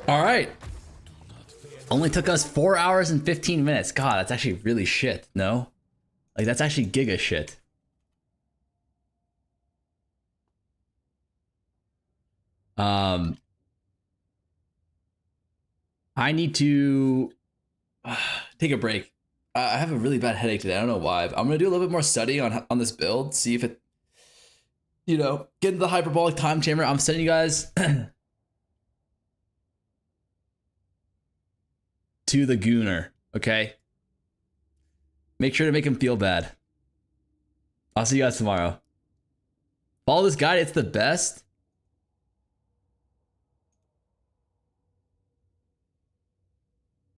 All right. Only took us 4 hours and 15 minutes. God, that's actually really shit. No? Like, that's actually giga shit. I need to take a break. I have a really bad headache today. I don't know why. I'm gonna do a little bit more studying on this build. See if it, you know, get into the hyperbolic time chamber. I'm sending you guys to the Gooner, okay? Make sure to make him feel bad. I'll see you guys tomorrow. Follow this guide, it's the best.